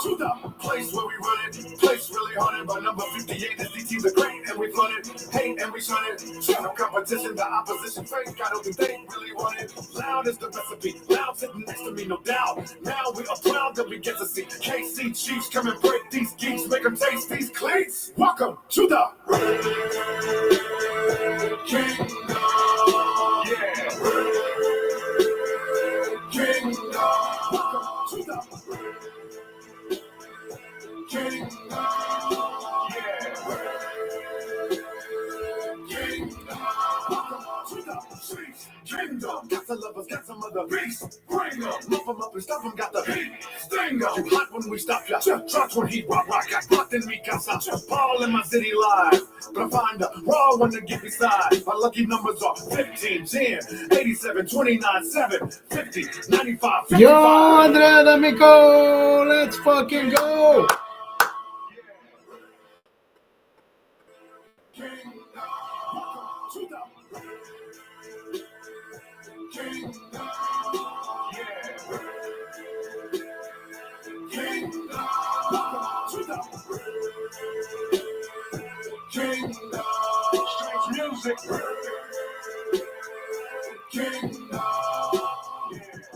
to the place where we run it. Place really haunted by number 58. This DT's a great and we flood it. Hate and we shun it. No competition, the opposition fake. I don't think they really want it. Loud is the recipe. Loud sitting next to me, no doubt. Now we are proud that we get to see KC Chiefs come and break these geeks, make them taste these cleats. Welcome to the Red Kingdom. Yeah. Red Kingdom. Welcome to the Red Kingdom. Yeah. Red Kingdom. Welcome to the Chiefs Kingdom. Got some lovers, got some other beasts. Bring them, muff them up and stuff them. Got the heat, sting them. You hot when we stop ya. Drops when he rock. Got blocked in me, got some ball in my city live. But I find a raw one to get beside. My lucky numbers are 15, 10, 87, 29, 7, 50, 95, 55. Yo, Andrea D'Amico, let's fucking go.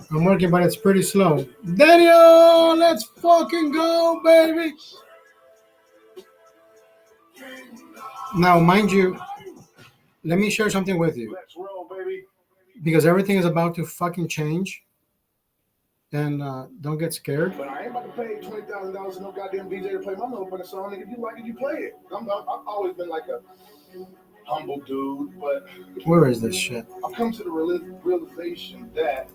I'm working, but it's pretty slow. Daniel, let's fucking go, baby. Now, mind you, let me share something with you. Let's roll, baby. Because everything is about to fucking change. And don't get scared. But I ain't about to pay $20,000 to no goddamn DJ to play my motherfucking song. If you like it, you play it. I've always been like a humble dude, but Where is this shit? I've come to the realization that,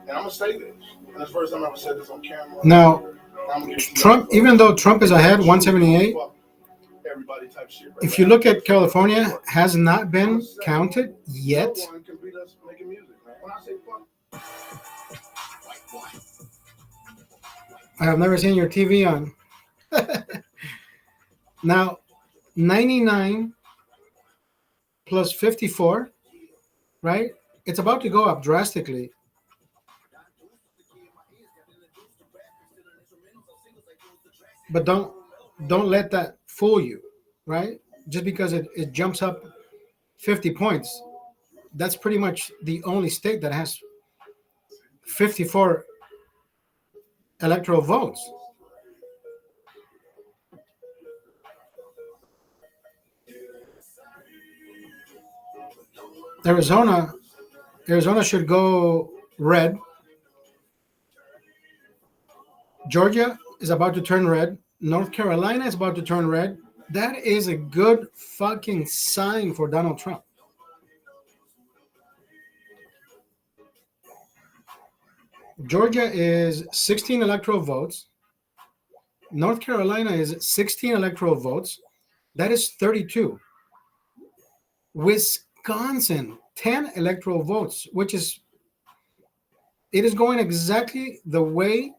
and I'm gonna say this, and it's the first time I ever said this on camera. Now, Trump, even though Trump is ahead, 178, everybody type shit. Right if you look at California, has not been counted yet. No one can beat us making music, man. When I say fuck. I have never seen your TV on. Now, 99 plus 54, right? It's about to go up drastically. But don't let that fool you, right? Just because it jumps up 50 points, that's pretty much the only state that has 54 electoral votes. Arizona should go red. Georgia is about to turn red. North Carolina is about to turn red. That is a good fucking sign for Donald Trump. Georgia is 16 electoral votes. North Carolina is 16 electoral votes. That is 32. Wisconsin, 10 electoral votes, it is going exactly the way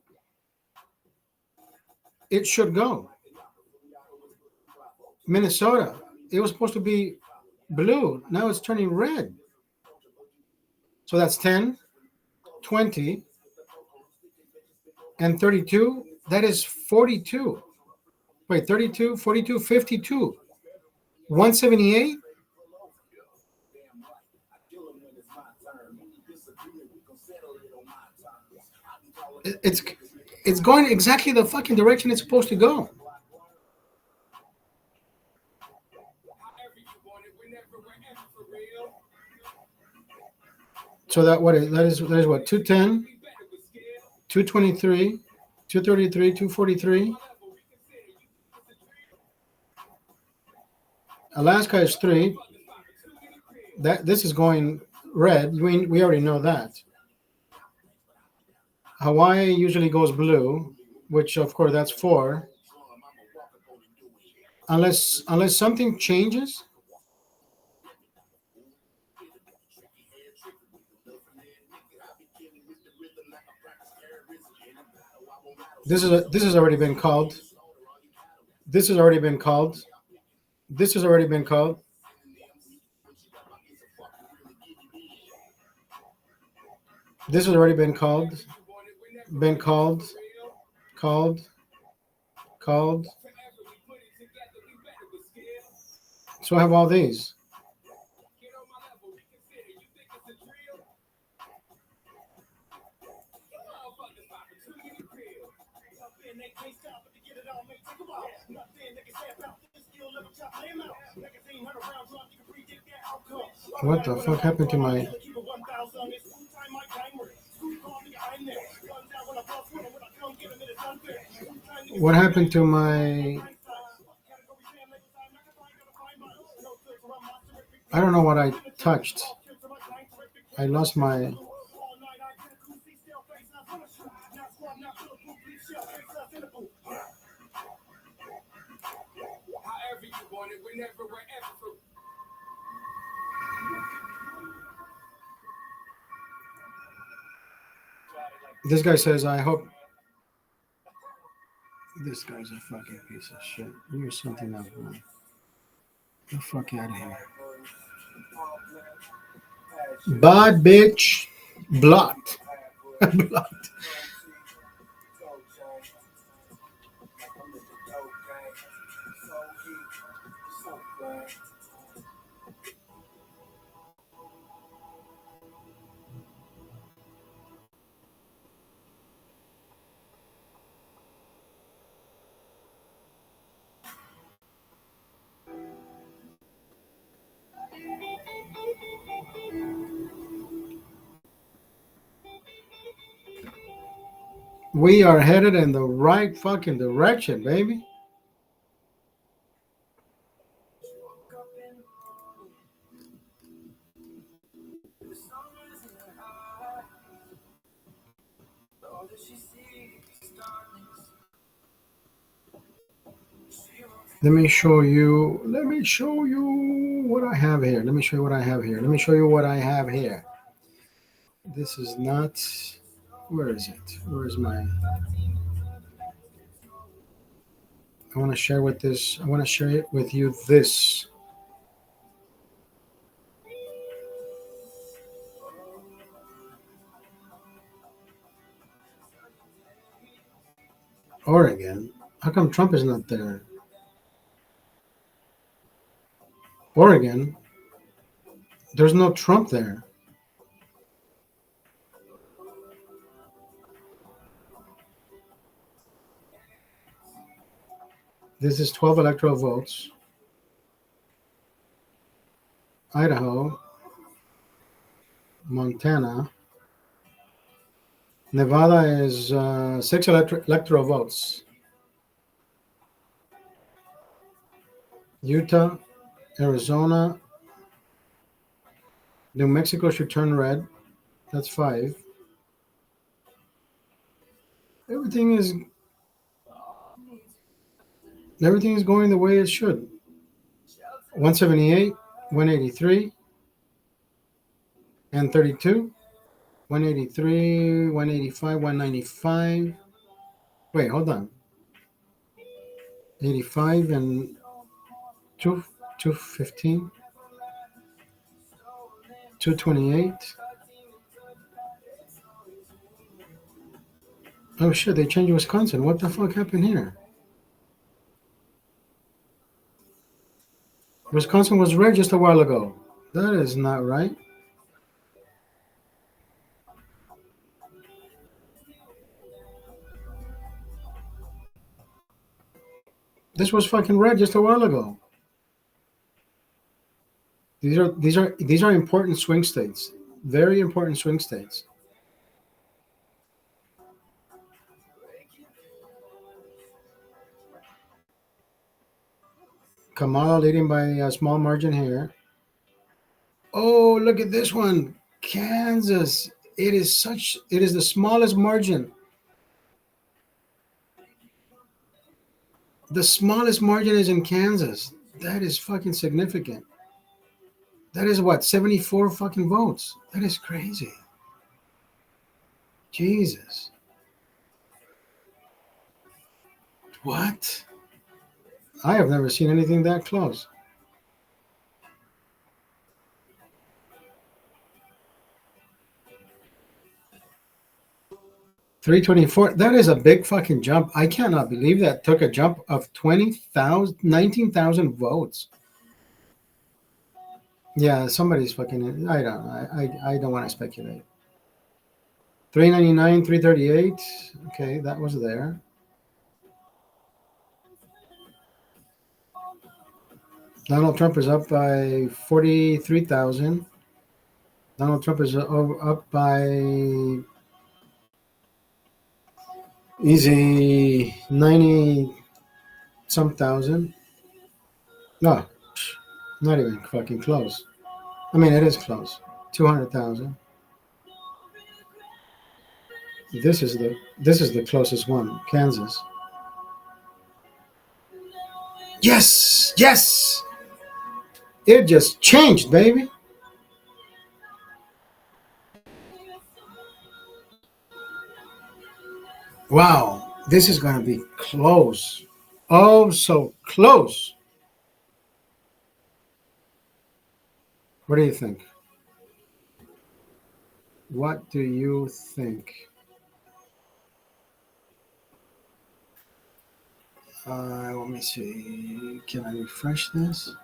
it should go. Minnesota, it was supposed to be blue. Now it's turning red. So that's 10, 20, and 32. That is 42. Wait, 32, 42, 52. 178. It's going exactly the fucking direction it's supposed to go. So that is what 210, 223, 233, 243. Alaska is 3. This is going red. We already know that. Hawaii usually goes blue, which of course that's 4. Unless something changes. This has already been called. This has already been called. This has already been called. This has already been called. Called. called. So I have all these. What the fuck happened to my? What happened to my? I don't know what I touched. I lost my. This guy says, I hope. This guy's a fucking piece of shit. You're something else, man. Get the fuck out of here. Bye, bitch. Blocked. Blocked. We are headed in the right fucking direction, baby. Let me show you. Let me show you what I have here. Let me show you what I have here. Let me show you what I have here. This is not. Where is it? Where is my? I want to share with this. I want to share it with you. This. Oregon. How come Trump is not there? Oregon. There's no Trump there. This is 12 electoral votes. Idaho. Montana. Nevada is 6 electoral votes. Utah, Arizona, New Mexico should turn red. That's 5. Everything is going the way it should. 178, 183, and 32. 183, 185, 195. Wait, hold on. 85 and 215. 228. Oh shit, they changed Wisconsin. What the fuck happened here? Wisconsin was red just a while ago. That is not right. This was fucking red just a while ago. These are important swing states. Very important swing states. Kamala leading by a small margin here. Oh, look at this one. Kansas. It is the smallest margin. The smallest margin is in Kansas. That is fucking significant. That is what, 74 fucking votes. That is crazy. Jesus. What? I have never seen anything that close. 324. That is a big fucking jump. I cannot believe that took a jump of 20,000, 19,000 votes. Yeah, somebody's fucking. I don't want to speculate. 399, 338. Okay, that was there. Donald Trump is up by 43,000. Donald Trump is up by easy 90 some thousand. No, not even fucking close. I mean, it is close. 200,000. This is the closest one. Kansas. Yes, yes. It just changed, baby. Wow, this is gonna be close. Oh, so close. What do you think? What do you think? Let me see. Can I refresh this?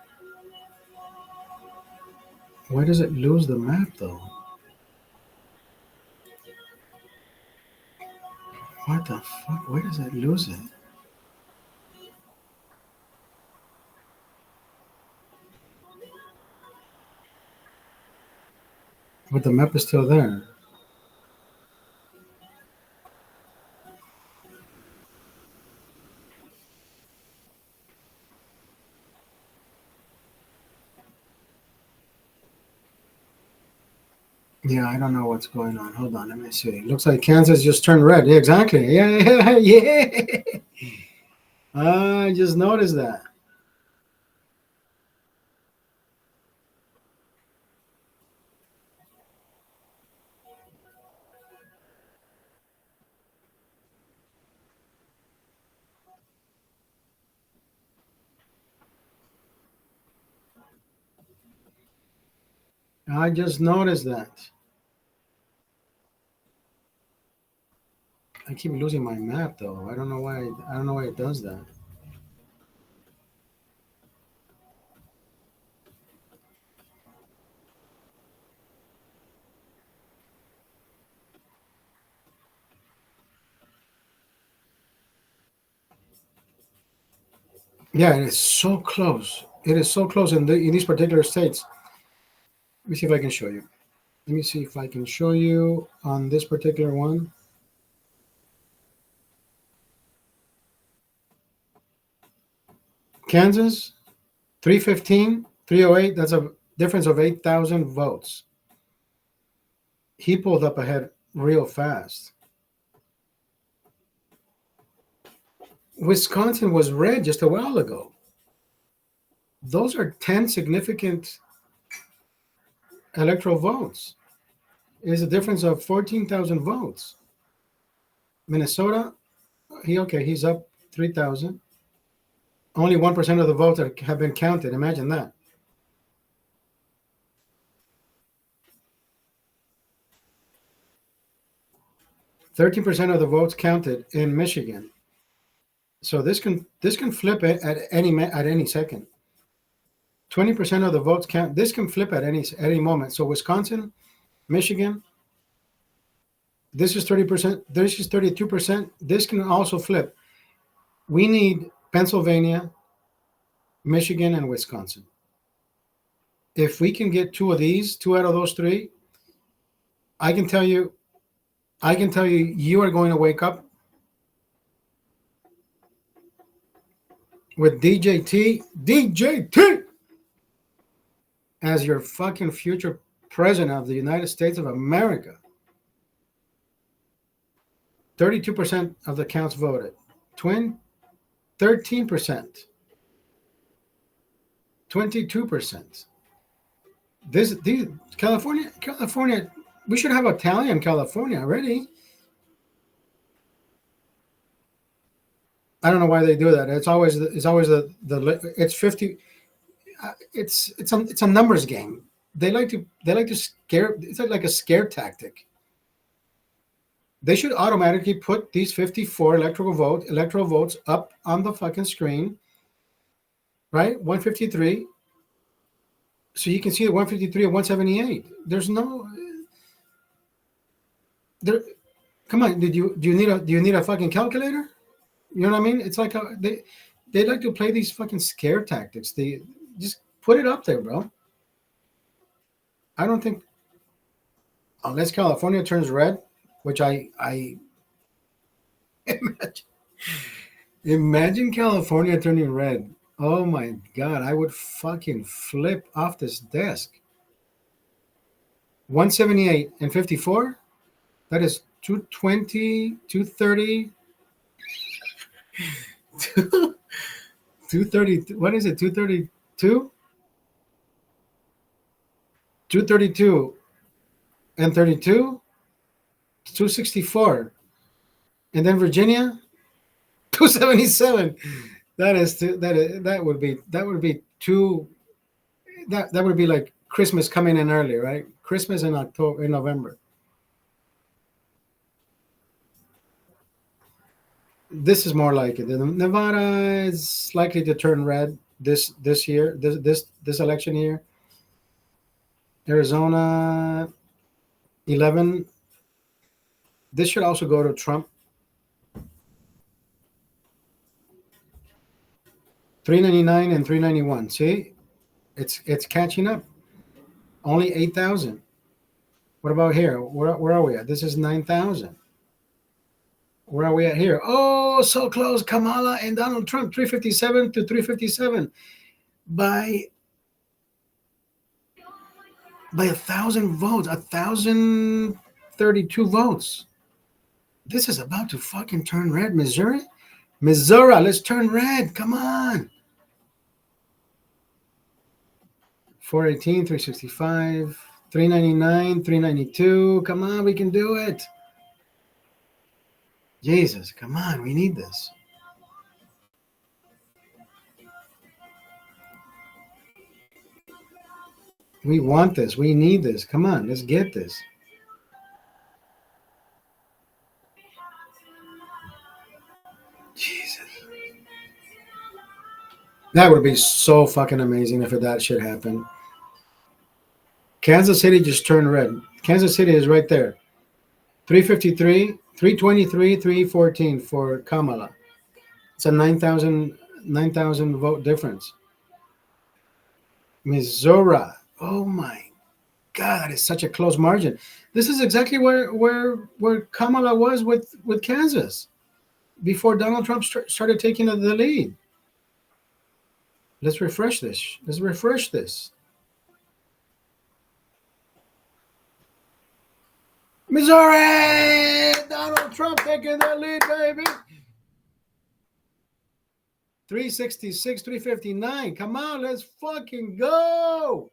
Where does it lose the map though? What the fuck? Where does it lose it? But the map is still there. Yeah, I don't know what's going on. Hold on, let me see. Looks like Kansas just turned red. Yeah, exactly. Yeah, yeah. I just noticed that. I just noticed that. I keep losing my map though. I don't know why. I don't know why it does that. Yeah, it is so close. It is so close in these particular states. Let me see if I can show you. Let me see if I can show you on this particular one. Kansas, 315, 308. That's a difference of 8,000 votes. He pulled up ahead real fast. Wisconsin was red just a while ago. Those are 10 significant electoral votes. It's a difference of 14,000 votes. Minnesota, he's up 3,000. Only 1% of the votes have been counted. Imagine that. %13 of the votes counted in Michigan. So this can flip it at any second. 20% of the votes count. This can flip at any moment. So Wisconsin, Michigan, this is 30%. This is 32%. This can also flip. We need Pennsylvania, Michigan, and Wisconsin. If we can get two out of those three, I can tell you, you are going to wake up with DJT as your fucking future president of the United States of America. 32% of the counts voted. 13%. 22%. California, we should have a tally in California already. I don't know why they do that. It's always it's 50. It's a numbers game. They like to scare. It's like a scare tactic. They should automatically put these 54 electoral votes up on the fucking screen, right? 153, so you can see the 153 and 178. There's no there. Come on, do you need a fucking calculator? You know what I mean? It's like they like to play these fucking scare tactics. They just put it up there, bro. I don't think unless California turns red, which I imagine California turning red. Oh my god, I would fucking flip off this desk. 178 and 54. That is 220, 230, 230. What is it? 232? 232 and 32, 264. And then Virginia, 277. That would be two. That would be like Christmas coming in early, right? Christmas in November. This is more like it. Nevada is likely to turn red this year, this election year. Arizona, 11. This should also go to Trump. 399 and 391. See, it's catching up. Only 8,000. What about here? Where are we at? This is 9,000. Where are we at here? Oh, so close. Kamala and Donald Trump, 357 to 357 by 1,000 votes, 1,032 votes. This is about to fucking turn red. Missouri, let's turn red. Come on. 418, 365, 399, 392. Come on, we can do it. Jesus, come on, we need this. We want this. We need this. Come on, let's get this. Jesus. That would be so fucking amazing if that shit happened. Kansas City just turned red. Kansas City is right there. 353, 323, 314 for Kamala. It's a 9,000 vote difference. Missouri. Oh my God, that is such a close margin. This is exactly where Kamala was with Kansas before Donald Trump started taking the lead. Let's refresh this. Missouri! Donald Trump taking the lead, baby. 366, 359. Come on, let's fucking go.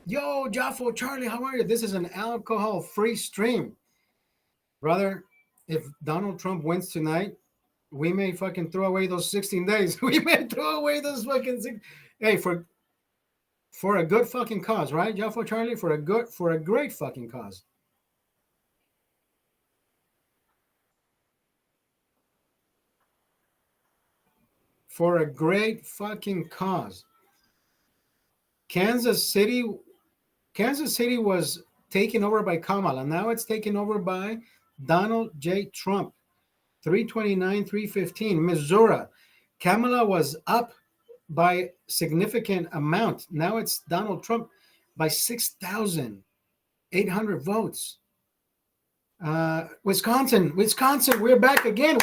Yo, Jaffo, Charlie, how are you? This is an alcohol-free stream. Brother, if Donald Trump wins tonight, we may fucking throw away those 16 days. We may throw away those fucking Hey, for a good fucking cause, right, Jaffo, Charlie? For a great fucking cause. For a great fucking cause. Kansas City was taken over by Kamala. Now it's taken over by Donald J. Trump. 329, 315. Missouri. Kamala was up by significant amount. Now it's Donald Trump by 6,800 votes. Wisconsin, we're back again.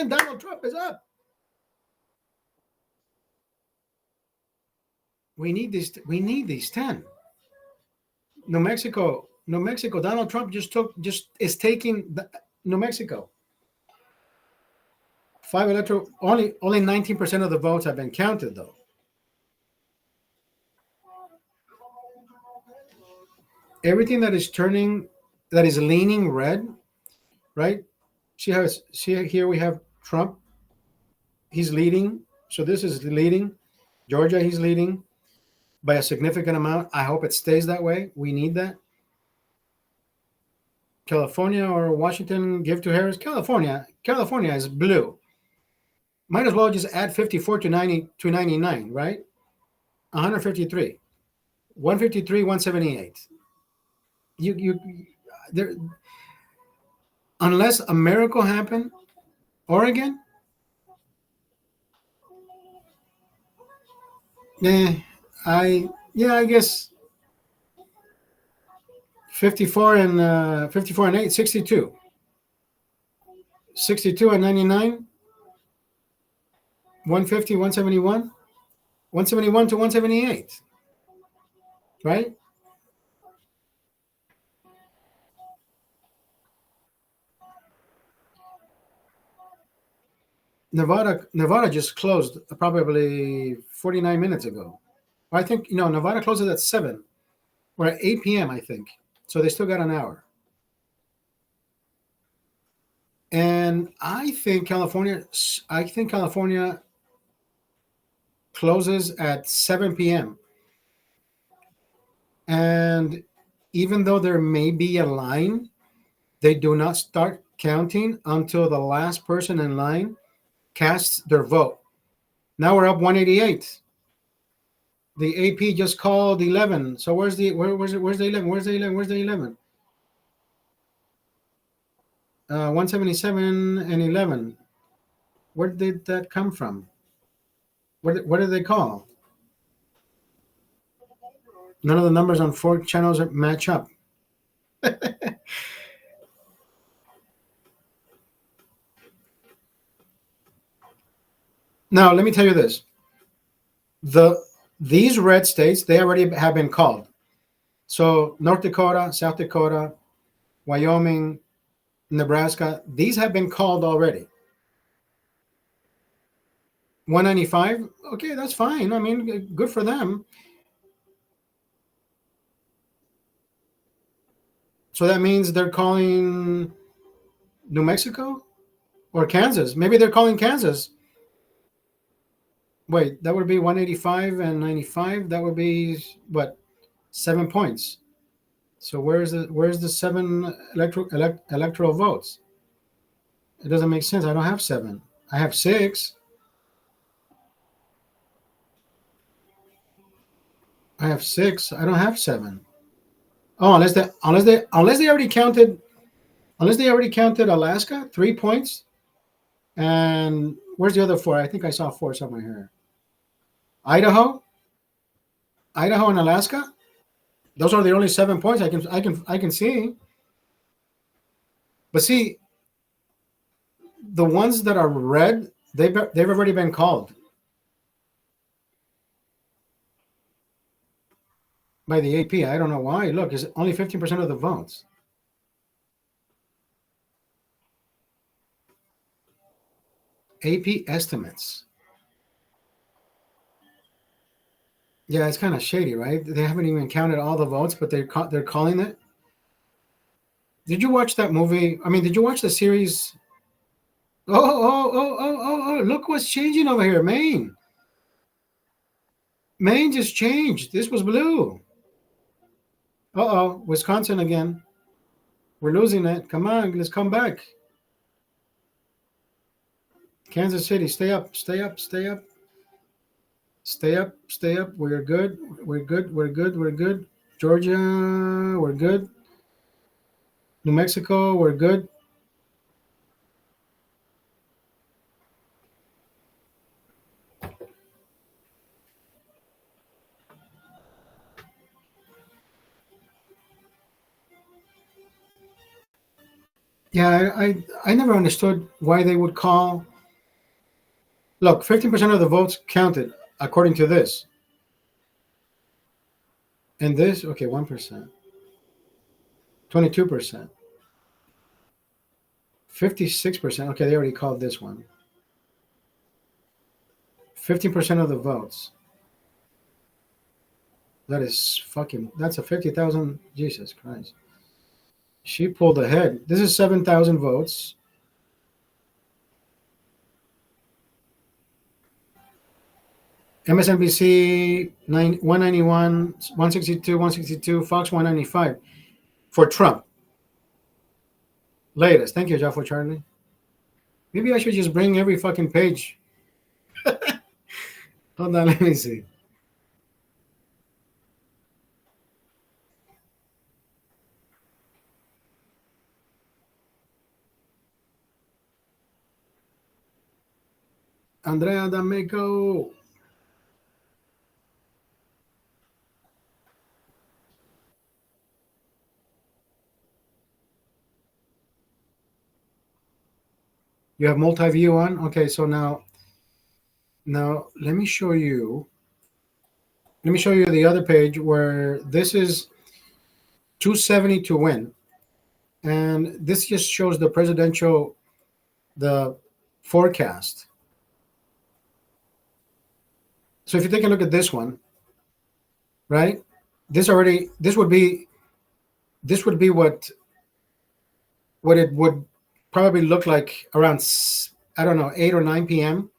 Donald Trump is up. We need these 10. New Mexico. Donald Trump is taking New Mexico. 5 electoral. Only 19% of the votes have been counted, though. Everything that is leaning red, right? Here we have Trump. He's leading. So this is leading. Georgia, he's leading by a significant amount. I hope it stays that way. We need that. California or Washington, give to Harris. California is blue. Might as well just add 54 to 99, right? 153, 153, 178. You there, unless a miracle happened, Oregon. I guess 54 and 54 and 8, 62. 62 and 99, 150, 171, 171 to 178, right? Nevada just closed probably 49 minutes ago. I think Nevada closes at 7 or at 8 p.m. I think. So they still got an hour. And I think California closes at 7 p.m. And even though there may be a line, they do not start counting until the last person in line casts their vote. Now we're up 188. The AP just called 11. So where's the 11? Where's the 11? 177 and 11. Where did that come from? What did they call? None of the numbers on 4 channels match up. Now, let me tell you this. These red states, they already have been called. So North Dakota, South Dakota, Wyoming, Nebraska, these have been called already. 195, okay, that's fine. I mean, good for them. So that means they're calling New Mexico or Kansas. Maybe they're calling Kansas. Wait, that would be 185 and 95. That would be what? 7 points. So where's the 7 electoral votes? It doesn't make sense. I don't have 7. I have 6. I have 6. I don't have 7. Oh, unless they already counted Alaska, 3 points. And where's the other 4? I think I saw 4 somewhere here. Idaho and Alaska. Those are the only 7 points I can see. But see, the ones that are red, they've already been called by the AP. I don't know why. Look, it's only 15% of the votes. AP estimates. Yeah, it's kind of shady, right? They haven't even counted all the votes, but they're calling it. Did you watch that movie? I mean, did you watch the series? Oh! Look what's changing over here, Maine. Maine just changed. This was blue. Wisconsin again. We're losing it. Come on, let's come back. Kansas City, stay up. We're good. Georgia, we're good. New Mexico, we're good. Yeah, I never understood why they would call. Look, 15% of the votes counted according to this. And this, okay, 1%. 22%. 56%. Okay, they already called this one. 15% of the votes. That's a 50,000. Jesus Christ. She pulled ahead. This is 7,000 votes. MSNBC 191, 162, 162, Fox 195 for Trump. Latest. Thank you, Jaffo Charlie. Maybe I should just bring every fucking page. Hold on, let me see. Andrea D'Amico. You have multi-view on? Okay, so now let me show you. Let me show you the other page where this is 270 to win. And this just shows the presidential, the forecast. So if you take a look at this one, right? This would be what it would probably look like around, I don't know, 8 or 9 p.m.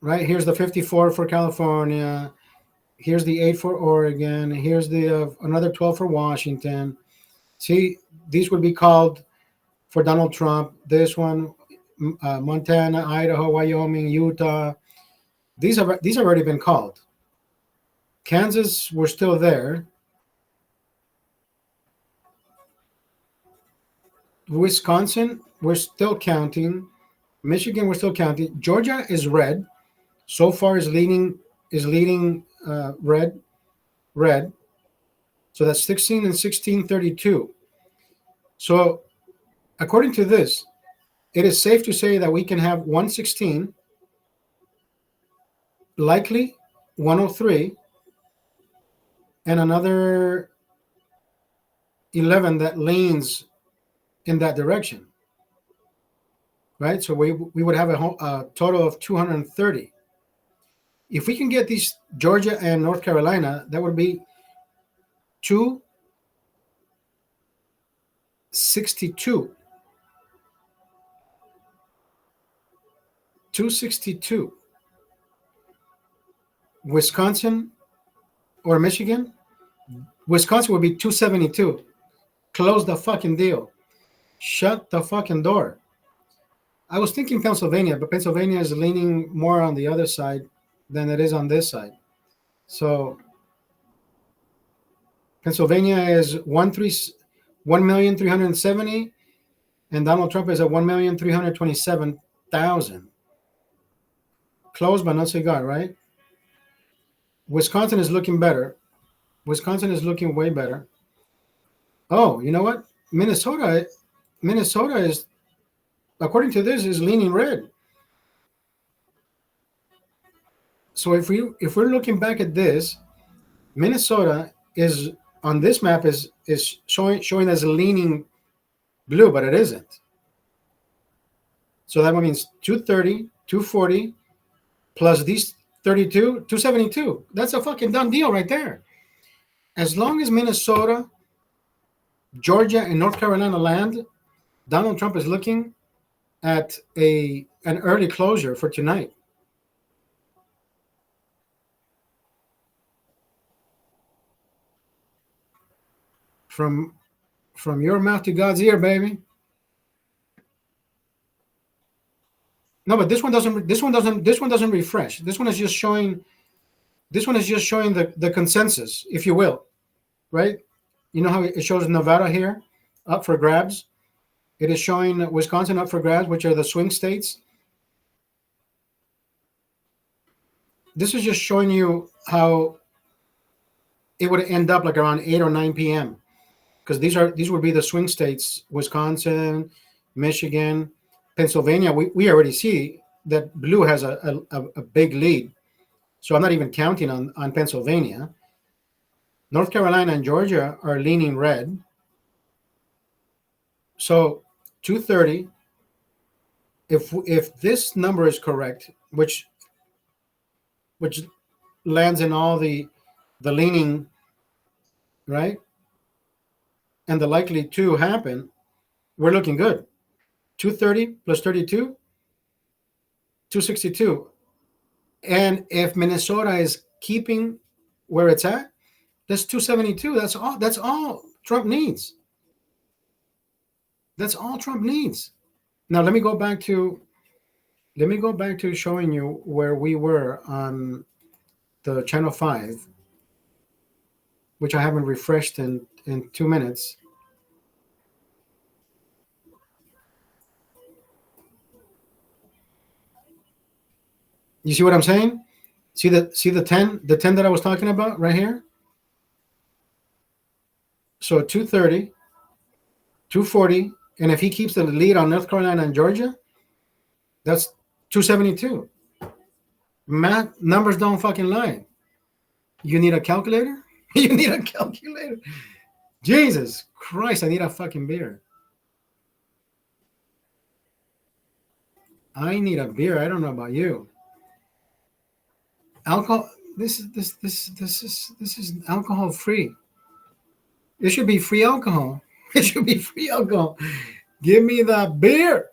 Right? Here's the 54 for California. Here's the 8 for Oregon. Here's the another 12 for Washington. See, these would be called for Donald Trump. This one, Montana, Idaho, Wyoming, Utah. These have already been called. Kansas, we're still there. Wisconsin, we're still counting. Michigan, we're still counting. Georgia is red. So far is leading red. So that's 16 and 1632. So according to this, it is safe to say that we can have 116, likely 103, and another 11 that leans in that direction. Right? So we would have a total of 230. If we can get these Georgia and North Carolina, that would be 262. 262. Wisconsin or Michigan? Wisconsin would be 272. Close the fucking deal. Shut the fucking door. I was thinking Pennsylvania, but Pennsylvania is leaning more on the other side than it is on this side. So Pennsylvania is 1,370,000, and Donald Trump is at 1,327,000. Close but not cigar, right? Wisconsin is looking better. Wisconsin is looking way better. Oh, you know what? Minnesota is, according to this, is leaning red. So if we're looking back at this, Minnesota is on this map is showing as leaning blue, but it isn't. So that means 230, 240 plus these 32, 272. That's a fucking done deal right there. As long as Minnesota, Georgia, and North Carolina land, Donald Trump is looking at an early closure for tonight. From your mouth to God's ear, baby. No, but this one doesn't refresh. This one is just showing the consensus, if you will, right? You know how it shows Nevada here up for grabs? It is showing Wisconsin up for grabs, which are the swing states. This is just showing you how it would end up like around 8 or 9 p.m. because these would be the swing states: Wisconsin, Michigan, Pennsylvania. We already see that blue has a big lead, so I'm not even counting on Pennsylvania. North Carolina and Georgia are leaning red. So 230. If this number is correct, which lands in all the leaning, right, and the likely to happen, we're looking good. 230 plus 32, 262. And if Minnesota is keeping where it's at, that's 272. That's all. That's all Trump needs. That's all Trump needs. Now let me go back to showing you where we were on the channel 5, which I haven't refreshed in 2 minutes. You see what I'm saying? See the 10 that I was talking about right here? So 230, 240, and if he keeps the lead on North Carolina and Georgia, that's 272. Math numbers don't fucking lie. You need a calculator? You need a calculator? Jesus Christ, I need a fucking beer. I need a beer. I don't know about you. Alcohol. This is alcohol free. It should be free alcohol. It should be free alcohol. Give me the beer.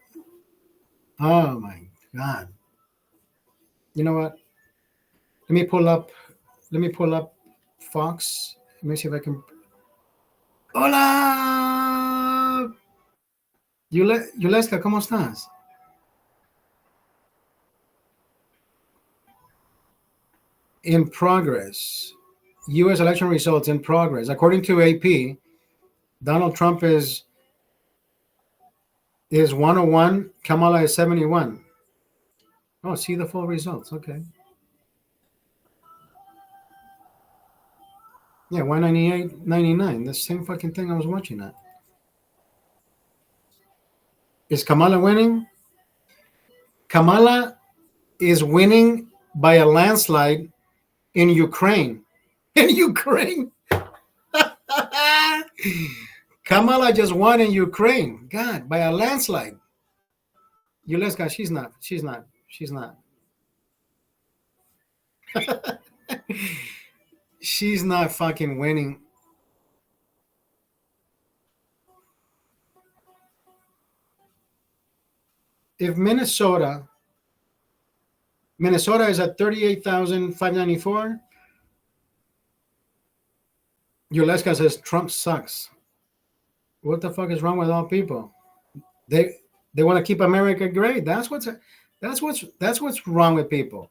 Oh my God. You know what? Let me pull up Fox. Let me see if I can. Hola. Yuleska, ¿cómo estás? In progress. U.S. election results in progress. According to AP, Donald Trump is 101. Kamala is 71. Oh, see the full results. Okay. Yeah, 198, 99. The same fucking thing I was watching at. Is Kamala winning? Kamala is winning by a landslide in Ukraine. In Ukraine. Kamala just won in Ukraine. God, by a landslide. Yuleska, she's not. She's not fucking winning. If Minnesota is at 38,594, Yuleska says Trump sucks. What the fuck is wrong with all people? They want to keep America great. That's what's wrong with people.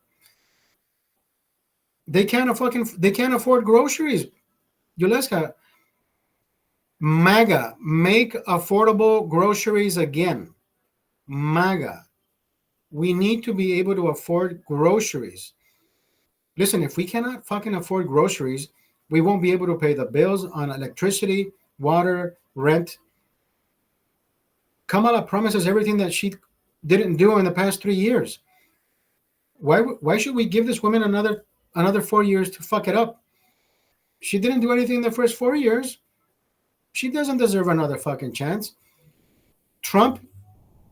They can't afford groceries. Yuleska, MAGA, make affordable groceries again. MAGA. We need to be able to afford groceries. Listen, if we cannot fucking afford groceries, we won't be able to pay the bills on electricity, water, rent. Kamala promises everything that she didn't do in the past 3 years. Why should we give this woman another 4 years to fuck it up? She didn't do anything in the first 4 years. She doesn't deserve another fucking chance. Trump,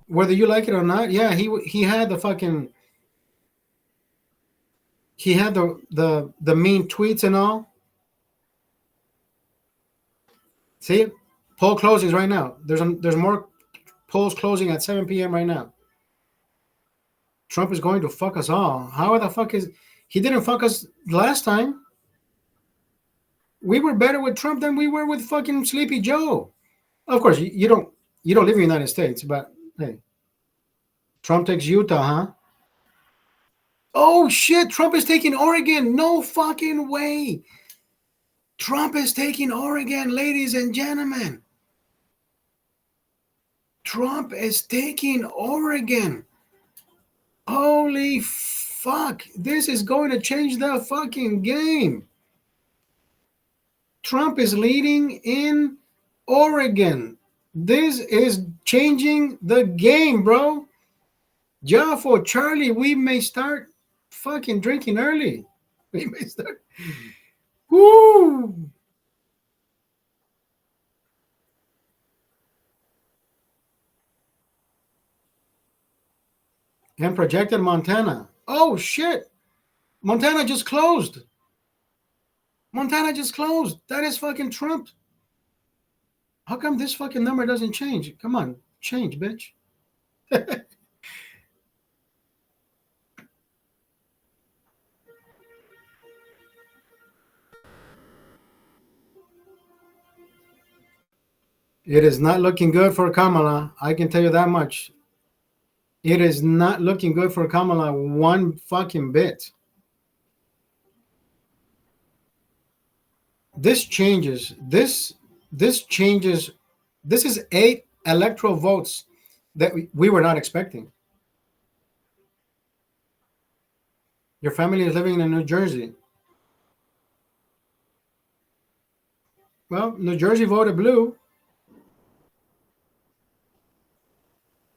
whether you like it or not, yeah, he had the fucking the mean tweets and all. See, poll closings right now. There's more polls closing at 7 p.m. right now. Trump is going to fuck us all. How the fuck is he didn't fuck us last time? We were better with Trump than we were with fucking Sleepy Joe. Of course, you don't live in the United States, but hey, Trump takes Utah, huh? Oh shit! Trump is taking Oregon. No fucking way. Trump is taking Oregon, ladies and gentlemen. Trump is taking Oregon. Holy fuck. This is going to change the fucking game. Trump is leading in Oregon. This is changing the game, bro. Yeah, for Charlie, we may start fucking drinking early. We may start. Woo! And projected Montana. Oh, shit. Montana just closed. That is fucking Trump. How come this fucking number doesn't change? Come on, change, bitch. It is not looking good for Kamala. I can tell you that much. It is not looking good for Kamala one fucking bit. This changes. This changes. This is 8 electoral votes that we were not expecting. Your family is living in New Jersey. Well, New Jersey voted blue.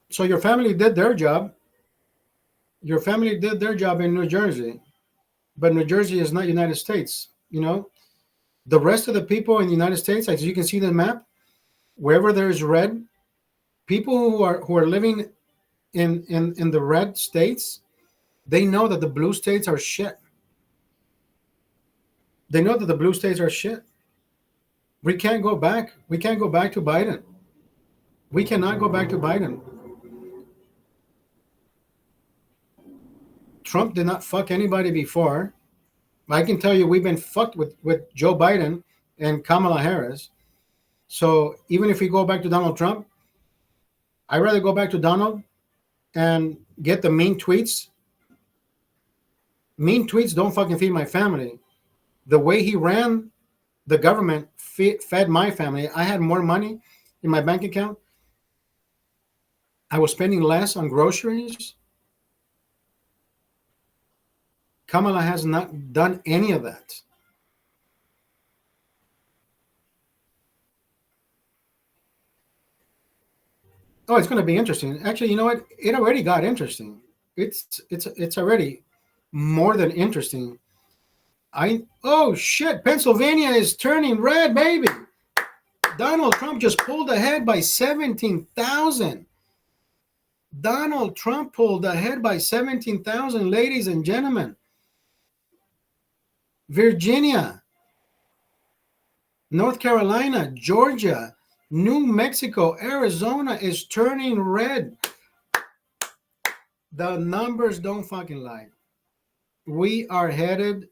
So your family did their job. Your family did their job in New Jersey. But New Jersey is not United States. You know, the rest of the people in the United States, as you can see the map, wherever there is red, people who are living in the red states, they know that the blue states are shit. They know that the blue states are shit. We can't go back. We can't go back to Biden. We cannot go back to Biden. Trump did not fuck anybody before. I can tell you we've been fucked with Joe Biden and Kamala Harris. So even if we go back to Donald Trump, I'd rather go back to Donald and get the mean tweets. Mean tweets don't fucking feed my family. The way he ran the government fed my family. I had more money in my bank account. I was spending less on groceries. Kamala has not done any of that. Oh, it's going to be interesting. Actually, you know what? It already got interesting. It's already more than interesting. Oh shit! Pennsylvania is turning red, baby. Donald Trump just pulled ahead by 17,000. Donald Trump pulled ahead by 17,000, ladies and gentlemen. Virginia, North Carolina, Georgia, New Mexico, Arizona is turning red. The numbers don't fucking lie. We are headed.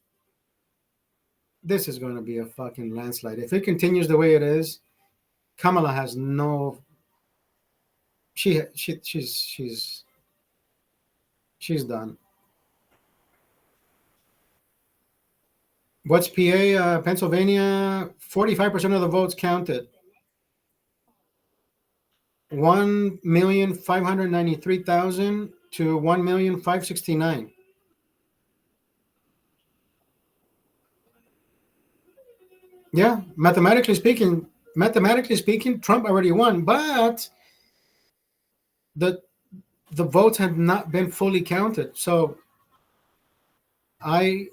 This is going to be a fucking landslide. If it continues the way it is, Kamala has no. She's done. What's PA? Pennsylvania, 45% of the votes counted. 1,593,000 to 1,569,000. Yeah, mathematically speaking, Trump already won, but the votes have not been fully counted. So I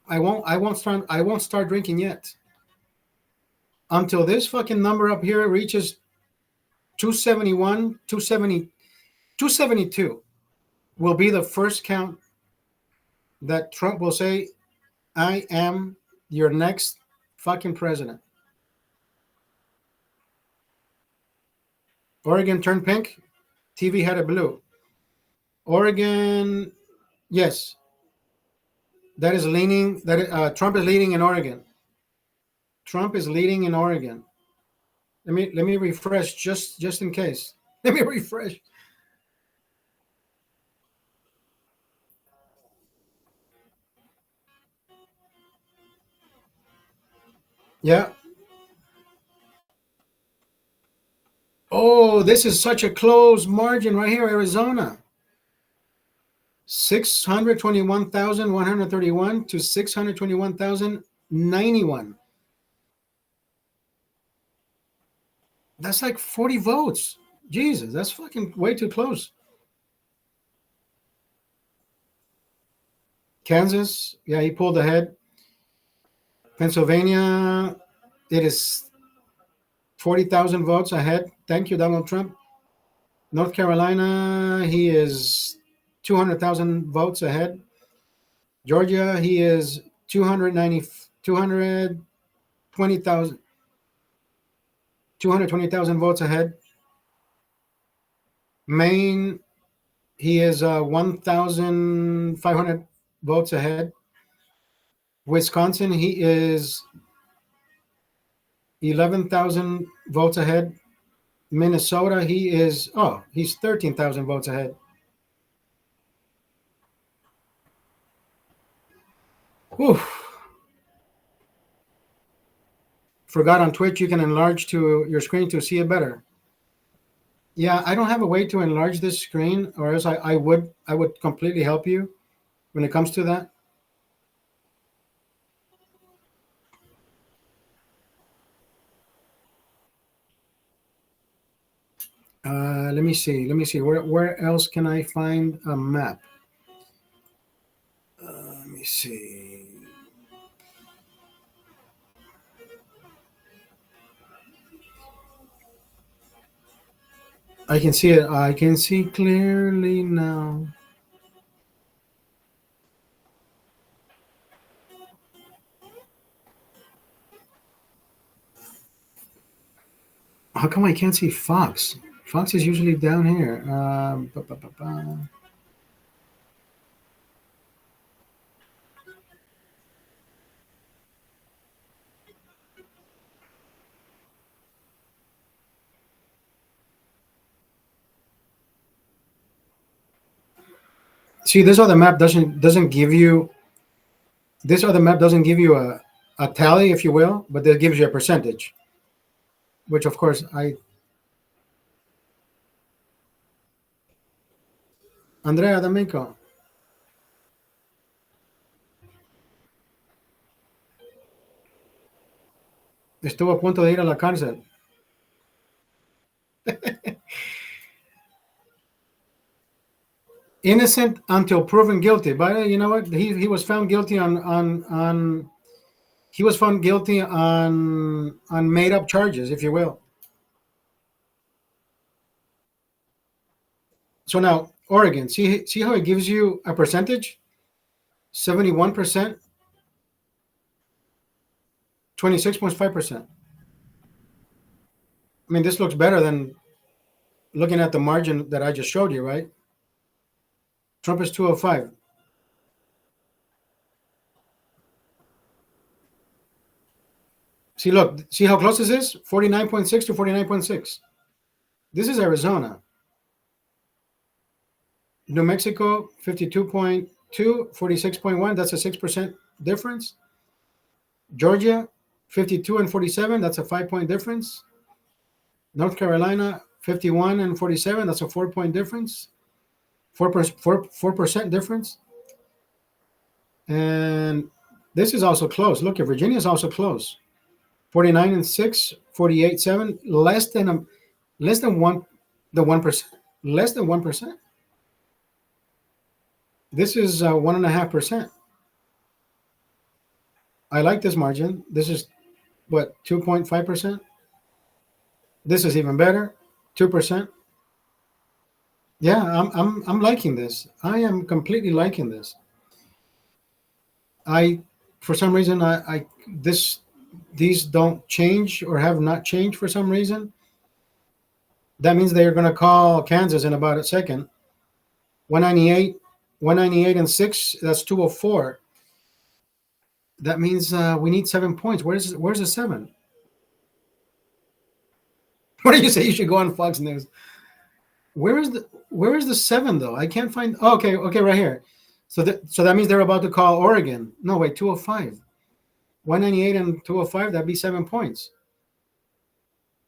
won't start drinking yet until this fucking number up here reaches 271, 270, 272 will be the first count that Trump will say, I am your next fucking president. Oregon turned pink. TV had a blue. Oregon, yes. That is leaning. Trump is leading in Oregon. Trump is leading in Oregon. Let me refresh just in case. Let me refresh. Yeah. Oh, this is such a close margin right here, Arizona. 621,131 to 621,091. That's like 40 votes. Jesus, that's fucking way too close. Kansas, yeah, he pulled ahead. Pennsylvania, it is 40,000 votes ahead. Thank you, Donald Trump. North Carolina, he is 200,000 votes ahead. Georgia, he is 220,000 votes ahead. Maine, he is 1,500 votes ahead. Wisconsin, he is 11,000 votes ahead. Minnesota, he's 13,000 votes ahead. Whew. Forgot on Twitch you can enlarge to your screen to see it better. Yeah, I don't have a way to enlarge this screen, or else I would completely help you when it comes to that. Let me see. Let me see. Where else can I find a map? Let me see. I can see it. I can see clearly now. How come I can't see Fox? Fox is usually down here. See, this other map doesn't give you. This other map doesn't give you a tally, if you will, but it gives you a percentage. Which, of course, Andrea D'Amico. Estuvo a punto de ir a la cárcel. Innocent until proven guilty. But you know what? He was found guilty on he was found guilty on made up charges, if you will. So now Oregon, see how it gives you a percentage? 71%, 26.5%. I mean, this looks better than looking at the margin that I just showed you, right? Trump is 205. See, look, see how close this is? 49.6 to 49.6. This is Arizona. New Mexico, 52.2, 46.1. That's a 6% difference. Georgia, 52 and 47. That's a 5-point difference. North Carolina, 51 and 47. That's a 4-point difference. 4% difference. And this is also close. Look, Virginia is also close. 49 and 6, 48, 7, less than 1%, less than 1%. This is 1.5%. I like this margin. This is what, 2.5%. This is even better, 2%. Yeah, I'm liking this. I am completely liking this. For some reason, these don't change or have not changed for some reason. That means they're going to call Kansas in about a second. 198 and 6. That's 204. That means we need 7 points. Where's the 7? What do you say? You should go on Fox News. Where is the 7 though? I can't find. Oh, okay, right here. So that means they're about to call Oregon. No, wait, 205. 198 and 205. That'd be 7 points.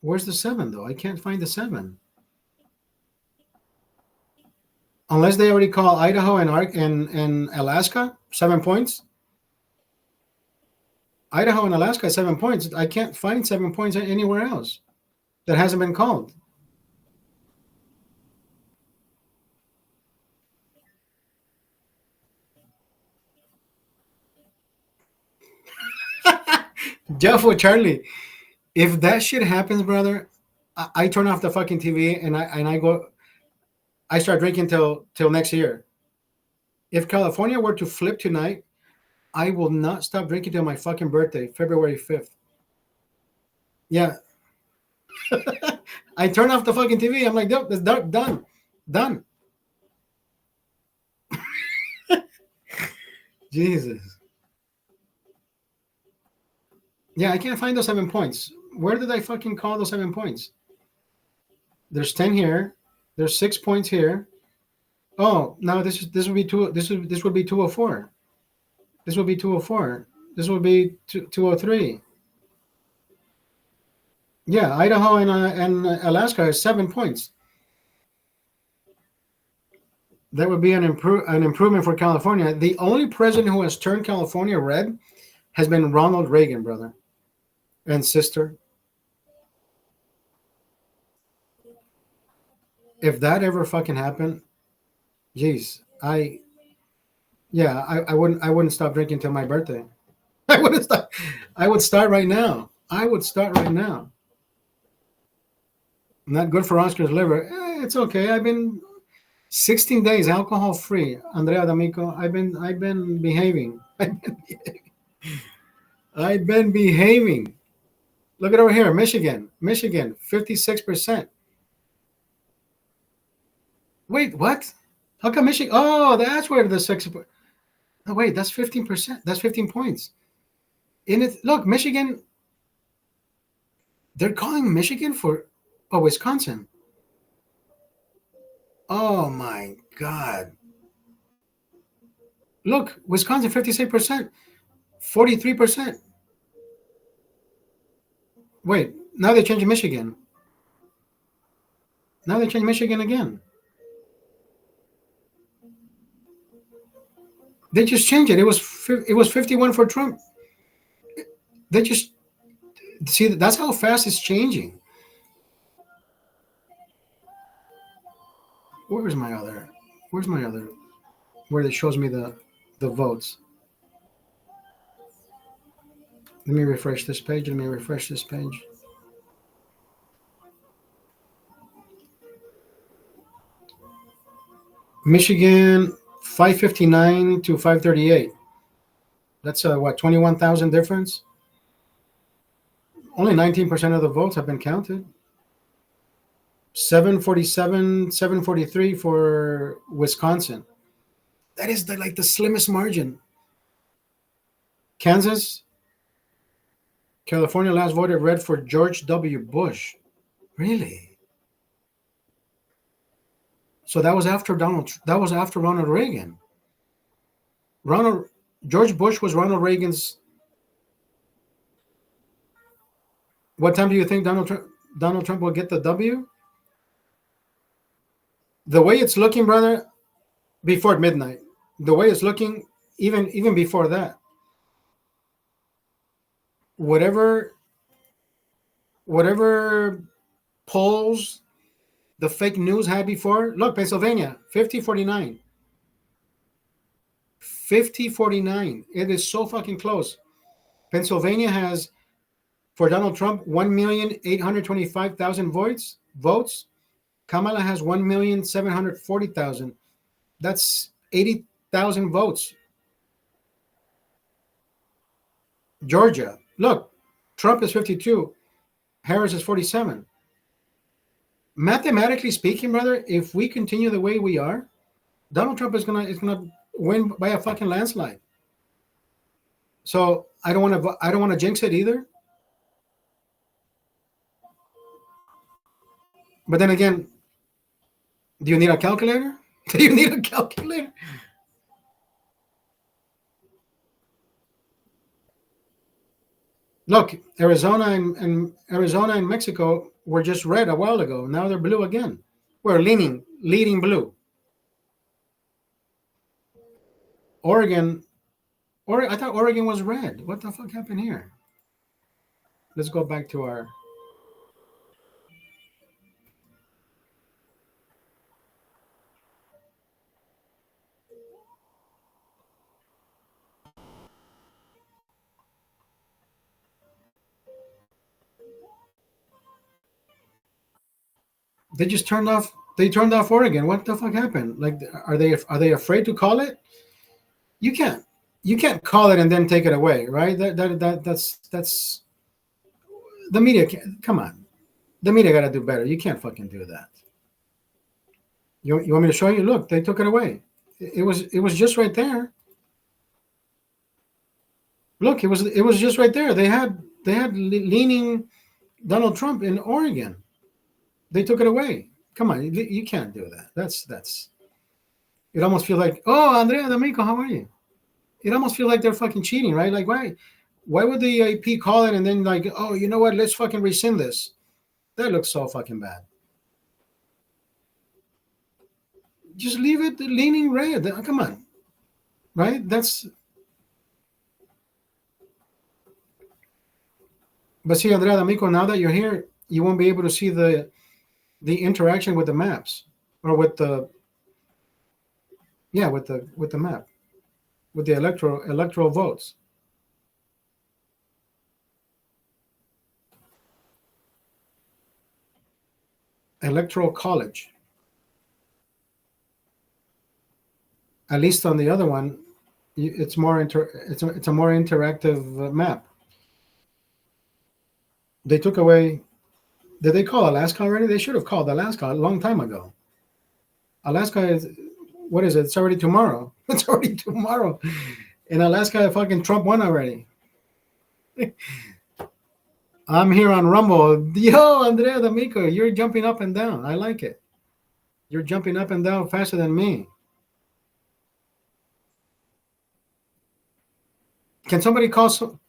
Where's the 7 though? I can't find the 7. Unless they already call Idaho and Alaska, 7 points. Idaho and Alaska, 7 points. I can't find 7 points anywhere else that hasn't been called. Jeff with Charlie. If that shit happens, brother, I turn off the fucking TV and I start drinking till next year. If California were to flip tonight, I will not stop drinking till my fucking birthday, February 5th. Yeah. I turn off the fucking TV. I'm like, nope, that's done. Jesus. Yeah, I can't find those 7 points. Where did I fucking call those 7 points? There's 10 here. There's 6 points here. Oh, now this would be two. This would be 204. This would be 204. This would be 203. Yeah, Idaho and Alaska is 7 points. That would be an improvement for California. The only president who has turned California red has been Ronald Reagan, brother and sister. If that ever fucking happened, geez, I wouldn't stop drinking till my birthday. I wouldn't stop. I would start right now. Not good for Oscar's liver. It's okay. I've been 16 days alcohol free, Andrea D'Amico. I've been behaving. I've been behaving. Look at over here, Michigan, 56%. Wait, what? How come Michigan? Oh, that's where the 6. Oh, wait, that's 15%. That's 15 points. In it, look, Michigan. They're calling Michigan for, Wisconsin. Oh my God. Look, Wisconsin 56%, 43%. Wait, now they changed Michigan. Now they changed Michigan again. They just changed it. It was 51 for Trump. They just see that's how fast it's changing. Where's my other? Where it shows me the votes. Let me refresh this page. Michigan 559 to 538. That's a 21,000 difference. Only 19% of the votes have been counted. 747, 743 for Wisconsin. That is the slimmest margin. Kansas, California last voted red for George W. Bush. Really? So that was after Ronald Reagan. George Bush was Ronald Reagan's. What time do you think Donald Trump will get the W? The way it's looking, brother, before midnight. The way it's looking, even before that. Whatever polls the fake news had before. Look, Pennsylvania, 50-49. 50-49. It is so fucking close. Pennsylvania has, for Donald Trump, 1,825,000 votes. Kamala has 1,740,000. That's 80,000 votes. Georgia, look, Trump is 52. Harris is 47. Mathematically speaking, brother, if we continue the way we are, Donald Trump is gonna win by a fucking landslide. So I don't want to jinx it either. But then again, do you need a calculator? Look, Arizona and Mexico were just red a while ago. Now they're blue again. We're leading blue. Oregon, I thought Oregon was red. What the fuck happened here? Let's go back to our. They just turned off. They turned off Oregon. What the fuck happened? Like, are they afraid to call it? You can't call it and then take it away, right? That's the media. Come on, the media got to do better. You can't fucking do that. You want me to show you? Look, they took it away. It was just right there. Look, it was just right there. They had leaning Donald Trump in Oregon. They took it away. Come on, you can't do that. That's. It almost feels like, oh, Andrea D'Amico, how are you? It almost feels like they're fucking cheating, right? Like, why would the AP call it and then like, oh, you know what? Let's fucking rescind this. That looks so fucking bad. Just leave it leaning red. Come on, right? That's. But see, Andrea D'Amico, now that you're here, you won't be able to see the interaction with the maps or with the with the map with the electoral votes. Electoral college. At least on the other one, it's more it's a more interactive map. They took away. Did they call Alaska already? They should have called Alaska a long time ago. Alaska is what is it? It's already tomorrow. It's already tomorrow. In Alaska, fucking Trump won already. I'm here on Rumble. Yo, Andrea D'Amico, you're jumping up and down. I like it. You're jumping up and down faster than me. Can somebody call?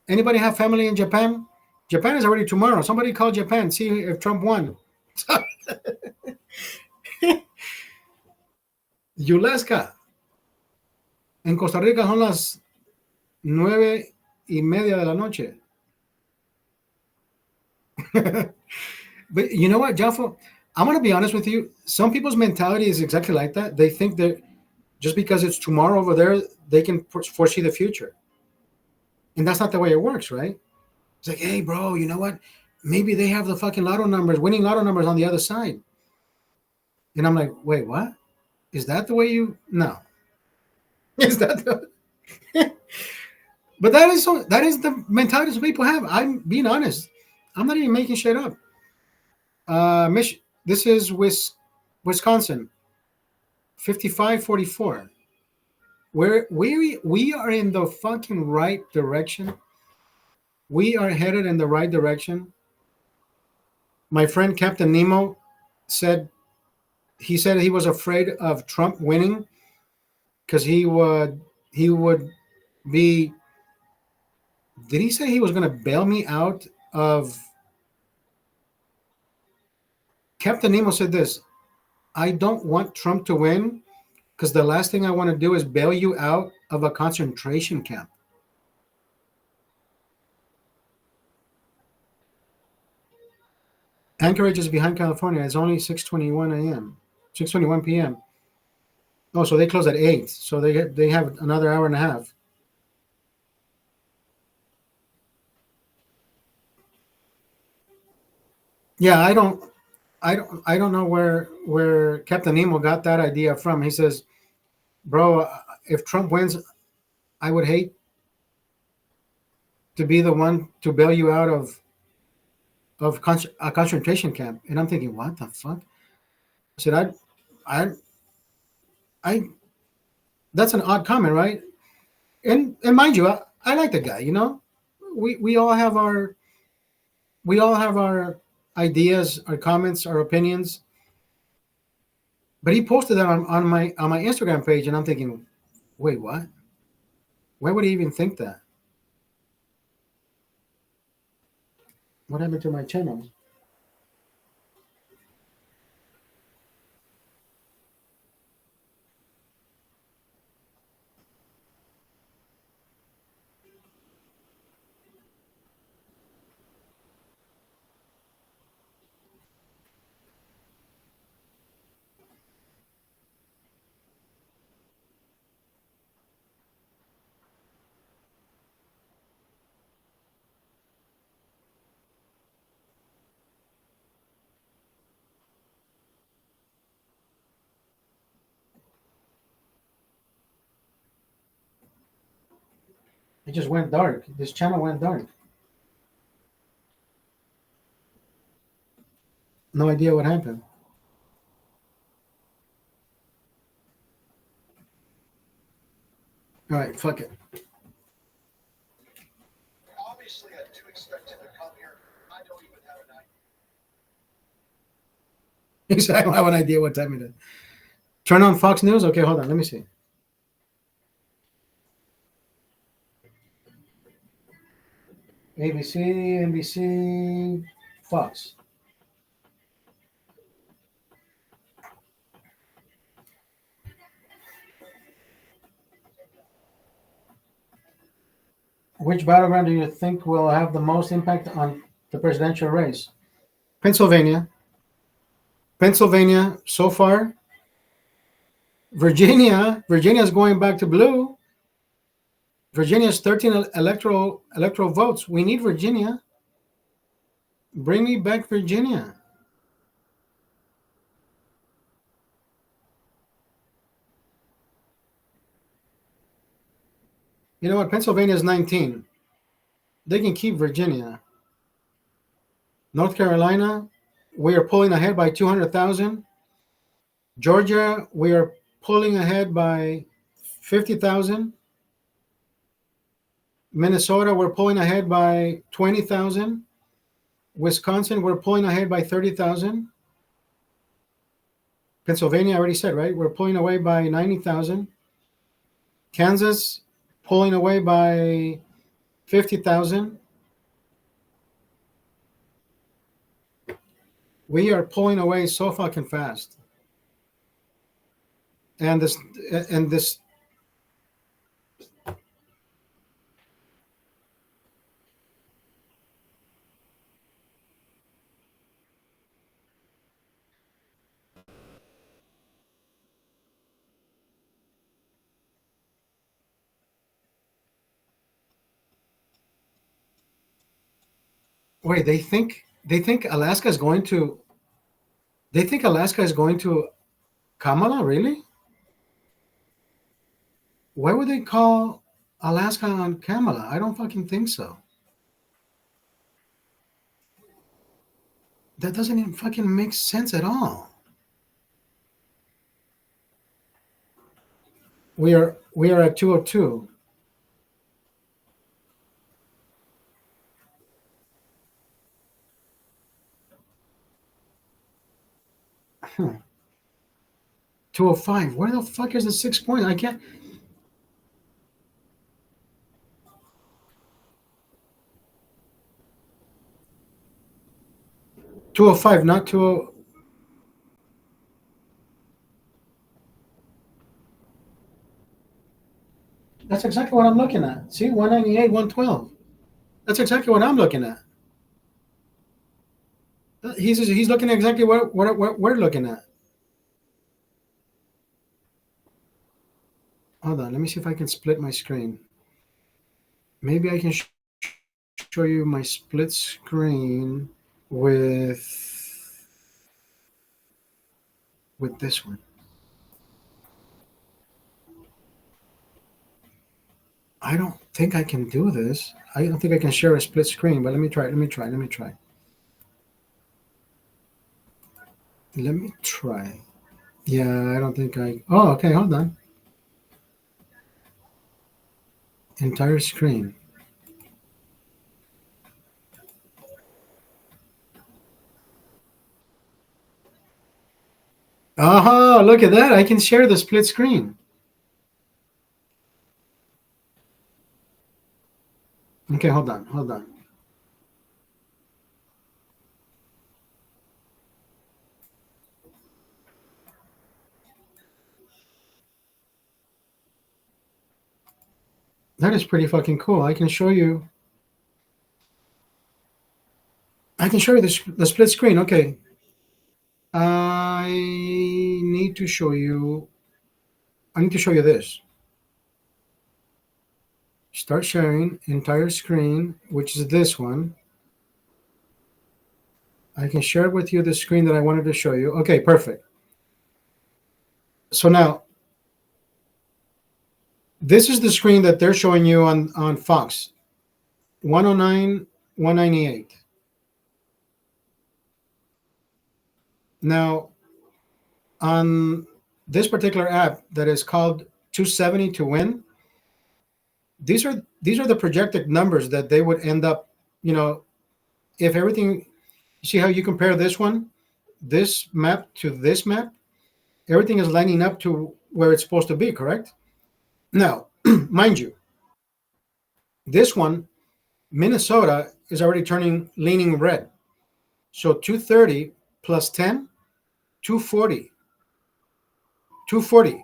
Anybody have family in Japan? Japan is already tomorrow. Somebody call Japan. See if Trump won. Alaska. En Costa Rica son las 9:30 de la noche. But you know what, Jaffo? I'm going to be honest with you. Some people's mentality is exactly like that. They think that just because it's tomorrow over there, they can foresee the future. And that's not the way it works, right? It's like, hey, bro, you know what? Maybe they have the fucking winning lotto numbers on the other side. And I'm like, wait, what? Is that the way you? No. Is that the? But that is the mentality some people have. I'm being honest. I'm not even making shit up. This is Wisconsin, 55-44. We are in the fucking right direction. We are headed in the right direction. My friend Captain Nemo said he was afraid of Trump winning because he would be. Did he say he was going to bail me out of? Captain Nemo said this: I don't want Trump to win because the last thing I want to do is bail you out of a concentration camp. Anchorage is behind California. It's only 6:21 a.m. 6:21 p.m. Oh, so they close at 8. So they have another hour and a half. Yeah, I don't know where Captain Nemo got that idea from. He says, "Bro, if Trump wins, I would hate to be the one to bail you out of a concentration camp." And I'm thinking, what the fuck? I said, I, I. That's an odd comment, right? And mind you, I like the guy. You know, we all have our ideas, our comments, our opinions. But he posted that on my Instagram page, and I'm thinking, wait, what? Why would he even think that? What happened to my channel? It just went dark. This channel went dark. No idea what happened. All right, fuck it. Obviously, I do expect him to come here. I don't even I don't have an idea what time it is. Turn on Fox News. Okay, hold on. Let me see. ABC, NBC, Fox. Which battleground do you think will have the most impact on the presidential race? Pennsylvania. Pennsylvania so far. Virginia. Virginia is going back to blue. Virginia's 13 electoral votes. We need Virginia. Bring me back Virginia. You know what? Pennsylvania is 19. They can keep Virginia. North Carolina, we are pulling ahead by 200,000. Georgia, we are pulling ahead by 50,000. Minnesota, we're pulling ahead by 20,000. Wisconsin, we're pulling ahead by 30,000. Pennsylvania, I already said, right? We're pulling away by 90,000. Kansas, pulling away by 50,000. We are pulling away so fucking fast. And this wait, they think Alaska is going to Kamala, really? Why would they call Alaska on Kamala? I don't fucking think so. That doesn't even fucking make sense at all. We are at 202. Huh. 205. Where the fuck is the 6 point? I can't. $205, not 20. That's exactly what I'm looking at. See, 198, 112. That's exactly what I'm looking at. He's looking at exactly what we're looking at. Hold on, let me see if I can split my screen. Maybe I can show you my split screen with this one. I don't think I can do this. I don't think I can share a split screen, but let me try. Let me try. Yeah, I don't think I. Oh, okay, hold on. Entire screen. Oh, look at that. I can share the split screen. Okay, hold on. That is pretty fucking cool. I can show you the split screen. Okay. I need to show you this. Start sharing entire screen, which is this one. I can share with you the screen that I wanted to show you. Okay, perfect. So now, this is the screen that they're showing you on Fox. 109, 198. Now, on this particular app that is called 270 to win, these are the projected numbers that they would end up, if everything. See how you compare this one this map to this map, everything is lining up to where it's supposed to be, correct? Now, mind you, this one, Minnesota, is already leaning red. So 230 plus 10, 240. 240.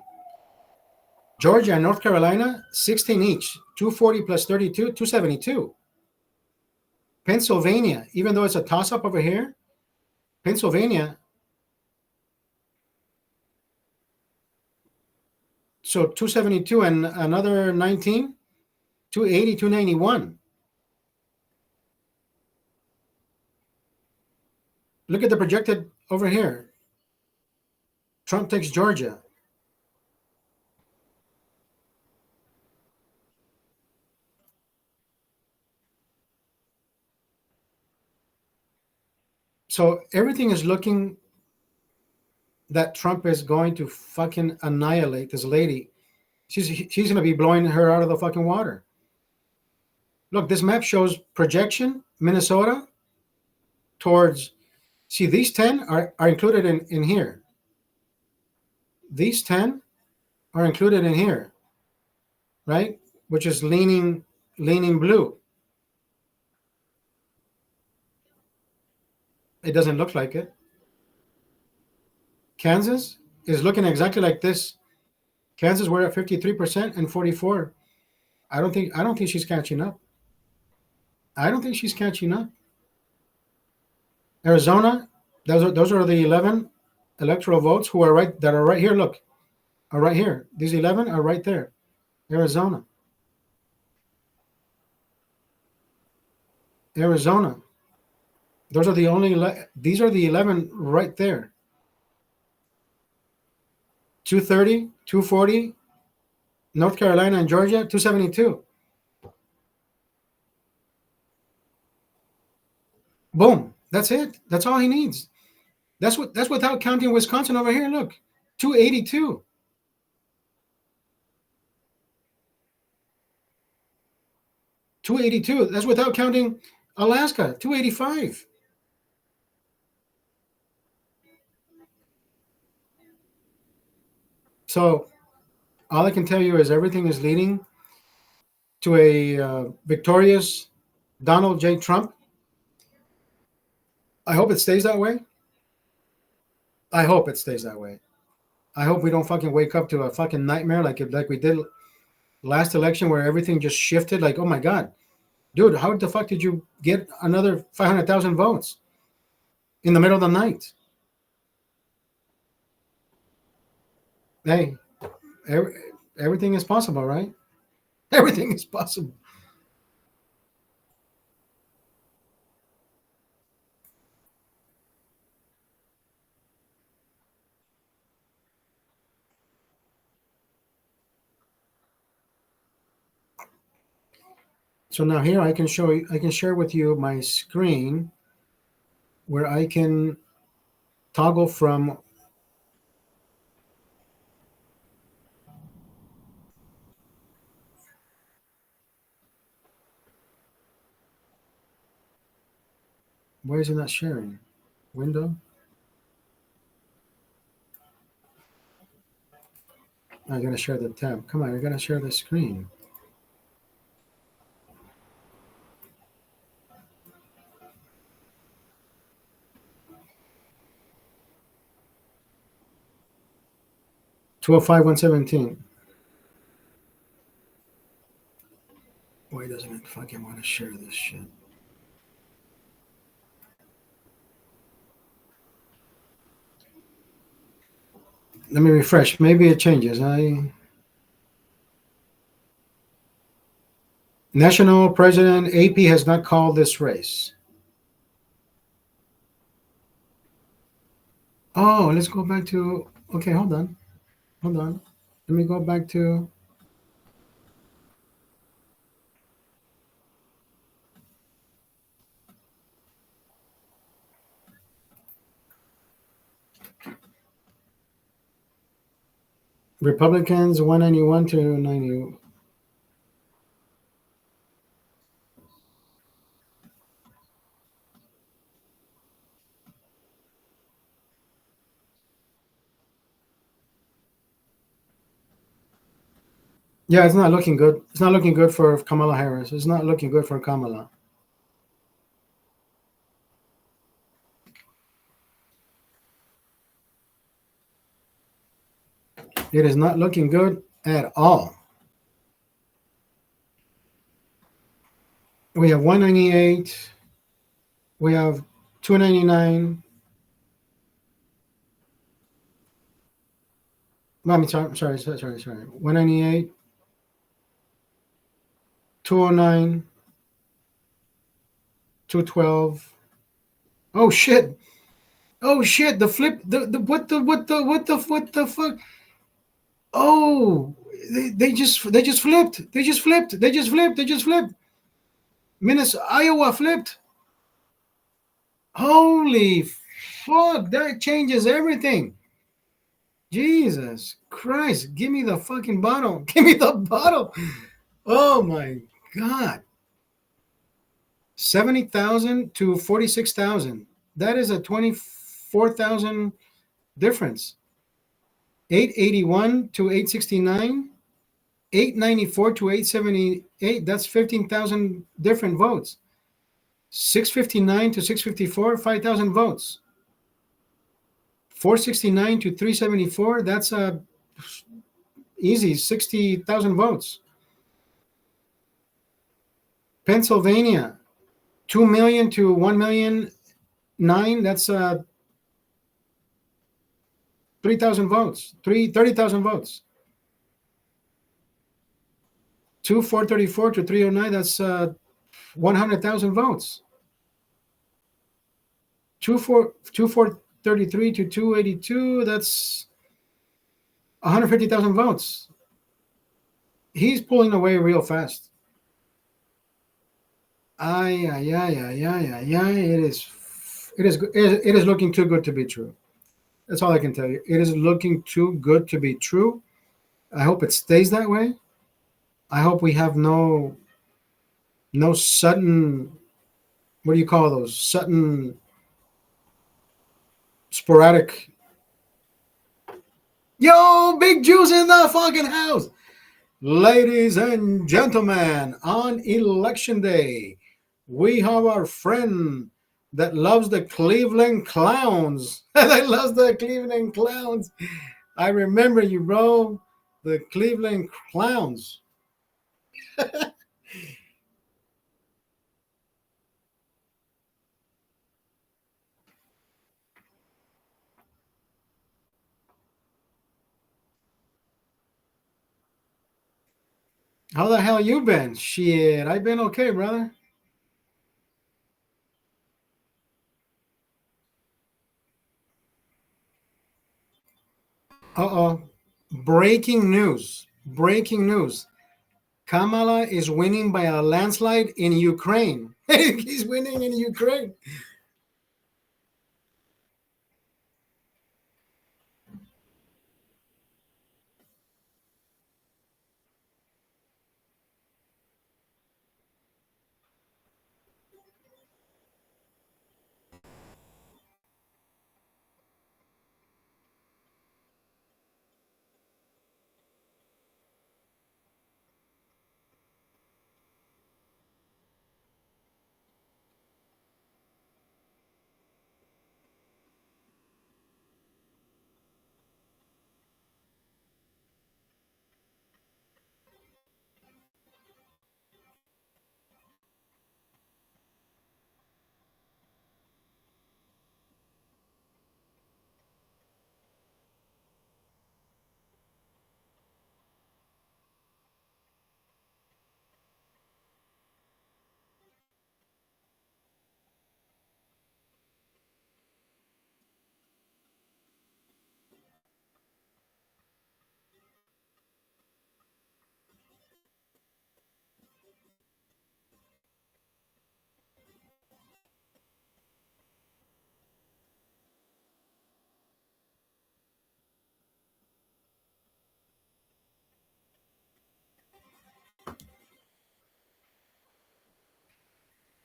Georgia and North Carolina, 16 each. 240 plus 32, 272. Pennsylvania, even though it's a toss-up over here, Pennsylvania, so 272 and another 19, 280, 291. Look at the projected over here. Trump takes Georgia. So everything is looking that Trump is going to fucking annihilate this lady. She's going to be blowing her out of the fucking water. Look, this map shows projection, Minnesota, towards, see, these 10 are included in here. These 10 are included in here, right? Which is leaning blue. It doesn't look like it. Kansas is looking exactly like this. Kansas, we're at 53% and 44. I don't think she's catching up. I don't think she's catching up. Arizona, those are the 11 electoral votes who are right here. Look, are right here. These 11 are right there. Arizona. Those are the only. These are the 11 right there. 230, 240, North Carolina and Georgia, 272. Boom. That's it. That's all he needs. That's without counting Wisconsin over here. Look, 282. 282. That's without counting Alaska, 285. So all I can tell you is everything is leading to a victorious Donald J. Trump. I hope it stays that way. I hope it stays that way. I hope we don't fucking wake up to a fucking nightmare like we did last election where everything just shifted. Like, oh my God, dude, how the fuck did you get another 500,000 votes in the middle of the night? Hey, everything is possible, right? Everything is possible. So now here I can share with you my screen where I can toggle from why is it not sharing? Window? I gotta share the tab. Come on, I gotta share the screen. Two oh five 117. Why doesn't it fucking want to share this shit? Let me refresh. Maybe it changes. National President AP has not called this race. Oh, let's go back to. Okay, hold on. Let me go back to. Republicans 191 to 90. Yeah, it's not looking good. It's not looking good for Kamala Harris. It's not looking good for Kamala. It is not looking good at all. We have 198. We have 299. I mean, sorry. 198, 209, 212. Oh shit! Oh shit! The flip. The what the fuck? Oh, they just flipped. They just flipped. They just flipped. They just flipped. Minnesota, Iowa flipped. Holy fuck! That changes everything. Jesus Christ! Give me the fucking bottle. Give me the bottle. Oh my god! 70,000 to 46,000. That is a 24,000 difference. 881 to 869. 894 to 878. That's 15,000 different votes. 659 to 654, 5,000 votes. 469 to 374, that's a easy 60,000 votes. Pennsylvania, 2 million to 1,000,009, that's 3,000 votes. 30,000 votes. 434 to 309, that's 100,000 votes. 433 to 282, that's 150,000 votes. He's pulling away real fast. It is looking too good to be true. That's all I can tell you. It is looking too good to be true. I hope it stays that way. I hope we have no sudden, what do you call those? Sudden sporadic. Yo, Big Juice in the fucking house. Ladies and gentlemen, on election day, we have our friend that loves the Cleveland Clowns. That loves the Cleveland Clowns. I remember you, bro. The Cleveland Clowns. How the hell you been? Shit, I've been okay, brother. Uh-oh. Breaking news. Breaking news. Kamala is winning by a landslide in Ukraine. He's winning in Ukraine.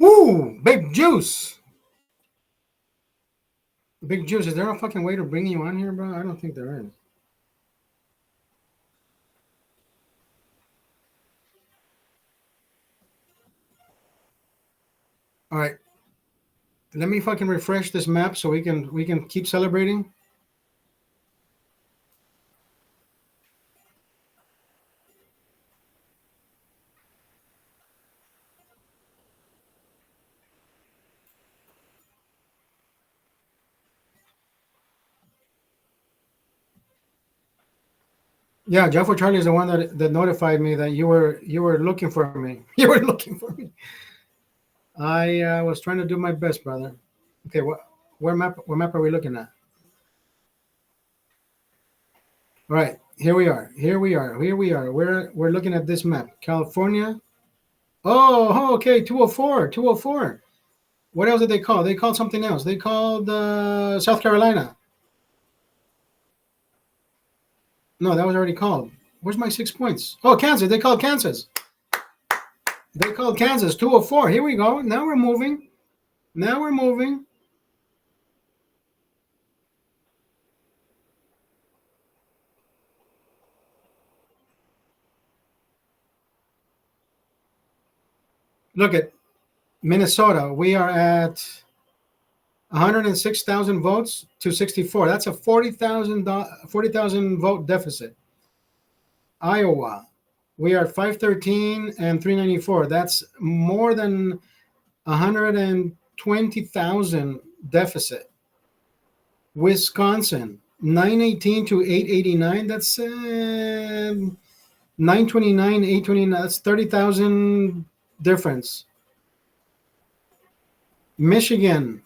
Woo! Big Juice. Big Juice, is there a fucking way to bring you on here, bro? I don't think there is. All right. Let me fucking refresh this map so we can keep celebrating. Yeah, Jeff Charlie is the one that notified me that you were looking for me. You were looking for me. I was trying to do my best, brother. Okay, what map are we looking at? All right, here we are. Here we are. Here we are. We're looking at this map. California. Oh, okay, 204, 204. What else did they call? They called something else. They called South Carolina. No, that was already called. Where's my 6 points? Oh, Kansas. They called Kansas. They called Kansas 204. Here we go. Now we're moving. Now we're moving. Look at Minnesota. We are at 106,000 votes to 64. That's a 40,000 vote deficit. Iowa. We are 513 and 394. That's more than 120,000 deficit. Wisconsin, 918 to 889. That's 929, 829. That's 30,000 difference. Michigan,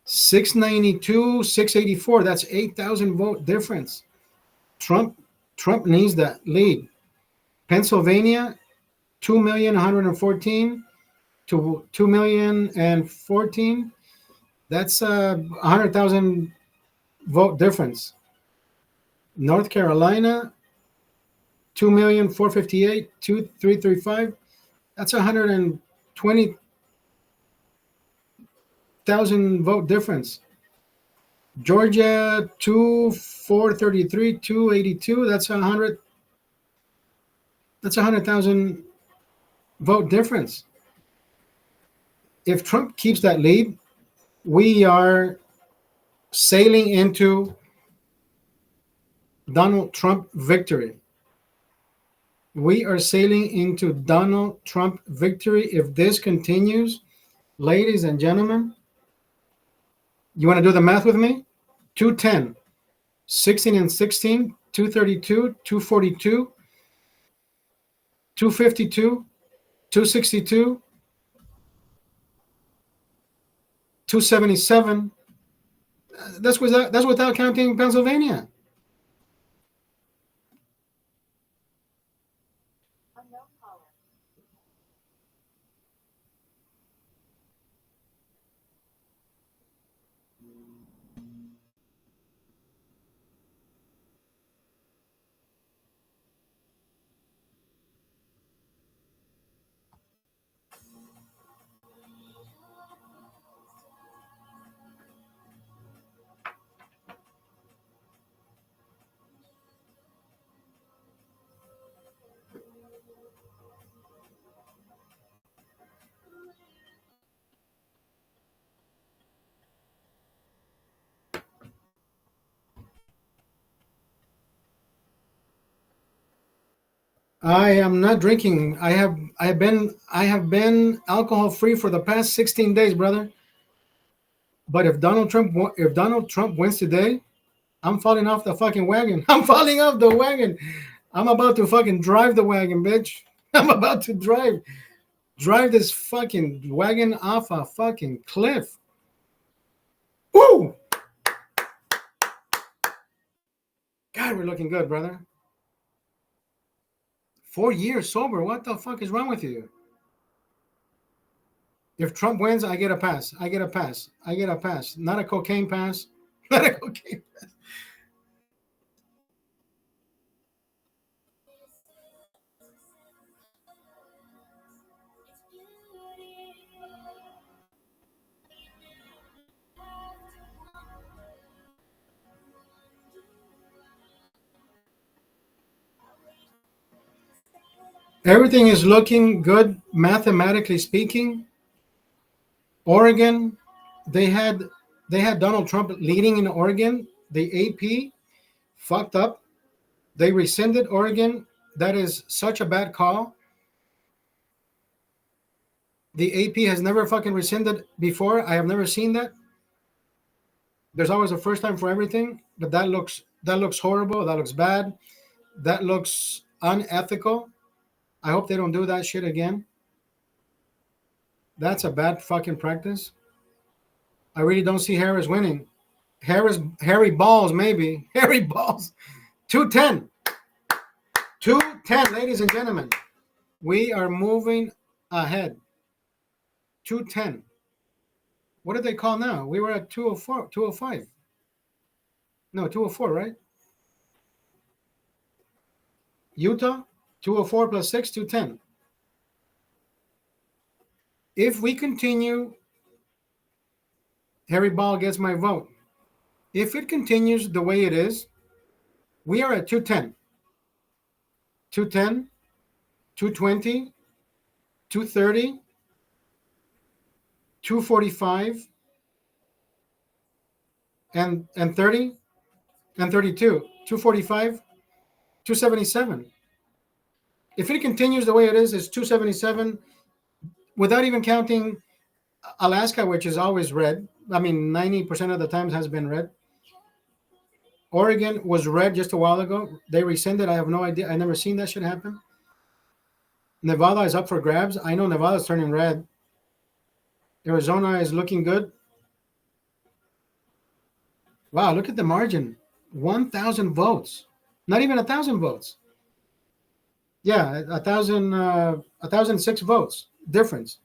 692, 684. That's 8,000 vote difference. Trump needs that lead. Pennsylvania, 2,114 to 2,014. That's 100,000 vote difference. North Carolina, 2,458 to 335. That's 120,000 vote difference. Georgia, 2,433 282. That's 100. That's 100,000 vote difference. If Trump keeps that lead, we are sailing into Donald Trump victory. We are sailing into Donald Trump victory if this continues. Ladies and gentlemen, you want to do the math with me? 210, 16 and 16, 232, 242, 252, 262, 277. That's without counting Pennsylvania. I am not drinking. I have been alcohol free for the past 16 days, brother. But if Donald Trump wins today, I'm falling off the fucking wagon. I'm falling off the wagon. I'm about to fucking drive the wagon, bitch. I'm about to drive this fucking wagon off a fucking cliff. Woo! God, we're looking good, brother. 4 years sober. What the fuck is wrong with you? If Trump wins, I get a pass. I get a pass. I get a pass. Not a cocaine pass. Not a cocaine pass. Everything is looking good, mathematically speaking. Oregon, they had they had Donald Trump leading in Oregon. The AP fucked up. They rescinded Oregon. That is such a bad call. The AP has never fucking rescinded before. I have never seen that. There's always a first time for everything, but that looks horrible. That looks bad. That looks unethical. I hope they don't do that shit again. That's a bad fucking practice. I really don't see Harris winning. Harry Balls, maybe. Harry Balls. 210. 210, ladies and gentlemen. We are moving ahead. 210. What did they call now? We were at 204, 205. No, 204, right? Utah, 204 plus 6, 210. If we continue, Harry Ball gets my vote. If it continues the way it is, we are at 210. 210, 220, 230, 245, and 30, and 32, 245, 277. If it continues the way it is, it's 277 without even counting Alaska, which is always red. I mean, 90% of the times has been red. Oregon was red just a while ago. They rescinded. I have no idea. I never seen that shit happen. Nevada is up for grabs. I know Nevada's turning red. Arizona is looking good. Wow, look at the margin. 1,000 votes. Not even 1,000 votes. Yeah, 1,006 votes difference.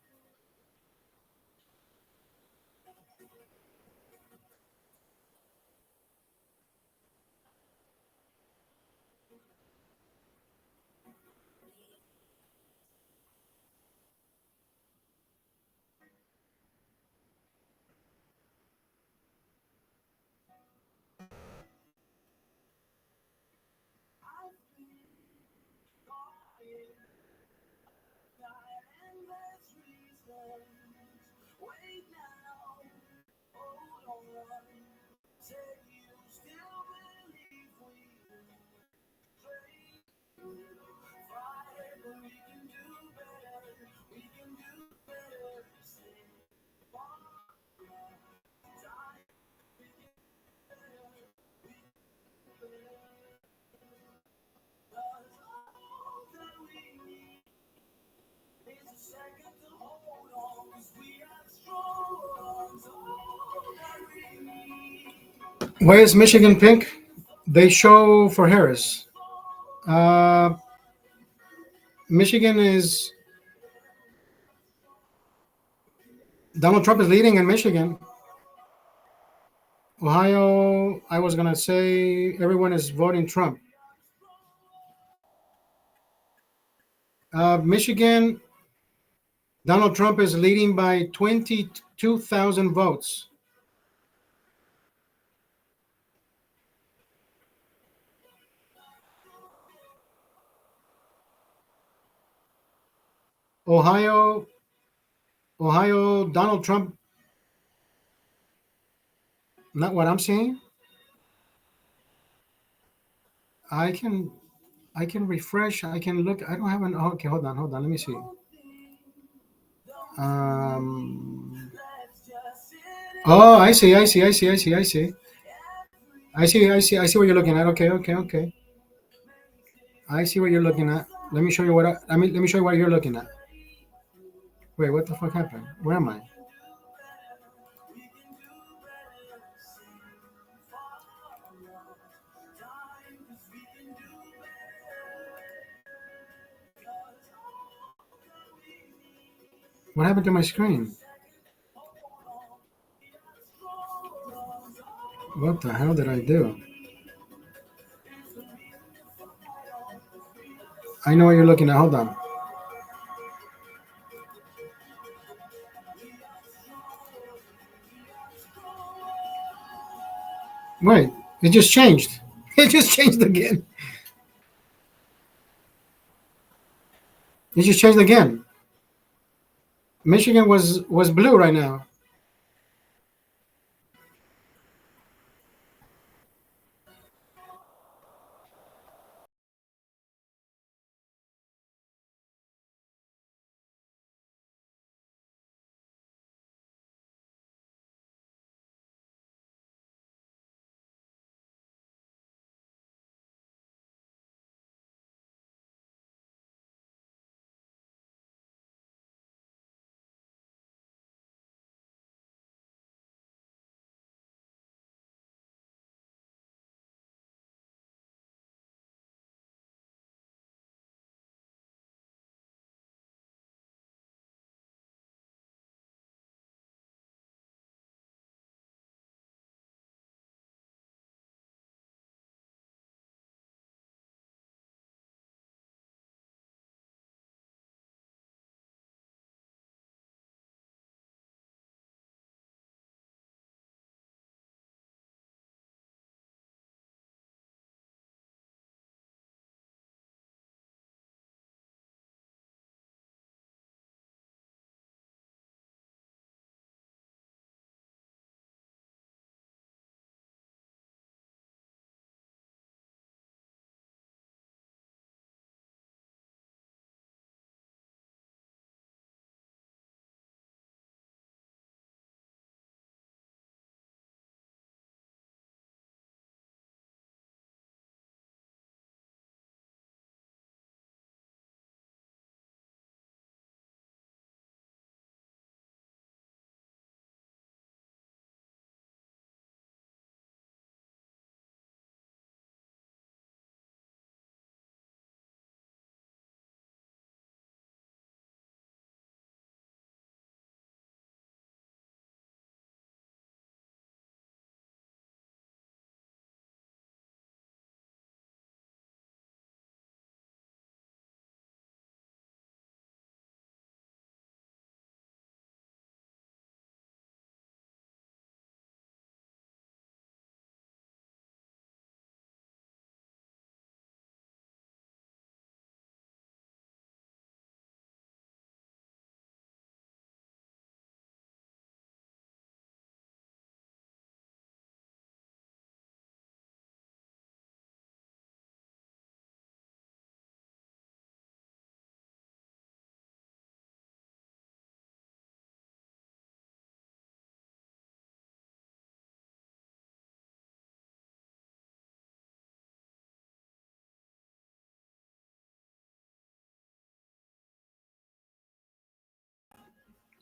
Why is Michigan pink? They show for Harris. Uh, Michigan is Donald Trump is leading in Michigan. Ohio, I was gonna say everyone is voting Trump. Michigan, Donald Trump is leading by 22,000 votes. Ohio, Donald Trump. Not what I'm seeing. I can refresh. I can look. I don't have an. Okay, hold on. Let me see. Oh, I see. I see what you're looking at. Okay. I see what you're looking at. Let me show you let me show you what you're looking at. Wait, what the fuck happened? Where am I? What happened to my screen? What the hell did I do? I know what you're looking at. Hold on. Wait, it just changed. It just changed again. It just changed again. Michigan was blue right now.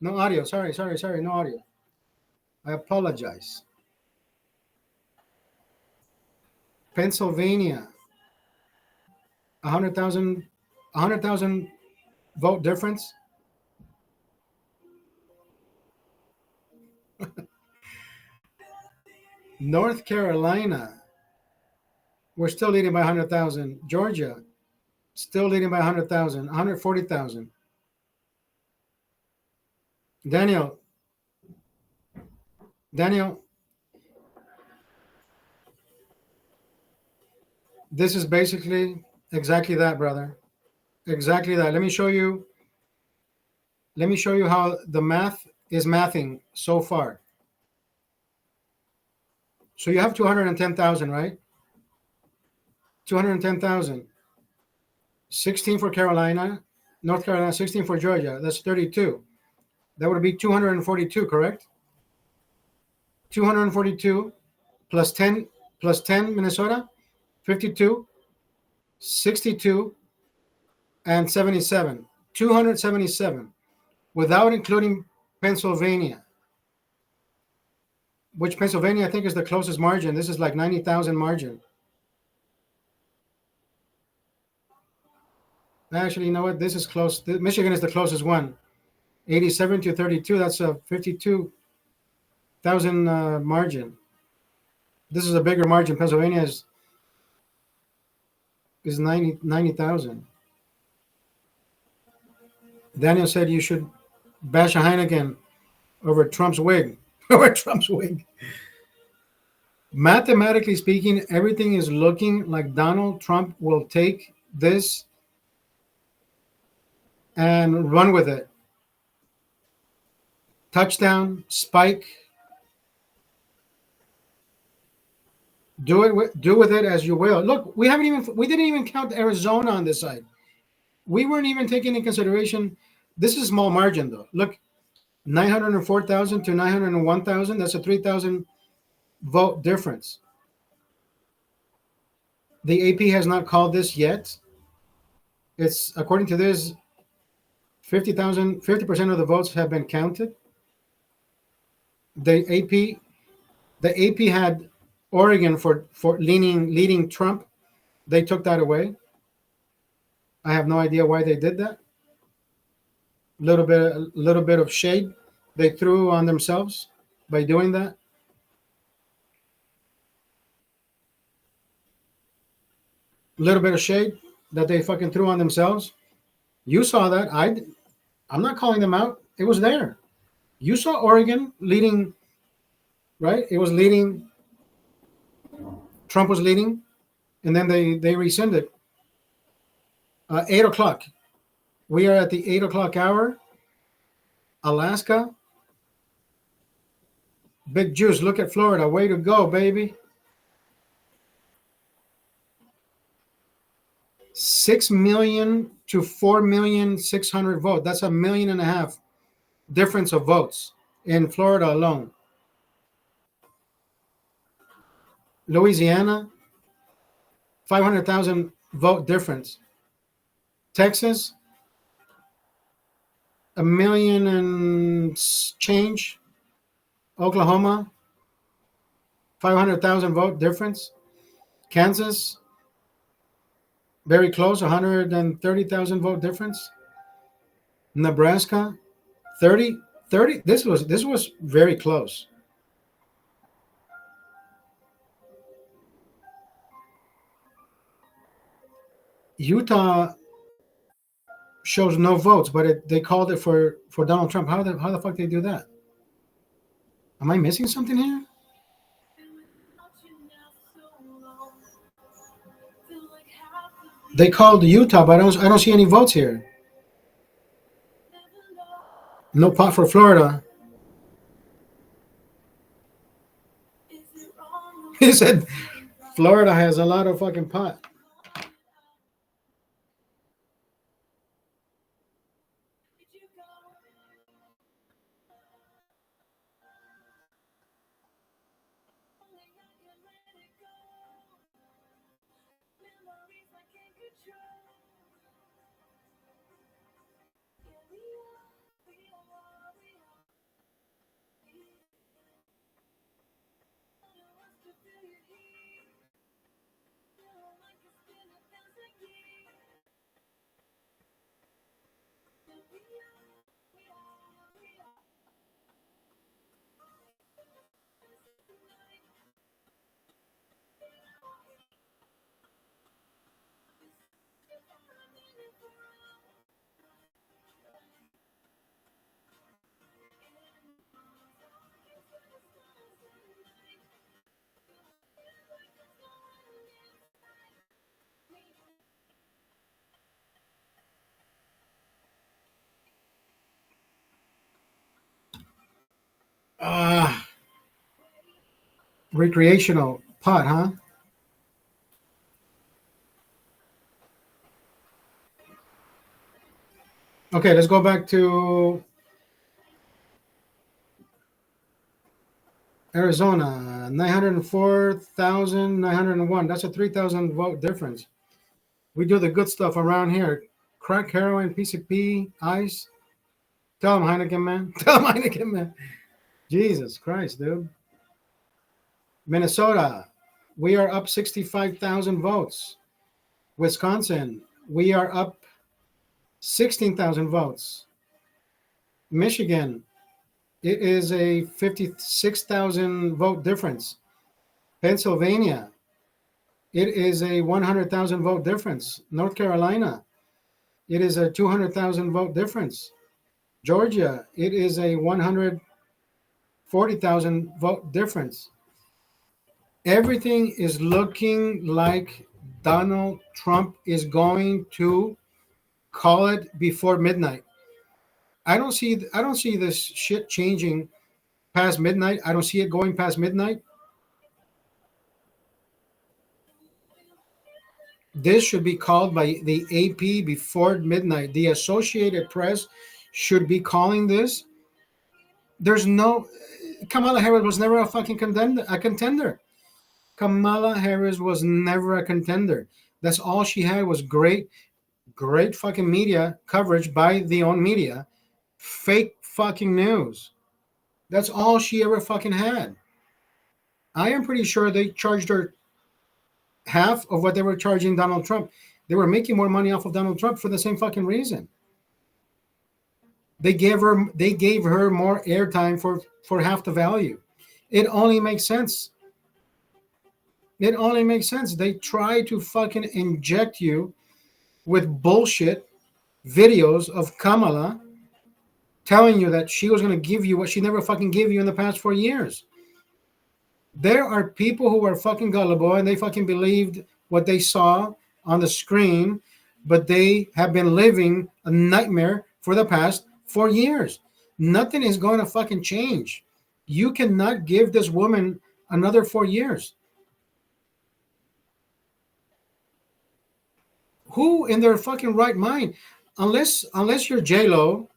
No audio. Sorry. No audio. I apologize. Pennsylvania, 100,000, 100,000 vote difference. North Carolina, we're still leading by 100,000. Georgia, still leading by 100,000, 140,000. Daniel, Daniel, this is basically exactly that, brother. Exactly that. Let me show you. Let me show you how the math is mathing so far. So you have 210,000, right? 210,000. 16 for Carolina, North Carolina, 16 for Georgia. That's 32. That would be 242, correct? 242 plus 10 Minnesota, 52, 62, and 77. 277 without including Pennsylvania, which Pennsylvania I think is the closest margin. This is like 90,000 margin. Actually, you know what? This is close. Michigan is the closest one. 87 to 32. That's a 52,000 margin. This is a bigger margin. Pennsylvania is 90,000. Daniel said you should bash a Heineken over Trump's wig. Over Trump's wig. Mathematically speaking, everything is looking like Donald Trump will take this and run with it. Touchdown, spike. Do with it as you will. Look, we didn't even count Arizona on this side. We weren't even taking into consideration. This is a small margin though. Look, 904,000 to 901,000. That's a 3,000 vote difference. The AP has not called this yet. It's according to this, 50% of the votes have been counted. The AP had Oregon for leading Trump. They took that away. I have no idea why they did that. Little bit of shade they threw on themselves by doing that. Little bit of shade that they fucking threw on themselves. You saw that. I'm not calling them out. It was there. You saw Oregon leading, right? It was leading. Trump was leading, and then they rescinded. 8 o'clock. We are at the 8 o'clock hour. Alaska. Big juice. Look at Florida. Way to go, baby. 6 million to 4,600,000 votes. That's 1.5 million difference of votes in Florida alone. Louisiana, 500,000 vote difference. Texas, 1 million and change. Oklahoma, 500,000 vote difference. Kansas, very close, 130,000 vote difference. Nebraska, 30. This was very close. Utah shows no votes, but they called it for Donald Trump. How the fuck they do that? Am I missing something here? They called Utah, but I don't see any votes here. No pot for Florida. He said Florida has a lot of fucking pot. Ah, recreational pot, huh? Okay, let's go back to Arizona. 904,901. That's a 3,000 vote difference. We do the good stuff around here. Crack, heroin, PCP, ice. Tell them, Heineken man. Tell them, Heineken man. Jesus Christ, dude. Minnesota, we are up 65,000 votes. Wisconsin, we are up 16,000 votes. Michigan, it is a 56,000 vote difference. Pennsylvania, it is a 100,000 vote difference. North Carolina, it is a 200,000 vote difference. Georgia, it is a 140,000 vote difference. Everything is looking like Donald Trump is going to call it before midnight. I don't see this shit changing past midnight. I don't see it going past midnight. This should be called by the AP before midnight. The Associated Press should be calling this. There's no Kamala Harris was never a fucking contender. Kamala Harris was never a contender. That's all she had was great fucking media coverage by the own media. Fake fucking news. That's all she ever fucking had. I am pretty sure they charged her half of what they were charging Donald Trump. They were making more money off of Donald Trump for the same fucking reason. They gave her more airtime for half the value. It only makes sense. It only makes sense. They try to fucking inject you with bullshit videos of Kamala telling you that she was going to give you what she never fucking gave you in the past 4 years. There are people who are fucking gullible and they fucking believed what they saw on the screen, but they have been living a nightmare for the past 4 years. Nothing is going to fucking change. You cannot give this woman another 4 years. Who in their fucking right mind, unless you're J-Lo,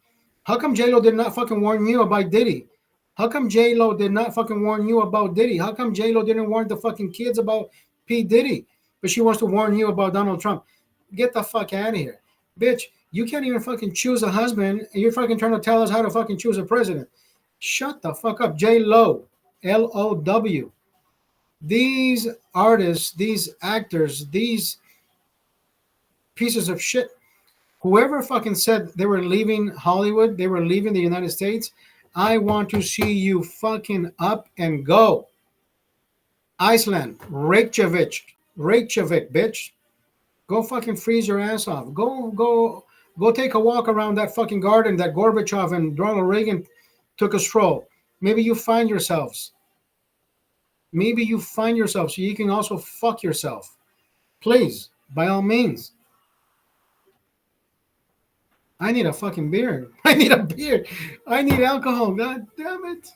how come J-Lo did not fucking warn you about Diddy? How come J-Lo did not fucking warn you about Diddy? How come J-Lo didn't warn the fucking kids about P. Diddy? But she wants to warn you about Donald Trump. Get the fuck out of here. Bitch, you can't even fucking choose a husband and you're fucking trying to tell us how to fucking choose a president. Shut the fuck up. J-Lo. L-O-W. These artists, these actors, these pieces of shit, whoever fucking said they were leaving Hollywood, they were leaving the United States, I want to see you fucking up and go. Iceland, Reykjavik, bitch. Go fucking freeze your ass off. Go take a walk around that fucking garden that Gorbachev and Ronald Reagan took a stroll. Maybe you find yourselves. Maybe you find yourself so you can also fuck yourself. Please, by all means. I need a fucking beer. I need a beer. I need alcohol. God damn it.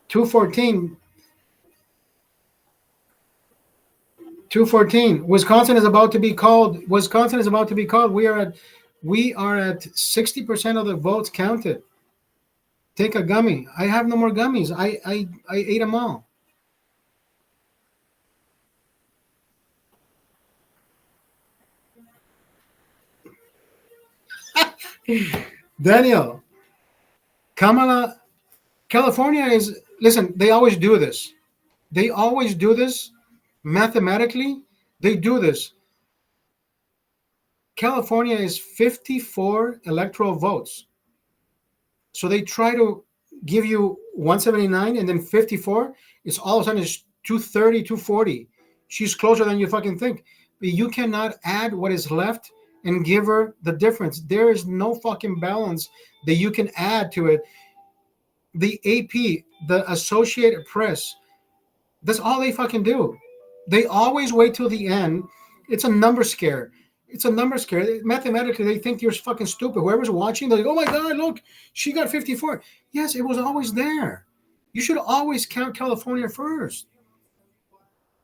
214. 214. Wisconsin is about to be called. We are at 60% of the votes counted. Take a gummy. I have no more gummies. I ate them all. Daniel, California is, listen, they always do this. They always do this mathematically. They do this. California is 54 electoral votes. So they try to give you 179 and then 54. It's all of a sudden it's 230, 240. She's closer than you fucking think. But you cannot add what is left and give her the difference. There is no fucking balance that you can add to it. The AP, the Associated Press, that's all they fucking do. They always wait till the end. It's a number scare. It's a number scare. Mathematically, they think you're fucking stupid. Whoever's watching, they're like, oh my God, look, she got 54. Yes, it was always there. You should always count California first.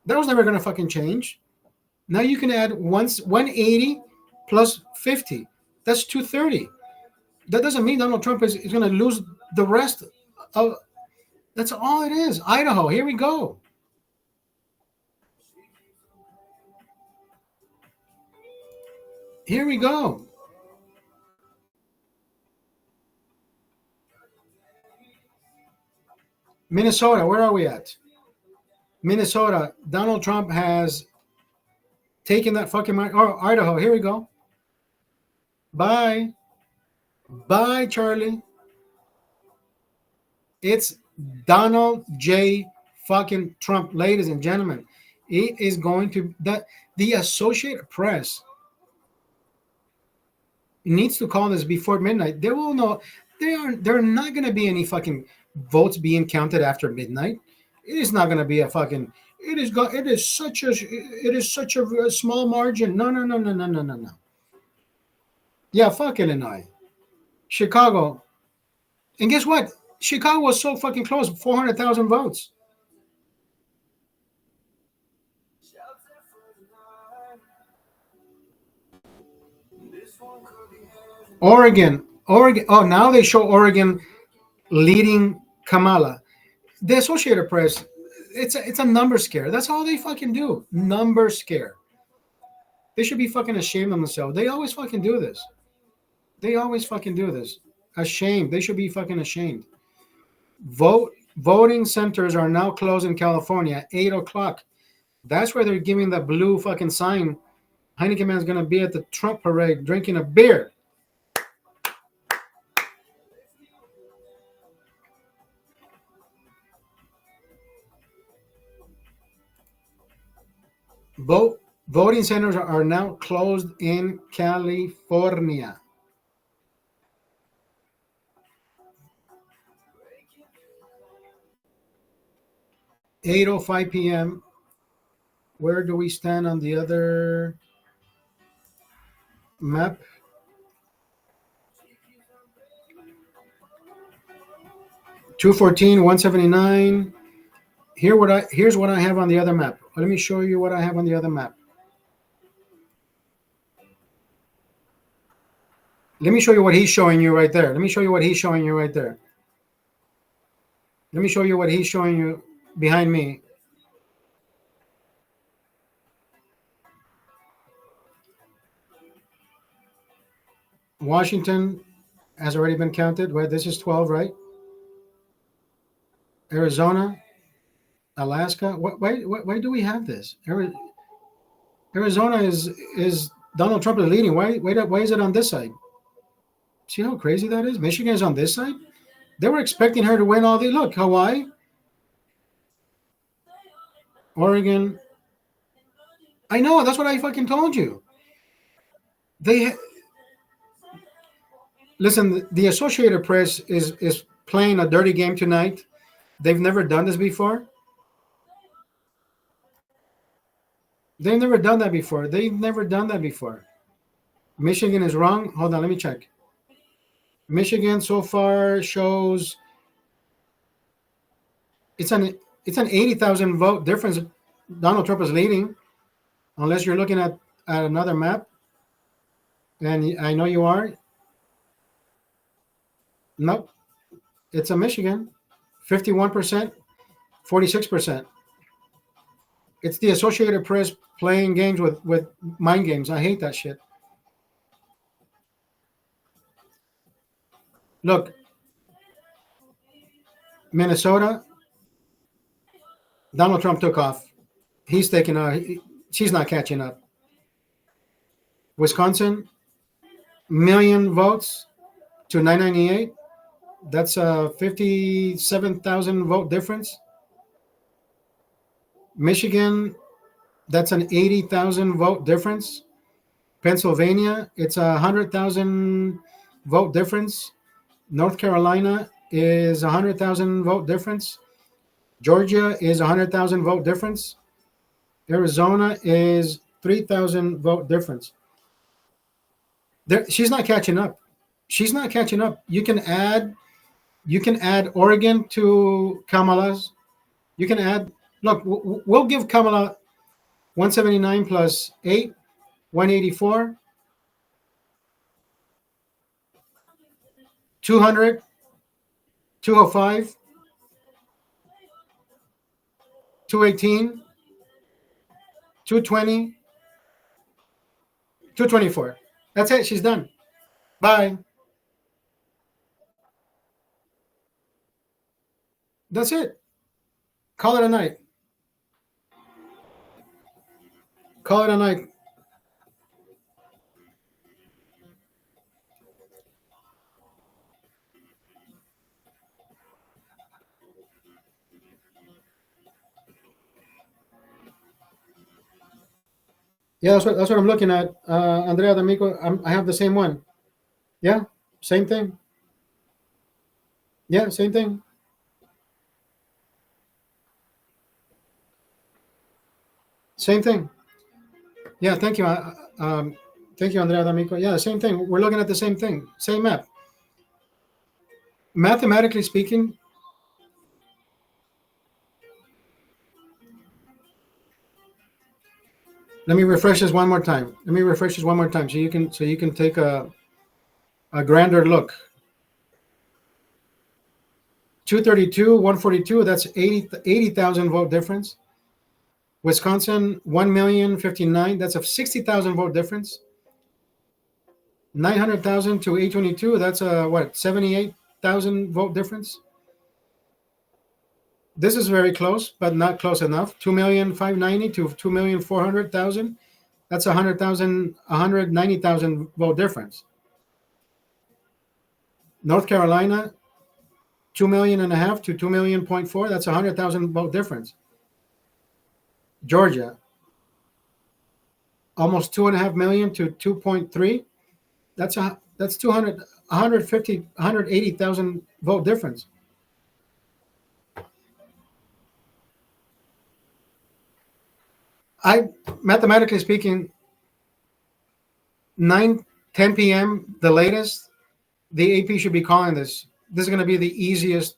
That was never going to fucking change. Now you can add 180 plus 50. That's 230. That doesn't mean Donald Trump is going to lose the rest of. That's all it is. Idaho, here we go. Here we go. Minnesota, where are we at? Minnesota, Donald Trump has taken that fucking mind. Oh, Idaho, here we go. Bye. Bye, Charlie. It's Donald J. fucking Trump, ladies and gentlemen. It is going to that the Associated Press needs to call this before midnight. They will know there are not going to be any fucking votes being counted after midnight. It is not going to be a fucking. It is such a small margin. No. Yeah, fuck Illinois, Chicago, and guess what? Chicago was so fucking close, 400,000 votes. Oregon. Oh, now they show Oregon leading Kamala. The Associated Press, it's a number scare. That's all they fucking do. Number scare. They should be fucking ashamed of themselves. They always fucking do this. Ashamed. They should be fucking ashamed. Voting centers are now closed in California at 8 o'clock. That's where they're giving the blue fucking sign. HeinekenMan's going to be at the Trump parade drinking a beer. Voting centers are now closed in California. 8:05 p.m. Where do we stand on the other map? $214, 179. Here's what I have on the other map. Let me show you what I have on the other map. Let me show you what he's showing you right there. Let me show you what he's showing you behind me. Washington has already been counted. Right, this is 12, right? Arizona, Alaska. Why do we have this? Arizona is Donald Trump is leading. Why is it on this side? See how crazy that is? Michigan is on this side. They were expecting her to win all the. Look, Hawaii, Oregon. I know. That's what I fucking told you. Listen. The Associated Press is playing a dirty game tonight. They've never done this before. They've never done that before. Michigan is wrong. Hold on, let me check. Michigan so far shows it's an 80,000 vote difference. Donald Trump is leading, unless you're looking at another map. And I know you are. Nope. It's a Michigan. 51%, 46%. It's the Associated Press playing games with mind games. I hate that shit. Look, Minnesota, Donald Trump took off. He's taking she's not catching up. Wisconsin, million votes to 998. That's a 57,000 vote difference. Michigan, that's an 80,000 vote difference. Pennsylvania, it's a 100,000 vote difference. North Carolina is a 100,000 vote difference. Georgia is a 100,000 vote difference. Arizona is 3,000 vote difference. She's not catching up. She's not catching up. You can add Oregon to Kamala's. You can add. Look, we'll give Kamala 179 plus 8, 184, 200, 205, 218, 220, 224. That's it. She's done. Bye. That's it. Call it a night. Call it a night. Yeah, that's what I'm looking at. Andrea D'Amico, I have the same one. Yeah, same thing. Yeah, same thing. Same thing. Yeah, thank you. Thank you, Andrea D'Amico. Yeah, same thing. We're looking at the same thing. Same map. Mathematically speaking, let me refresh this one more time. So you can take a grander look. 232, 142, that's 80,000 vote difference. Wisconsin, 1,059,000, that's a 60,000 vote difference. 900,000 to 822, that's a 78,000 vote difference. This is very close, but not close enough. 2,590,000 to 2,400,000, that's 190,000 vote difference. North Carolina, 2.5 million to 2.4 million, that's 100,000 vote difference. Georgia, almost 2.5 million to 2.3, that's 180,000 vote difference. Mathematically speaking, 9, 10 p.m. the latest, the AP should be calling this. This is going to be the easiest,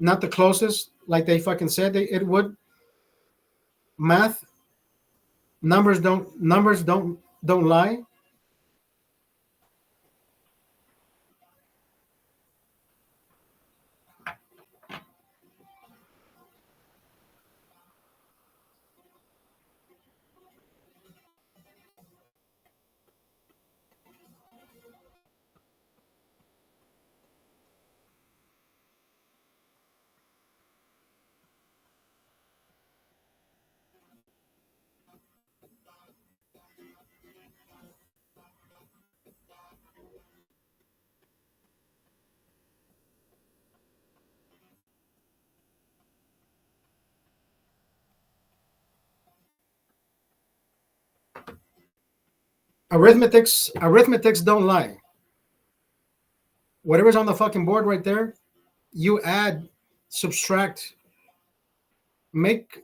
not the closest, like they fucking said it would. Math, numbers don't lie. Arithmetics don't lie. Whatever's on the fucking board right there, you add, subtract, make.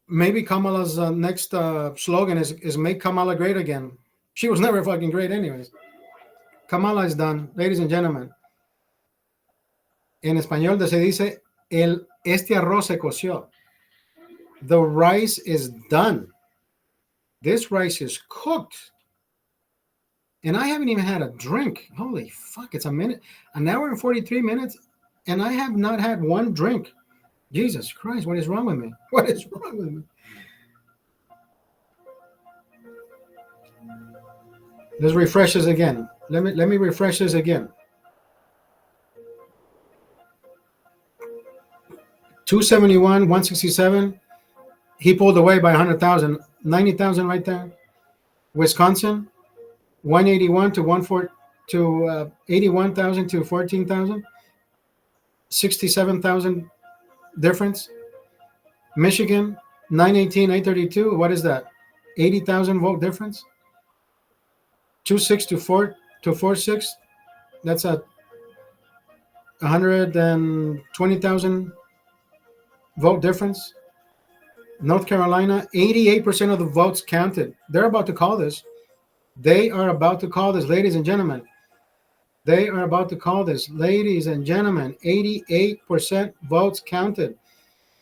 Maybe Kamala's next slogan is "Make Kamala Great Again." She was never fucking great, anyways. Kamala is done, ladies and gentlemen. En español se dice este arroz se coció. The rice is done. This rice is cooked. And I haven't even had a drink. Holy fuck, it's an hour and 43 minutes, and I have not had one drink. Jesus Christ, what is wrong with me? What is wrong with me? Let's refresh this again. Let me refresh this again. 271, 167, He pulled away by 100,000, 90,000 right there. Wisconsin, 181 to 81,000 to 14,000, 67,000 difference. Michigan, 918, 832. What is that? 80,000 vote difference. 26 to 46. That's a 120,000 vote difference. North Carolina, 88% of the votes counted. They're about to call this. They are about to call this, ladies and gentlemen. They are about to call this, ladies and gentlemen. 88% votes counted.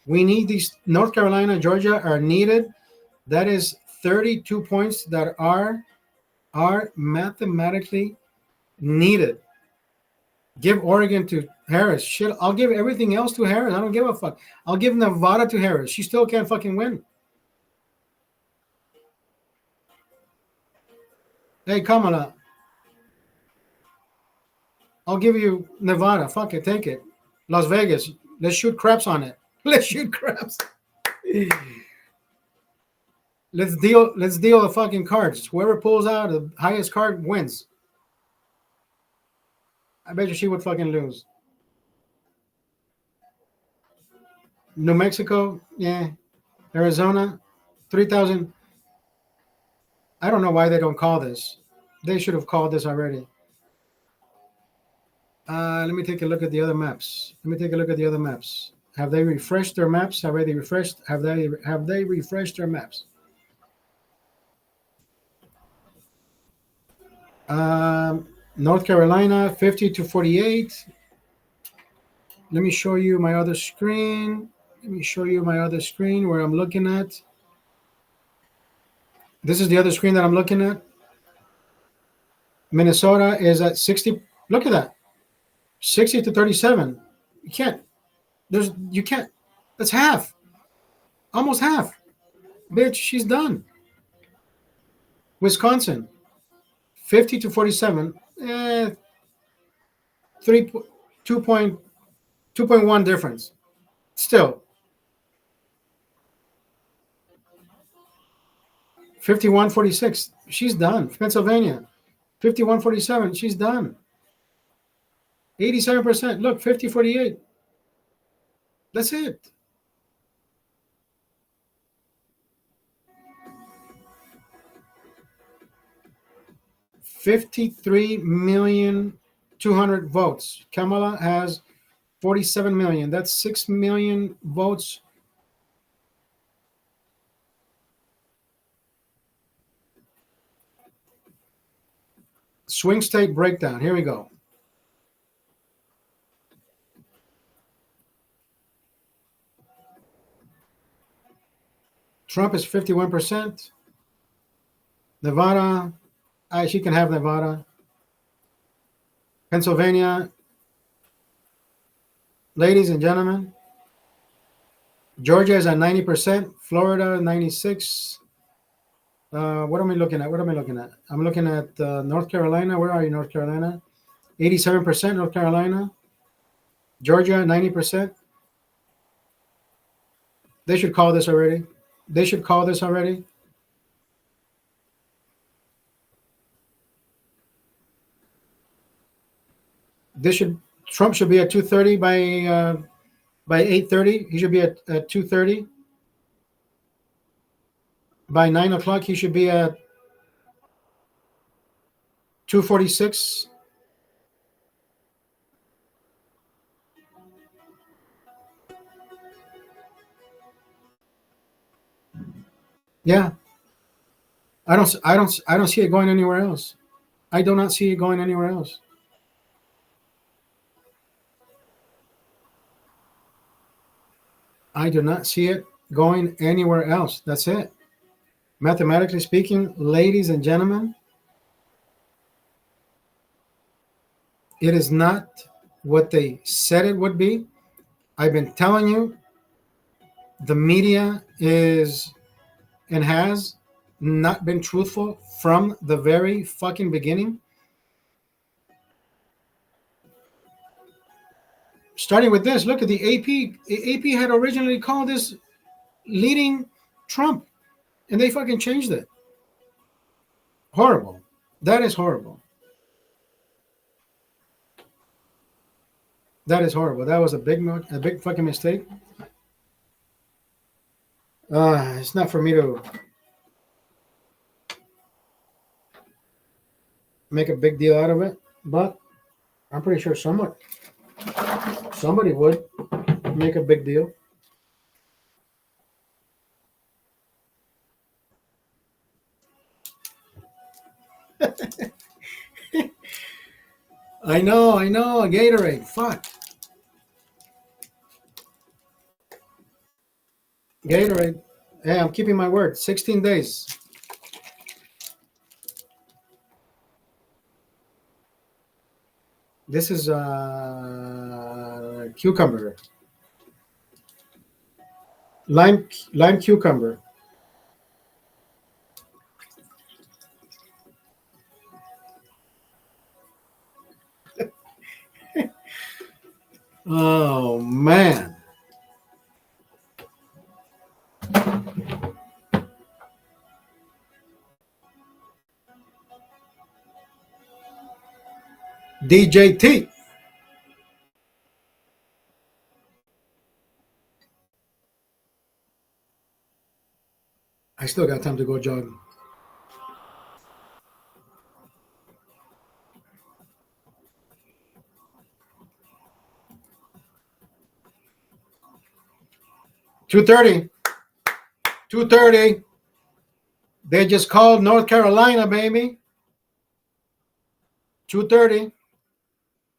We need these. North Carolina, Georgia are needed. That is 32 points that are mathematically needed. Give Oregon to Harris. Shit, I'll give everything else to Harris. I don't give a fuck. I'll give Nevada to Harris. She still can't fucking win. Hey, Kamala, I'll give you Nevada. Fuck it, take it. Las Vegas, let's shoot craps on it. Let's shoot craps. Let's deal the fucking cards. Whoever pulls out the highest card wins. I bet you she would fucking lose. New Mexico, yeah. Arizona, 3,000. I don't know why they don't call this. They should have called this already. Let me take a look at the other maps. Have they refreshed their maps? Have they refreshed their maps? North Carolina, 50 to 48. Let me show you my other screen. Where I'm looking at. This is the other screen that I'm looking at. Minnesota is at 60. Look at that. 60 to 37. You can't. That's half. Almost half. Bitch, she's done. Wisconsin, 50 to 47. 2.1 difference. Still. 51-46. She's done. Pennsylvania, 51-47. She's done. 87%. Look, 50-48. That's it. $53,200,000 votes. Kamala has 47 million. That's 6 million votes. Swing state breakdown. Here we go. Trump is 51%. Nevada, she can have Nevada. Pennsylvania, ladies and gentlemen. Georgia is at 90%. Florida, 96%. What am I looking at? I'm looking at North Carolina. Where are you, North Carolina? 87% North Carolina. Georgia, 90%. They should call this already. Trump should be at 230 by 8:30. He should be at 2:30. By 9 o'clock, he should be at 246. Yeah. I don't see it going anywhere else. I do not see it going anywhere else. I do not see it going anywhere else. That's it. Mathematically speaking, ladies and gentlemen, it is not what they said it would be. I've been telling you, the media is and has not been truthful from the very fucking beginning. Starting with this, look at the AP. AP had originally called this leading Trump. And they fucking changed it. Horrible. That is horrible. That is horrible. That was a big fucking mistake. It's not for me to make a big deal out of it, but I'm pretty sure somebody would make a big deal. I know, a Gatorade. Fuck. Gatorade. Hey, I'm keeping my word. 16 days. This is cucumber. Lime cucumber. Oh man. DJT. I still got time to go jog. Two thirty. They just called North Carolina, baby. 2:30.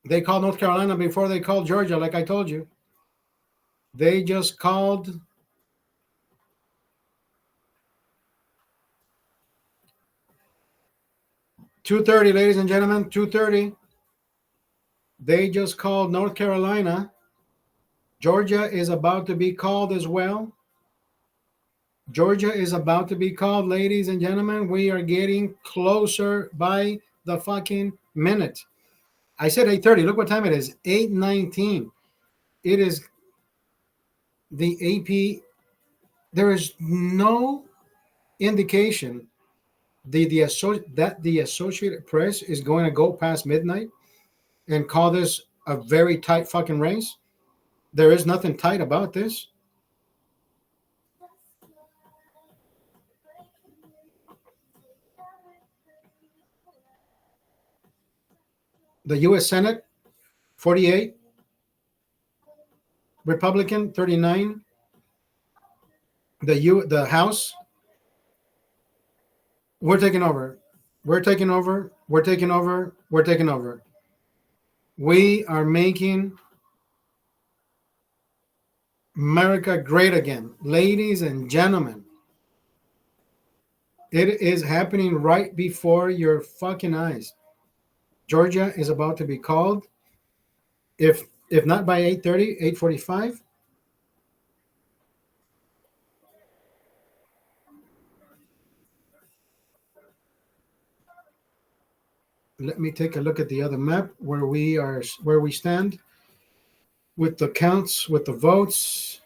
They called North Carolina before they called Georgia, like I told you. They just called 2:30, ladies and gentlemen. 2:30. They just called North Carolina. Georgia is about to be called as well. Georgia is about to be called, ladies and gentlemen. We are getting closer by the fucking minute. I said 8:30. Look what time it is. 8:19. It is the AP. There is no indication that the Associated Press is going to go past midnight and call this a very tight fucking race. There is nothing tight about this. The U.S. Senate, 48. Republican, 39. The House, we're taking over. We're taking over. We're taking over. We're taking over. We are making America great again. Ladies and gentlemen, it is happening right before your fucking eyes. Georgia is about to be called. If not by 8:30, 8:45. Let me take a look at the other map where we stand with the counts, with the votes.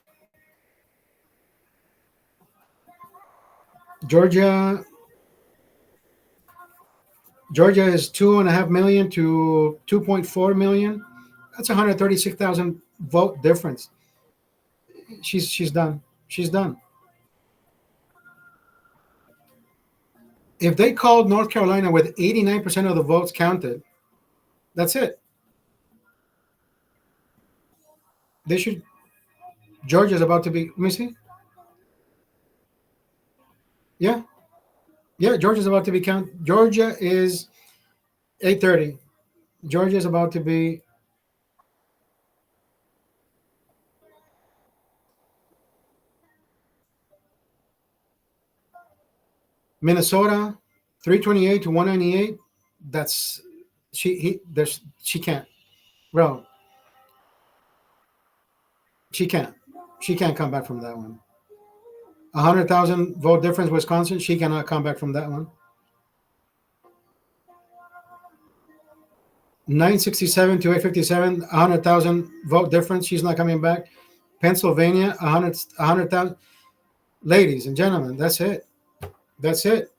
Georgia is 2.5 million to 2.4 million. That's 136,000 vote difference. She's done. She's done. If they called North Carolina with 89% of the votes counted, that's it. They should. Georgia's about to be. Let me see. Yeah. Georgia's about to be counted. Georgia is 8:30. Georgia's about to be. Minnesota, 328 to 198. That's she can't. Bro. She can't come back from that one. 100,000 vote difference, Wisconsin. She cannot come back from that one. 967 to 857, 100,000 vote difference. She's not coming back. Pennsylvania, 100,000. Ladies and gentlemen, that's it. That's it.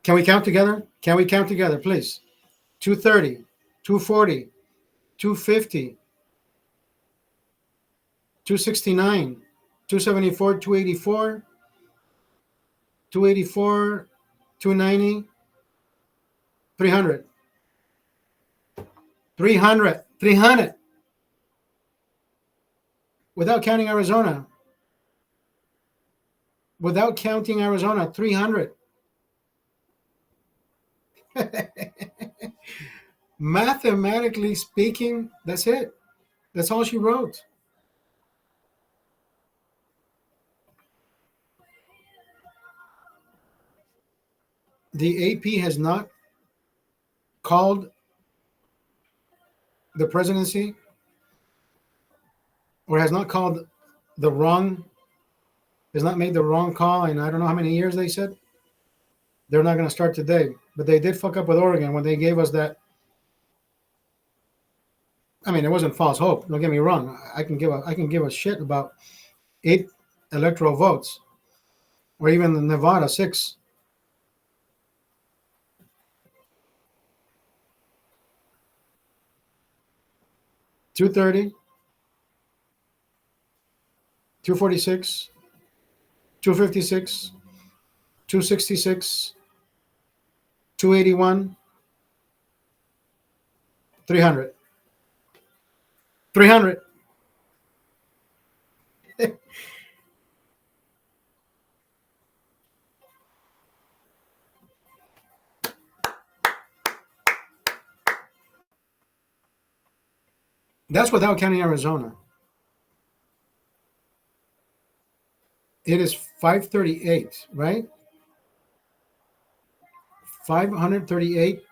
Can we count together? Can we count together, please? 230, 240, 250, 269, 274, 284, 284, 290, 300. 300. 300. Without counting Arizona. Without counting Arizona, 300. Mathematically speaking, that's it. That's all she wrote. The AP has not called the presidency or has not called the wrong, has not made the wrong call in I don't know how many years they said. They're not going to start today. But they did fuck up with Oregon when they gave us that. I mean, it wasn't false hope. Don't get me wrong. I can give a shit about 8 electoral votes, or even in Nevada 6. $230, $246, $256, $266, $281, $300. $300. That's without counting Arizona. It is 538, right? 538.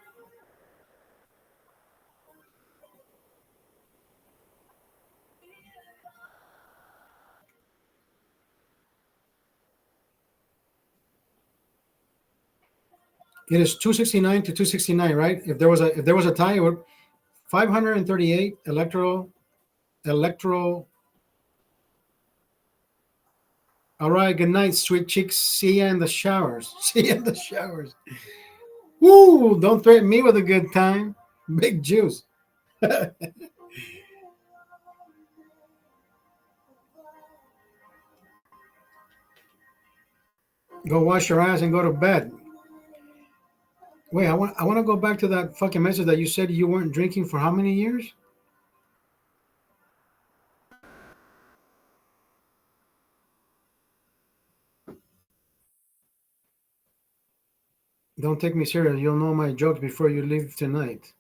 It is 269 to 269, right? If there was a tie, it would 538 electoral. All right, good night, sweet cheeks. See ya in the showers. See ya in the showers. Woo! Don't threaten me with a good time. Big juice. Go wash your ass and go to bed. Wait, I want to go back to that fucking message that you said you weren't drinking for how many years? Don't take me serious. You'll know my jokes before you leave tonight.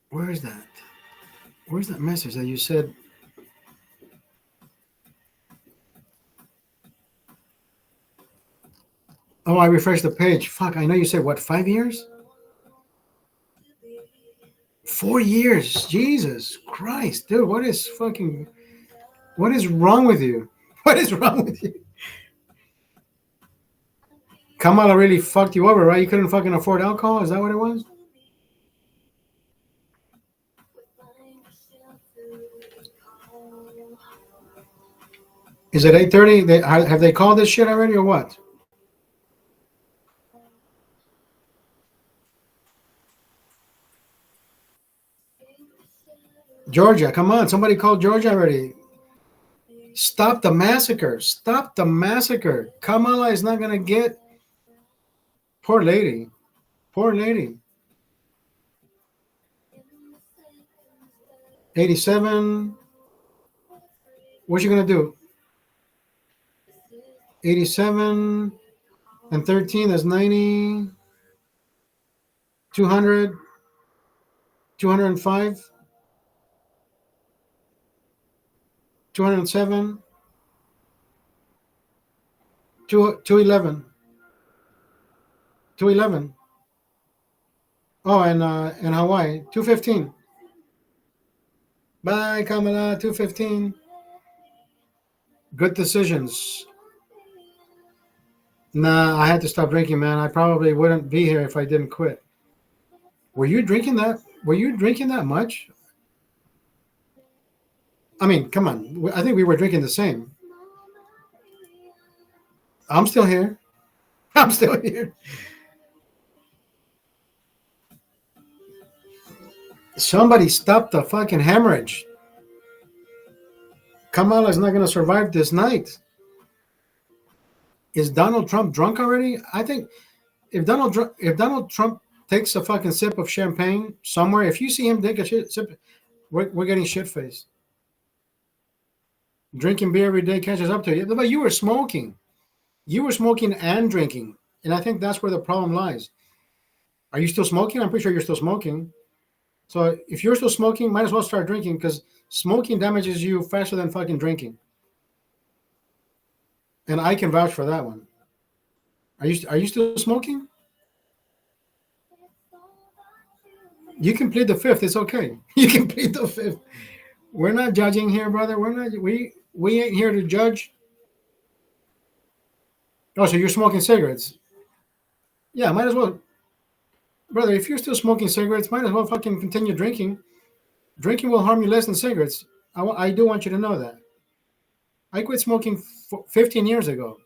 Where is that? Where's that message that you said? Oh, I refreshed the page. Fuck, I know you said what, 5 years? 4 years. Jesus Christ, dude, what is wrong with you? What is wrong with you? Kamala really fucked you over, right? You couldn't fucking afford alcohol? Is that what it was? Is it 8:30? Have they called this shit already or what? Georgia, come on. Somebody called Georgia already. Stop the massacre. Stop the massacre. Kamala is not going to get. Poor lady. Poor lady. 87. What's she going to do? 87 and 13, that's 90. 200. 205. 207. 211. 211. Oh, and Hawaii, 215. Bye, Kamala, 215. Good decisions. Nah, I had to stop drinking, man. I probably wouldn't be here if I didn't quit. Were you drinking that? Were you drinking that much? I mean, come on. I think we were drinking the same. I'm still here. I'm still here. Somebody stop the fucking hemorrhage. Kamala's not going to survive this night. Is Donald Trump drunk already? I think if Donald Trump takes a fucking sip of champagne somewhere, if you see him take a sip, we're getting shit faced. Drinking beer every day catches up to you. But you were smoking. You were smoking and drinking. And I think that's where the problem lies. Are you still smoking? I'm pretty sure you're still smoking. So if you're still smoking, might as well start drinking because smoking damages you faster than fucking drinking. And I can vouch for that one. Are you still smoking? You can plead the fifth. It's okay. You can plead the fifth. We're not judging here, brother. We ain't here to judge. Oh, so you're smoking cigarettes? Yeah, might as well, brother. If you're still smoking cigarettes, might as well fucking continue drinking. Drinking will harm you less than cigarettes. I do want you to know that. I quit smoking 15 years ago.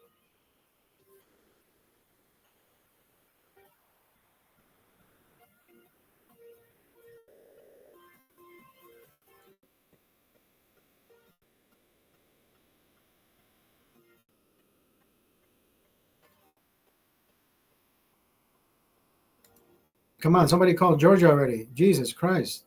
Come on, somebody called Georgia already. Jesus Christ.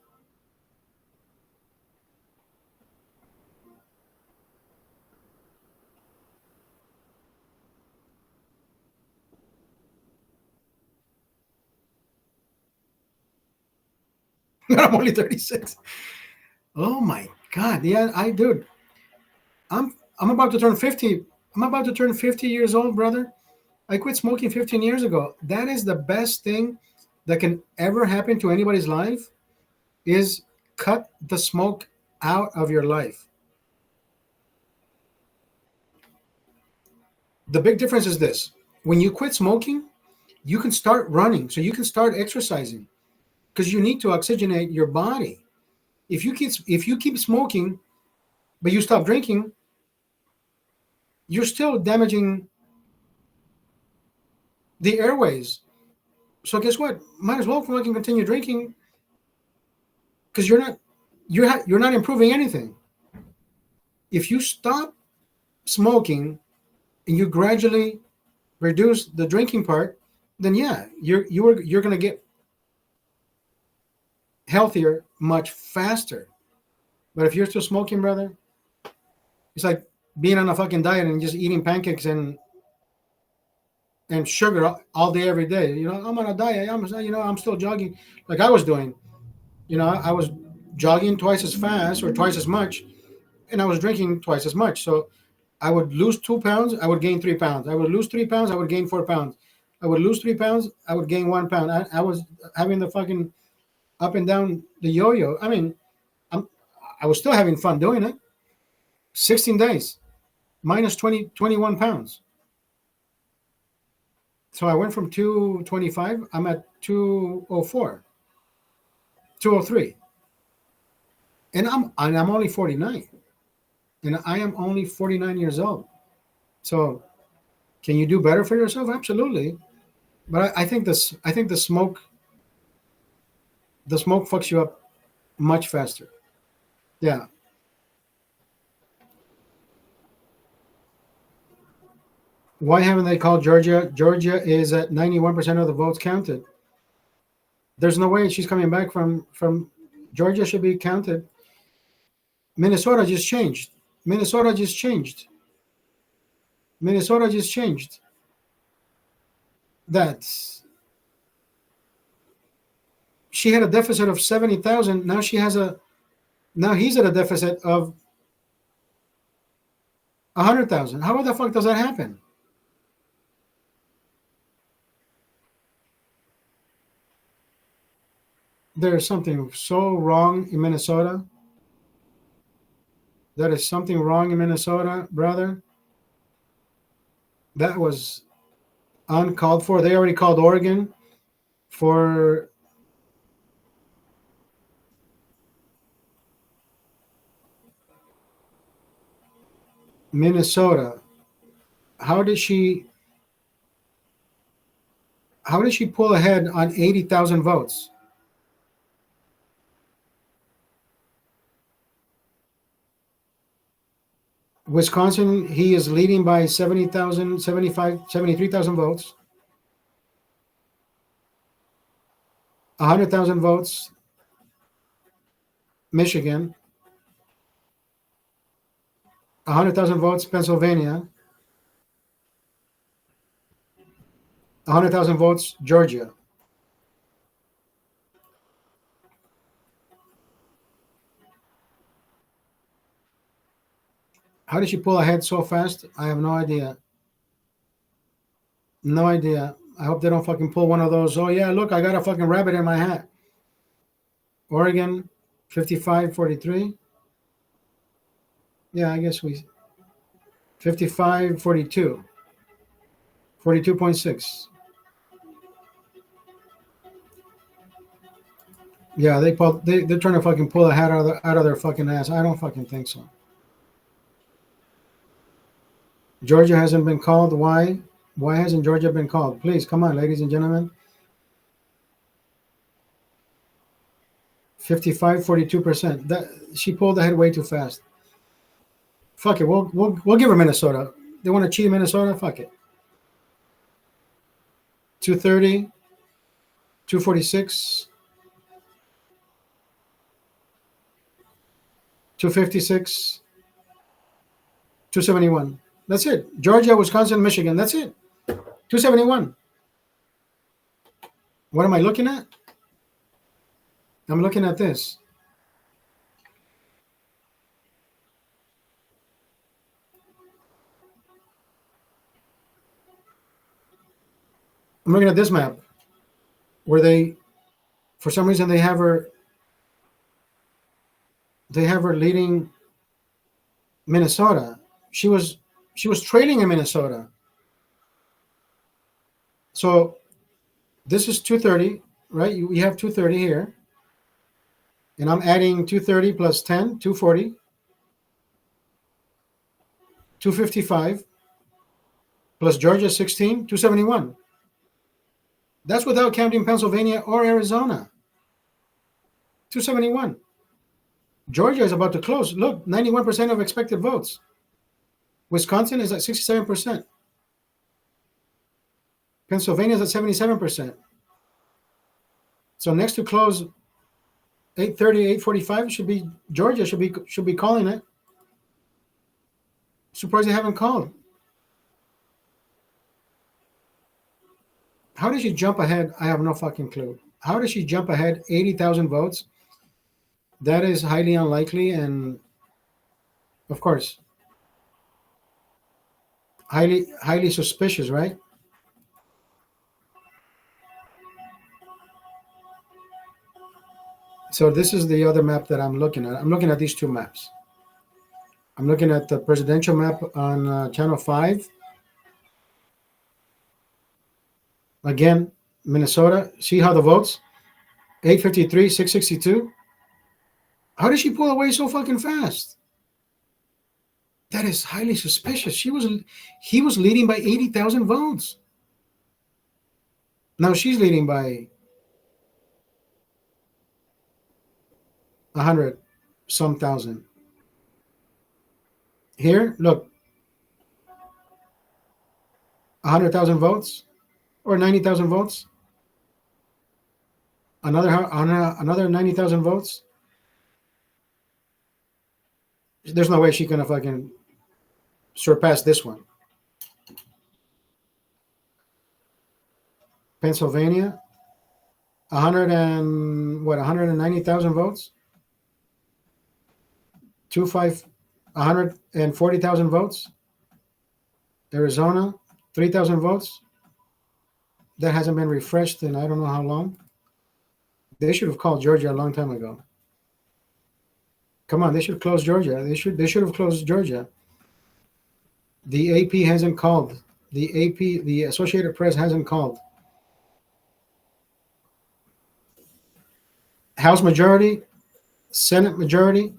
I'm only 36. Oh my God. Yeah, dude. I'm about to turn 50. I'm about to turn 50 years old, brother. I quit smoking 15 years ago. That is the best thing that can ever happen to anybody's life is cut the smoke out of your life. The big difference is this. When you quit smoking, you can start running. So you can start exercising because you need to oxygenate your body. If you keep smoking, but you stop drinking, you're still damaging the airways. So guess what? Might as well fucking continue drinking because you're not improving anything. If you stop smoking and you gradually reduce the drinking part, then yeah, you're gonna get healthier much faster. But if you're still smoking, brother, it's like being on a fucking diet and just eating pancakes and sugar all day every day. I'm on a diet. I'm still jogging like I was doing. I was jogging twice as fast or twice as much, and I was drinking twice as much. So I would lose 2 pounds, I would gain 3 pounds. I would lose 3 pounds, I would gain 4 pounds. I would lose 3 pounds, I would gain 1 pound. I was having the fucking up and down the yo-yo. I mean, I was still having fun doing it. 16 days, minus 21 pounds. So I went from 225, I'm at 204, 203. And I'm only 49. And I am only 49 years old. So can you do better for yourself? Absolutely. But I think the smoke fucks you up much faster. Yeah. Why haven't they called Georgia? Georgia is at 91% of the votes counted. There's no way she's coming back from Georgia should be counted. Minnesota just changed. Minnesota just changed. Minnesota just changed. That's she had a deficit of 70,000. Now he's at a deficit of 100,000. How the fuck does that happen? There's something so wrong in Minnesota. That is something wrong in Minnesota, brother. That was uncalled for. They already called Oregon for Minnesota. How did she pull ahead on 80,000 votes? Wisconsin, he is leading by 70,000, 75, 73,000 votes. 100,000 votes. Michigan. 100,000 votes, Pennsylvania. 100,000 votes, Georgia. How did she pull ahead so fast? I have no idea. No idea. I hope they don't fucking pull one of those. Oh, yeah, look, I got a fucking rabbit in my hat. Oregon, 55-43. Yeah, I guess 55-42. 42.6. Yeah, they're trying to fucking pull a hat out of their fucking ass. I don't fucking think so. Georgia hasn't been called. Why? Why hasn't Georgia been called? Please, come on, ladies and gentlemen. 55-42%. That she pulled ahead way too fast. Fuck it. We'll give her Minnesota. They want to cheat Minnesota? Fuck it. 230, 246, 256, 271. That's it. Georgia, Wisconsin, Michigan. That's it. 271. What am I looking at? I'm looking at this. I'm looking at this map where they, for some reason, they have her leading Minnesota. She was trailing in Minnesota. So this is 230, right? You have 230 here. And I'm adding 230 plus 10, 240, 255, plus Georgia 16, 271. That's without counting Pennsylvania or Arizona. 271. Georgia is about to close. Look, 91% of expected votes. Wisconsin is at 67%. Pennsylvania is at 77%. So next to close, 8:30, 8:45 should be Georgia should be calling it. Surprised they haven't called. How did she jump ahead? I have no fucking clue. How did she jump ahead 80,000 votes? That is highly unlikely, and of course, highly suspicious, right? So this is the other map that I'm looking at. I'm looking at these two maps. I'm looking at the presidential map on Channel 5. Again, Minnesota. See how the votes? 853, 662. How did she pull away so fucking fast? That is highly suspicious. He was leading by 80,000 votes. Now she's leading by 100 some thousand. Here, look, 100,000 votes or 90,000 votes. Another 90,000 votes. There's no way she's gonna fucking surpass this one. Pennsylvania, 190,000 votes. 140,000 votes. Arizona, 3,000 votes. That hasn't been refreshed in I don't know how long. They should have called Georgia a long time ago. Come on, they should close Georgia. They should have closed Georgia. The AP hasn't called. The Associated Press hasn't called. House majority, Senate majority.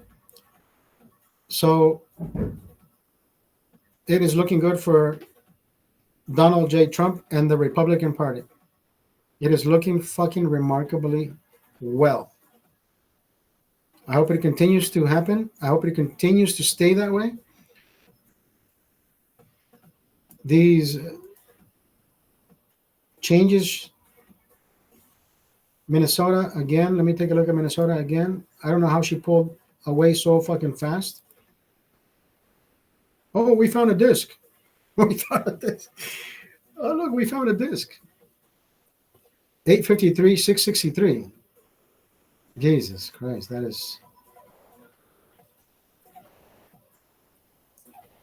So it is looking good for Donald J. Trump and the Republican Party. It is looking fucking remarkably well. I hope it continues to happen. I hope it continues to stay that way. These changes, Minnesota again. Let me take a look at Minnesota again. I don't know how she pulled away so fucking fast. Oh, we found a disc. We found a disc. Oh, look, we found a disc. 853, 663. Jesus Christ, that is.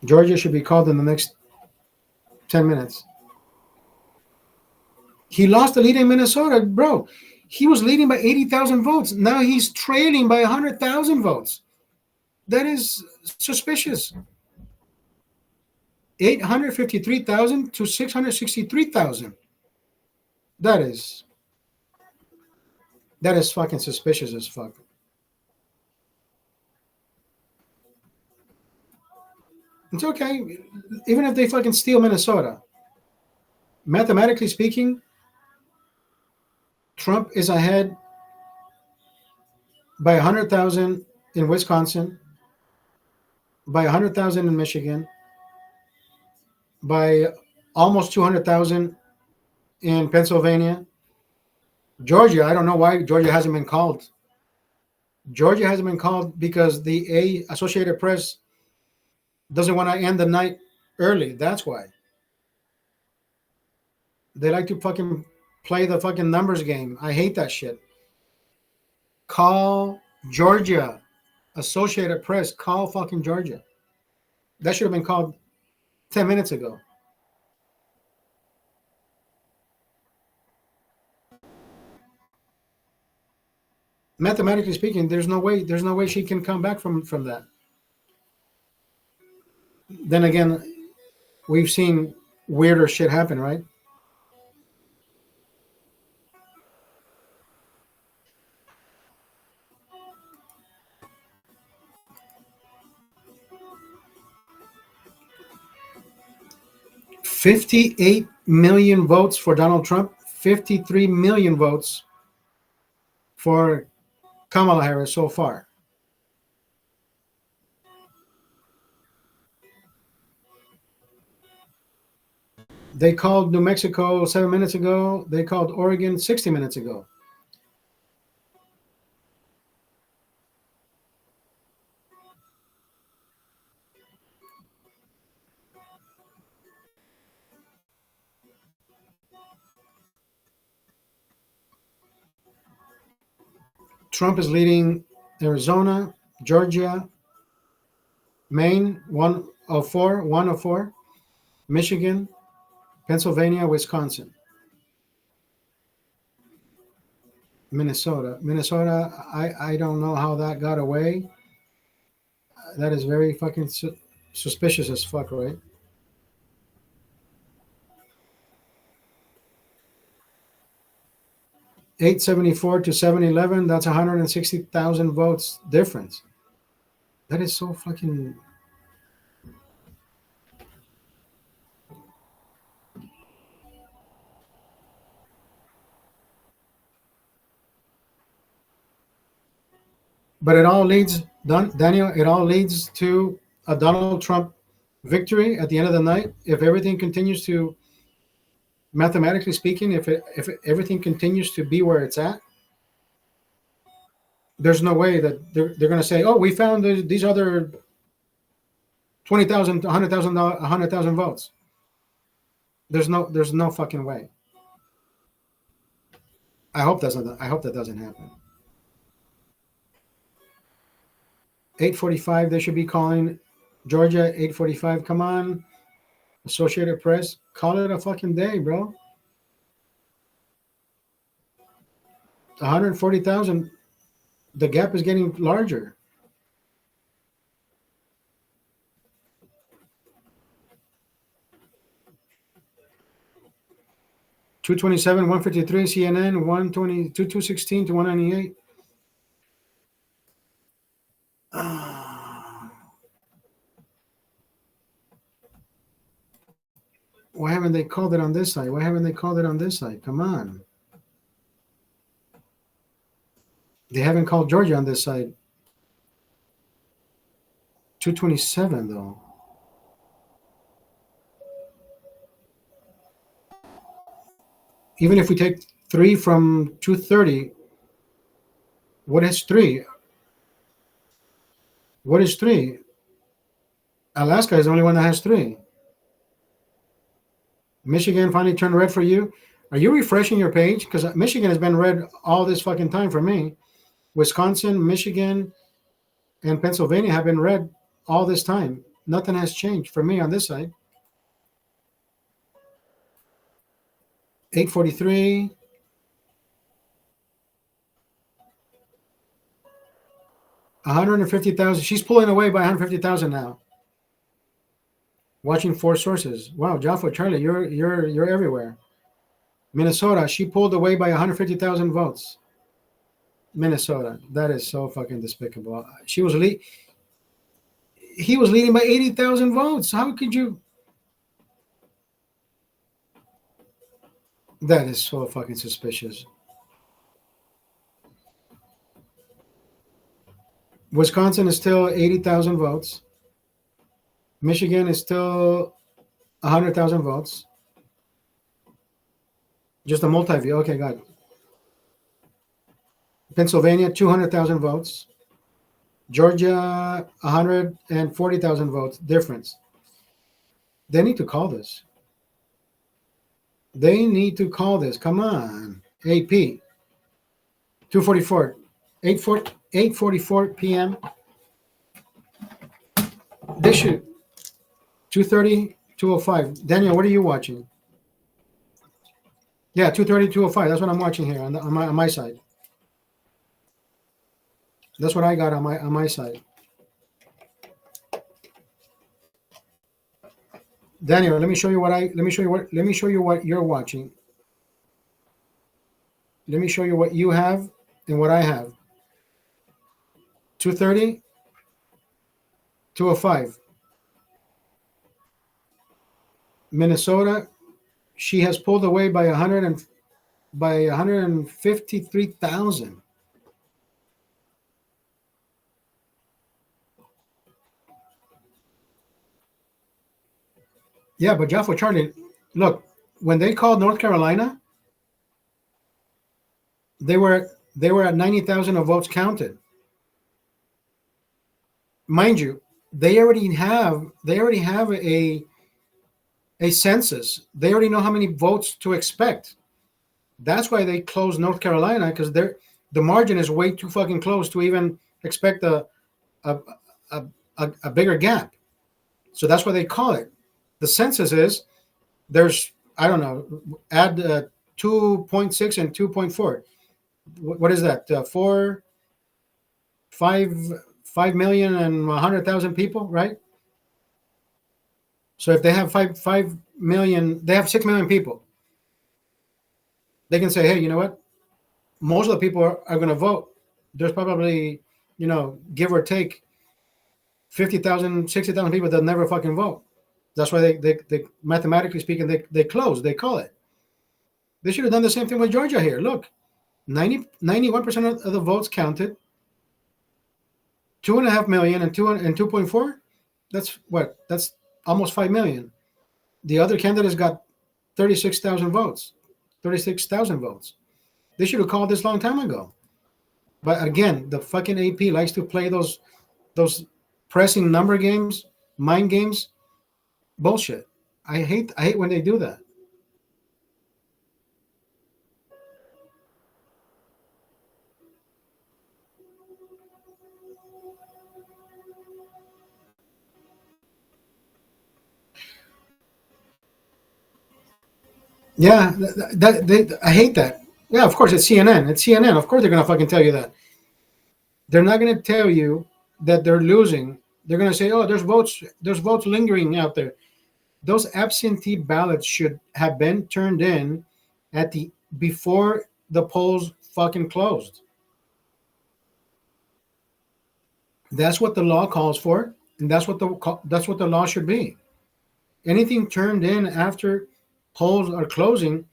Georgia should be called in the next 10 minutes. He lost the lead in Minnesota, bro. He was leading by 80,000 votes. Now he's trailing by 100,000 votes. That is suspicious. 853,000 to 663,000. That is fucking suspicious as fuck. It's okay. Even if they fucking steal Minnesota, mathematically speaking, Trump is ahead by 100,000 in Wisconsin, by 100,000 in Michigan, by almost 200,000 in Pennsylvania. Georgia, I don't know why Georgia hasn't been called. Georgia hasn't been called because the Associated Press doesn't want to end the night early. That's why. They like to fucking play the fucking numbers game. I hate that shit. Call Georgia. Associated Press, call fucking Georgia. That should have been called 10 minutes ago. Mathematically speaking, there's no way she can come back from that. Then again, we've seen weirder shit happen, right? $58 million votes for Donald Trump, 53 million votes for Kamala Harris so far. They called New Mexico 7 minutes ago. They called Oregon 60 minutes ago. Trump is leading Arizona, Georgia, Maine, 104, Michigan, Pennsylvania, Wisconsin. Minnesota, I don't know how that got away. That is very fucking suspicious as fuck, right? $874 to $711. That's 160,000 votes difference. That is so fucking. But it all leads, Daniel. It all leads to a Donald Trump victory at the end of the night. If everything continues to, mathematically speaking, if everything continues to be where it's at, there's no way that they're going to say, "Oh, we found these other 20,000, 100,000 votes." There's no fucking way. I hope that doesn't happen. 8:45. They should be calling Georgia. 8:45. Come on, Associated Press. Call it a fucking day, bro. 140,000. The gap is getting larger. $227, $153, CNN, 122, $216 to $198. haven't they called it on this side? Why haven't they called it on this side? Come on. They haven't called Georgia on this side. 227 though. Even if we take 3 from 230, what is 3? What is 3? Alaska is the only one that has 3. Michigan finally turned red for you. Are you refreshing your page? Because Michigan has been red all this fucking time for me. Wisconsin, Michigan, and Pennsylvania have been red all this time. Nothing has changed for me on this side. 843. $150,000. She's pulling away by 150,000 now. Watching 4 sources. Wow, Jaffa Charlie, you're everywhere. Minnesota, she pulled away by 150,000 votes. Minnesota, that is so fucking despicable. He was leading by 80,000 votes. How could you? That is so fucking suspicious. Wisconsin is still 80,000 votes. Michigan is still 100,000 votes. Just a multi-view. Okay, got it. Pennsylvania, 200,000 votes. Georgia, 140,000 votes difference. They need to call this. They need to call this. Come on. AP. 244. 8:44 p.m. They should. 2:30, 2:05. Daniel, what are you watching? Yeah, 2:30, 2:05. That's what I'm watching here on my side. That's what I got on my side. Daniel, let me show you what you're watching. Let me show you what you have and what I have. 2:30, 2:05. Minnesota, she has pulled away by 153,000. Yeah, but Jaffa Charlie, look, when they called North Carolina, they were at 90,000 of votes counted. Mind you, they already have a census. They already know how many votes to expect. That's why they closed North Carolina, because the margin is way too fucking close to even expect a bigger gap. So that's why they call it. The census is there's, I don't know, add 2.6 and 2.4. What is that? 5 million and 100,000 people, right? So if they have 5 million, they have 6 million people. They can say, hey, you know what? Most of the people are going to vote. There's probably, give or take 50,000, 60,000 people that never fucking vote. That's why they mathematically speaking, they close, they call it. They should have done the same thing with Georgia here. Look, 91% of the votes counted. 2.5 million and 2.4. That's what? That's almost 5 million. The other candidates got 36,000 votes. 36,000 votes. They should have called this long time ago. But again, the fucking AP likes to play those pressing number games, mind games. Bullshit. I hate when they do that. Yeah, I hate that. Yeah, of course it's CNN. It's CNN. Of course they're gonna fucking tell you that. They're not gonna tell you that they're losing. They're gonna say, "Oh, there's votes lingering out there." Those absentee ballots should have been turned in before the polls fucking closed. That's what the law calls for, and that's what the law should be. Anything turned in after polls are closing,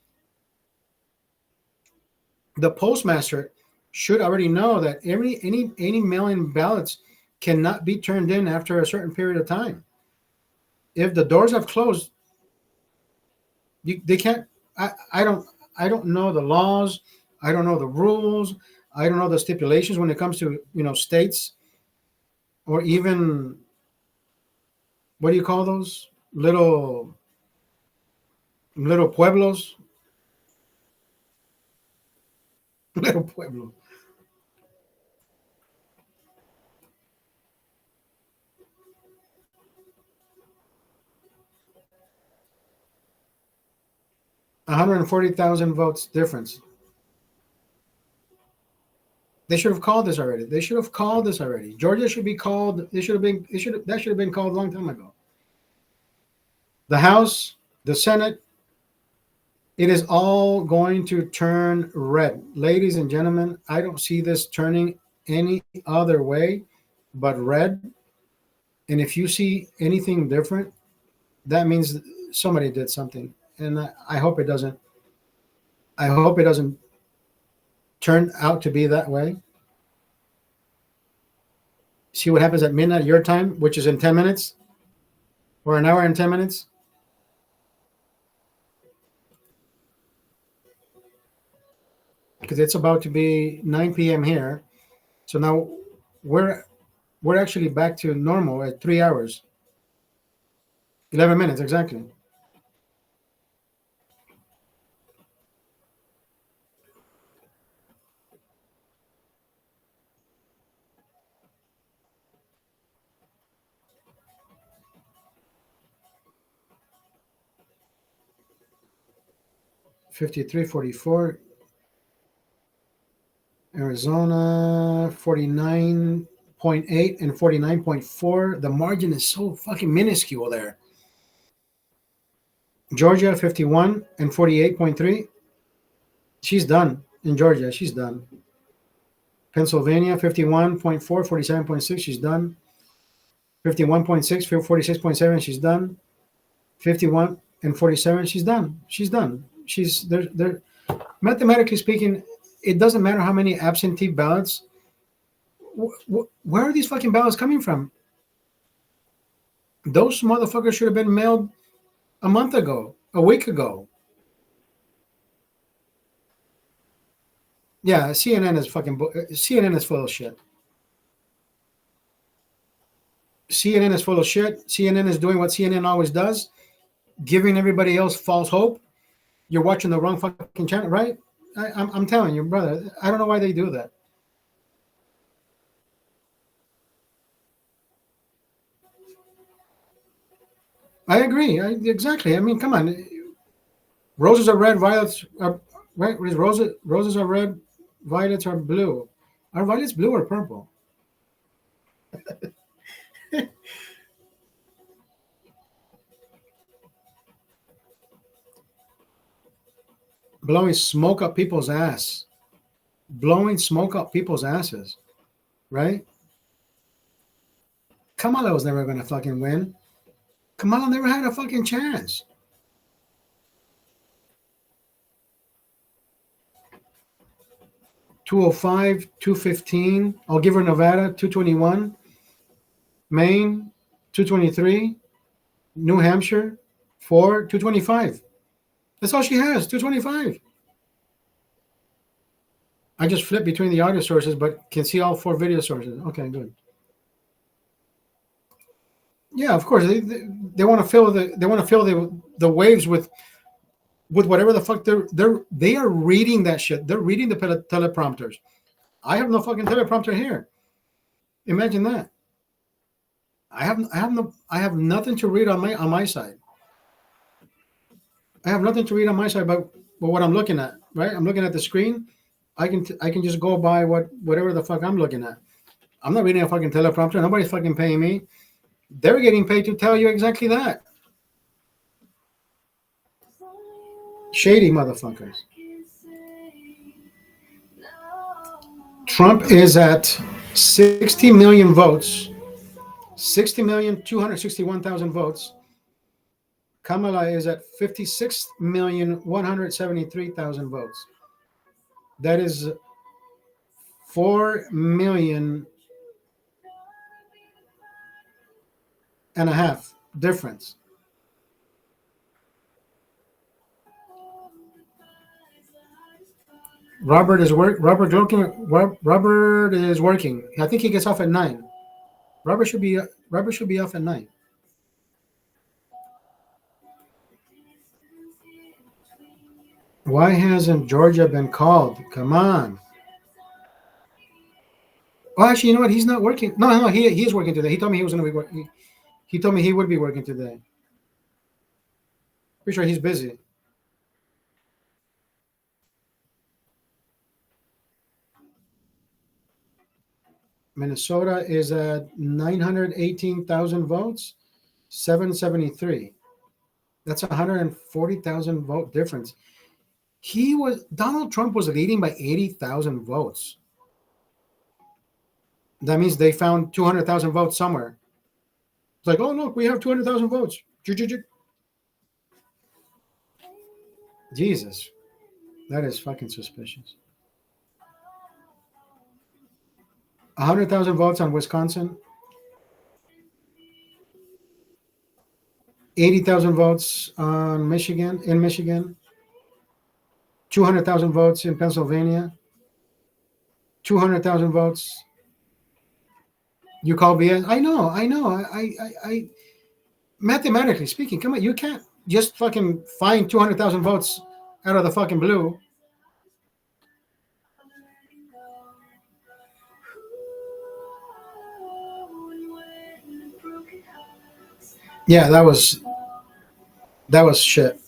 the postmaster should already know that any mail-in ballots cannot be turned in after a certain period of time. If the doors have closed, they can't. I don't know the laws. I don't know the rules. I don't know the stipulations when it comes to states, or even, what do you call those little pueblos? Little pueblo. 140,000 votes difference. They should have called this already. They should have called this already. Georgia should be called. It should have been. That should have been called a long time ago. The House, the Senate, it is all going to turn red. Ladies and gentlemen, I don't see this turning any other way but red. And if you see anything different, that means somebody did something. And I hope it doesn't. I hope it doesn't turn out to be that way. See what happens at midnight your time, which is in 10 minutes or an hour and 10 minutes. Because it's about to be 9 p.m. here. So now we're actually back to normal at 3 hours. 11 minutes, exactly. $53.44. Arizona 49.8 and 49.4. The margin is so fucking minuscule there. Georgia 51 and 48.3. She's done in Georgia. She's done. Pennsylvania 51.4, 47.6. She's done. 51.6, 46.7. She's done. 51 and 47. She's done. She's done. She's there. Mathematically speaking, it doesn't matter how many absentee ballots. Where are these fucking ballots coming from? Those motherfuckers should have been mailed a month ago, a week ago. Yeah, CNN is full of shit. CNN is full of shit. CNN is doing what CNN always does, giving everybody else false hope. You're watching the wrong fucking channel, right? I'm telling you, brother. I don't know why they do that. I agree. Exactly. I mean, come on. Roses are red, violets are right. Roses are red, violets are blue. Are violets blue or purple? Blowing smoke up people's ass. Blowing smoke up people's asses. Right? Kamala was never going to fucking win. Kamala never had a fucking chance. .205, 215. I'll give her Nevada, 221. Maine, 223. New Hampshire, 4, 225. That's all she has, 225. I just flipped between the audio sources, but can see all 4 video sources. Okay, good. Yeah, of course they want to fill the waves with whatever the fuck they are reading that shit. They're reading the teleprompters. I have no fucking teleprompter here. Imagine that. I have nothing to read on my side. I have nothing to read on my side but what I'm looking at. Right? I'm looking at the screen. I can just go by whatever the fuck I'm looking at. I'm not reading a fucking teleprompter. Nobody's fucking paying me. They're getting paid to tell you exactly that. Shady motherfuckers. Trump is at 60 million votes. 60,261,000 votes. Kamala is at 56,173,000 votes. That is 4 million and a half difference. Robert is working. I think he gets off at 9. Robert should be Robert should be off at 9. Why hasn't Georgia been called? Come on. Well, actually, you know what? He's not working. No, he is working today. He told me he was going to be working. He told me he would be working today. Pretty sure he's busy. Minnesota is at 918,000 votes, 773. That's 140,000 vote difference. Donald Trump was leading by 80,000 votes. That means they found 200,000 votes somewhere. It's like, oh, look, we have 200,000 votes. Jesus, that is fucking suspicious. 100,000 votes on Wisconsin, 80,000 votes on Michigan, 200,000 votes in Pennsylvania, 200,000 votes. You call BS? I know. I mathematically speaking, come on, you can't just fucking find 200,000 votes out of the fucking blue. Yeah, that was shit.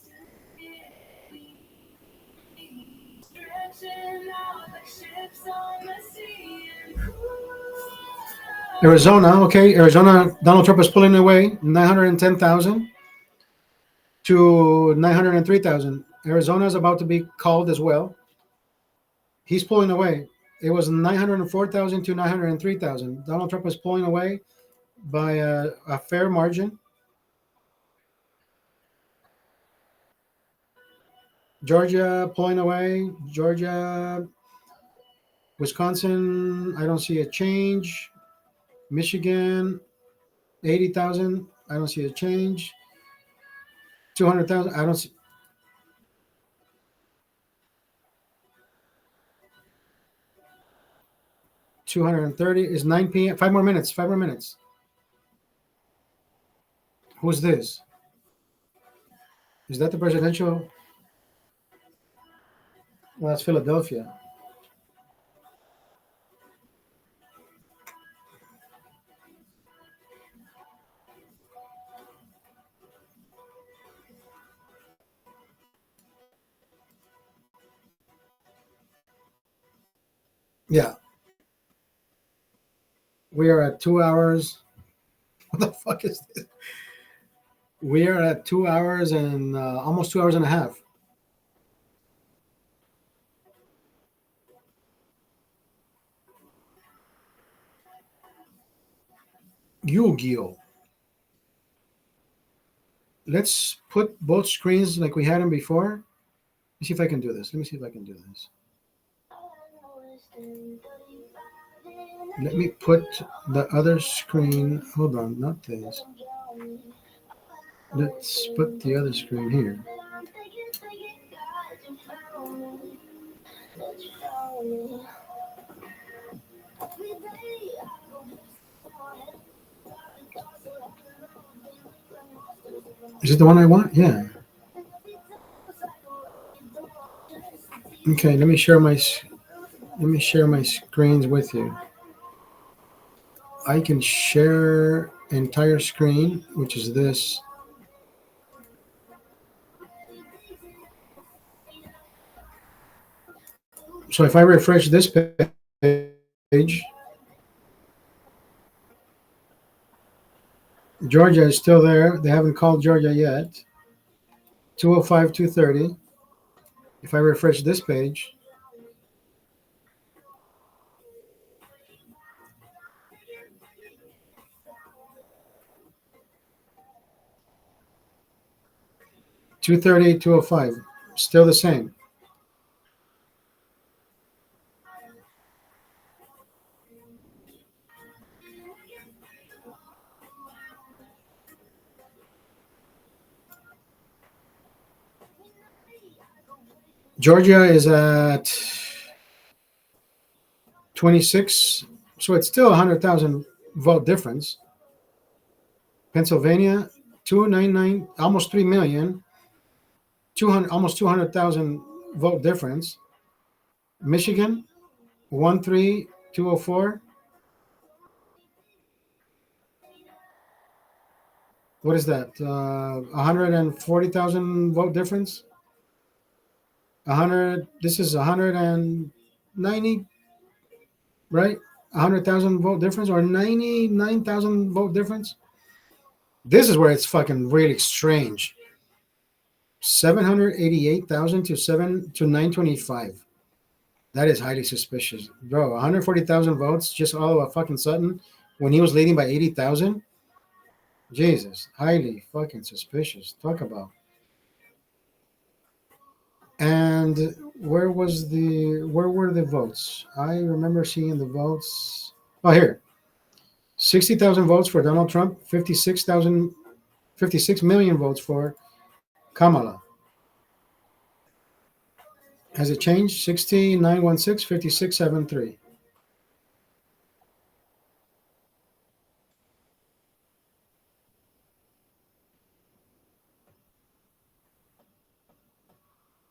Arizona, okay. Arizona, Donald Trump is pulling away 910,000 to 903,000. Arizona is about to be called as well. He's pulling away. It was 904,000 to 903,000. Donald Trump is pulling away by a fair margin. Georgia pulling away. Georgia, Wisconsin, I don't see a change. Michigan, 80,000. I don't see a change. 200,000. I don't see. 230 is 9 p.m. 5 more minutes. 5 more minutes. Who's this? Is that the presidential? Well, that's Philadelphia. Yeah. We are at 2 hours. What the fuck is this? We are at 2 hours and almost 2 hours and a half. Yu-Gi-Oh! Let's put both screens like we had them before. Let me see if I can do this. Let me see if I can do this. Let me put the other screen. Hold on, not this. Let's put the other screen here. Is it the one I want? Yeah. Okay, let me share my screens with you. I can share entire screen, which is this. So if I refresh this page, Georgia is still there. They haven't called Georgia yet. 205, 230. If I refresh this page, 230, 205. Still the same. Georgia is at 26, so it's still 100,000 vote difference. Pennsylvania, 299, almost 3 million, 200, almost 200,000 vote difference. Michigan, 13204. What is that? 140,000 vote difference. 100. This is 190, right? 100,000 vote difference or 99,000 vote difference. This is where it's fucking really strange. 788,000 to 925. That is highly suspicious, bro. 140,000 votes just all of a fucking sudden when he was leading by 80,000. Jesus, highly fucking suspicious. Talk about. And where were the votes? I remember seeing the votes. Oh, here. 60,000 votes for Donald Trump, 56 million votes for Kamala. Has it changed? 6916, 5673.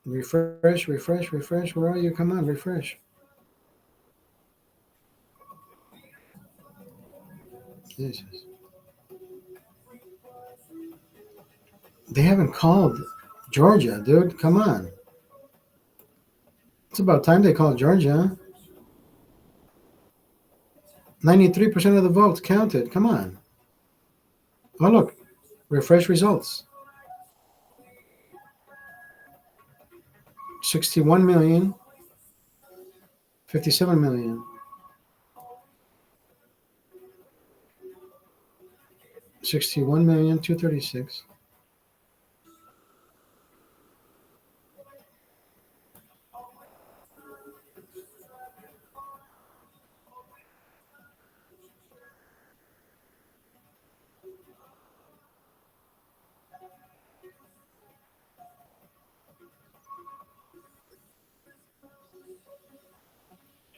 Refresh. Where are you? Come on, refresh. Jesus. They haven't called Georgia, dude. Come on. It's about time they called Georgia. 93% of the votes counted. Come on. Oh, look. Refresh results. 61 million. 57 million. 61,236,000.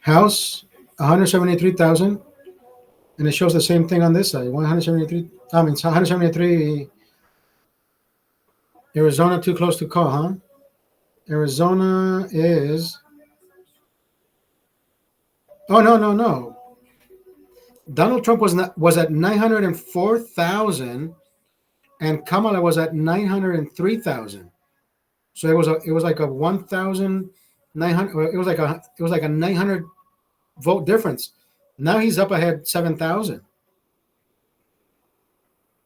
House, 173,000. And it shows the same thing on this side. 173. I mean, it's 173. Arizona too close to call, huh? Arizona is. Oh, no. Donald Trump was at 904,000, and Kamala was at 903,000. So it was like a 1,900. It was like a 900 vote difference. Now he's up ahead 7,000.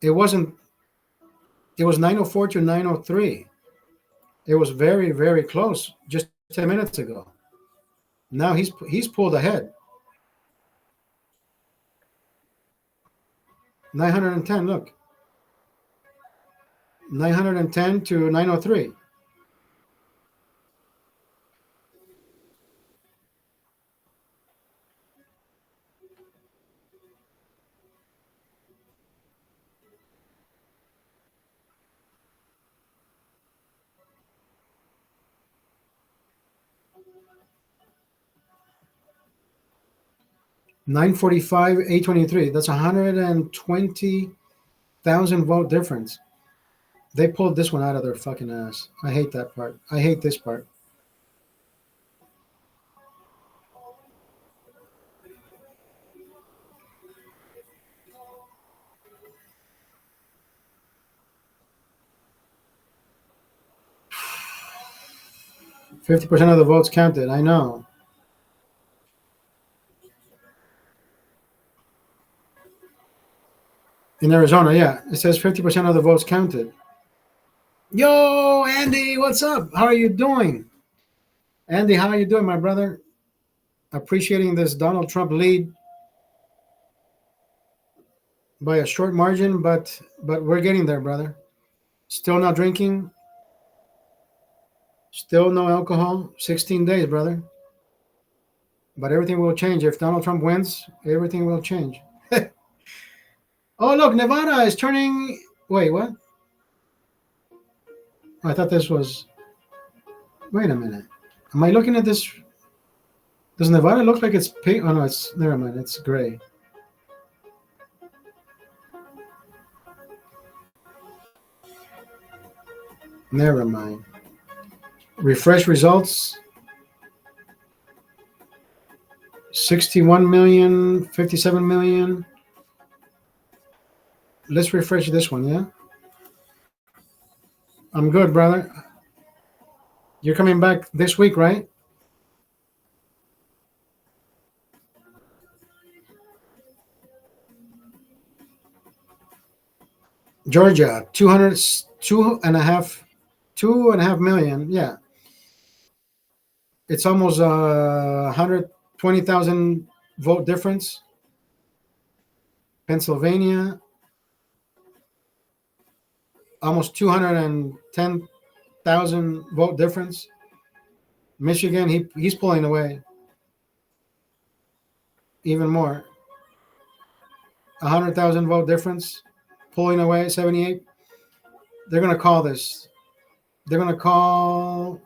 It wasn't. It was 904 to 903. It was very, very close just 10 minutes ago. Now he's pulled ahead. 910. Look. 910 to 903. $945, 823. That's 120,000 vote difference. They pulled this one out of their fucking ass. I hate that part. I hate this part. %50 of the votes counted. I know. In Arizona, yeah. It says 50% of the votes counted. Yo, Andy, what's up? How are you doing? Andy, how are you doing, my brother? Appreciating this Donald Trump lead by a short margin, but we're getting there, brother. Still not drinking. Still no alcohol. 16 days, brother. But everything will change. If Donald Trump wins, everything will change. Oh, look, Nevada is turning. Wait, what? I thought this was. Wait a minute. Am I looking at this? Does Nevada look like it's pink? Oh, no, it's. Never mind. It's gray. Never mind. Refresh results. 61 million, 57 million. Let's refresh this one, yeah? I'm good, brother. You're coming back this week, right? Georgia, 200, 2.5 million. Yeah. It's almost 120,000 vote difference. Pennsylvania, almost 210,000 vote difference. Michigan, he's pulling away even more. 100,000 vote difference, pulling away 78. They're going to call this. They're going to call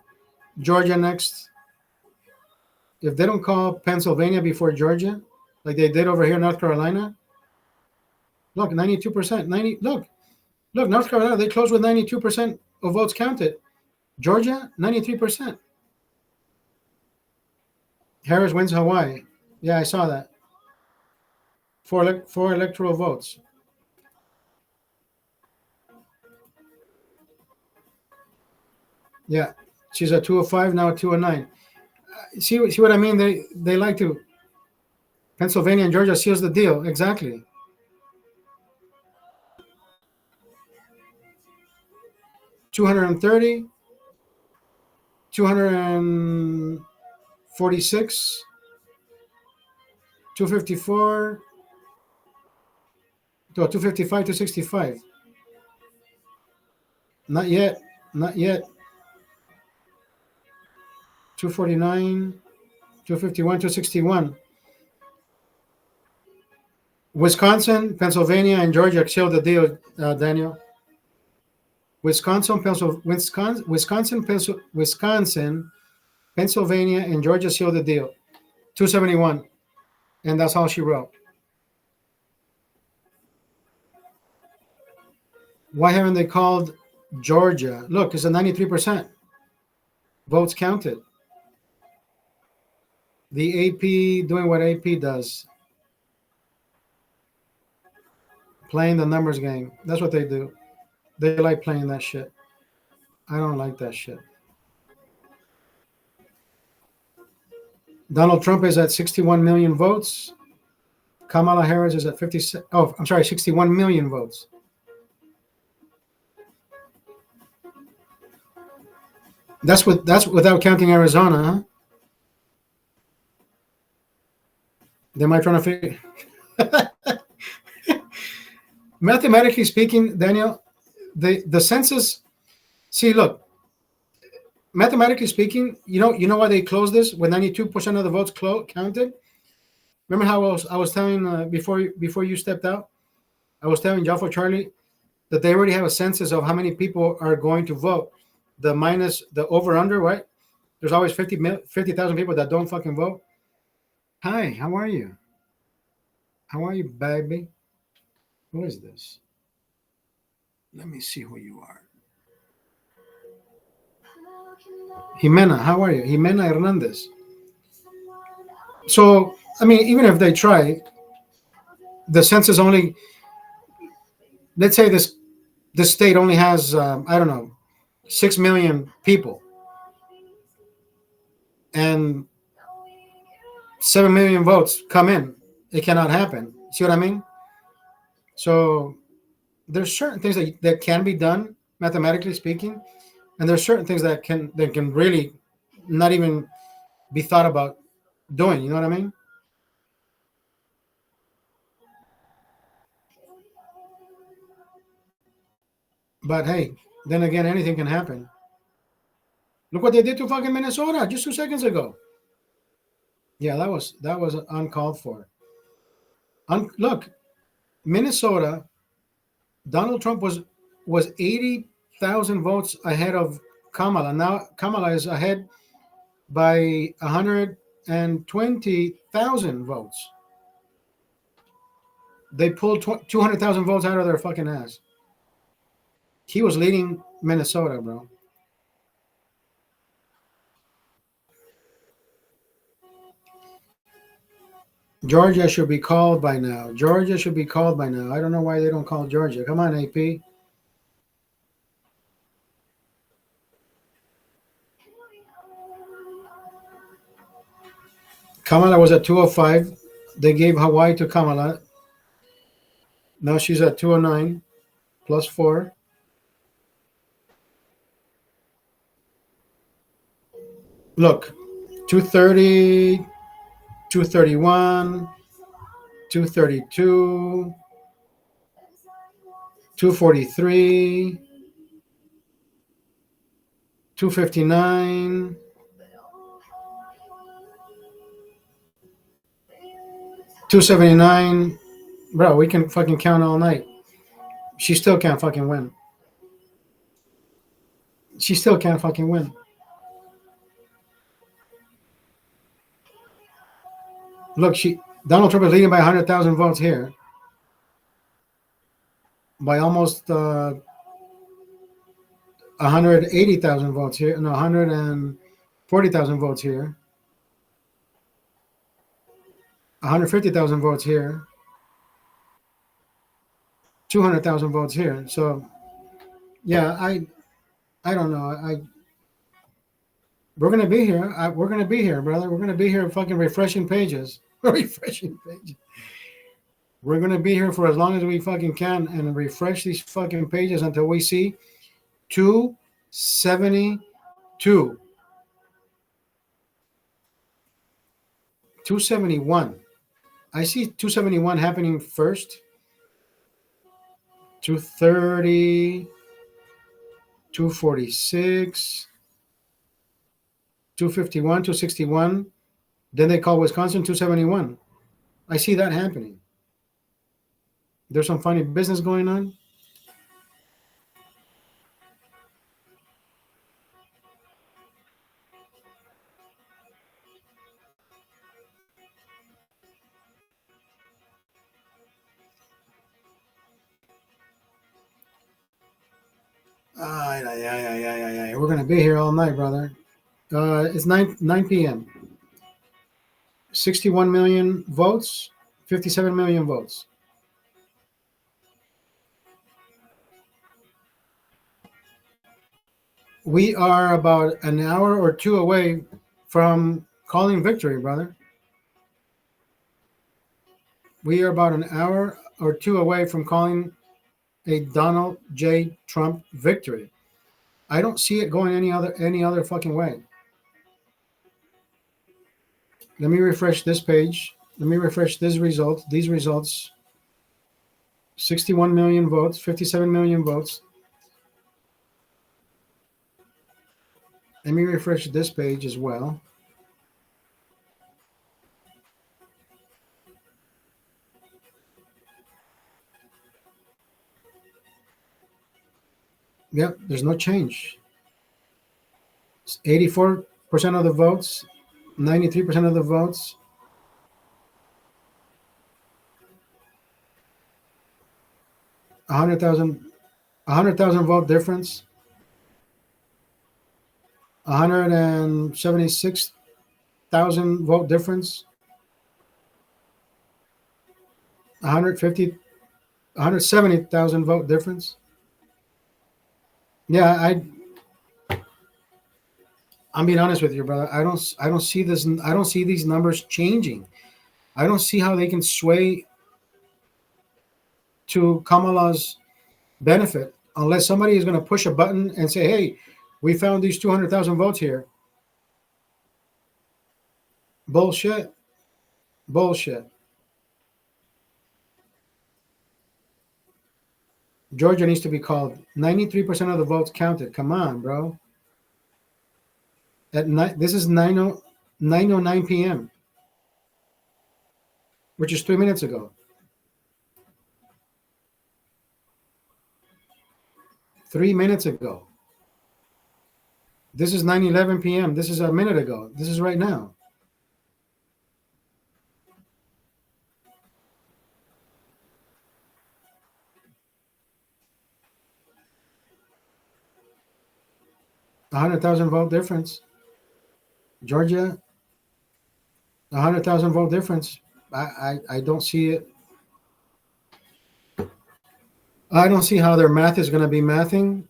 Georgia next. If they don't call Pennsylvania before Georgia, like they did over here in North Carolina, look, 92%. Look, North Carolina, they closed with 92% of votes counted. Georgia, 93%. Harris wins Hawaii. Yeah, I saw that. Four electoral votes. Yeah, she's at 205, now at 209. See what I mean? They like to. Pennsylvania and Georgia seals the deal. Exactly. $230, 246, 254, 255, 265. Not yet. Not yet. 249, 251, 261. Wisconsin, Pennsylvania, and Georgia sealed the deal, Daniel. Wisconsin, Pennsylvania, and Georgia sealed the deal. 271. And that's all she wrote. Why haven't they called Georgia? Look, it's a 93% votes counted. The AP doing what AP does. Playing the numbers game. That's what they do. They like playing that shit. I don't like that shit. Donald Trump is at 61 million votes. Kamala Harris is at 56. Oh, I'm sorry, 61 million votes. That's without counting Arizona, huh? They might try to figure. Mathematically speaking, Daniel, the census. See, look. Mathematically speaking, you know why they closed this when 92% of the votes counted. Remember how I was telling before you stepped out? I was telling Jaffa Charlie that they already have a census of how many people are going to vote. The minus the over under, right? There's always 50,000 people that don't fucking vote. Hi, how are you? How are you, baby? Who is this? Let me see who you are. Jimena, how are you? Jimena Hernandez. So, I mean, even if they try, the census only, let's say this state only has, I don't know, 6 million people. And 7 million votes come in. It cannot happen. See what I mean? So there's certain things that can be done mathematically speaking, and there's certain things that can really not even be thought about doing. You know what I mean? But hey, then again, anything can happen. Look what they did to fucking Minnesota just 2 seconds ago. Yeah, that was uncalled for. Look, Minnesota, Donald Trump was 80,000 votes ahead of Kamala. Now Kamala is ahead by 120,000 votes. They pulled 200,000 votes out of their fucking ass. He was leading Minnesota, bro. Georgia should be called by now. Georgia should be called by now. I don't know why they don't call Georgia. Come on, AP. Kamala was at 205. They gave Hawaii to Kamala. Now she's at 209 plus 4. Look, 230, 231, 232, 243, 259, 279. Bro, we can fucking count all night. She still can't fucking win. She still can't fucking win. Look, Donald Trump is leading by 100,000 votes here. By almost 180,000 votes here. No, 140,000 votes here. 150,000 votes here. 200,000 votes here. So, yeah, I don't know. We're gonna be here. We're gonna be here, brother. We're gonna be here, fucking refreshing pages. Refreshing pages. We're gonna be here for as long as we fucking can and refresh these fucking pages until we see 272. 271. I see 271 happening first. 230. 246. 251, 261. Then they call Wisconsin 271. I see that happening. There's some funny business going on. We're going to be here all night, brother. It's 9 p.m. 61 million votes, 57 million votes. We are about an hour or two away from calling victory, brother. We are about an hour or two away from calling a Donald J. Trump victory. I don't see it going any other fucking way. Let me refresh this page. Let me refresh this result. These results. 61 million votes, 57 million votes. Let me refresh this page as well. Yep, there's no change. It's 84% of the votes, 93% of the votes. 100,000 vote difference. 176,000 vote difference. 170,000 vote difference. Yeah, I'm being honest with you, brother. I don't see this. I don't see these numbers changing. I don't see how they can sway to Kamala's benefit unless somebody is going to push a button and say, "Hey, we found these 200,000 votes here." Bullshit. Bullshit. Georgia needs to be called. 93% of the votes counted. Come on, bro. at night. This is 9:09 p.m., which is 3 minutes ago. 3 minutes ago. This is 9:11 p.m. This is a minute ago. This is right now. A 100,000 vote difference. Georgia, 100,000 vote difference. I don't see it. I don't see how their math is going to be mathing.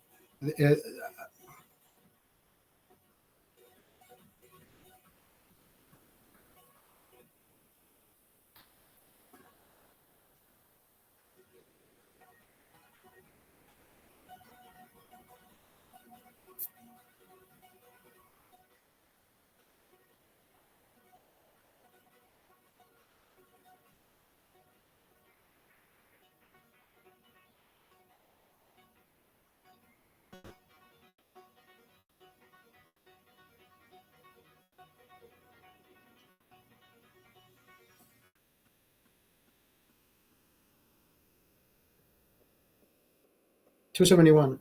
271.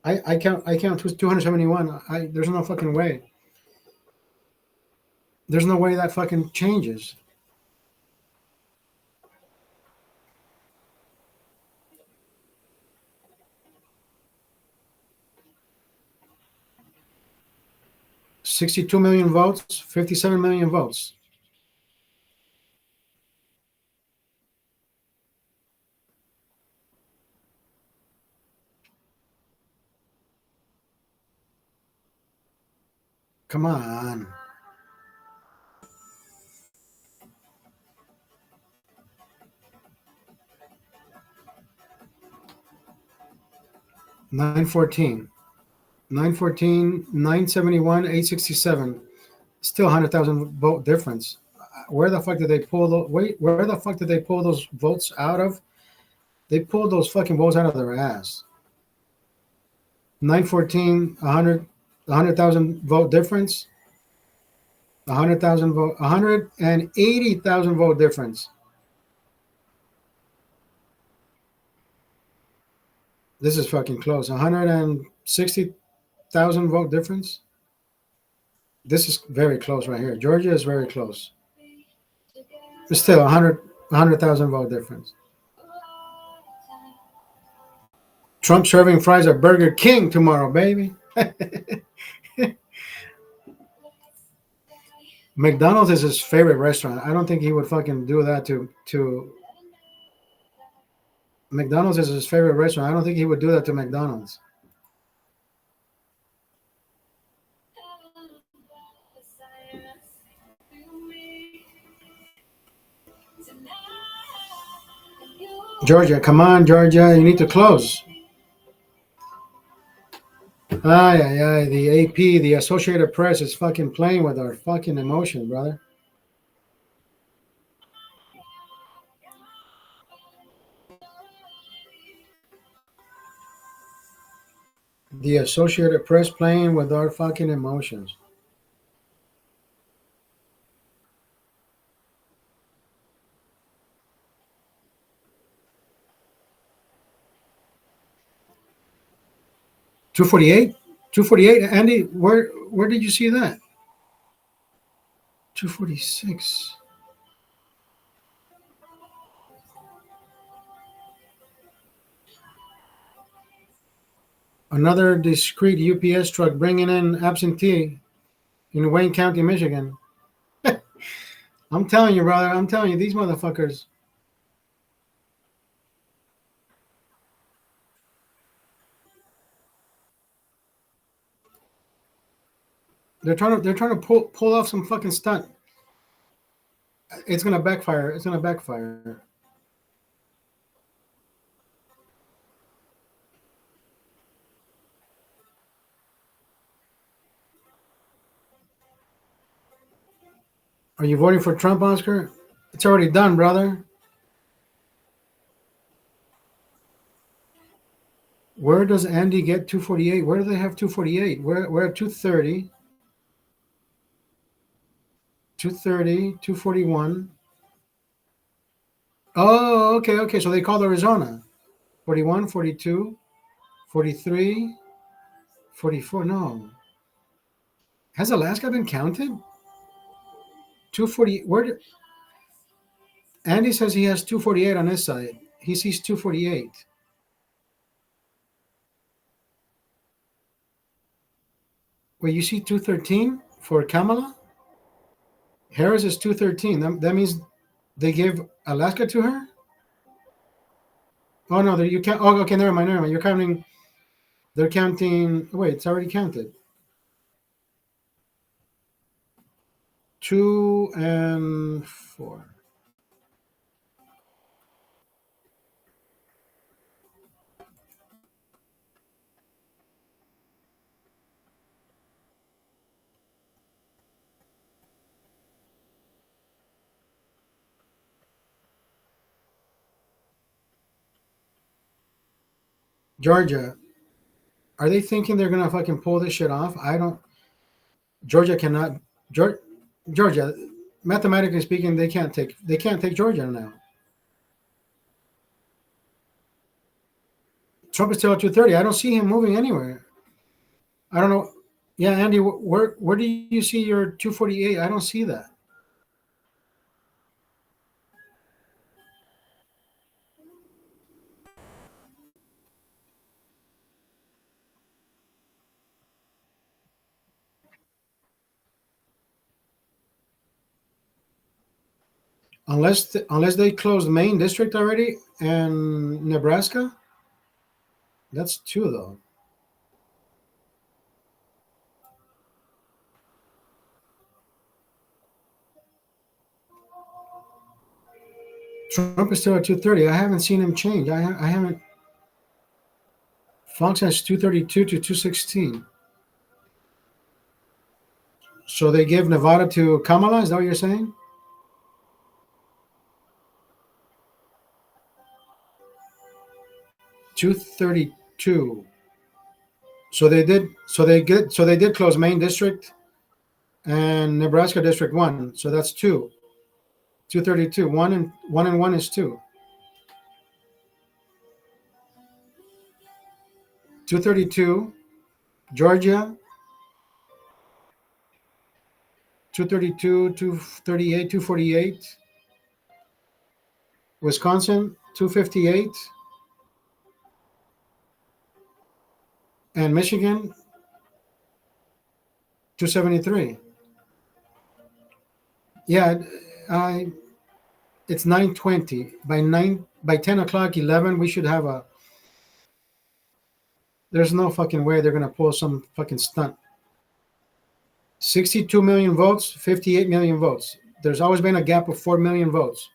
I count 271. There's no fucking way. There's no way that fucking changes. $62 million votes, 57 million votes. Come on. $914. 971, 867. Still 100,000 vote difference. Where the fuck did they pull the wait? Where the fuck did they pull those votes out of? They pulled those fucking votes out of their ass. 914, 100,000 vote difference. 100,000 vote, 180,000 vote difference. This is fucking close. 160,000 vote difference. This is very close right here. Georgia is very close. But still 100,000 vote difference. Trump serving fries at Burger King tomorrow, baby. McDonald's is his favorite restaurant. I don't think he would fucking do that to McDonald's is his favorite restaurant. I don't think he would do that to McDonald's. Georgia, come on, Georgia. You need to close. The AP, the Associated Press is fucking playing with our fucking emotions, brother. The Associated Press playing with our fucking emotions. $248? $248? Andy, where did you see that? $246. Another discreet UPS truck bringing in absentee in Wayne County, Michigan. I'm telling you, brother. I'm telling you, these motherfuckers. They're trying to pull off some fucking stunt. It's gonna backfire. It's gonna backfire. Are you voting for Trump, Oscar? It's already done, brother. Where does Andy get 248? Where do they have 248? We're at 230. 230, 241. Oh, okay, okay. So they called Arizona. 41, 42, 43, 44. No. Has Alaska been counted? 240. Where did, Andy says he has 248 on his side. He sees 248. Wait, you see 213 for Kamala? Harris is 213. That means they gave Alaska to her? Oh, no, you can't. Oh, okay, never mind, never mind. You're counting. They're counting. Wait, it's already counted. 2 and 4. Georgia, are they thinking they're gonna fucking pull this shit off? I don't. Georgia cannot. Georgia, mathematically speaking, they can't take. They can't take Georgia now. Trump is still at 230. I don't see him moving anywhere. I don't know. Yeah, Andy, where do you see your 248? I don't see that. Unless they closed Maine district already and Nebraska. That's two though. Trump is still at 230. I haven't seen him change. I haven't. Fox has 232 to 216. So they give Nevada to Kamala. Is that what you're saying? 232. So they did. So they get. So they did close Maine district and Nebraska district one. So that's two. 232. One is two. 232. Georgia. 232. 238. 248. Wisconsin. 258. And Michigan. 273. Yeah. I. It's 9:20. By 10 o'clock 11 we should have a. There's no fucking way they're gonna pull some fucking stunt. 62 million votes, 58 million votes. There's always been a gap of 4 million votes.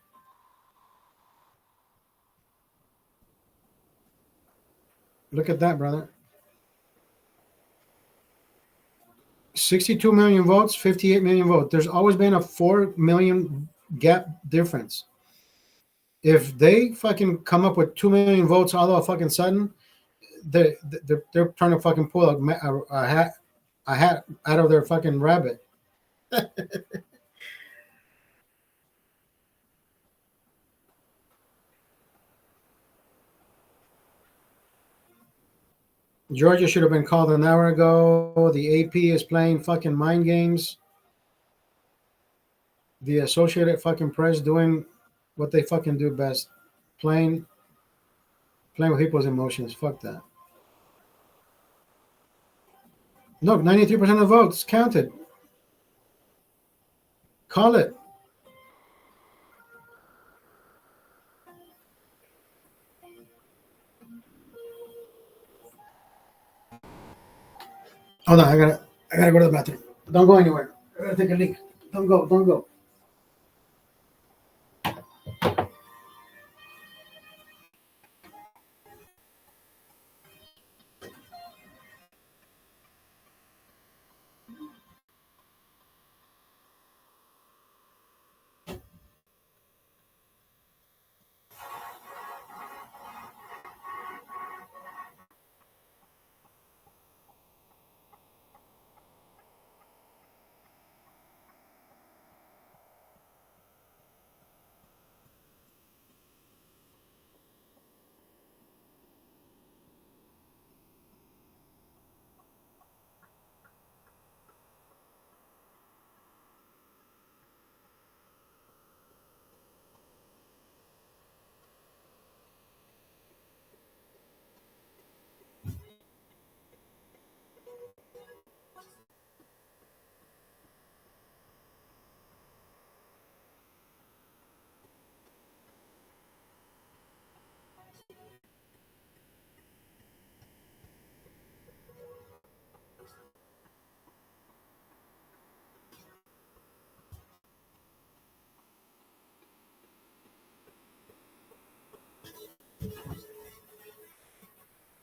Look at that, brother. 62 million votes, 58 million votes. There's always been a 4 million gap difference. If they fucking come up with 2 million votes all of a fucking sudden, they're trying to fucking pull a hat out of their fucking rabbit. Georgia should have been called an hour ago. The AP is playing fucking mind games. The Associated fucking Press doing what they fucking do best, playing with people's emotions. Fuck that. No, 93% of votes counted. Call it. Hold on, I gotta go to the bathroom. Don't go anywhere. I gotta take a leak. Don't go.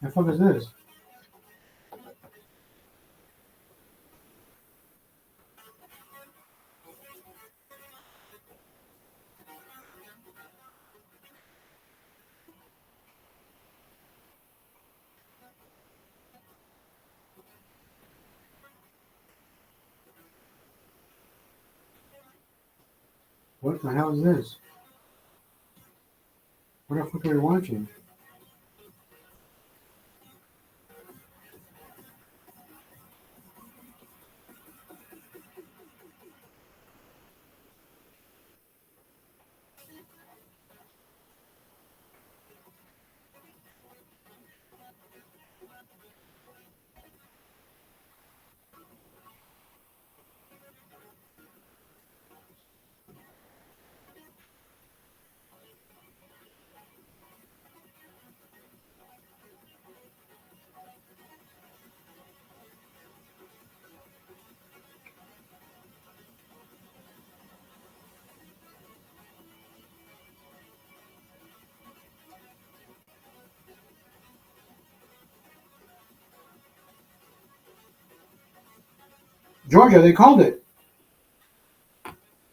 The fuck is this? What the hell is this? What the fuck are we watching? Georgia, they called it.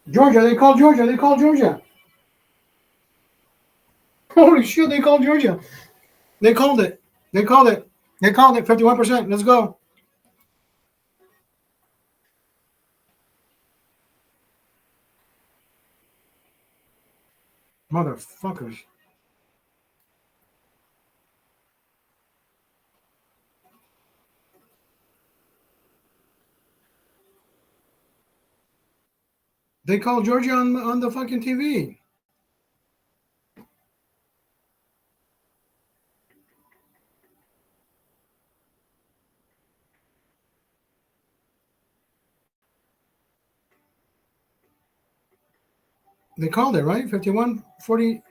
Georgia, they called Georgia. They called Georgia. Holy shit, they called Georgia. They called it. They called it. They called it. 51%. Let's go. Motherfuckers. They called Georgia on the fucking TV. They called it, right? 51-40.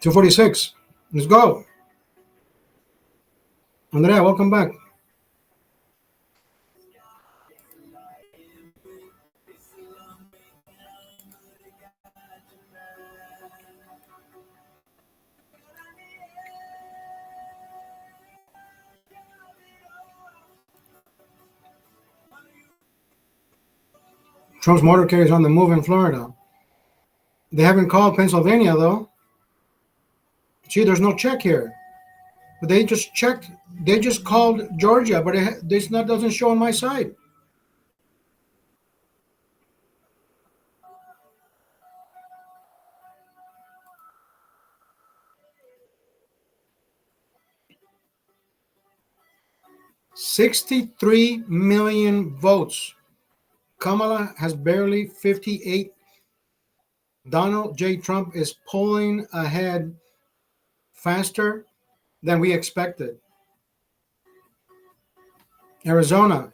246. Let's go. Andrea, welcome back. Trump's motorcade is on the move in Florida. They haven't called Pennsylvania, though. See, there's no check here. But they just checked. They just called Georgia, but this not doesn't show on my side. $63 million votes. Kamala has barely 58. Donald J. Trump is pulling ahead faster than we expected. Arizona,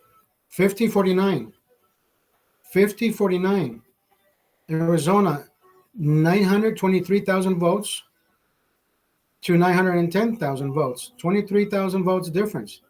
50-49. 50-49. Arizona, 923,000 votes to 910,000 votes. 23,000 votes difference.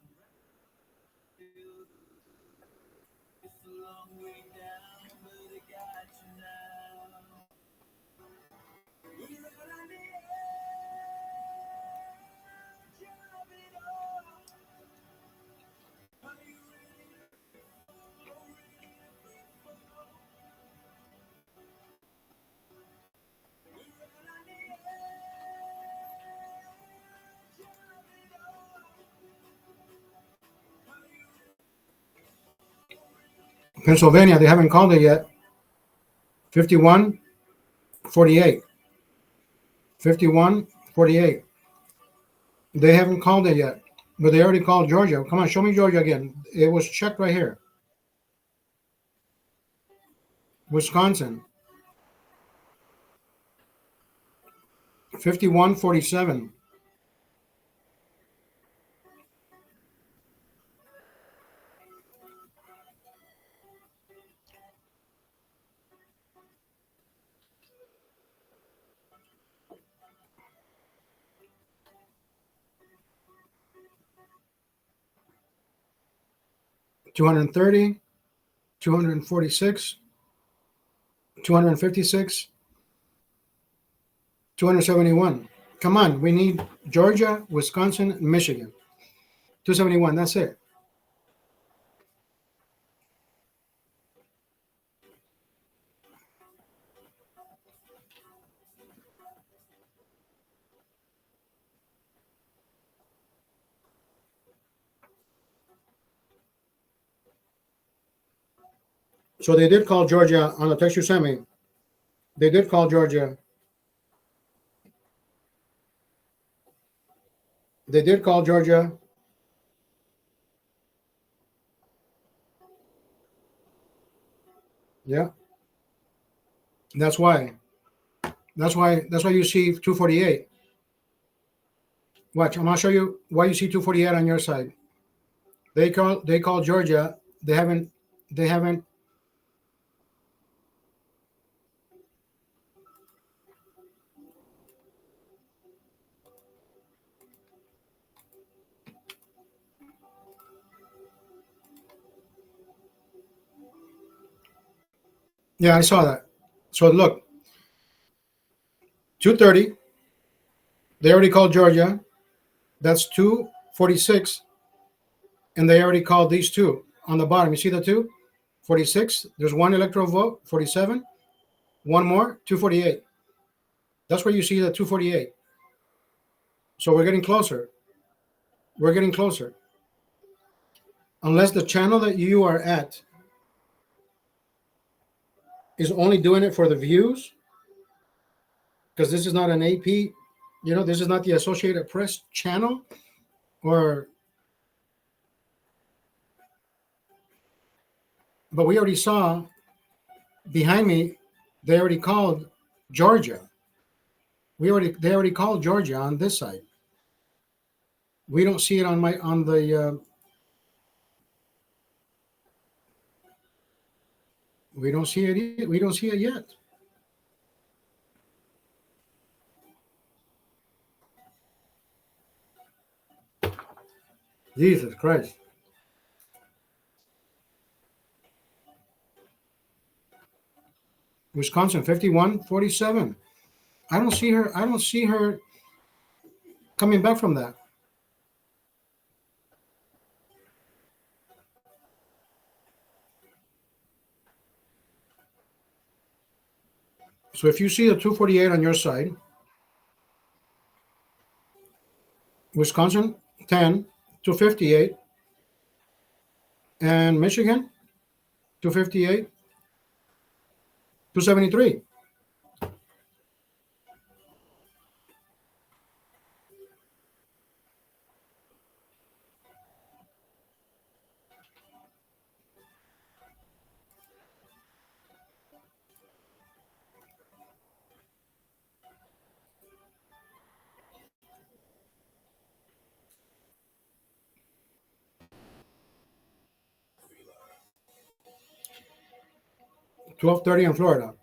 Pennsylvania, they haven't called it yet. 51-48. 51-48. They haven't called it yet, but they already called Georgia. Come on, show me Georgia again. It was checked right here. Wisconsin, 51-47. 230, 246, 256, 271. Come on, we need Georgia, Wisconsin, Michigan. 271, that's it. So they did call Georgia on the text you sent me. They did call Georgia. They did call Georgia. Yeah. That's why. That's why you see 248. Watch, I'm gonna show you why you see 248 on your side. They call Georgia. They haven't. Yeah, I saw that. So look, 230. They already called Georgia. That's 246, and they already called these two on the bottom. You see the two? 46. There's one electoral vote. 47. One more. 248. That's where you see the 248. So we're getting closer. We're getting closer. Unless the channel that you are at is only doing it for the views, because this is not an AP, this is not the Associated Press channel, but we already saw behind me, they already called Georgia. They already called Georgia on this side. We don't see it we don't see it. We don't see it yet. Jesus Christ. Wisconsin 51-47. I don't see her coming back from that. So if you see a 248 on your side, Wisconsin 10, 258, and Michigan 258, 273. $12.30 in Florida.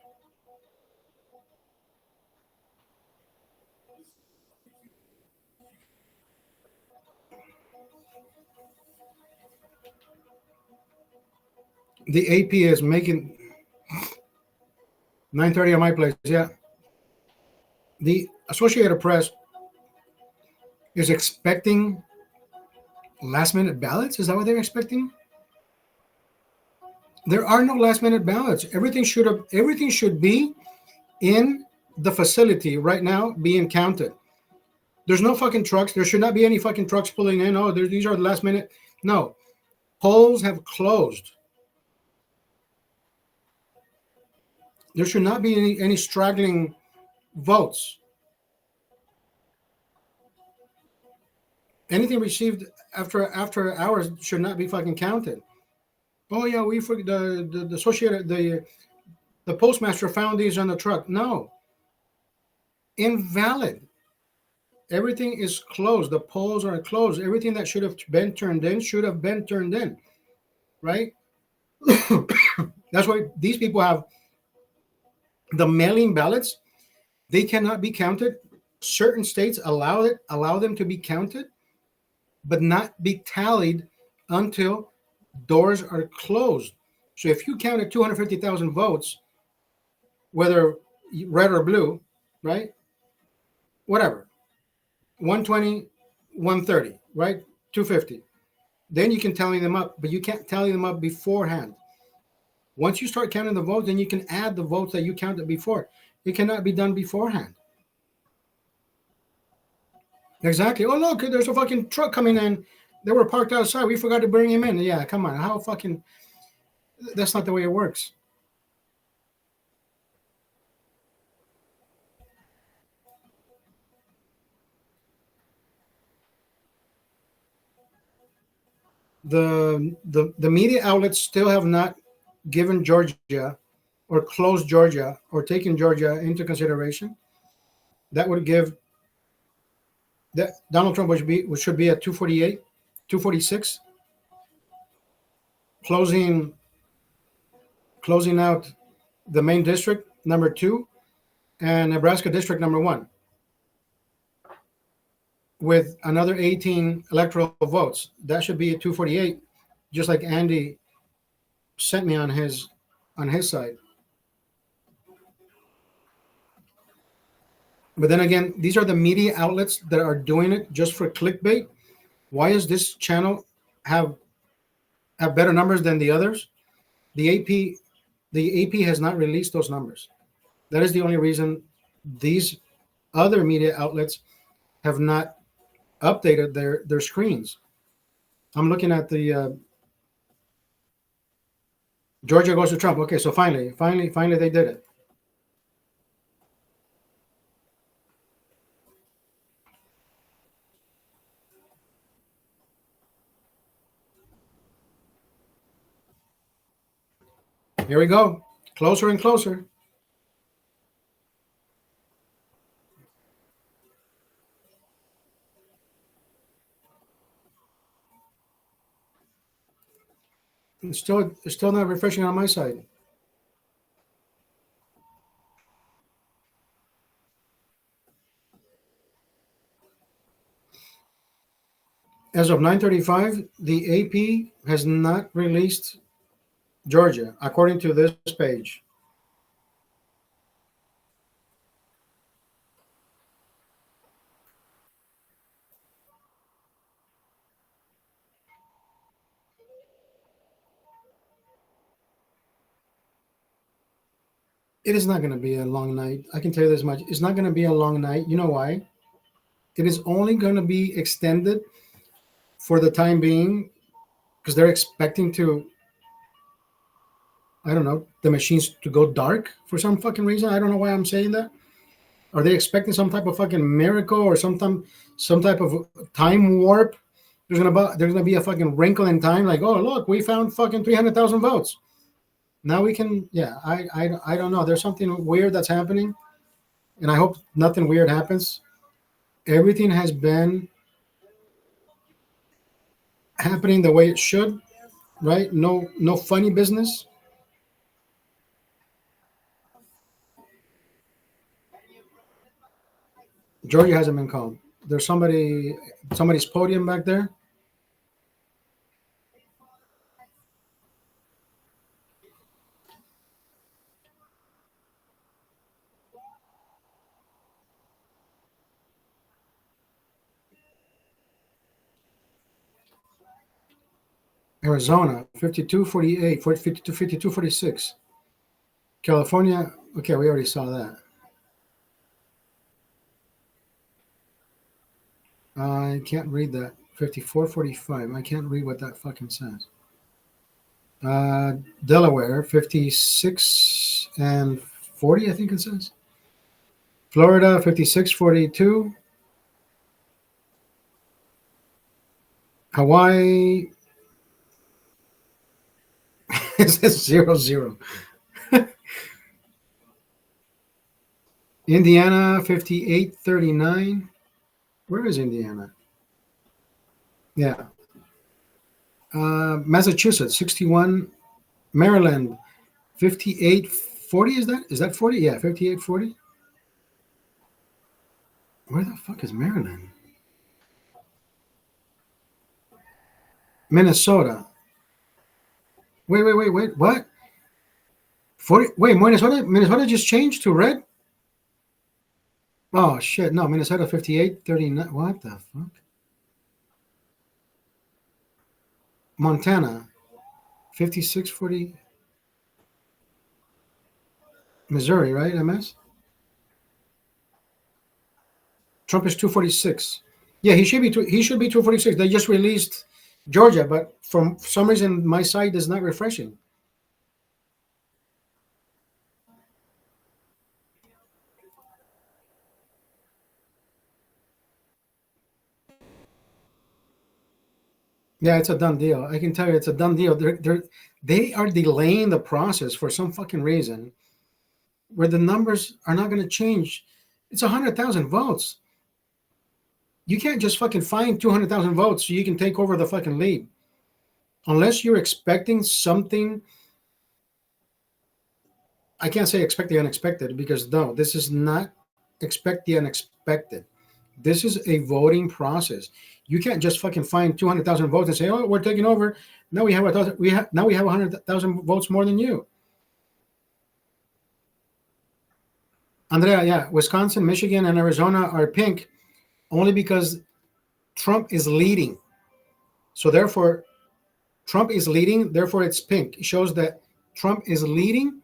The AP is making 9:30 at my place. Yeah. The Associated Press is expecting last minute ballots. Is that what they're expecting? There are no last minute ballots. Everything should be in the facility right now being counted. There's no fucking trucks. There should not be any fucking trucks pulling in. Oh, these are the last minute. No. Polls have closed. There should not be any straggling votes. Anything received after hours should not be fucking counted. Oh yeah, the Associated the postmaster found these on the truck. No. Invalid. Everything is closed. The polls are closed. Everything that should have been turned in should have been turned in. Right? That's why these people have the mailing ballots. They cannot be counted. Certain states allow them to be counted, but not be tallied until doors are closed. So if you counted 250,000 votes, whether red or blue, right? Whatever, 120, 130, right? 250. Then you can tally them up, but you can't tally them up beforehand. Once you start counting the votes, then you can add the votes that you counted before. It cannot be done beforehand. Exactly. Oh, look, there's a fucking truck coming in. They were parked outside. We forgot to bring him in. Yeah, come on. How fucking. That's not the way it works. The media outlets still have not given Georgia or closed Georgia or taken Georgia into consideration. That would give that Donald Trump should be at 248, 246, closing closing out the main district number 2 and Nebraska district number 1 with another 18 electoral votes. That should be at 248, just like Andy sent me on his side. But then again, these are the media outlets that are doing it just for clickbait. Why does this channel have better numbers than the others? The AP has not released those numbers. That is the only reason these other media outlets have not updated their screens. I'm looking at the Georgia goes to Trump. Okay, so finally they did it. Here we go. Closer and closer. It's still not refreshing on my side. As of 9:35, the AP has not released Georgia, according to this page. It is not going to be a long night. I can tell you this much. It's not going to be a long night. You know why? It is only going to be extended for the time being because they're expecting to, I don't know, the machines to go dark for some fucking reason. I don't know why I'm saying that. Are they expecting some type of fucking miracle or some type of time warp? There's gonna be a fucking wrinkle in time, like, oh look, we found fucking 300,000 votes. Now we can, yeah. I don't know. There's something weird that's happening, and I hope nothing weird happens. Everything has been happening the way it should, right? No funny business. Georgia hasn't been called. There's somebody's podium back there. Arizona 52-48, 52-46. California, okay, we already saw that. I can't read that. 54-45. I can't read what that fucking says. Delaware 56 and 40, I think it says. Florida 56-42. Hawaii it says 0-0. Indiana 58-39. Where is Indiana? Yeah. Massachusetts 61. Maryland 58-40. Is that 40? Yeah, 58-40. Where the fuck is Maryland? Minnesota Wait. What? 40. Wait, Minnesota just changed to red. Oh shit! No, Minnesota 58, 39. What the fuck? Montana 56, 40. Missouri, right? MS. Trump is 246. Yeah, he should be 246. They just released Georgia, but for some reason my site is not refreshing. Yeah, it's a done deal. I can tell you, it's a done deal. They are delaying the process for some fucking reason, where the numbers are not going to change. It's 100,000 votes. You can't just fucking find 200,000 votes so you can take over the fucking lead, unless you're expecting something. I can't say expect the unexpected, because no, this is not expect the unexpected. This is a voting process. You can't just fucking find 200,000 votes and say, "Oh, we're taking over." Now we have 1,000. Now we have 100,000 votes more than you, Andrea. Yeah, Wisconsin, Michigan, and Arizona are pink only because Trump is leading. So therefore, Trump is leading. Therefore, it's pink. It shows that Trump is leading,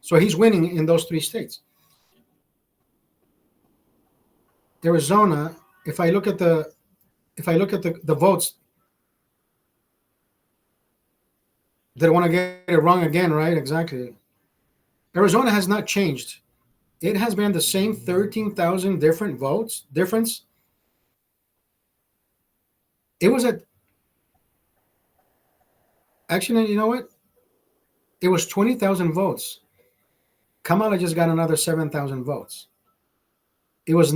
so he's winning in those three states. Arizona. If I look at the votes, they want to get it wrong again, right? Exactly. Arizona has not changed. It has been the same 13,000 different votes difference. It was at actually, you know what? It was 20,000 votes. Kamala just got another 7,000 votes. It was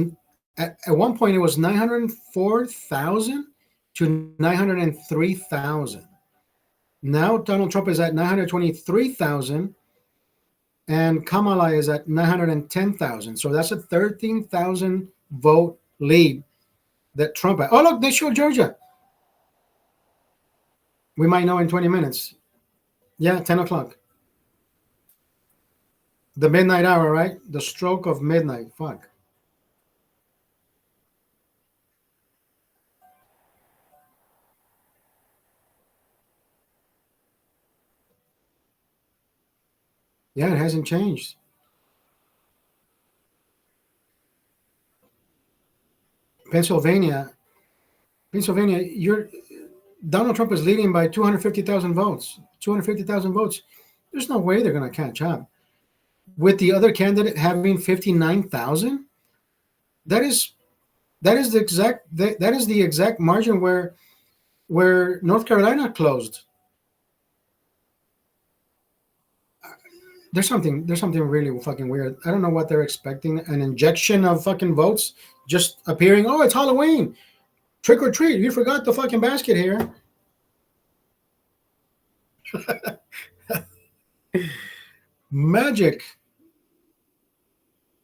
at one point it was 904,000 to 903,000. Now Donald Trump is at 923,000 and Kamala is at 910,000. So that's a 13,000 vote lead that Trump had. Oh, look, they show Georgia. We might know in 20 minutes. Yeah, 10 o'clock. The midnight hour, right? The stroke of midnight. Fuck. Yeah, it hasn't changed. Pennsylvania, you're Donald Trump is leading by 250,000 votes. 250,000 votes. There's no way they're going to catch up. With the other candidate having 59,000, that is the exact margin where North Carolina closed. There's something really fucking weird. I don't know what they're expecting. An injection of fucking votes just appearing. Oh, it's Halloween. Trick or treat. You forgot the fucking basket here. Magic.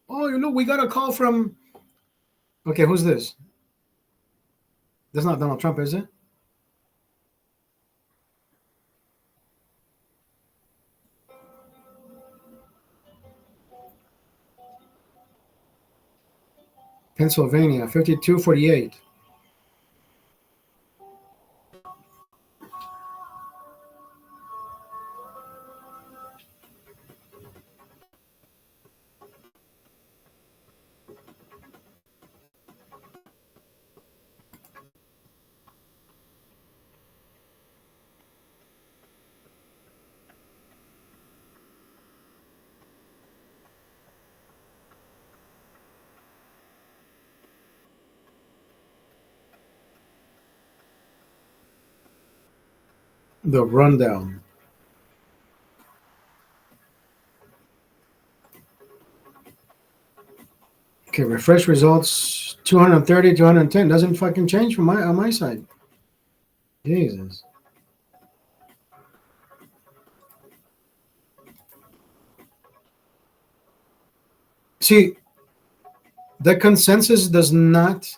Oh, we got a call from. Okay, who's this? That's not Donald Trump, is it? Pennsylvania, 52-48. The rundown. Okay, refresh results 230, 210. Doesn't fucking change from on my side. Jesus. See, the consensus does not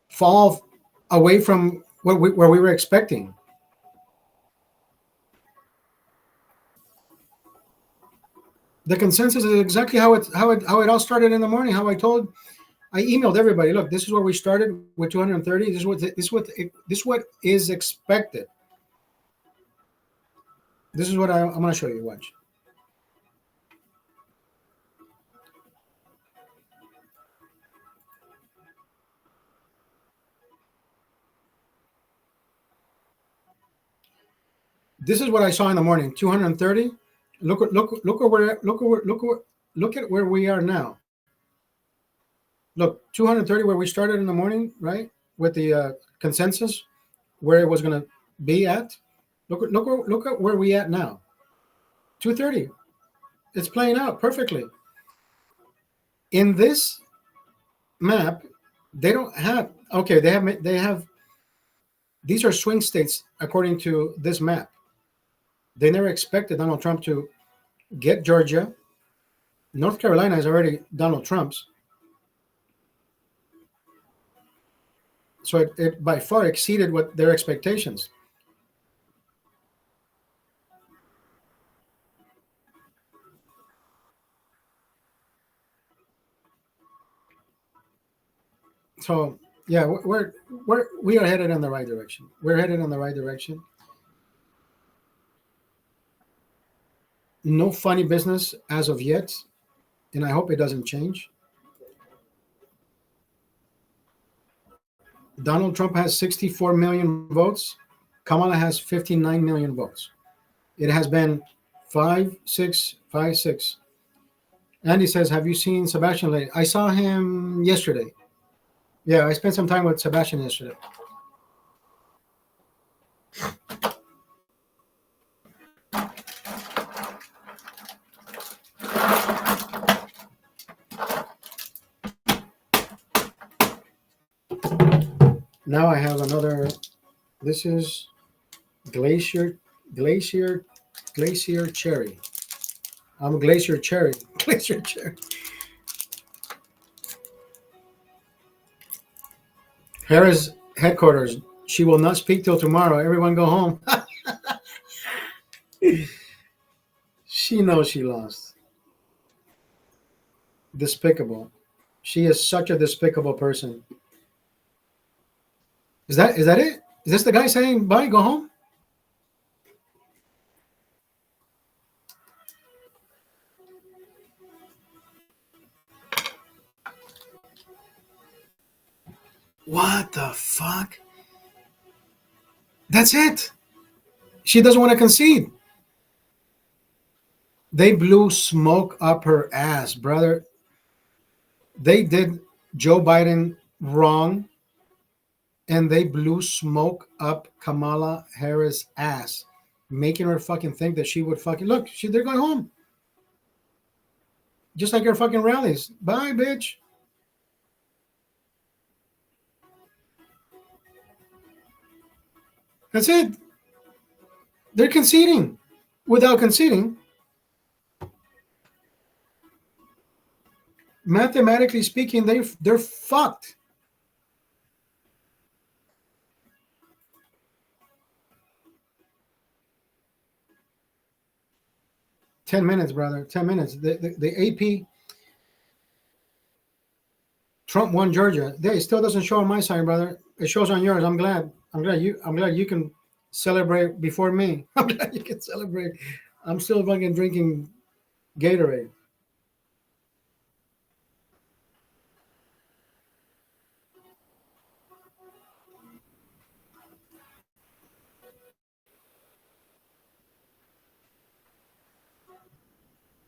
fall away from where we were expecting. The consensus is exactly how it all started in the morning. I emailed everybody. Look, this is where we started with 230. This is what is expected. This is what I'm going to show you. Watch. This is what I saw in the morning. 230. Look at where we are now. Look, 230 where we started in the morning, right? With the consensus where it was going to be at. Look at where we at now. 230. It's playing out perfectly. In this map, they don't have okay. They have these are swing states according to this map. They never expected Donald Trump to get Georgia. North Carolina is already Donald Trump's, so it by far exceeded what their expectations. So yeah, we are headed in the right direction. We're headed in the right direction. No funny business as of yet, and I hope it doesn't change. Donald Trump has 64 million votes. Kamala has 59 million votes. It has been 5-6, 5-6. Andy says, "Have you seen Sebastian lately?" I saw him yesterday. Yeah, I spent some time with Sebastian yesterday. Now I have another. This is Glacier, Glacier, Glacier Cherry. I'm Glacier Cherry. Glacier Cherry. Harris headquarters. She will not speak till tomorrow. Everyone go home. She knows she lost. Despicable. She is such a despicable person. Is that it? Is this the guy saying bye, go home? What the fuck? That's it. She doesn't want to concede. They blew smoke up her ass, brother. They did Joe Biden wrong, and they blew smoke up Kamala Harris' ass, making her fucking think that she would fucking look. They're going home, just like her fucking rallies. Bye, bitch. That's it. They're conceding. Without conceding, mathematically speaking, they're fucked. $10, brother. 10 minutes. The AP Trump won Georgia. It still doesn't show on my side, brother. It shows on yours. I'm glad you can celebrate before me. I'm glad you can celebrate. I'm still fucking drinking Gatorade.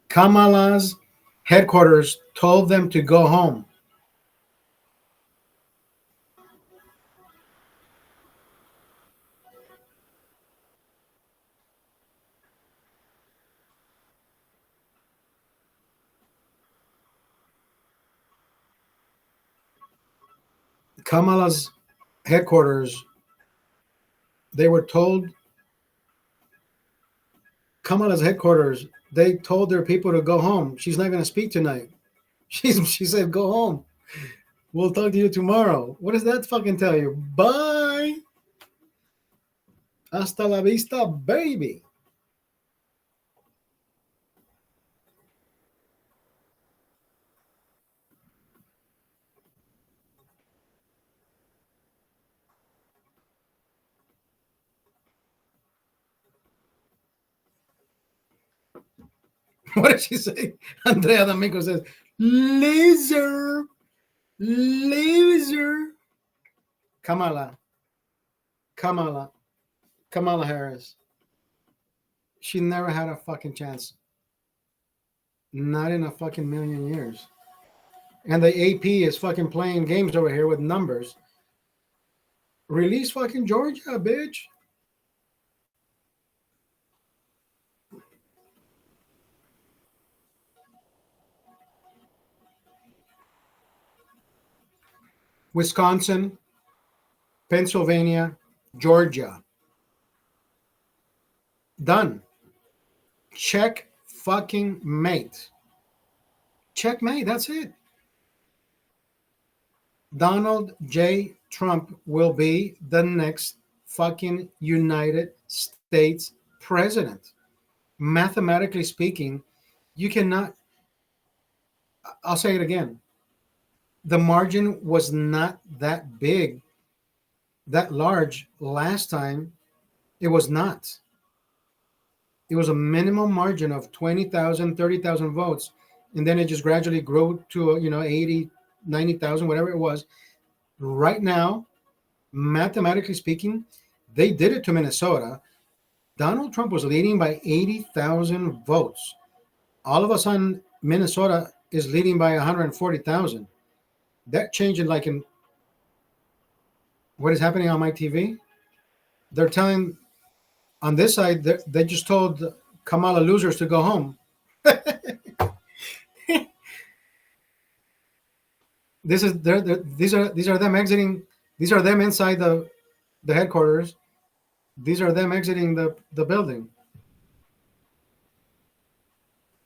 Kamala's headquarters told them to go home. Kamala's headquarters, they were told, Kamala's headquarters, they told their people to go home. She's not going to speak tonight. She said, go home. We'll talk to you tomorrow. What does that fucking tell you? Bye. Hasta la vista, baby. What did she say? Andrea D'Amico says, loser, loser. Kamala, Kamala, Kamala Harris. She never had a fucking chance. Not in a fucking million years. And the AP is fucking playing games over here with numbers. Release fucking Georgia, bitch. Wisconsin, Pennsylvania, Georgia. Done. Check fucking mate. Checkmate. That's it. Donald J. Trump will be the next fucking United States president. Mathematically speaking, you cannot. I'll say it again. The margin was not that big, that large last time. It was not. It was a minimum margin of 20,000, 30,000 votes. And then it just gradually grew to, 80, 90,000, whatever it was. Right now, mathematically speaking, they did it to Minnesota. Donald Trump was leading by 80,000 votes. All of a sudden, Minnesota is leading by 140,000. That changed in what is happening on my TV. They're telling on this side, they just told Kamala losers to go home. These are them exiting. These are them inside the headquarters. These are them exiting the building.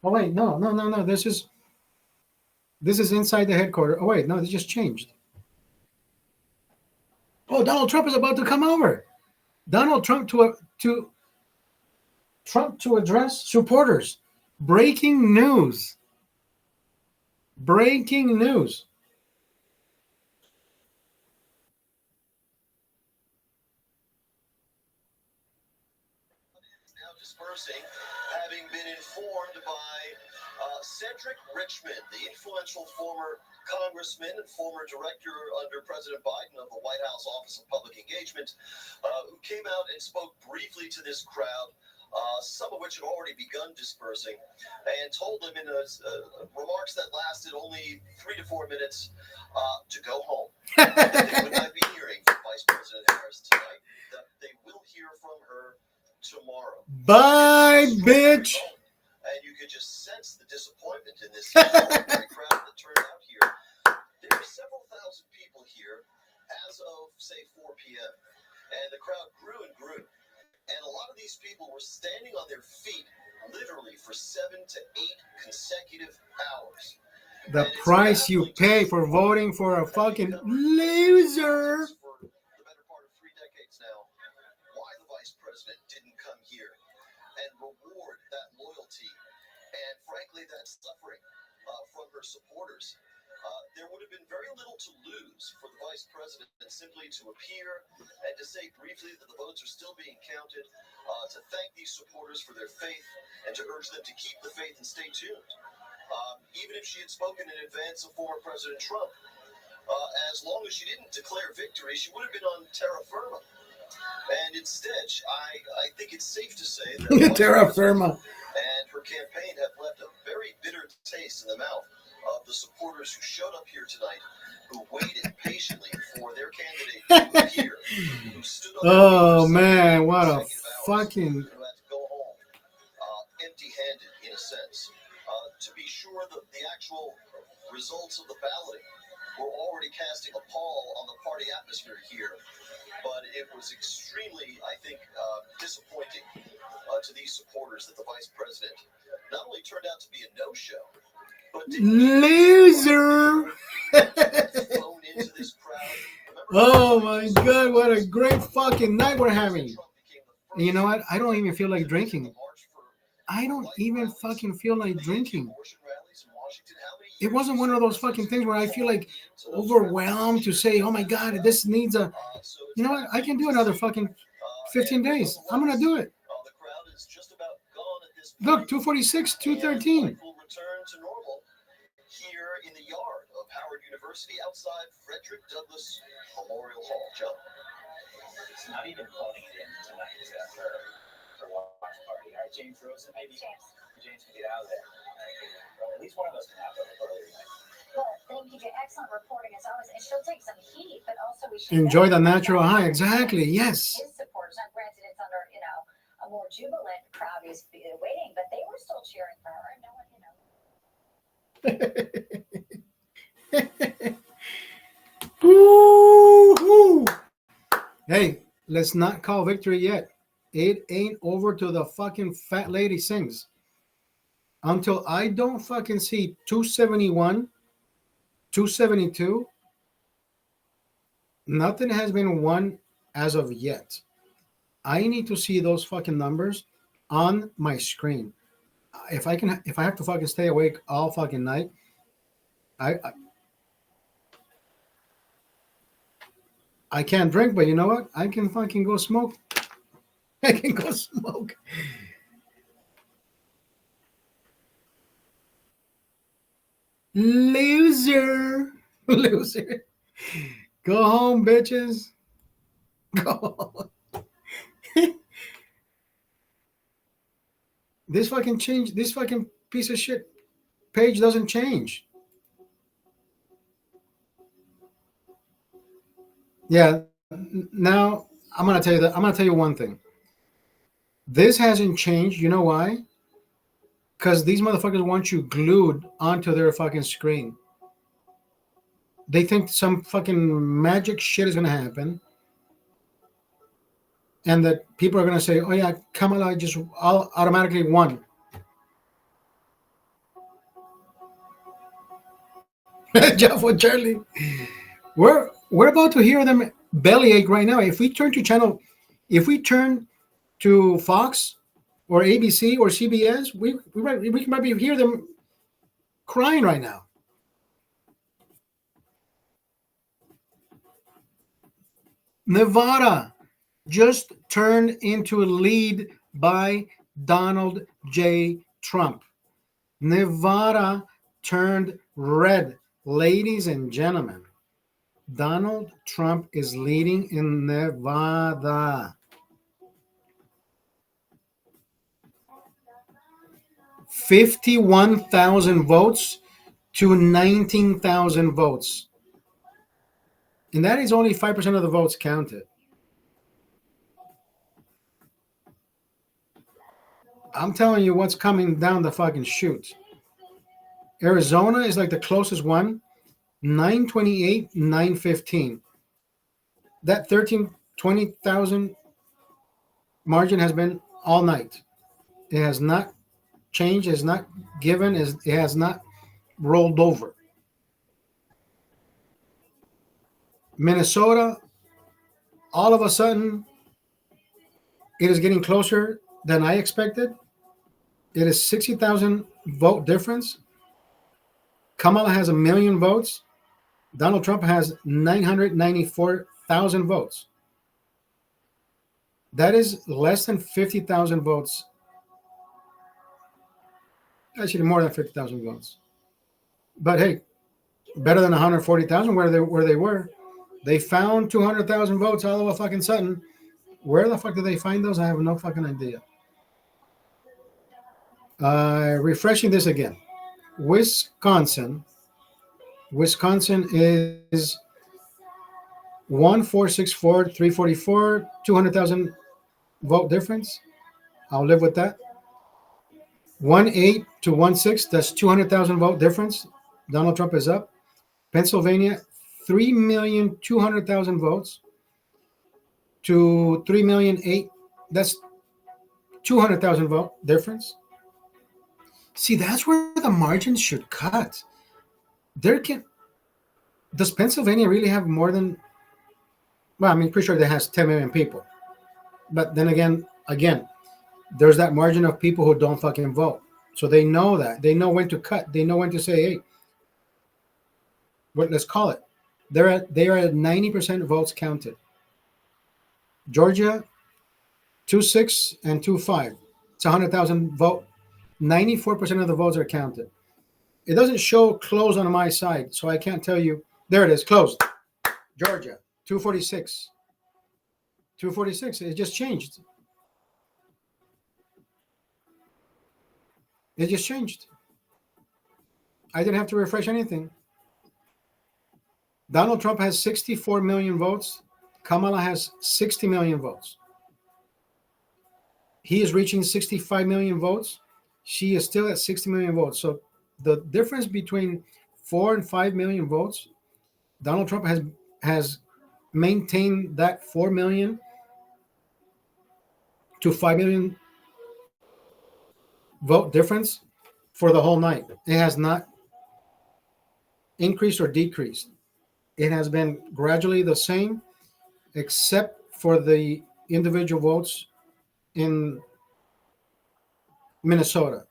Oh wait, no. This is inside the headquarters. Oh wait, no, they just changed. Oh, Donald Trump is about to come over. Donald Trump to address supporters. Breaking news. Breaking news. Now dispersing, having been informed by Cedric Richmond, the influential former congressman and former director under President Biden of the White House Office of Public Engagement, who came out and spoke briefly to this crowd, some of which had already begun dispersing, and told them in remarks that lasted only 3 to 4 minutes to go home. They would not be hearing from Vice President Harris tonight. That they will hear from her tomorrow. Bye, bitch. And you could just sense the disappointment in this extraordinary crowd that turned out here. There were several thousand people here as of, say, 4 p.m. And the crowd grew and grew. And a lot of these people were standing on their feet literally for 7 to 8 consecutive hours. The price you pay for voting for a fucking loser. For the better part of 3 decades now, why the vice president didn't come here and reward that loyalty and, frankly, that suffering from her supporters. There would have been very little to lose for the vice president simply to appear and to say briefly that the votes are still being counted, to thank these supporters for their faith and to urge them to keep the faith and stay tuned. Even if she had spoken in advance of former President Trump, as long as she didn't declare victory, she would have been on terra firma. And instead, I think it's safe to say that Terra firma and her campaign have left a very bitter taste in the mouth of the supporters who showed up here tonight, who waited patiently for their candidate to appear, who stood up. Oh man, what a fucking. Who had to go home empty-handed, in a sense. To be sure, the actual results of the balloting were already casting a pall on the party atmosphere here. But it was extremely, I think, disappointing to these supporters that the vice president not only turned out to be a no-show, but loser. Oh my God, what a great fucking night we're having. And you know what? I don't even feel like drinking. I don't even fucking feel like drinking. It wasn't one of those fucking things where I feel like overwhelmed to say, oh my God, this needs a, you know what? I can do another fucking 15 days. I'm going to do it. The crowd is just about gone at this Look, 246, 213. Return to normal here in the yard of Howard University outside Frederick Douglass Memorial Hall. Joe. It's not even phoning it in tonight for watch party. All right, James Rosen, maybe James can get out of there. Well, at least one of us can have it earlier tonight. Well, thank you, Jay. Excellent reporting as always. And she'll take some heat, but also we should Enjoy the natural high. Exactly. Yes. His supporters. Now, granted, it's under a more jubilant crowd is waiting, but they were still cheering for her. And no one, Woo-hoo. Hey, let's not call victory yet. It ain't over till the fucking fat lady sings. Until I don't fucking see 271, 272, nothing has been won as of yet. I need to see those fucking numbers on my screen. If I have to fucking stay awake all fucking night, I can't drink, but you know what? I can fucking go smoke. I can go smoke. Loser. Loser. Go home, bitches. Go home. This fucking piece of shit page doesn't change. Yeah. Now I'm gonna tell you one thing. This hasn't changed. You know why? Because these motherfuckers want you glued onto their fucking screen. They think some fucking magic shit is gonna happen, and that people are gonna say, "Oh yeah, Kamala just automatically won." Jeff with Charlie. We're about to hear them bellyache right now. If we turn to Fox or ABC or CBS, we can probably hear them crying right now. Nevada just turned into a lead by Donald J. Trump. Nevada turned red. Ladies and gentlemen, Donald Trump is leading in Nevada. 51,000 votes to 19,000 votes. And that is only 5% of the votes counted. I'm telling you what's coming down the fucking chute. Arizona is like the closest one, 928, 915. That 20,000 margin has been all night. It has not changed, it has not given, it has not rolled over. Minnesota, all of a sudden, it is getting closer than I expected. It is 60,000 vote difference. Kamala has 1 million votes. Donald Trump has 994,000 votes. That is less than 50,000 votes. Actually, more than 50,000 votes. But hey, better than 140,000 where they were. They found 200,000 votes all of a fucking sudden. Where the fuck did they find those? I have no fucking idea. Refreshing this again. Wisconsin is 1,464, 344, 200,000 vote difference. I'll live with that. 1,8 to 1,6, that's 200,000 vote difference. Donald Trump is up. Pennsylvania, 3,200,000 votes to 3,000,008. That's 200,000 vote difference. See, that's where the margins should cut. Does Pennsylvania really have more than? Well, I mean, pretty sure that has 10 million people. But then again, there's that margin of people who don't fucking vote. So they know that. They know when to cut. They know when to say, hey, let's call it. They are at 90% votes counted. Georgia, 2.6 and 2.5. It's 100,000 vote 94% of the votes are counted. It doesn't show closed on my side, so I can't tell you. There it is, closed. Georgia, 246. 246. It just changed. It just changed. I didn't have to refresh anything. Donald Trump has 64 million votes. Kamala has 60 million votes. He is reaching 65 million votes. She is still at 60 million votes. So the difference between 4 and 5 million votes, Donald Trump has maintained that 4 million to 5 million vote difference for the whole night. It has not increased or decreased. It has been gradually the same, except for the individual votes in Minnesota,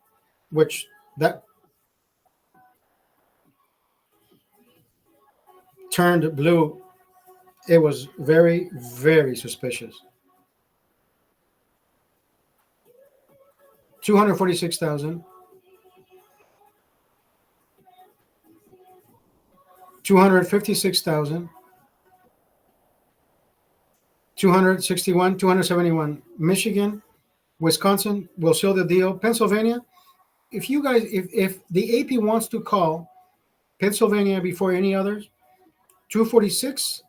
which that turned blue. It was very, very suspicious. 246,000, 256,000, 261, 271. Michigan, Wisconsin will seal the deal. Pennsylvania, if you guys, if the AP wants to call Pennsylvania before any others, 246,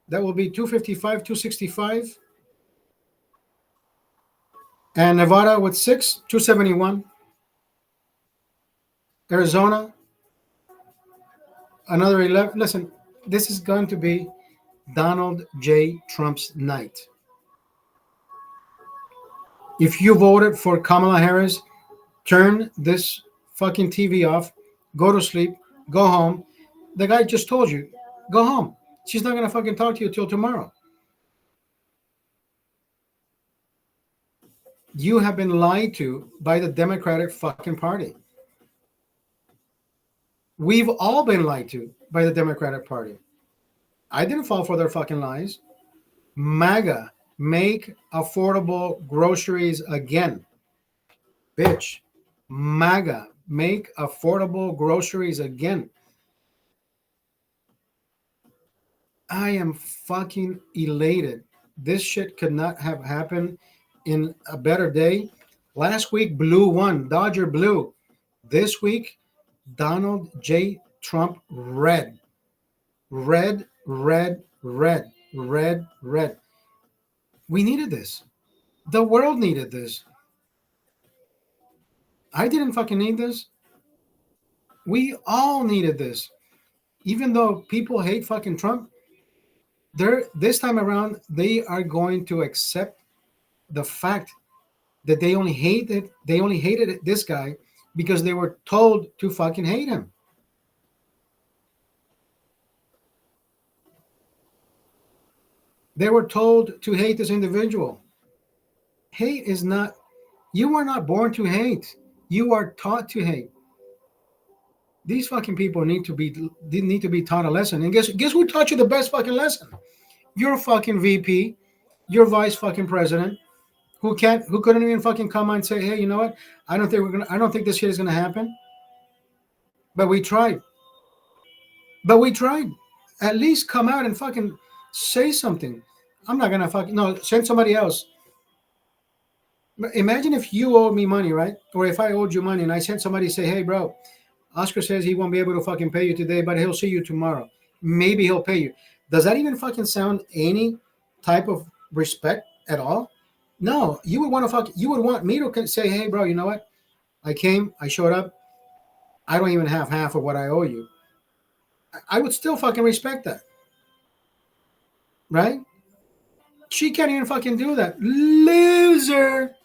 that will be 255, 265. And Nevada with 6, 271. Arizona, another 11. Listen, this is going to be Donald J. Trump's night. If you voted for Kamala Harris, turn this fucking TV off, go to sleep, go home. The guy just told you, go home. She's not going to fucking talk to you till tomorrow. You have been lied to by the Democratic fucking Party. We've all been lied to by the Democratic Party. I didn't fall for their fucking lies. MAGA, make affordable groceries again. Bitch. MAGA, make affordable groceries again. I am fucking elated. This shit could not have happened in a better day. Last week, blue won. Dodger blue. This week, Donald J. Trump red. Red, red, red, red, red. We needed this. The world needed this. I didn't fucking need this. We all needed this. Even though people hate fucking Trump, this time around, they are going to accept the fact that they only hated this guy because they were told to fucking hate him. They were told to hate this individual. Hate is not, you are not born to hate. You are taught to hate. These fucking people need to be taught a lesson. And guess who taught you the best fucking lesson? Your fucking VP, your vice fucking president, who couldn't even fucking come and say, hey, you know what? I don't think this shit is gonna happen. But we tried. At least come out and fucking say something. I'm not gonna send somebody else. Imagine if you owed me money, right? Or if I owed you money and I sent somebody say, hey, bro, Oscar says he won't be able to fucking pay you today, but he'll see you tomorrow. Maybe he'll pay you. Does that even fucking sound any type of respect at all? No, you would want me to say, hey, bro, you know what? I came, I showed up. I don't even have half of what I owe you. I would still fucking respect that. Right? She can't even fucking do that. Loser.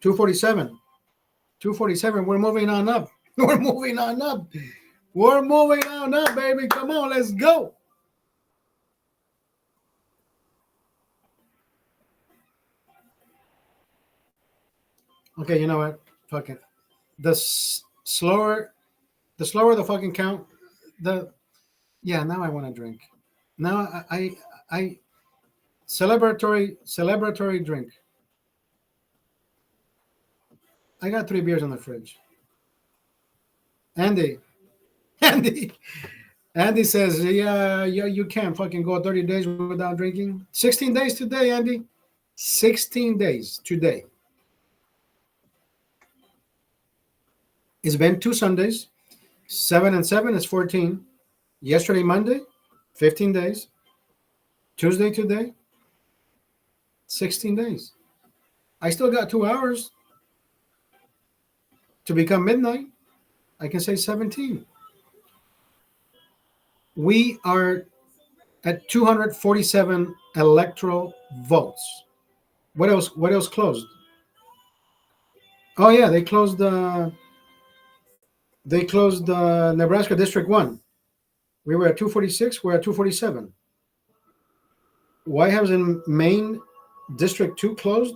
$247. We're moving on up. We're moving on up, baby. Come on, let's go. Okay, you know what? Fuck it. The slower the fucking count, now I want to drink. Now I Celebratory drink. I got 3 beers in the fridge. Andy, Andy, Andy says, yeah, you can't fucking go 30 days without drinking. 16 days today, Andy. 16 days today. It's been 2 Sundays. 7 and 7 is 14. Yesterday, Monday, 15 days. Tuesday today, 16 days. I still got 2 hours to become midnight. I can say 17. We are at 247 electoral votes. What else? What else closed? Oh yeah, they closed Nebraska District 1. We were at 246. We're at 247. Why hasn't Maine District 2 closed?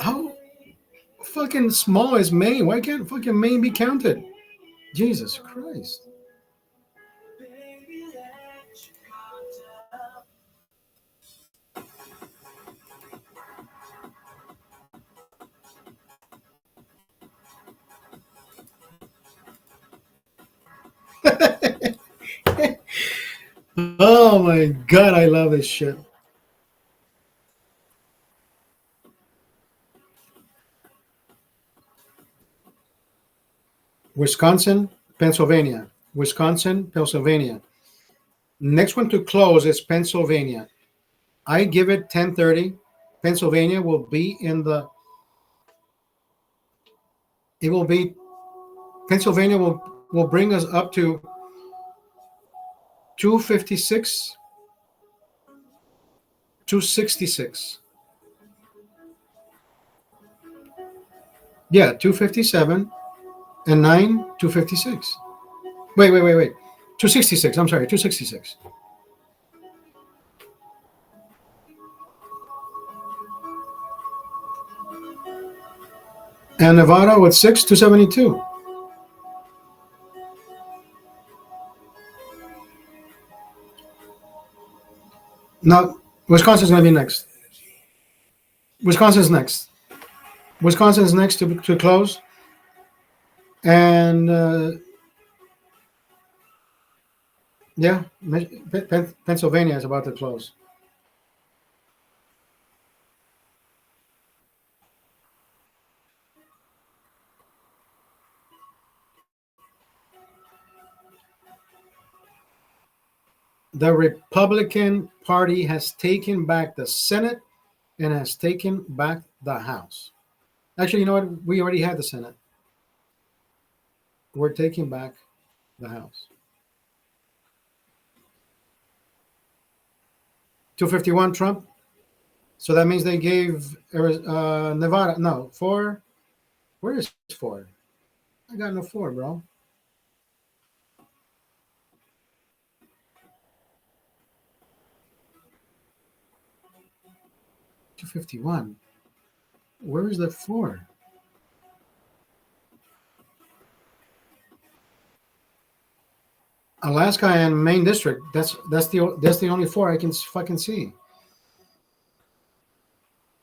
How fucking small is Maine? Why can't fucking Maine be counted? Jesus Christ. Oh my God, I love this shit. Wisconsin, Pennsylvania. Wisconsin, Pennsylvania. Next one to close is Pennsylvania. I give it 10:30. Pennsylvania will be in the. It will be. Pennsylvania will bring us up to 256, 266. Yeah, 257 and 9, 256. Wait. 266. I'm sorry, 266. And Nevada with 6, 272. No, Wisconsin's going to be next. Wisconsin's next. Wisconsin's next to close. And yeah, Pennsylvania is about to close. The Republican Party has taken back the Senate and has taken back the House. Actually, you know what? We already had the Senate. We're taking back the House. 251 Trump. So that means they gave Nevada. No, 4. Where is 4? I got no 4, bro. $251. Where is the 4? Alaska and Maine District. That's the only 4 I can fucking see.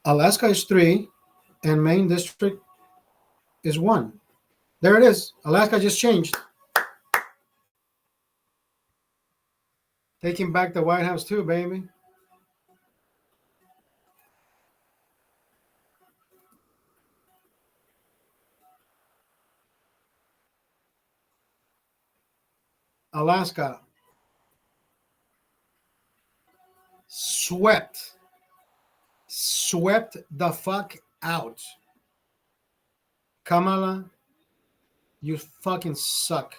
Alaska is 3, and Maine District is 1. There it is. Alaska just changed. Taking back the White House too, baby. Alaska swept the fuck out. Kamala, you fucking suck.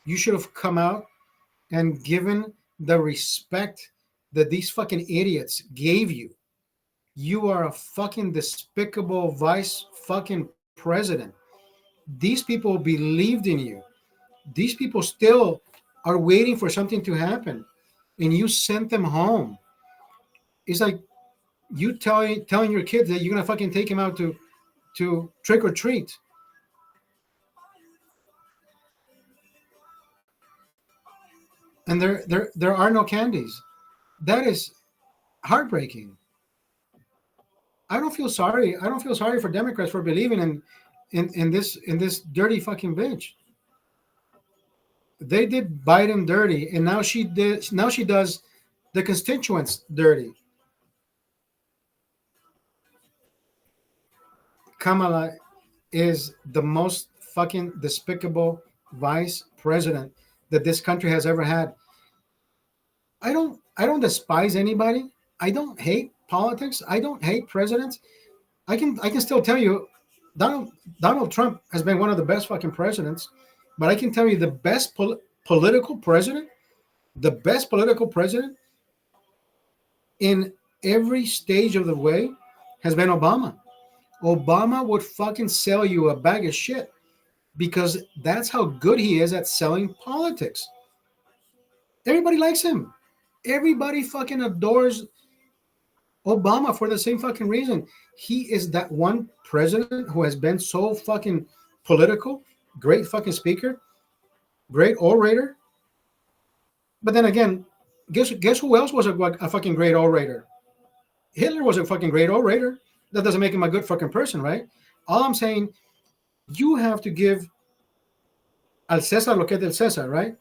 You should have come out and given the respect that these fucking idiots gave you. You are a fucking despicable vice fucking president. These people believed in you. These people still are waiting for something to happen, and you sent them home. It's like you telling your kids that you're gonna fucking take him out to trick or treat. and there are no candies. That is heartbreaking. I don't feel sorry. I don't feel sorry for Democrats for believing in this dirty fucking bitch. They did Biden dirty, and now she does the constituents dirty. Kamala is the most fucking despicable vice president that this country has ever had. I don't despise anybody. I don't hate politics. I don't hate presidents. I can still tell you Donald Trump has been one of the best fucking presidents, but I can tell you the best political president, the best political president in every stage of the way has been Obama. Obama would fucking sell you a bag of shit because that's how good he is at selling politics. Everybody likes him. Everybody fucking adores Obama for the same fucking reason. He is that one president who has been so fucking political, great fucking speaker, great orator. But then again, guess who else was a fucking great orator? Hitler was a fucking great orator. That doesn't make him a good fucking person, right? All I'm saying, you have to give al César lo que es del César, right?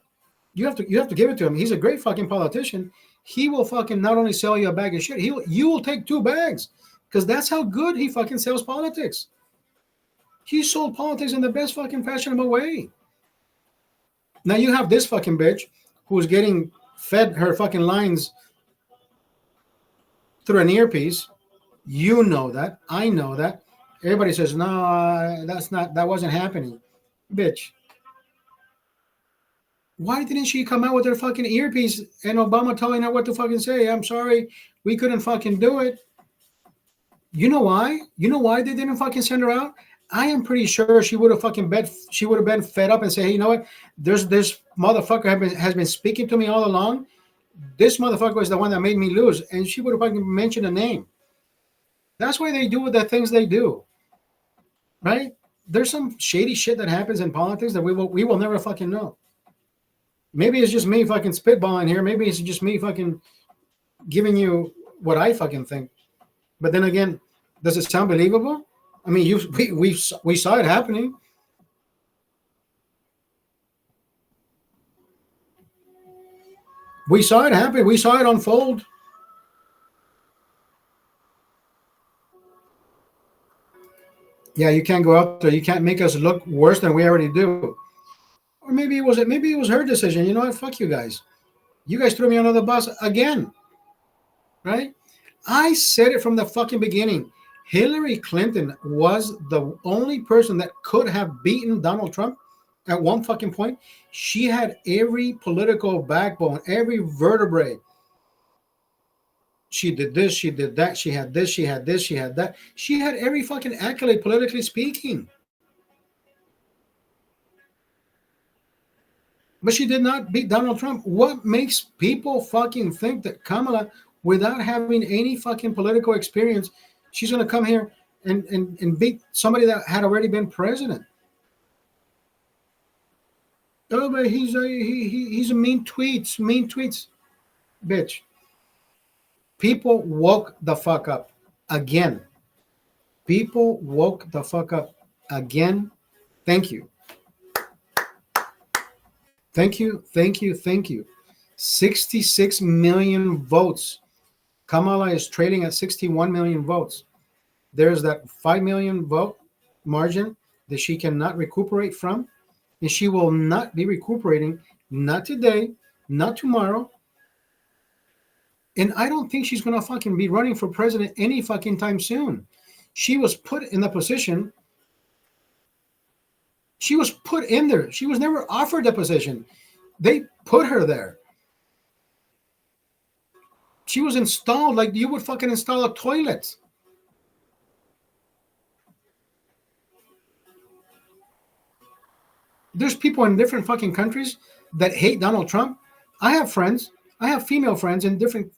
You have to give it to him. He's a great fucking politician. He will fucking not only sell you a bag of shit, you will take 2 bags because that's how good he fucking sells politics. He sold politics in the best fucking fashionable way. Now you have this fucking bitch who's getting fed her fucking lines through an earpiece. You know that. I know that. Everybody says, no, that wasn't happening. Bitch. Why didn't she come out with her fucking earpiece and Obama telling her what to fucking say? I'm sorry, we couldn't fucking do it. You know why? You know why they didn't fucking send her out? I am pretty sure she would have fucking she would have been fed up and say, hey, you know what? There's this motherfucker has been speaking to me all along. This motherfucker was the one that made me lose. And she would have fucking mentioned a name. That's why they do the things they do. Right? There's some shady shit that happens in politics that we will never fucking know. Maybe it's just me fucking spitballing here. Maybe it's just me fucking giving you what I fucking think. But then again, does it sound believable? I mean, we saw it happening. We saw it happen. We saw it unfold. Yeah, you can't go out there. You can't make us look worse than we already do. Or maybe it was her decision. You know what? Fuck you guys. You guys threw me under the bus again. Right? I said it from the fucking beginning. Hillary Clinton was the only person that could have beaten Donald Trump at one fucking point. She had every political backbone, every vertebrae. She did this, she did that, she had this, she had this, she had that. She had every fucking accolade, politically speaking. But she did not beat Donald Trump. What makes people fucking think that Kamala, without having any fucking political experience, she's going to come here and beat somebody that had already been president? Oh, but he's a mean tweets. Bitch. People woke the fuck up again. People woke the fuck up again. Thank you. Thank you. 66 million votes. Kamala is trading at 61 million votes. There's that 5 million vote margin that she cannot recuperate from. And she will not be recuperating, not today, not tomorrow. And I don't think she's going to fucking be running for president any fucking time soon. She was put in the position. She was put in there. She was never offered the position. They put her there. She was installed like you would fucking install a toilet. There's people in different fucking countries that hate Donald Trump. I have friends. I have female friends in different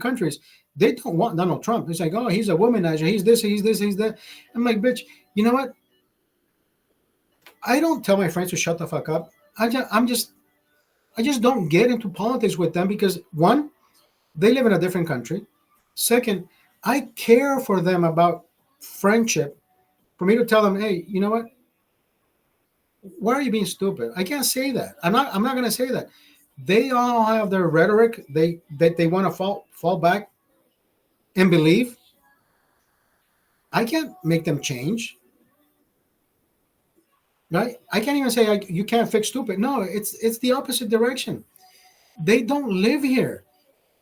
countries. They don't want Donald Trump. It's like, oh, he's a womanizer. He's this, he's that. I'm like, bitch, you know what? I don't tell my friends to shut the fuck up. I I just don't get into politics with them because one, they live in a different country. Second, I care for them about friendship. For me to tell them, hey, you know what? Why are you being stupid? I can't say that. I'm not going to say that. They all have their rhetoric. They want to fall back and believe. I can't make them change. Right? I can't even say you can't fix stupid. No, it's the opposite direction. They don't live here.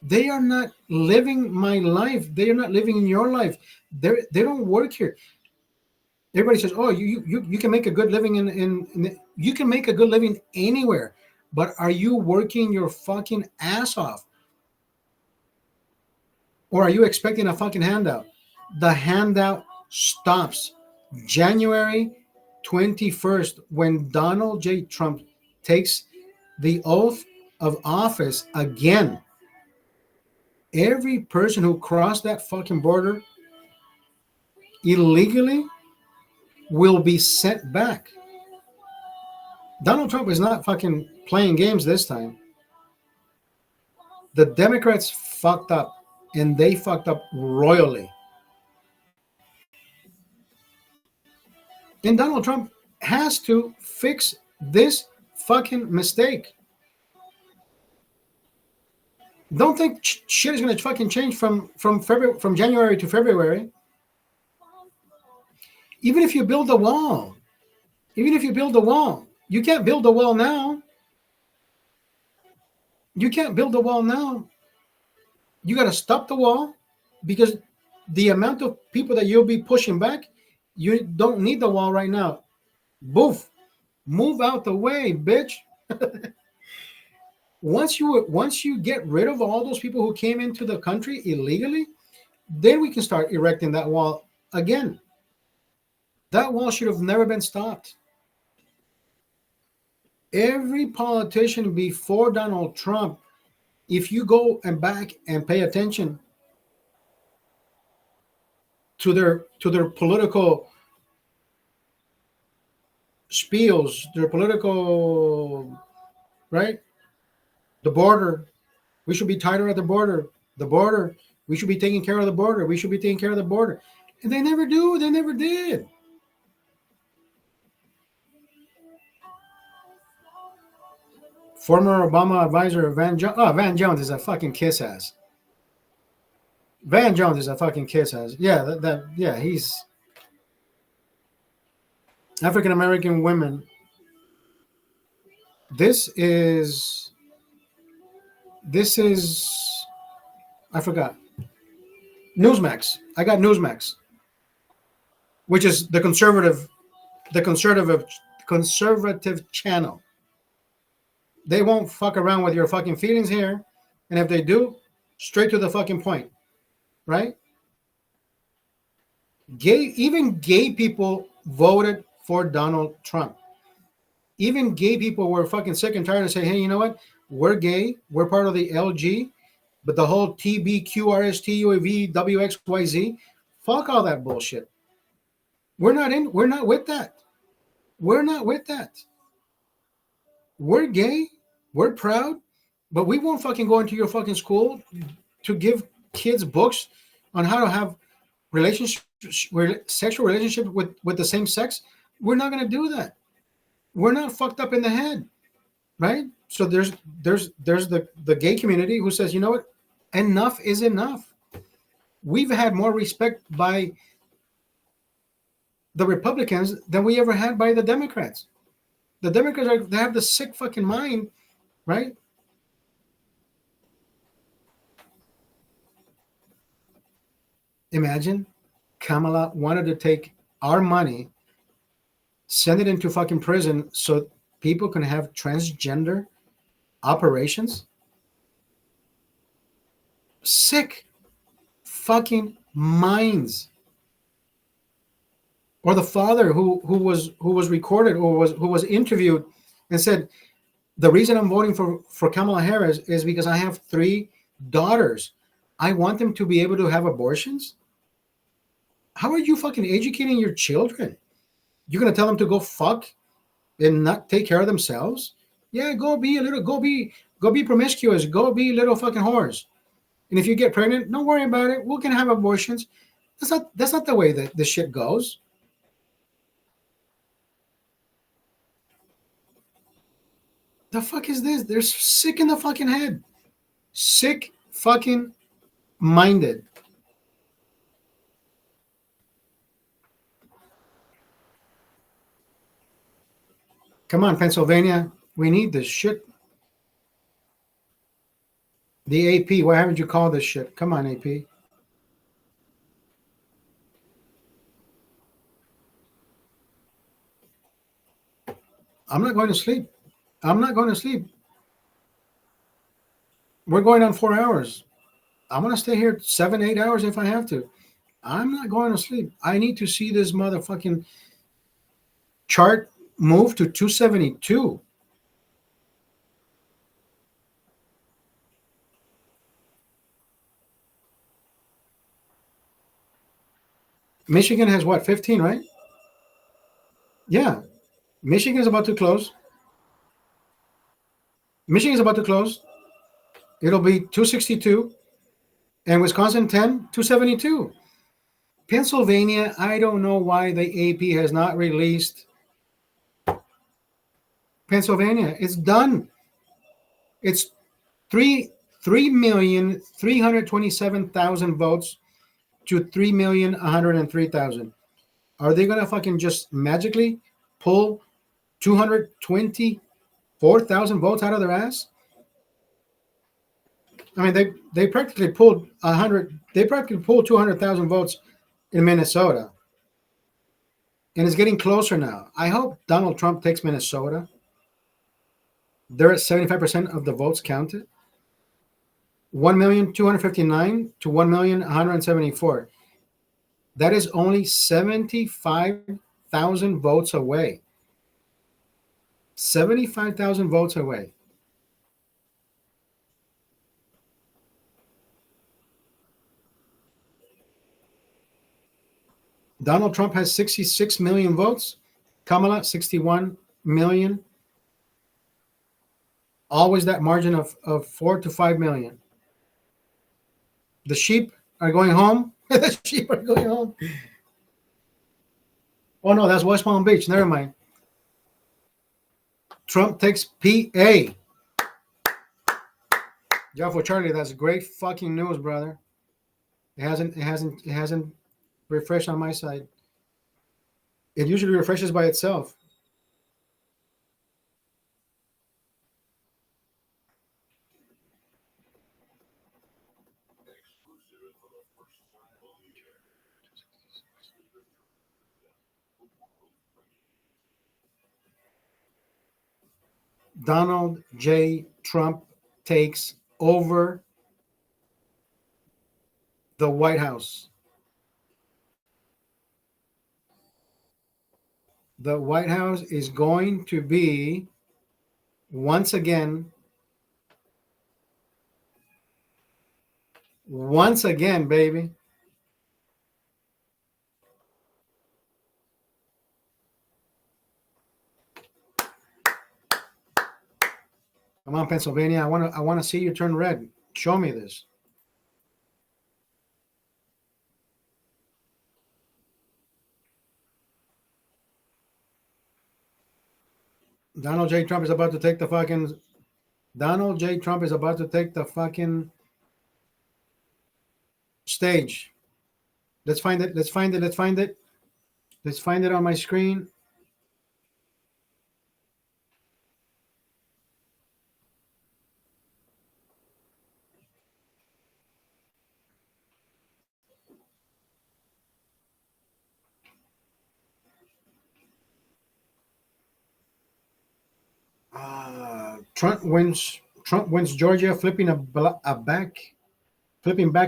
They are not living my life. They are not living in your life. They don't work here. Everybody says, "Oh, you can make a good living you can make a good living anywhere." But are you working your fucking ass off? Or are you expecting a fucking handout? The handout stops January 21st when Donald J. Trump takes the oath of office again. Every person who crossed that fucking border illegally will be sent back. Donald Trump is not fucking playing games this time. The Democrats fucked up, and they fucked up royally. And Donald Trump has to fix this fucking mistake. Don't think shit is going to fucking change from January to February. Even if you build a wall, you can't build a wall now. You can't build a wall now. You got to stop the wall because the amount of people that you'll be pushing back, you don't need the wall right now. Boof. Move out the way, bitch. Once you get rid of all those people who came into the country illegally, then we can start erecting that wall again. That wall should have never been stopped. Every politician before Donald Trump, if you go and back and pay attention to their political spiels, their political, right? The border, we should be tighter at the border. The border, we should be taking care of the border. We should be taking care of the border. And they never do. They never did. Former Obama advisor Van Jones is a fucking kiss ass. Van Jones is a fucking kiss ass. Yeah, he's African American women. This is I forgot. Newsmax. I got Newsmax, which is the conservative channel. They won't fuck around with your fucking feelings here, and if they do, straight to the fucking point, right? Even gay people voted for Donald Trump. Even gay people were fucking sick and tired of saying, hey, you know what? We're gay. We're part of the LG, but the whole TBQRSTUV WXYZ, fuck all that bullshit. We're not with that. We're not with that. We're gay. We're proud, but we won't fucking go into your fucking school to give kids books on how to have sexual relationship with the same sex. We're not going to do that. We're not fucked up in the head, right? So there's the gay community who says, you know what? Enough is enough. We've had more respect by the Republicans than we ever had by the Democrats. The Democrats they have the sick fucking mind, right? Imagine Kamala wanted to take our money, send it into fucking prison so people can have transgender operations. Sick fucking minds. Or the father who was recorded or who was interviewed and said, the reason I'm voting for Kamala Harris is because I have 3 daughters. I want them to be able to have abortions. How are you fucking educating your children? You're going to tell them to go fuck and not take care of themselves? Yeah, go be promiscuous. Go be little fucking whores. And if you get pregnant, don't worry about it. We can have abortions. That's not the way that this shit goes. The fuck is this? They're sick in the fucking head. Sick fucking minded. Come on, Pennsylvania. We need this shit. The AP. Why haven't you called this shit? Come on, AP. I'm not going to sleep. I'm not going to sleep. We're going on 4 hours. I'm going to stay here 7, 8 hours if I have to. I'm not going to sleep. I need to see this motherfucking chart move to 272. Michigan has what, 15, right? Yeah. Michigan is about to close. Michigan is about to close. It'll be 262. And Wisconsin 10, 272. Pennsylvania, I don't know why the AP has not released Pennsylvania. It's done. It's 3,327,000 votes to 3,103,000. Are they gonna fucking just magically pull 224,000 votes out of their ass? I mean, they practically pulled 100. They practically pulled 200,000 votes in Minnesota, and it's getting closer now. I hope Donald Trump takes Minnesota. They're at 75% of the votes counted. 1,259,000 to 1,174,000. That is only 75,000 votes away. 75,000 votes away. Donald Trump has 66 million votes. Kamala, 61 million. Always that margin of 4 to 5 million. The sheep are going home. The sheep are going home. Oh, no, that's West Palm Beach. Never mind. Trump takes PA. Yeah, for Charlie, that's great fucking news, brother. It hasn't refreshed on my side. It usually refreshes by itself. Donald J. Trump takes over the White House. The White House is going to be once again, baby. Come on, Pennsylvania. I want to see you turn red. Show me this. Donald J. Trump is about to take the fucking Donald J. Trump is about to take the fucking stage. Let's find it. Let's find it. Let's find it. Let's find it on my screen. Trump wins. Trump wins Georgia, flipping back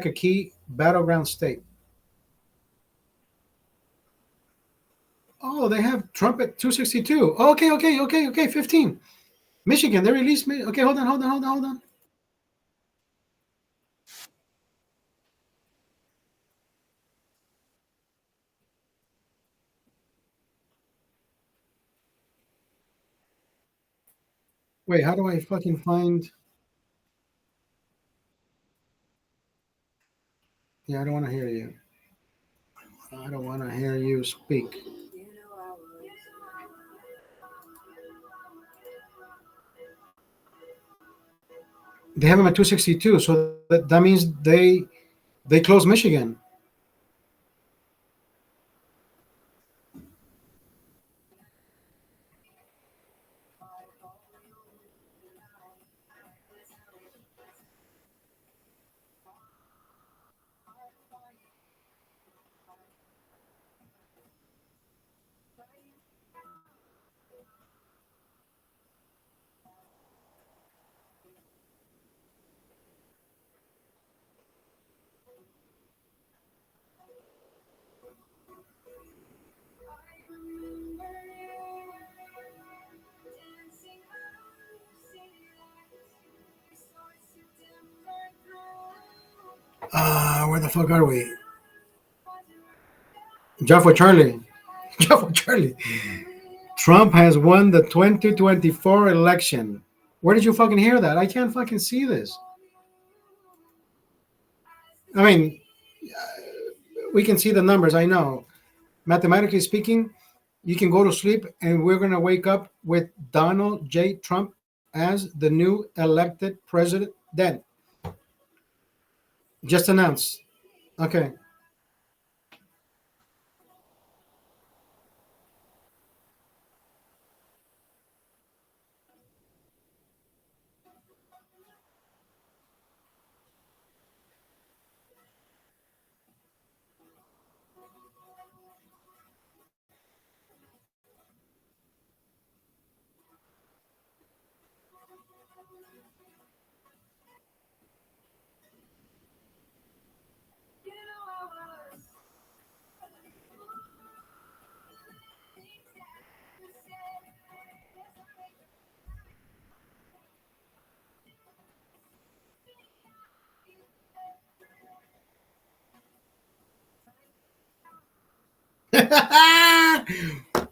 a key battleground state. Oh, they have Trump at 262. Okay. 15. Michigan, they released me. Okay, hold on. Wait, how do I fucking find? Yeah, I don't want to hear you. I don't want to hear you speak. They have them at 262, so that means they closed Michigan. Where the fuck are we? Jeff with Charlie. Jeff with Charlie. Trump has won the 2024 election. Where did you fucking hear that? I can't fucking see this. I mean, we can see the numbers. I know. Mathematically speaking, you can go to sleep and we're going to wake up with Donald J. Trump as the new elected president. Then, just announced. Okay.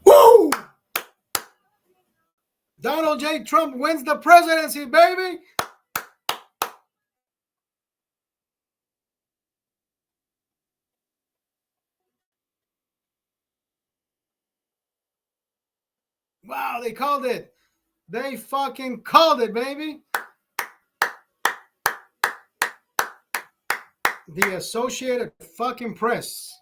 Woo! Donald J. Trump wins the presidency, baby. Wow, they called it. They fucking called it, baby. The Associated fucking Press.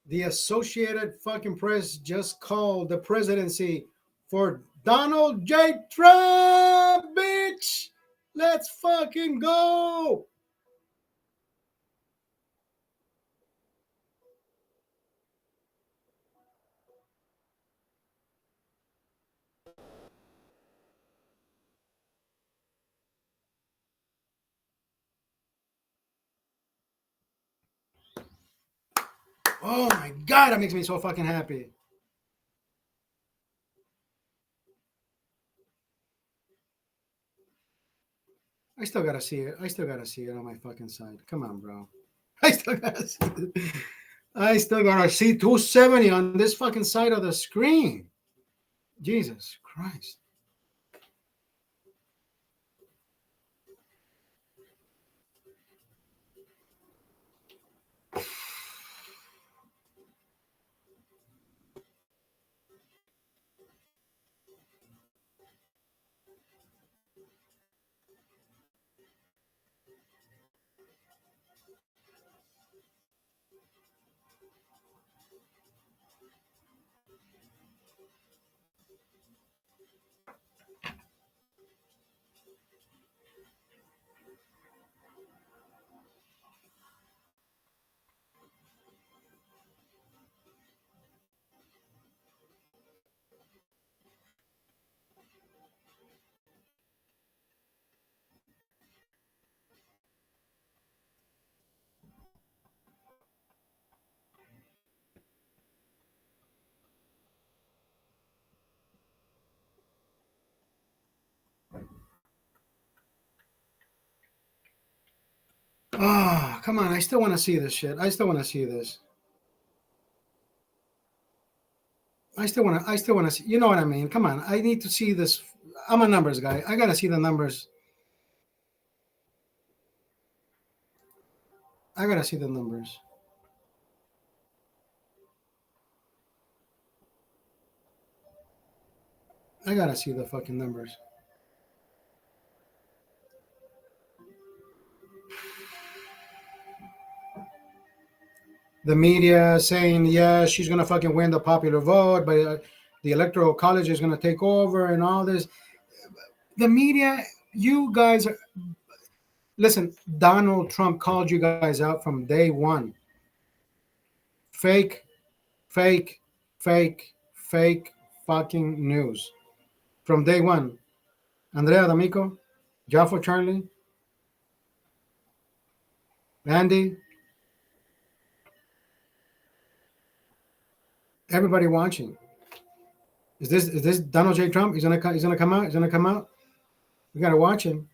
The Associated fucking Press just called the presidency for Donald J. Trump, bitch. Let's fucking go. Oh my God, that makes me so fucking happy. I still gotta see it. I still gotta see it on my fucking side. Come on, bro. I still gotta see it. I still gotta see 270 on this fucking side of the screen. Jesus Christ. Oh, come on. I still want to see this shit. I still want to see this. I still want to see. You know what I mean? Come on. I need to see this. I'm a numbers guy. I got to see the numbers. I got to see the numbers. I got to see the fucking numbers. The media saying, yeah, she's going to fucking win the popular vote, but the electoral college is going to take over and all this. The media, you guys are, listen, Donald Trump called you guys out from day one. Fake, fake, fake, fake fucking news. From day one. Andrea D'Amico, Jaffo Charlie, Andy, everybody watching. Is this Donald J. Trump? He's gonna come out. He's gonna come out. We gotta watch him.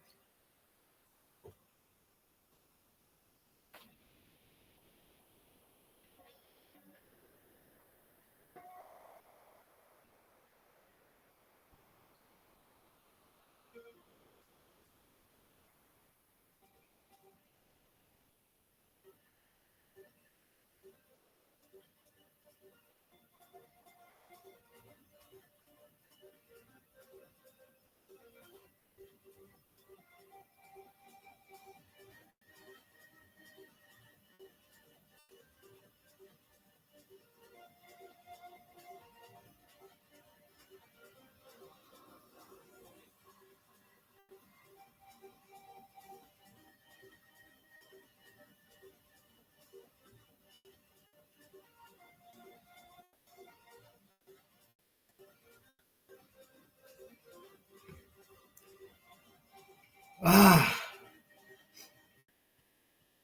Ah,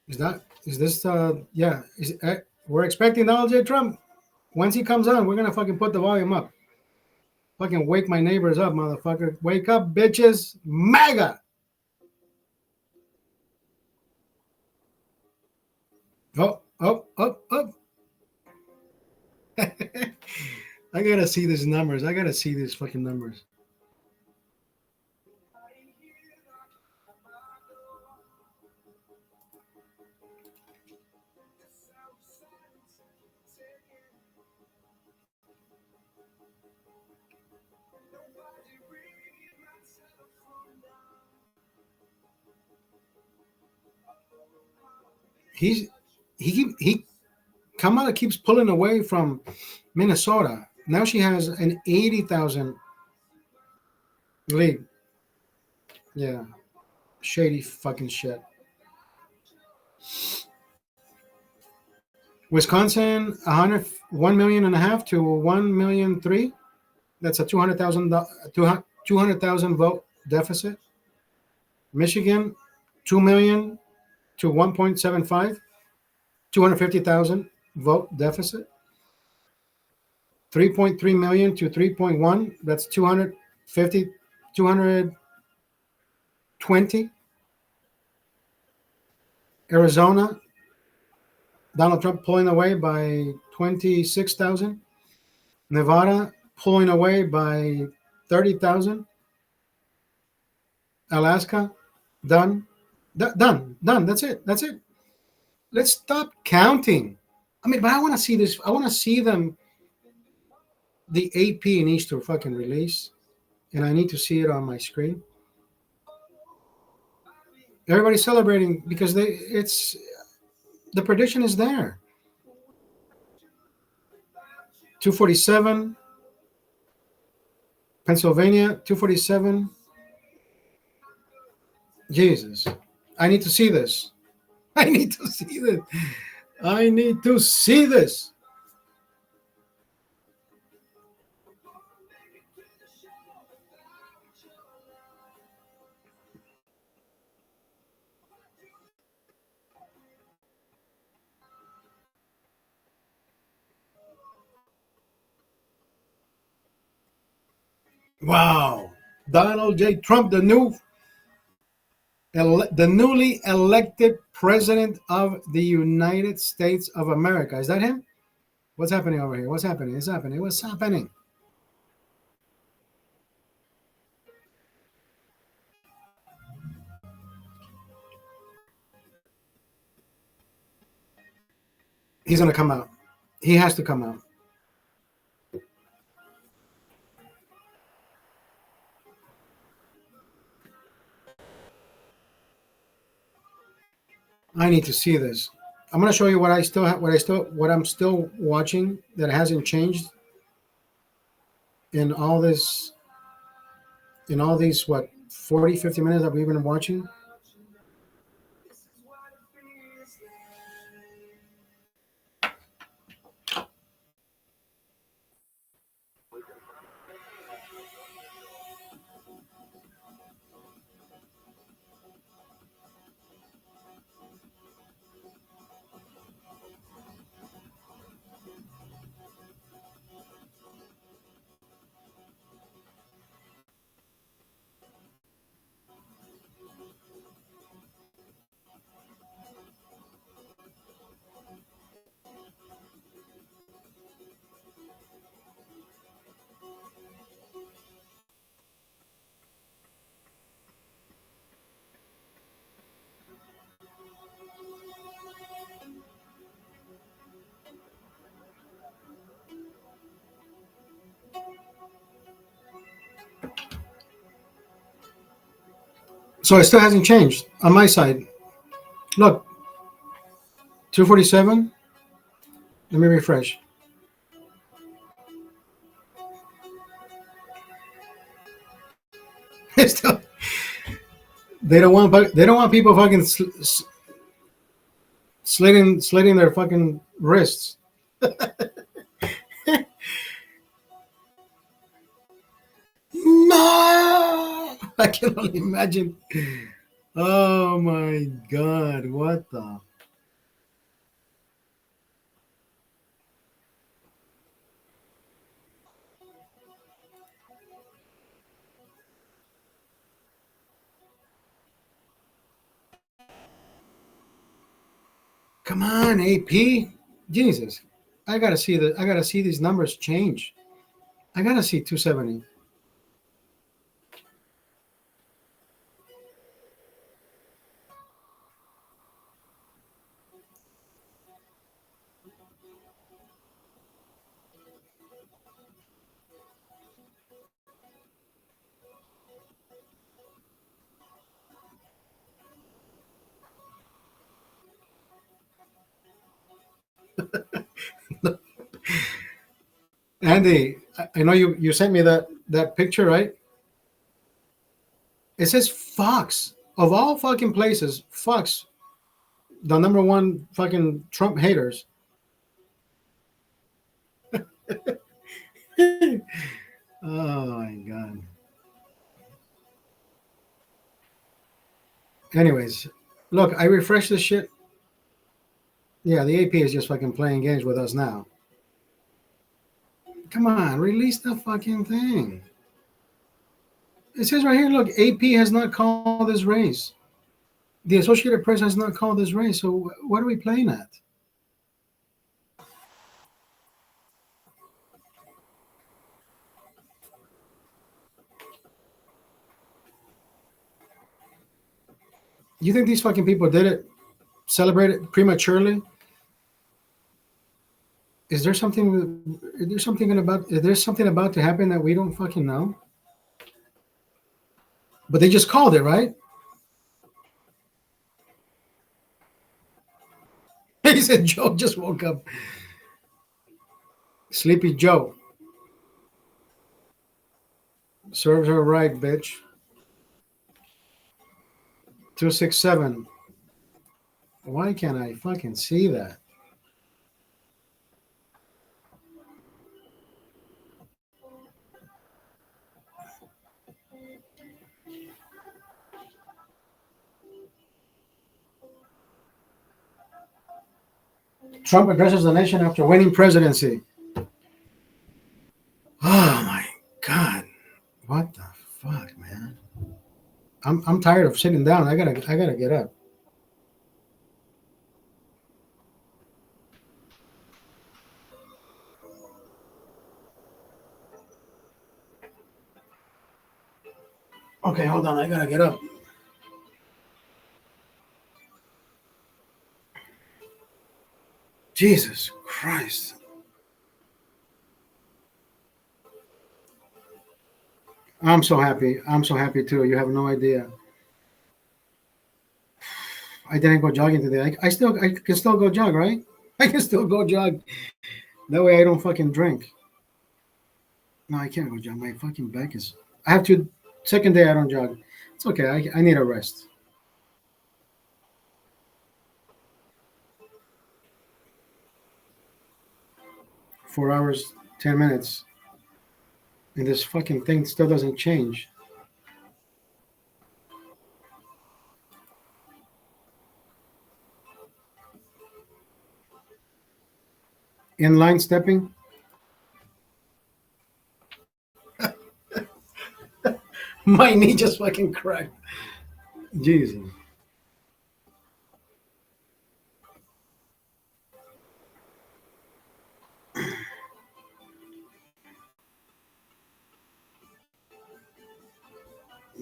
is this yeah? We're expecting Donald J. Trump. Once he comes on, we're gonna fucking put the volume up. Fucking wake my neighbors up, motherfucker. Wake up, bitches. MAGA. Oh, oh, oh, oh. I gotta see these numbers. I gotta see these fucking numbers. He Kamala keeps pulling away from Minnesota. Now she has an 80,000 lead. Yeah, shady fucking shit. Wisconsin, 1.5 million to 1.3 million. That's a 200,000 vote deficit. Michigan, 2 million to 1.75, 250,000 vote deficit. 3.3 million to 3.1. That's 250, 220. Arizona, Donald Trump pulling away by 26,000. Nevada pulling away by 30,000. Alaska, done. Done. That's it. That's it. Let's stop counting. I mean, but I want to see this. I want to see them, the AP needs to fucking release, and I need to see it on my screen. Everybody's celebrating because the prediction is there. 247, Pennsylvania, 247. Jesus, I need to see this. I need to see this. I need to see this. Wow. Donald J. Trump, the new The newly elected president of the United States of America. Is that him? What's happening over here? What's happening? It's happening. What's happening? He's going to come out. He has to come out. I need to see this. I'm going to show you what I still have, what I'm still watching that hasn't changed in all this, in all these, what, 40, 50 minutes that we've been watching. So it still hasn't changed on my side. Look, 247. Let me refresh. It's still, they don't want people fucking slitting their fucking wrists. No, I can only imagine. Oh my God, what the? Come on, AP. Jesus, I gotta see these numbers change. I gotta see 270. Andy, I know you sent me that picture, right? It says Fox. Of all fucking places, Fox, the number one fucking Trump haters. Oh my God. Anyways, look, I refreshed this shit. Yeah, the AP is just fucking playing games with us now. Come on, release the fucking thing. It says right here, look, AP has not called this race. The Associated Press has not called this race. So what are we playing at? You think these fucking people did it, celebrate it prematurely? Is there something about to happen that we don't fucking know? But they just called it, right? He said Joe just woke up. Sleepy Joe. Serves her right, bitch. 267. Why can't I fucking see that? Trump addresses the nation after winning presidency. Oh my God. What the fuck, man? I'm tired of sitting down. I gotta get up. Okay, hold on. I gotta get up. Jesus Christ. I'm so happy. I'm so happy too. You have no idea. I didn't go jogging today. I can still go jog, right? I can still go jog. That way I don't fucking drink. No, I can't go jog. My fucking back is. I have to. Second day I don't jog. It's okay. I need a rest. 4 hours, 10 minutes, and this fucking thing still doesn't change. Inline stepping. My knee just fucking cracked. Jesus.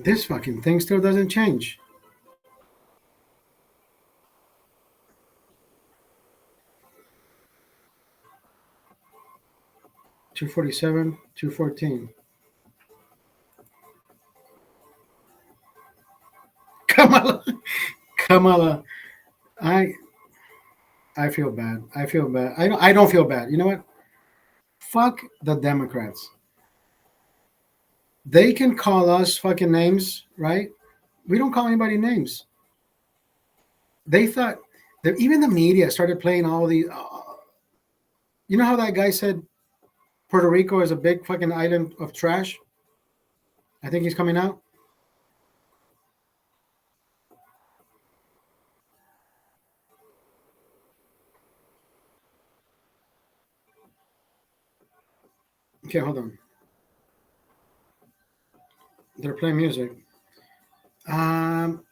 This fucking thing still doesn't change. 247, 214. Kamala, Kamala, I I feel bad. I feel bad. I don't feel bad. You know what? Fuck the Democrats. They can call us fucking names, right? We don't call anybody names. They thought that even the media started playing all these. You know how that guy said Puerto Rico is a big fucking island of trash? I think he's coming out. Okay, hold on. They're playing music. Um,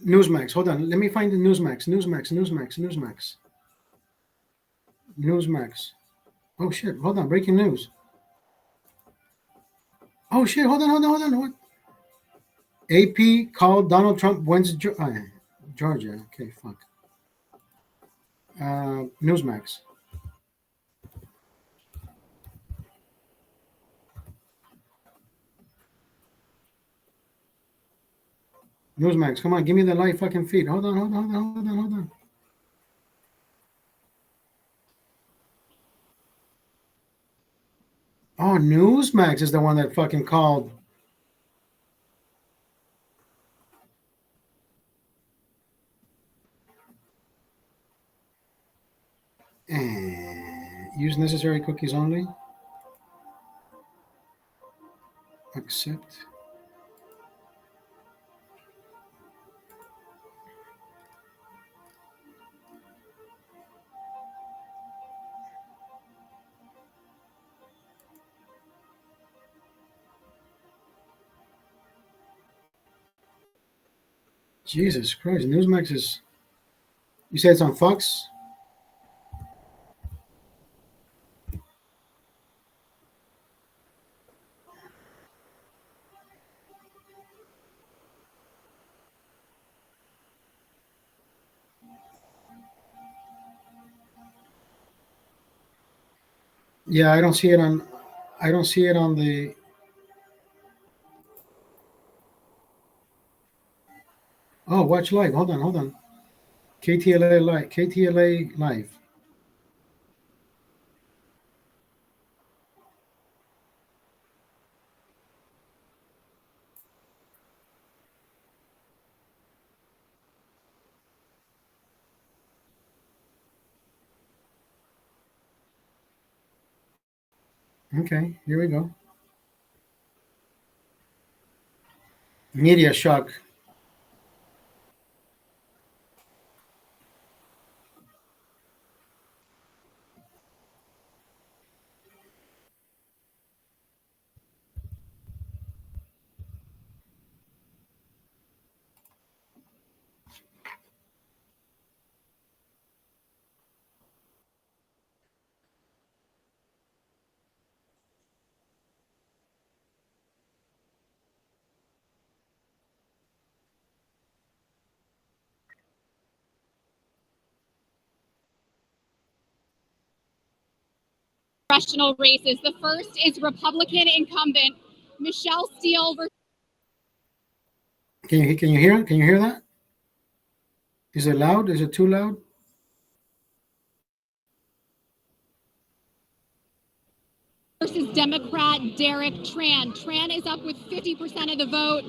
Newsmax. Hold on. Let me find the Newsmax. Newsmax. Oh shit. Hold on. Breaking news. Oh shit. Hold on. What? AP called Donald Trump wins Georgia. Okay, fuck. Newsmax. Newsmax. Come on. Give me the live fucking feed. Hold on. Oh, Newsmax is the one that fucking called. Use necessary cookies only. Accept. Jesus Christ. Newsmax is. You said it's on Fox? Yeah, I don't see it on. I don't see it on the. Oh, watch live. Hold on. KTLA live. KTLA live. Okay, here we go. Media shock. congressional races. The first is Republican incumbent Michelle Steele versus. Can you hear it? Can you hear that? Is it loud? Is it too loud? Versus Democrat Derek Tran. Tran is up with 50% of the vote,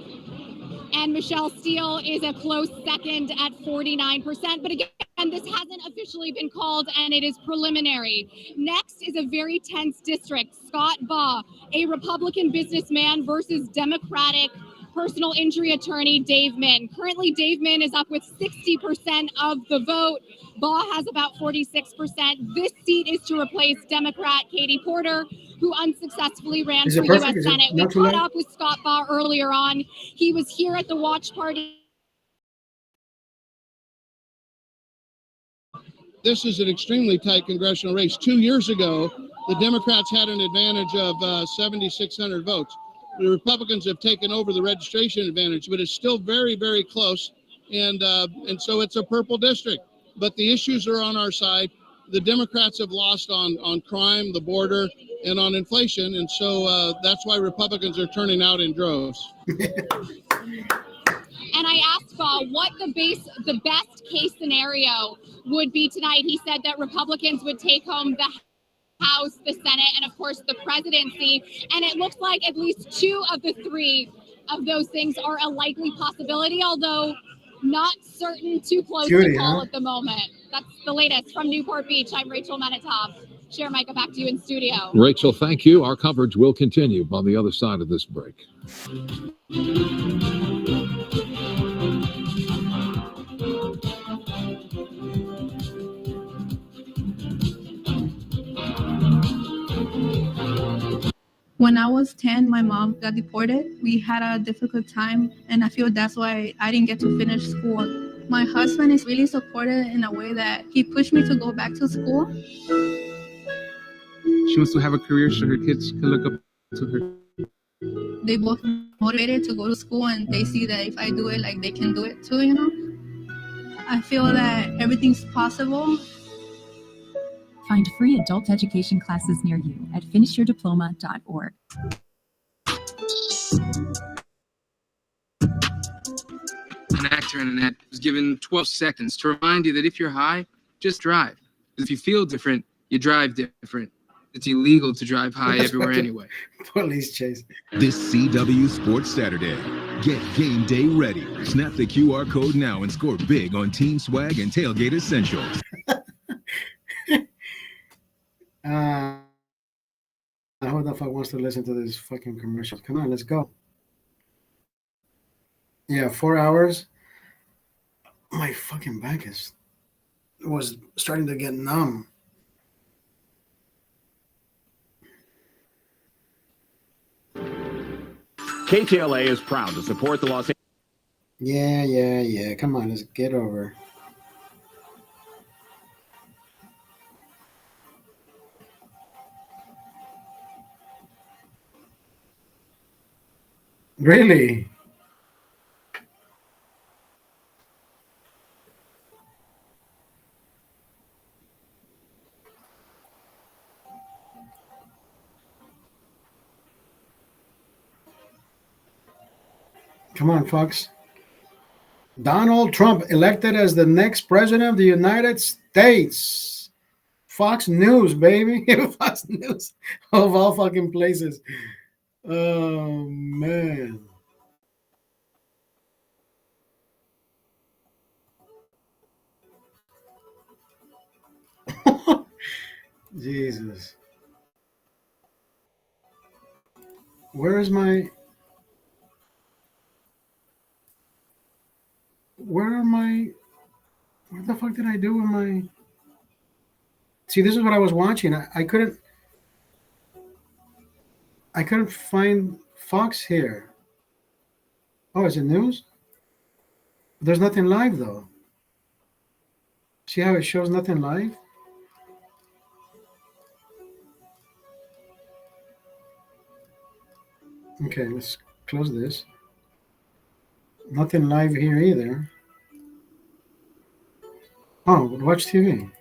and Michelle Steele is a close second at 49%. But again, this hasn't officially been called, and it is preliminary. Next is a very tense district. Scott Baugh, a Republican businessman versus Democratic personal injury attorney Dave Min. Currently, Dave Min is up with 60% of the vote. Baugh has about 46%. This seat is to replace Democrat Katie Porter, who unsuccessfully ran for U.S. Senate. We caught up with Scott Baugh earlier on. He was here at the watch party. This is an extremely tight congressional race. 2 years ago, the Democrats had an advantage of 7,600 votes. The Republicans have taken over the registration advantage, but it's still very, very close. And so it's a purple district. But the issues are on our side. The Democrats have lost on crime, the border, and on inflation. And so that's why Republicans are turning out in droves. And I asked Baugh what the best case scenario would be tonight. He said that Republicans would take home the House, the Senate, and of course the presidency. And it looks like at least two of the three of those things are a likely possibility, although not certain, too close to call at the moment. That's the latest from Newport Beach. I'm Rachel Menatov. Chair Micah, back to you in studio. Rachel, thank you. Our coverage will continue on the other side of this break. When I was 10, my mom got deported. We had a difficult time, and I feel that's why I didn't get to finish school. My husband is really supportive in a way that he pushed me to go back to school. She wants to have a career so her kids can look up to her. They both motivated to go to school, and they see that if I do it, like they can do it too, you know? I feel that everything's possible. Find free adult education classes near you at finishyourdiploma.org. An actor in an ad was given 12 seconds to remind you that if you're high, just drive. If you feel different, you drive different. It's illegal to drive high everywhere anyway. Police chase. This CW Sports Saturday. Get game day ready. Snap the QR code now and score big on team swag and tailgate essentials. Who the fuck wants to listen to this fucking commercial? Come on, let's go. Yeah, 4 hours. My fucking back was starting to get numb. KTLA is proud to support the Los Angeles. Yeah. Come on, let's get over. Really? Come on, Fox. Donald Trump elected as the next president of the United States. Fox News, baby. Fox News of all fucking places. Oh, man. Jesus. Where the fuck did I do with my... See, this is what I was watching. I couldn't find Fox here. Oh, is it news? There's nothing live, though. See how it shows nothing live? Okay, let's close this. Nothing live here either. Oh, watch TV.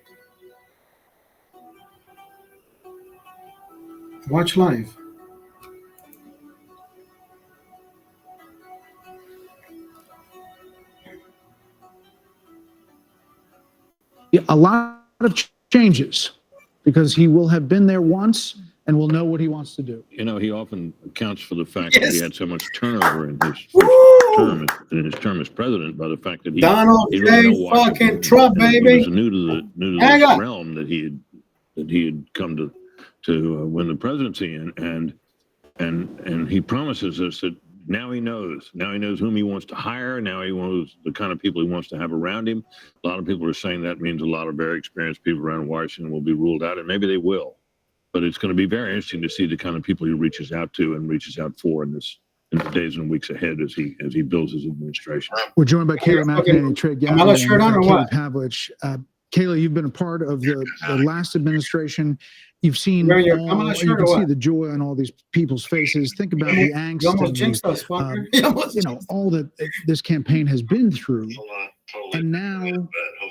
Watch live. A lot of changes because he will have been there once and will know what he wants to do. You know, he often accounts for the fact that he had so much turnover in his term as president by the fact that he Donald he really J. know Washington, fucking Trump, and baby. He was new to this realm that he had come to win the presidency in, and he promises us that now he knows whom he wants to hire. Now he knows the kind of people he wants to have around him. A lot of people are saying that means a lot of very experienced people around Washington will be ruled out, and maybe they will. But it's going to be very interesting to see the kind of people he reaches out to and reaches out for in the days and weeks ahead as he builds his administration. We're joined by Kayla McEnany, Trey Gowdy, Am I shirt on or and what? Kayla Pavlich. Kayla, you've been a part of the last administration. You've seen Wearing your all, Kamala shirt you or can see what? the joy on all these people's faces. Think about the angst You almost and jinxed us, fucker. all that this campaign has been through. And now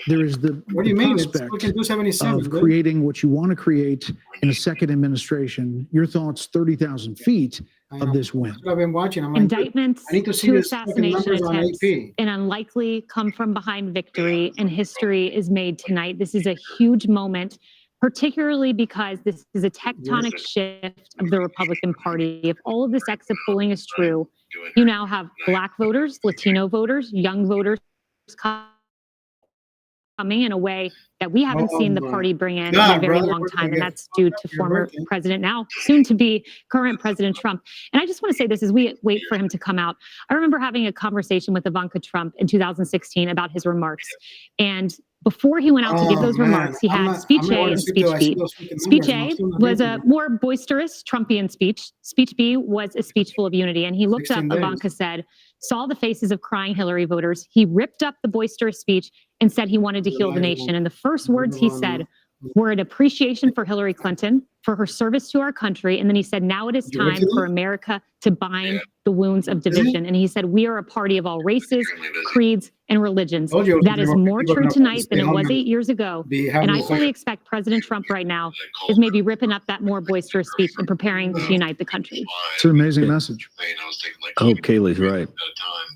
there is the What do you mean? It's prospect fucking 277, of dude. creating what you want to create in a second administration. Your thoughts, 30,000 feet of this win. I've been watching. I'm like, Indictments, I need to see two this fucking assassination numbers on attempts, AP. an unlikely come from behind victory, and history is made tonight. This is a huge moment, particularly because this is a tectonic shift of the Republican Party. If all of this exit polling is true, you now have Black voters, Latino voters, young voters coming in a way that we haven't seen the party bring in a very long time, and that's due to former president, now soon to be current President Trump. And I just want to say this as we wait for him to come out. I remember having a conversation with Ivanka Trump in 2016 about his remarks, and before he went out to give those remarks, he had speech A and speech B. Speech A was a more boisterous Trumpian speech. Speech B was a speech full of unity. And he looked up, Ivanka said, saw the faces of crying Hillary voters. He ripped up the boisterous speech and said he wanted to heal the nation. And the first words he said were an appreciation for Hillary Clinton, for her service to our country. And then he said, now it is time for America to bind the wounds of division. And he said, we are a party of all races, creeds, and religions. That is more true tonight than it was 8 years ago. And I fully expect President Trump right now is maybe ripping up that more boisterous speech and preparing to unite the country. It's an amazing message. I hope Kaylee's right.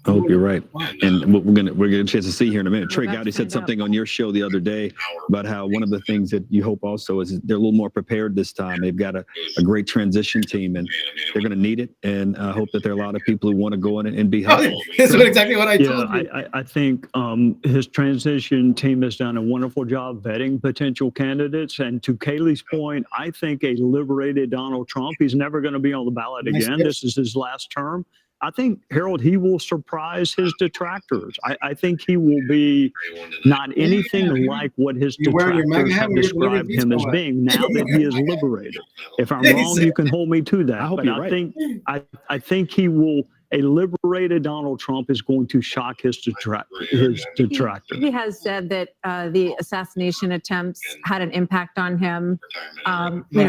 I hope you're right. And we're gonna get a chance to see here in a minute. Trey Gowdy said something on your show the other day about how one of the things that you hope also is they're a little more prepared this time. They've got a great transition team, and they're going to need it. And I hope that there are a lot of people who want to go in and be helpful. This is exactly what I told you. I think his transition team has done a wonderful job vetting potential candidates. And to Kaylee's point, I think a liberated Donald Trump, he's never going to be on the ballot again. This is his last term. I think, Harold, he will surprise his detractors. I think he will be not anything like what his detractors have described him as being now that he is liberated. If I'm wrong, you can hold me to that. I hope you're right. I think he will. A liberated Donald Trump is going to shock his detractors. He has said that the assassination attempts had an impact on him.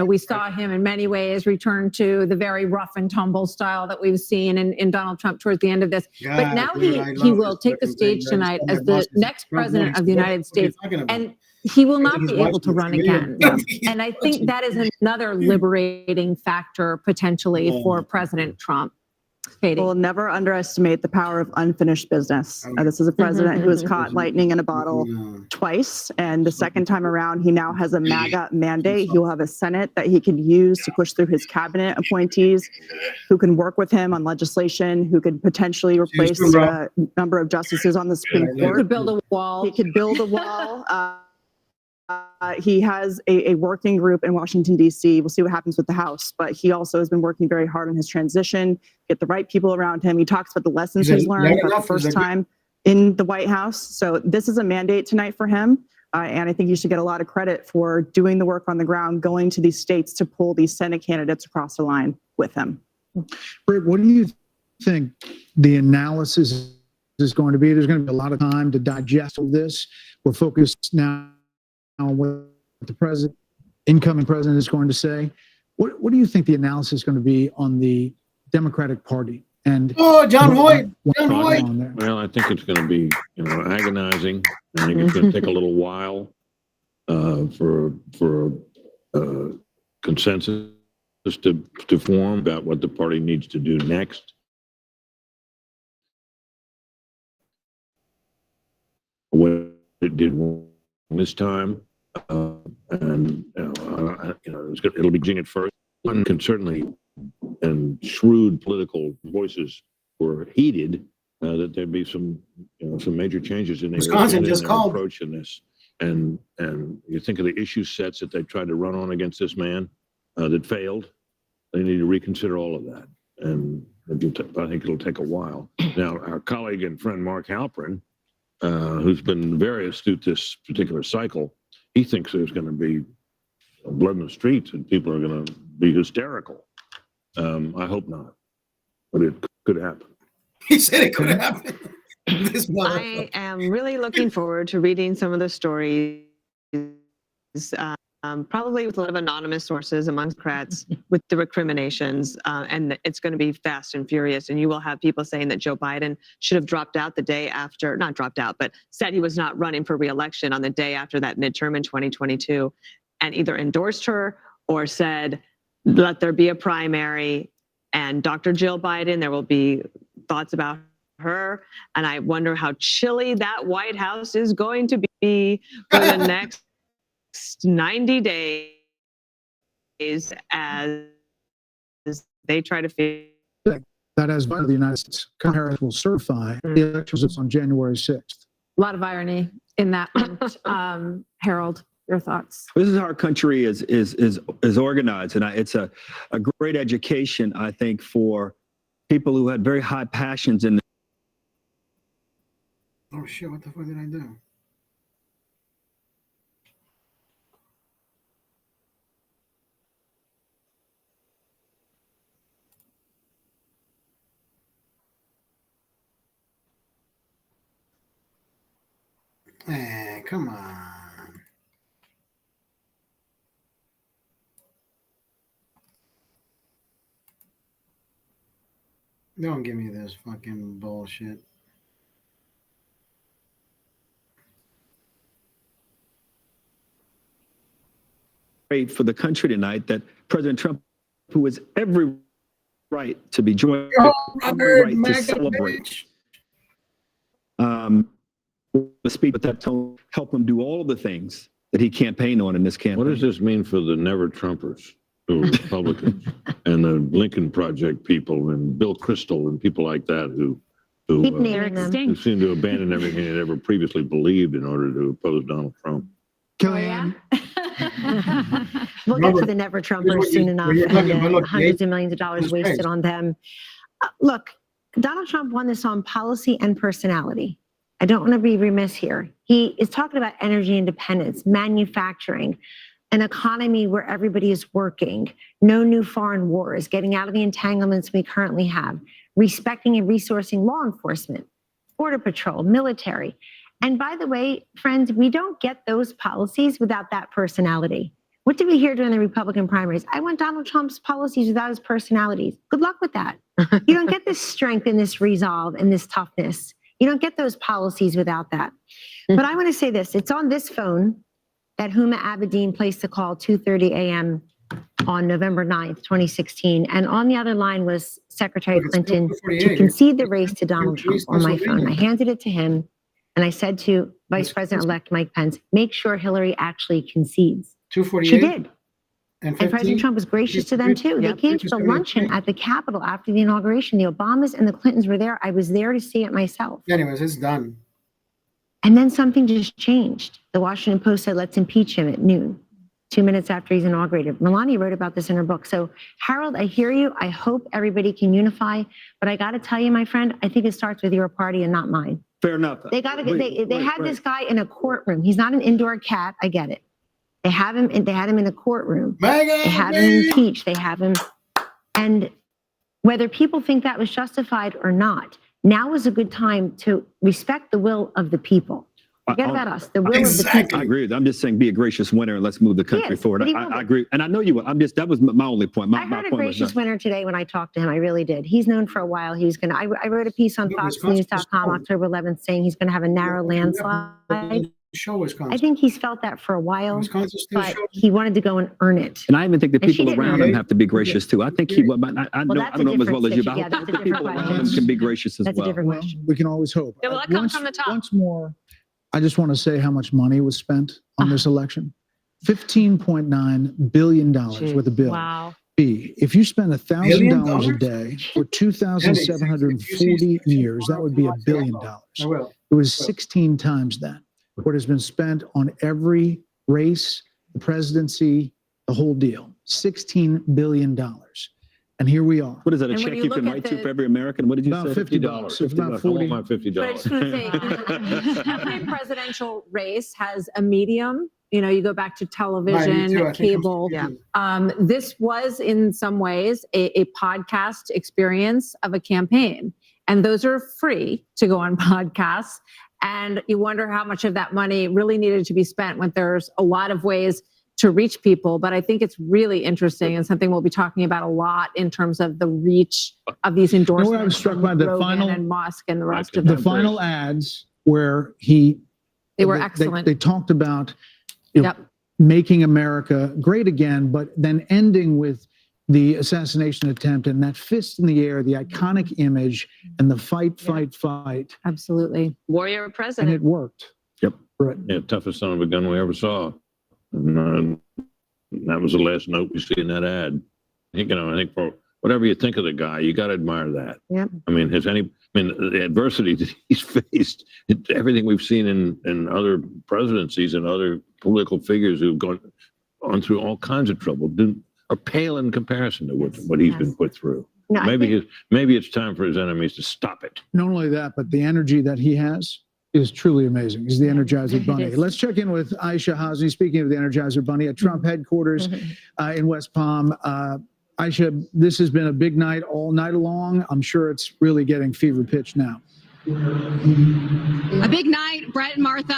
We saw him in many ways return to the very rough and tumble style that we've seen in Donald Trump towards the end of this. But now he will take the stage tonight as the next president of the United States, and he will not be able to run again. And I think that is another liberating factor potentially for President Trump. Katie. We'll never underestimate the power of unfinished business. This is a president who has caught lightning in a bottle twice, and the second time around, he now has a MAGA mandate. He will have a Senate that he can use to push through his cabinet appointees, who can work with him on legislation, who could potentially replace a number of justices on the Supreme Court. He could build a wall. He could build a wall. He has a working group in Washington, D.C. We'll see what happens with the House, but he also has been working very hard on his transition, get the right people around him. He talks about the lessons he's learned for the first time in the White House. So this is a mandate tonight for him. And I think you should get a lot of credit for doing the work on the ground, going to these states to pull these Senate candidates across the line with him. Britt, what do you think the analysis is going to be? There's going to be a lot of time to digest all this. We're focused now on what the incoming president is going to say. What do you think the analysis is going to be on the Democratic Party? And John Hoyt. Well, I think it's going to be agonizing. I think it's going to take a little while for consensus just to form about what the party needs to do next. What it did this time, and it'll be jing at first. One can certainly, and shrewd political voices were heated that there'd be some major changes in Wisconsin their just called approach in this. And you think of the issue sets that they tried to run on against this man that failed. They need to reconsider all of that, and I think it'll take a while. Now, our colleague and friend Mark Halperin, who's been very astute this particular cycle, he thinks there's going to be blood in the streets and people are going to be hysterical. I hope not, but it could happen. He said it could happen. I am really looking forward to reading some of the stories, probably with a lot of anonymous sources amongst Democrats with the recriminations, and it's going to be fast and furious. And you will have people saying that Joe Biden should have dropped out the day after, not dropped out, but said he was not running for re-election on the day after that midterm in 2022, and either endorsed her or said, let there be a primary. And Dr. Jill Biden, there will be thoughts about her. And I wonder how chilly that White House is going to be for the next 90 days as they try to figure that as part of the United States, Kamala Harris will certify the elections on January 6th. A lot of irony in that one. Harold, your thoughts? This is how our country is organized, and it's a great education, I think, for people who had very high passions in. Oh shit! What the fuck did I do? Hey, come on. Don't give me this fucking bullshit. Great for the country tonight that President Trump, who has every right to be joined, every right to celebrate, the speech with that tone, help him do all of the things that he campaigned on in this campaign. What does this mean for the Never Trumpers, who are Republicans, and the Lincoln Project people, and Bill Kristol, and people like that who seem to abandon everything they'd ever previously believed in order to oppose Donald Trump? Kellyanne? We'll get to the Never Trumpers soon enough, and hundreds of millions of dollars wasted on them. Look, Donald Trump won this on policy and personality. I don't want to be remiss here. He is talking about energy independence, manufacturing, an economy where everybody is working, no new foreign wars, getting out of the entanglements we currently have, respecting and resourcing law enforcement, border patrol, military. And by the way, friends, we don't get those policies without that personality. What did we hear during the Republican primaries? I want Donald Trump's policies without his personalities. Good luck with that. You don't get this strength and this resolve and this toughness. You don't get those policies without that. But I want to say this. It's on this phone that Huma Abedin placed the call 2:30 a.m. on November 9th, 2016. And on the other line was Secretary Clinton to concede the race to Donald Trump on my phone. I handed it to him, and I said to Vice President-elect Mike Pence, make sure Hillary actually concedes. 2:48? She did. And President Trump was gracious to them, too. They came to the luncheon at the Capitol after the inauguration. The Obamas and the Clintons were there. I was there to see it myself. Anyways, it's done. And then something just changed. The Washington Post said, let's impeach him at noon, 2 minutes after he's inaugurated. Melania wrote about this in her book. So, Harold, I hear you. I hope everybody can unify. But I got to tell you, my friend, I think it starts with your party and not mine. Fair enough. They got to get. They had this guy in a courtroom. He's not an indoor cat. I get it. They have him. They had him in a courtroom. They have him impeached. They have him. And whether people think that was justified or not, now is a good time to respect the will of the people. Forget about us. The will of the people. I agree with that. I'm just saying, be a gracious winner and let's move the country forward. I agree, and I know you will. That was my only point. I heard a gracious winner today when I talked to him. I really did. He's known for a while. He was going to. I wrote a piece on FoxNews.com October 11th saying he's going to have a narrow landslide. Show Wisconsin. I think he's felt that for a while, Wisconsin still but shows. he wanted to go and earn it. And I even think the And she people didn't around know. him have to be gracious too. I think he, I don't that's a know him as well as you, but different I situation. think the Yeah, people that's a around him different can be gracious as That's a well. different question. We can always hope. It will come from the top. Once more, I just want to say how much money was spent on this election. $15.9 billion worth of bill. Wow. B, if you spend $1,000 a day for 2,740 years, that would be $1 billion. It was 16 times that. What has been spent on every race, the presidency, the whole deal. $16 billion. And here we are. What is that, a And when check you you look can at write to the- for every American? What did you About say? $50. It's about I 40. want my $50. But I just want to say, every presidential race has a medium. You know, you go back to television, too. I think cable. This was in some ways a podcast experience of a campaign. And those are free to go on podcasts. And you wonder how much of that money really needed to be spent when there's a lot of ways to reach people. But I think it's really interesting and something we'll be talking about a lot in terms of the reach of these endorsements. I was struck by the Rogan final and Musk and the rest of the them. final ads where They were excellent. They talked about making America great again, but then ending with the assassination attempt and that fist in the air, the iconic image, and the fight. Absolutely. Warrior president. And it worked. Yep. Right. Yeah, toughest son of a gun we ever saw. And that was the last note we see in that ad. I think for whatever you think of the guy, you got to admire that. Yep. I mean, the adversity that he's faced, everything we've seen in other presidencies and other political figures who've gone through all kinds of trouble are pale in comparison to what he's been put through. No, Maybe it's time for his enemies to stop it. Not only that, but the energy that he has is truly amazing. He's the Energizer Bunny. Let's check in with Aisha Hasni, speaking of the Energizer Bunny, at Trump headquarters in West Palm. Aisha, this has been a big night all night long. I'm sure it's really getting fever pitch now. A big night, Brett and Martha,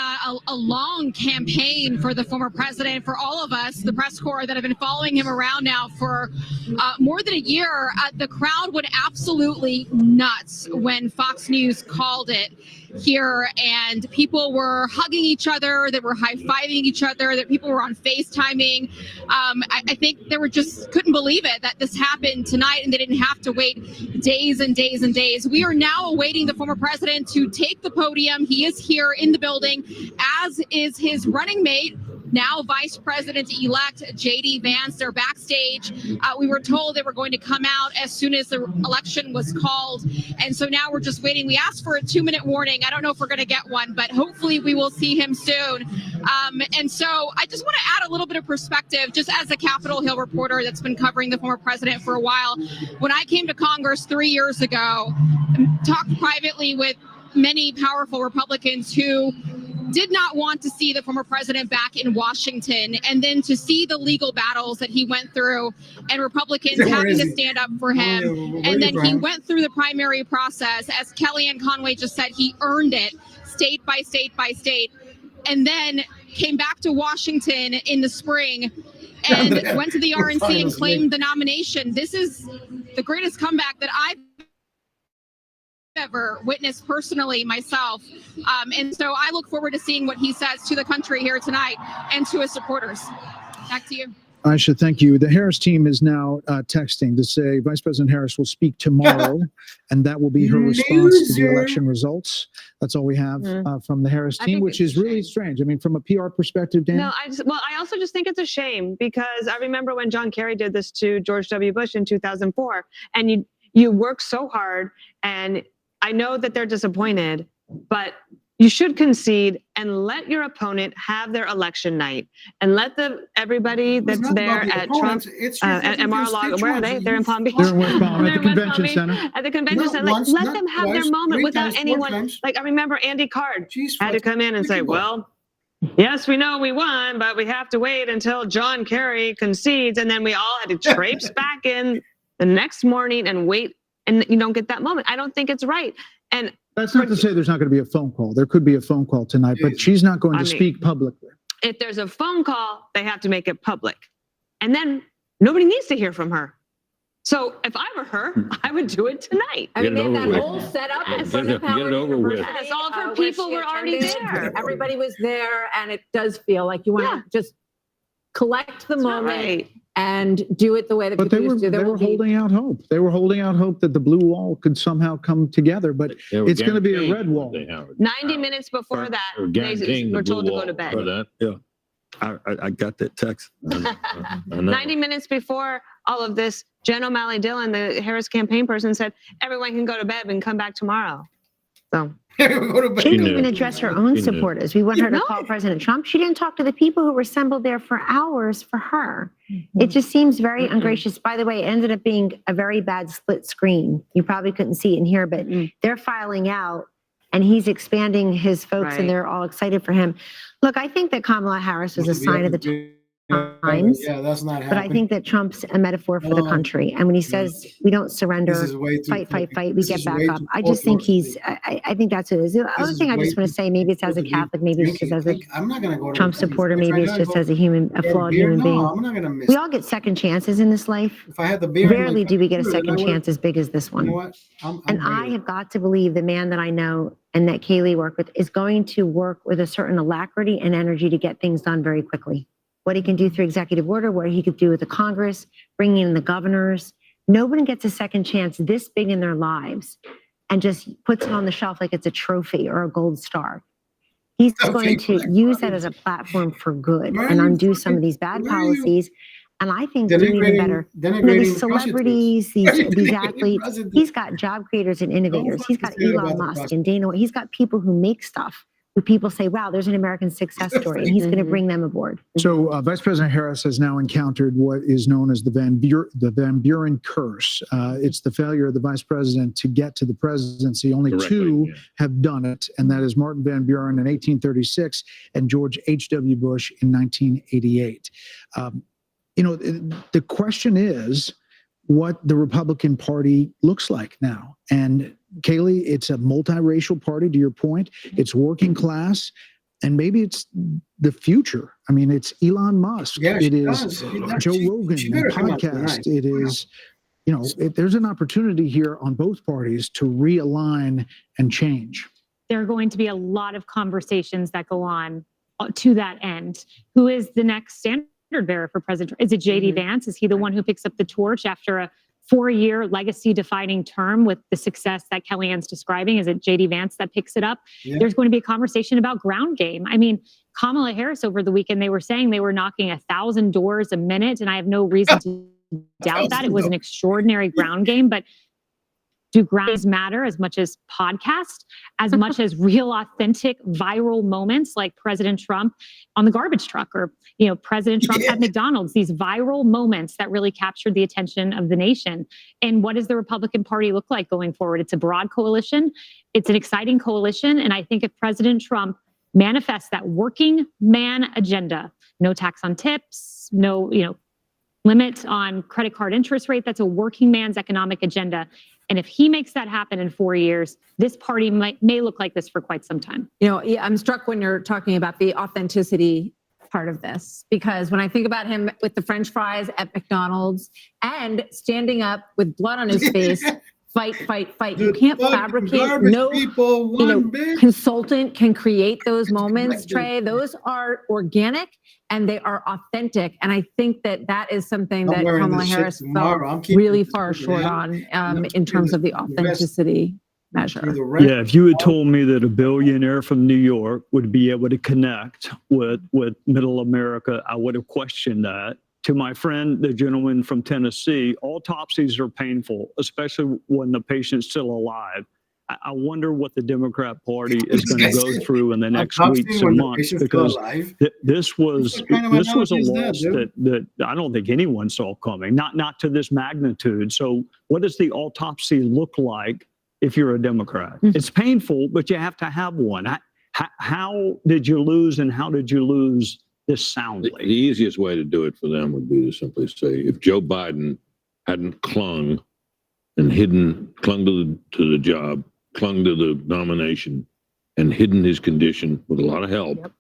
a long campaign for the former president, for all of us, the press corps that have been following him around now for more than a year. The crowd went absolutely nuts when Fox News called it here, and people were hugging each other, they were high-fiving each other, that people were on FaceTiming. I think they were just couldn't believe it that this happened tonight and they didn't have to wait days and days and days. We are now awaiting the former president to take the podium. He is here in the building, as is his running mate, now Vice President-elect J.D. Vance. They're backstage. We were told they were going to come out as soon as the election was called. And so now we're just waiting. We asked for a 2-minute warning. I don't know if we're going to get one, but hopefully we will see him soon. And so I just want to add a little bit of perspective, just as a Capitol Hill reporter that's been covering the former president for a while. When I came to Congress 3 years ago, talked privately with many powerful Republicans who did not want to see the former president back in Washington, and then to see the legal battles that he went through and Republicans having to stand up for him. And then he went through the primary process. As Kellyanne Conway just said, he earned it state by state by state, and then came back to Washington in the spring and went to the RNC and claimed the nomination. This is the greatest comeback that I've ever witnessed personally myself. And so I look forward to seeing what he says to the country here tonight and to his supporters. Back to you. Aisha, thank you. The Harris team is now texting to say Vice President Harris will speak tomorrow, and that will be her response to the election results. That's all we have from the Harris team, which is really strange. I mean, from a PR perspective, Dan? No, I also just think it's a shame, because I remember when John Kerry did this to George W. Bush in 2004, and you work so hard, and I know that they're disappointed, but you should concede and let your opponent have their election night, and let everybody that's there at Trump and Mar-a-Lago, where are they? They're in Palm Beach. They're in West Palm at the convention center. At the convention center, let them have their moment without anyone. Like, I remember Andy Card had to come in and say, "Well, yes, we know we won, but we have to wait until John Kerry concedes," and then we all had to traipse back in the next morning and wait, and you don't get that moment. I don't think it's right. And that's not to say there's not going to be a phone call. There could be a phone call tonight, but she's not going to speak publicly. If there's a phone call, they have to make it public. And then nobody needs to hear from her. So if I were her, I would do it tonight. I mean, Get they it had over that with. whole setup in Get front it- of get it Howard over with. University, Yes, all of her where people she were already attended. there. Everybody was there, and it does feel like you want to just collect the moment right. and do it the way that But people they were used to. There they will were be holding out hope. They were holding out hope that the blue wall could somehow come together, but They were it's going to be a guaranteeing red wall. they have it. 90 minutes before that, They were they guaranteeing were the blue told to go wall to bed. for that. Yeah. I got that text. I know. 90 minutes before all of this, Jen O'Malley Dillon, the Harris campaign person, said everyone can go to bed and come back tomorrow. So She didn't even address her own She knew. supporters. We want her to No. call President Trump. She didn't talk to the people who were assembled there for hours for her. It just seems very ungracious. By the way, it ended up being a very bad split screen. You probably couldn't see it in here, but they're filing out and he's expanding his folks Right. and they're all excited for him. Look, I think that Kamala Harris was a sign of the times. Yeah, that's not happening. But I think that Trump's a metaphor for the country. And when he says we don't surrender, This is way too fight, quick. we This get is back way up. too I just think orthodox. I think that's what it is. The other is thing I way just want too to say, maybe it's as a quick. Catholic, maybe it's just as a I'm not going to go to Trump the supporter, if I maybe it's gotta just go as a get flawed beer, human no, being. I'm not going to miss We it. all get second chances in this life. If I had the beer, in my Rarely do we get a cup, then second I would've- chance as big as this You know one. what? I'm And I ready. have got to believe the man that I know and that Kaylee worked with is going to work with a certain alacrity and energy to get things done very quickly. What he can do through executive order, what he could do with the Congress, bringing in the governors. Nobody gets a second chance this big in their lives and just puts it on the shelf like it's a trophy or a gold star. He's going to use that as a platform for good Why are and you undo some fucking- of these bad why are you policies. And I think do even denigrating- better. denigrating These the celebrities, Why are you these denigrating athletes, presidents? he's got job creators and innovators. He's got fucking say that Elon about the Musk president. and Dana White. He's got people who make stuff who people say, wow, there's an American success story. And he's going to bring them aboard. So Vice President Harris has now encountered what is known as the Van Buren curse. It's the failure of the vice president to get to the presidency. Only Directly, two yeah. have done it, and that is Martin Van Buren in 1836 and George H.W. Bush in 1988. The question is what the Republican Party looks like now. And Kaylee, it's a multiracial party, to your point. It's working class, and maybe it's the future. I mean, it's Elon Musk. Yeah, it she is does. Joe She Rogan, better and come out podcast. tonight. It is, there's an opportunity here on both parties to realign and change. There are going to be a lot of conversations that go on to that end. Who is the next standard bearer for President Trump? Is it JD Vance? Is he the one who picks up the torch after a 4-year legacy-defining term with the success that Kellyanne's describing? Is it JD Vance that picks it up? Yeah. There's going to be a conversation about ground game. I mean, Kamala Harris over the weekend, they were saying they were knocking 1,000 doors a minute, and I have no reason to doubt that. It was an extraordinary ground game, but do grounds matter as much as podcasts, as much as real, authentic, viral moments like President Trump on the garbage truck or, President Trump at McDonald's, these viral moments that really captured the attention of the nation. And what does the Republican Party look like going forward? It's a broad coalition. It's an exciting coalition. And I think if President Trump manifests that working man agenda, no tax on tips, no, limit on credit card interest rate, that's a working man's economic agenda. And if he makes that happen in 4 years, this party may look like this for quite some time. I'm struck when you're talking about the authenticity part of this, because when I think about him with the French fries at McDonald's and standing up with blood on his face, fight. You can't fabricate. No, consultant can create those moments, Trey. Those are organic and they are authentic. And I think that is something that Kamala Harris fell really far short on in terms of the authenticity measure. Yeah, if you had told me that a billionaire from New York would be able to connect with middle America, I would have questioned that. To my friend, the gentleman from Tennessee, autopsies are painful, especially when the patient's still alive. I wonder what the Democrat Party is going to go through in the next weeks and months, because this was a loss that I don't think anyone saw coming, not to this magnitude. So what does the autopsy look like if you're a Democrat? It's painful, but you have to have one. How did you lose, and how did you lose this soundly? The easiest way to do it for them would be to simply say, if Joe Biden hadn't clung to the job, clung to the nomination, and hidden his condition with a lot of help,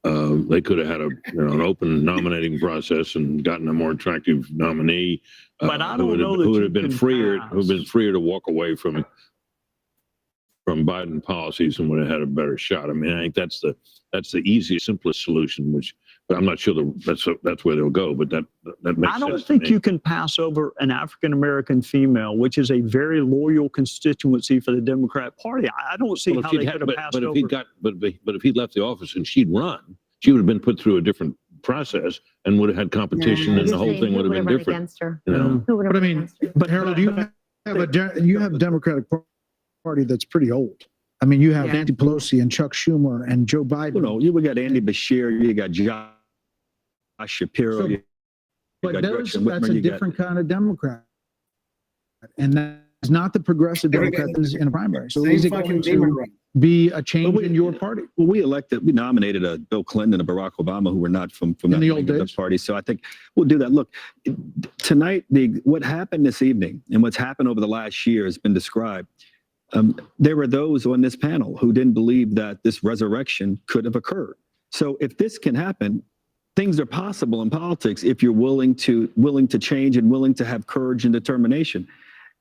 They could have had an open nominating process and gotten a more attractive nominee. But I who don't know that would you have been can freer, pass. who have been freer to walk away from Biden policies and would have had a better shot. I mean, I think that's the easiest, simplest solution. But I'm not sure that's where they'll go. But that makes I sense. don't to think me. you can pass over an African American female, which is a very loyal constituency for the Democrat Party. I don't see Well, how if he'd they had- could have passed but if over. he got, but if he left the office and she'd run, she would have been put through a different process and would have had competition, and the whole thing would have been different. Against her. You know? Who would have But I run mean, against her? but Harold, you have a Democratic Party that's pretty old. I mean, you have Yeah. Nancy Pelosi and Chuck Schumer and Joe Biden. You know, we got Andy Bashir, you got Josh Shapiro. So- you But got that's Gretchen Whitmer, a you got- different kind of Democrat. And that's not the progressive Democrat in a primary. So Same is it fucking going demon to right. be a change in your party? Well, we nominated Bill Clinton and a Barack Obama who were not from In that the wing old of days? party. So I think we'll do that. Look, tonight, what happened this evening and what's happened over the last year has been described. There were those on this panel who didn't believe that this resurrection could have occurred. So if this can happen, things are possible in politics if you're willing to change and willing to have courage and determination.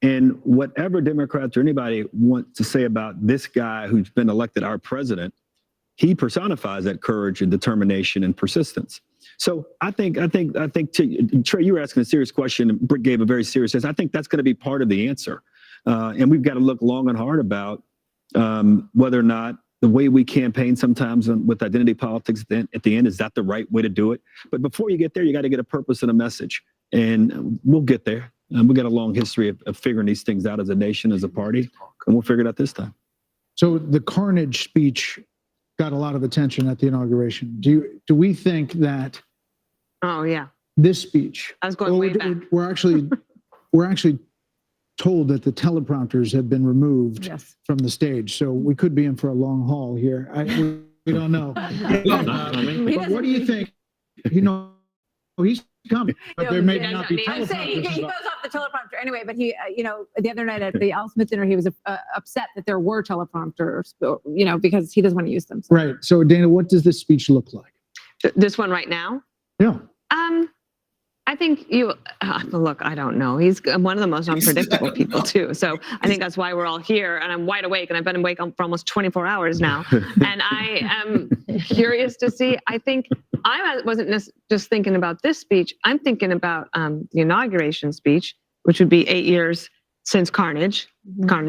And whatever Democrats or anybody want to say about this guy who's been elected our president, he personifies that courage and determination and persistence. So I think Trey, you were asking a serious question and Britt gave a very serious answer. I think that's going to be part of the answer. And we've got to look long and hard about whether or not the way we campaign sometimes with identity politics at the end, is that the right way to do it? But before you get there, you got to get a purpose and a message. And we'll get there. We've got a long history of figuring these things out as a nation, as a party, and we'll figure it out this time. So the carnage speech got a lot of attention at the inauguration. Do we think that Oh yeah, this speech, I was going way back. we're actually told that the teleprompters have been removed Yes. from the stage, so we could be in for a long haul here. We don't know. But what do you think? You know, he's coming, but there may not be I'm saying he teleprompters. goes off the teleprompter anyway, but he, the other night at the Al Smith dinner, he was upset that there were teleprompters, because he doesn't want to use them. So. Right. So Dana, what does this speech look like? This one right now. Yeah. I think look, I don't know. He's one of the most unpredictable people too. So I think that's why we're all here, and I'm wide awake, and I've been awake for almost 24 hours now. And I am curious to see. I think I wasn't just thinking about this speech. I'm thinking about the inauguration speech, which would be 8 years since Carnage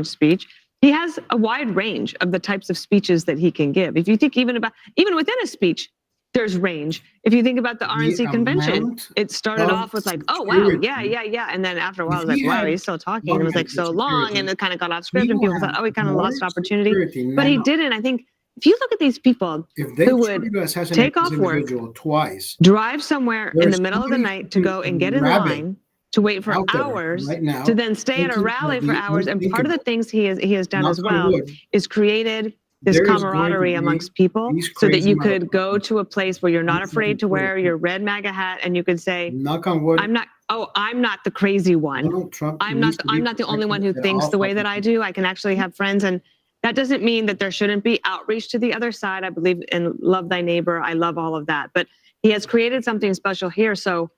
speech. He has a wide range of the types of speeches that he can give. If you think even within a speech, there's range. If you think about the RNC convention, it started off with like, oh, wow, yeah. And then after a while, I was like, wow, he's still talking. And it was like so long, and it kind of got off script, and people thought, oh, he kind of lost opportunity. But he didn't. I think if you look at these people who would take off work, twice, drive somewhere in the middle of the night to go and get in line, to wait for hours, to then stay at a rally for hours. And part of the things he has done as well is created this camaraderie amongst people so that you could go to a place where you're not afraid to wear your red MAGA hat, and you could say, knock on wood, I'm not the crazy one. I'm not the only one who thinks the way that I do. I can actually have friends. And that doesn't mean that there shouldn't be outreach to the other side. I believe in love thy neighbor. I love all of that. But he has created something special here. So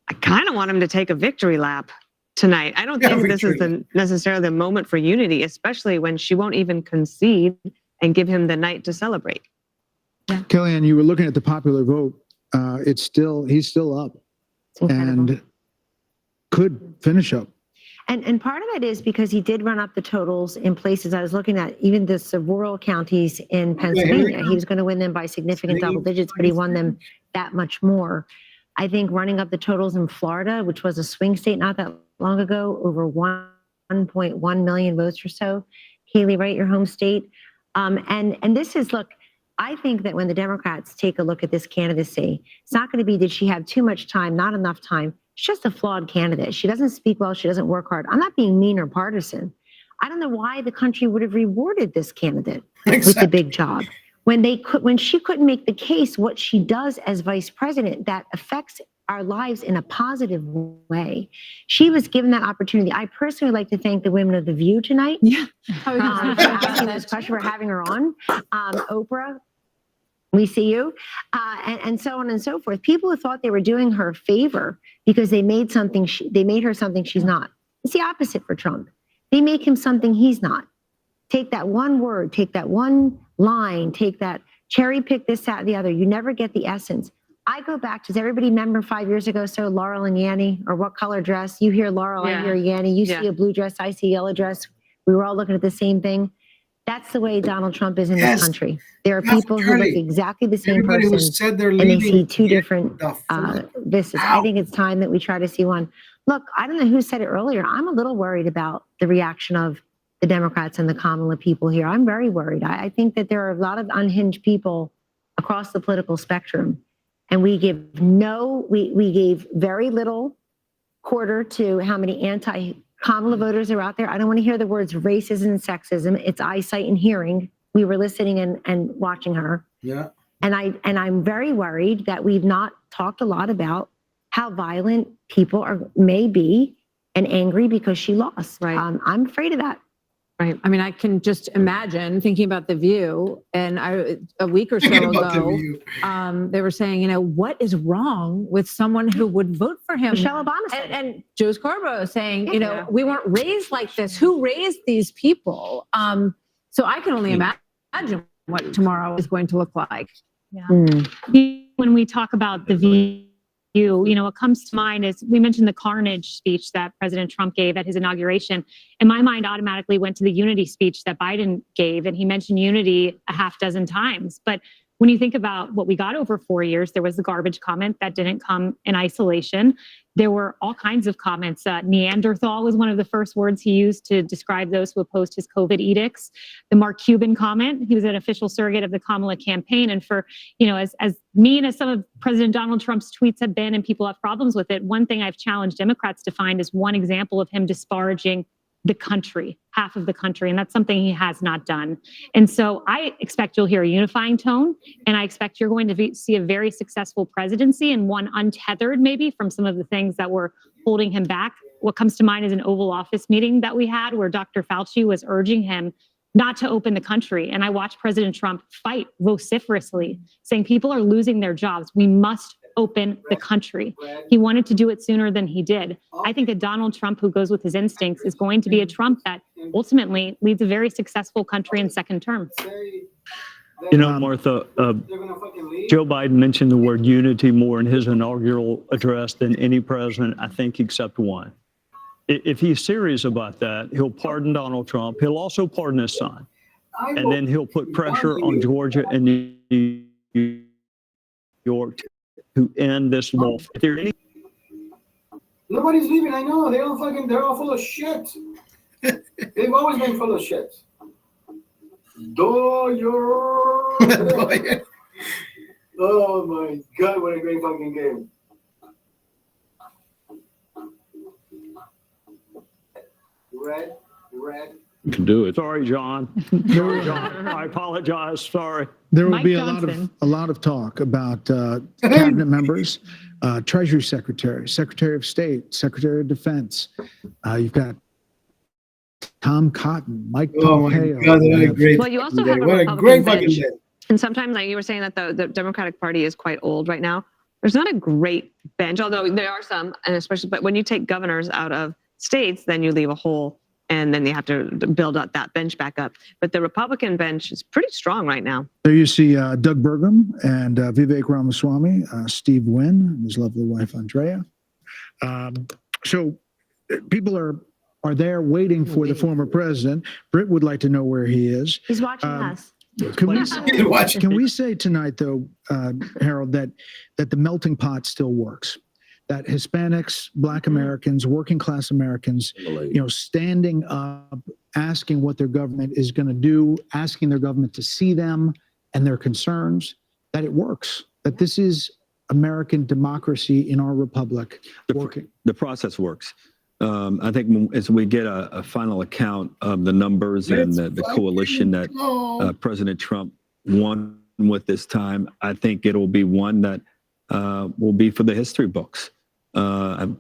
I kind of want him to take a victory lap tonight. I don't think this is necessarily the moment for unity, especially when she won't even concede and give him the night to celebrate. Kellyanne, you were looking at the popular vote. He's still up and could finish up. And part of it is because he did run up the totals in places I was looking at, even the rural counties in Pennsylvania. He was going to win them by significant double digits, but he won them that much more. I think running up the totals in Florida, which was a swing state not that long ago, over 1.1 million votes or so. Haley, right, your home state. And this is, look, I think that when the Democrats take a look at this candidacy, it's not going to be, did she have too much time, not enough time? She's just a flawed candidate. She doesn't speak well. She doesn't work hard. I'm not being mean or partisan. I don't know why the country would have rewarded this candidate with the big job when she couldn't make the case what she does as vice president that affects our lives in a positive way. She was given that opportunity. I personally like to thank the women of The View tonight. Yeah. For asking this question, for having her on. Oprah We see you, and so on and so forth. People who thought they were doing her a favor because they made her something she's not. It's the opposite for Trump. They make him something he's not. Take that one word, take that one line, take that cherry pick this, that, the other. You never get the essence. I go back. Does everybody remember 5 years ago? So Laurel and Yanny, or what color dress? You hear Laurel, I hear Yanny. You see a blue dress, I see yellow dress. We were all looking at the same thing. That's the way Donald Trump is in this country. There are people who look exactly the same Everybody person, who said they're and they leaving, see two different vistas. I think it's time that we try to see one. Look, I don't know who said it earlier. I'm a little worried about the reaction of the Democrats and the Kamala people here. I'm very worried. I think that there are a lot of unhinged people across the political spectrum, and we gave very little quarter to how many anti-Kamala voters are out there. I don't want to hear the words racism and sexism. It's eyesight and hearing. We were listening and watching her. Yeah. And I'm very worried that we've not talked a lot about how violent people may be and angry because she lost. Right. I'm afraid of that. Right. I mean, I can just imagine thinking about The View, and a week or so ago, they were saying, what is wrong with someone who would vote for him? Michelle Obama said and Joe Scarborough saying, we weren't raised like this. Who raised these people? So I can only imagine what tomorrow is going to look like. Yeah. When we talk about The View, what comes to mind is we mentioned the carnage speech that President Trump gave at his inauguration. And my mind automatically went to the unity speech that Biden gave. And he mentioned unity a half dozen times. But when you think about what we got over 4 years, there was the garbage comment that didn't come in isolation. There were all kinds of comments. Neanderthal was one of the first words he used to describe those who opposed his COVID edicts. The Mark Cuban comment, he was an official surrogate of the Kamala campaign. And for, as mean as some of President Donald Trump's tweets have been, and people have problems with it, one thing I've challenged Democrats to find is one example of him disparaging the country, half of the country. And that's something he has not done. And so I expect you'll hear a unifying tone, and I expect you're going to see a very successful presidency, and one untethered maybe from some of the things that were holding him back. What comes to mind is an Oval Office meeting that we had where Dr. Fauci was urging him not to open the country. And I watched President Trump fight vociferously, saying people are losing their jobs. We must open the country. He wanted to do it sooner than he did. I think a Donald Trump who goes with his instincts is going to be a Trump that ultimately leads a very successful country in second term. Martha, Joe Biden mentioned the word unity more in his inaugural address than any president, I think, except one. If he's serious about that, he'll pardon Donald Trump. He'll also pardon his son. And then he'll put pressure on Georgia and New York to end this law. If there any Nobody's leaving. I know. They're all full of shit. They've always been full of shit. Oh my God, what a great fucking game. Red. You can do it. Sorry, John. Sorry, John. I apologize. Sorry. There will be a lot of talk about cabinet members, Treasury Secretary, Secretary of State, Secretary of Defense. You've got Tom Cotton, Mike Pompeo. God, what a great well, you also have a what a Republican great fucking bench. day. And sometimes, like you were saying, that the Democratic Party is quite old right now. There's not a great bench, although there are some, and especially, but when you take governors out of states, then you leave a hole, and then you have to build up that bench back up. But the Republican bench is pretty strong right now. There you see Doug Burgum and Vivek Ramaswamy, Steve Wynn, and his lovely wife, Andrea. So people are there waiting for the former president. Britt would like to know where he is. He's watching us. Can we say tonight, though, Harold, that the melting pot still works? That Hispanics, Black Americans, working class Americans, standing up, asking what their government is going to do, asking their government to see them and their concerns, that it works, that this is American democracy in our republic working. The process works. I think as we get a final account of the numbers and the coalition that President Trump won with this time, I think it'll be one that will be for the history books.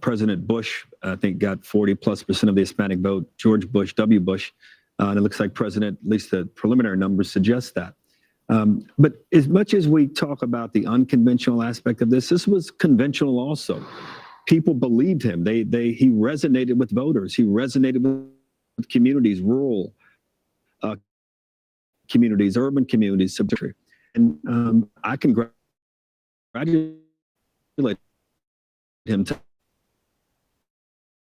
President Bush, I think, got 40+% of the Hispanic vote. George Bush, W. Bush, and it looks like at least the preliminary numbers suggest that. But as much as we talk about the unconventional aspect of this was conventional also. People believed him. He resonated with voters. He resonated with communities, rural communities, urban communities, subject. And I congratulate him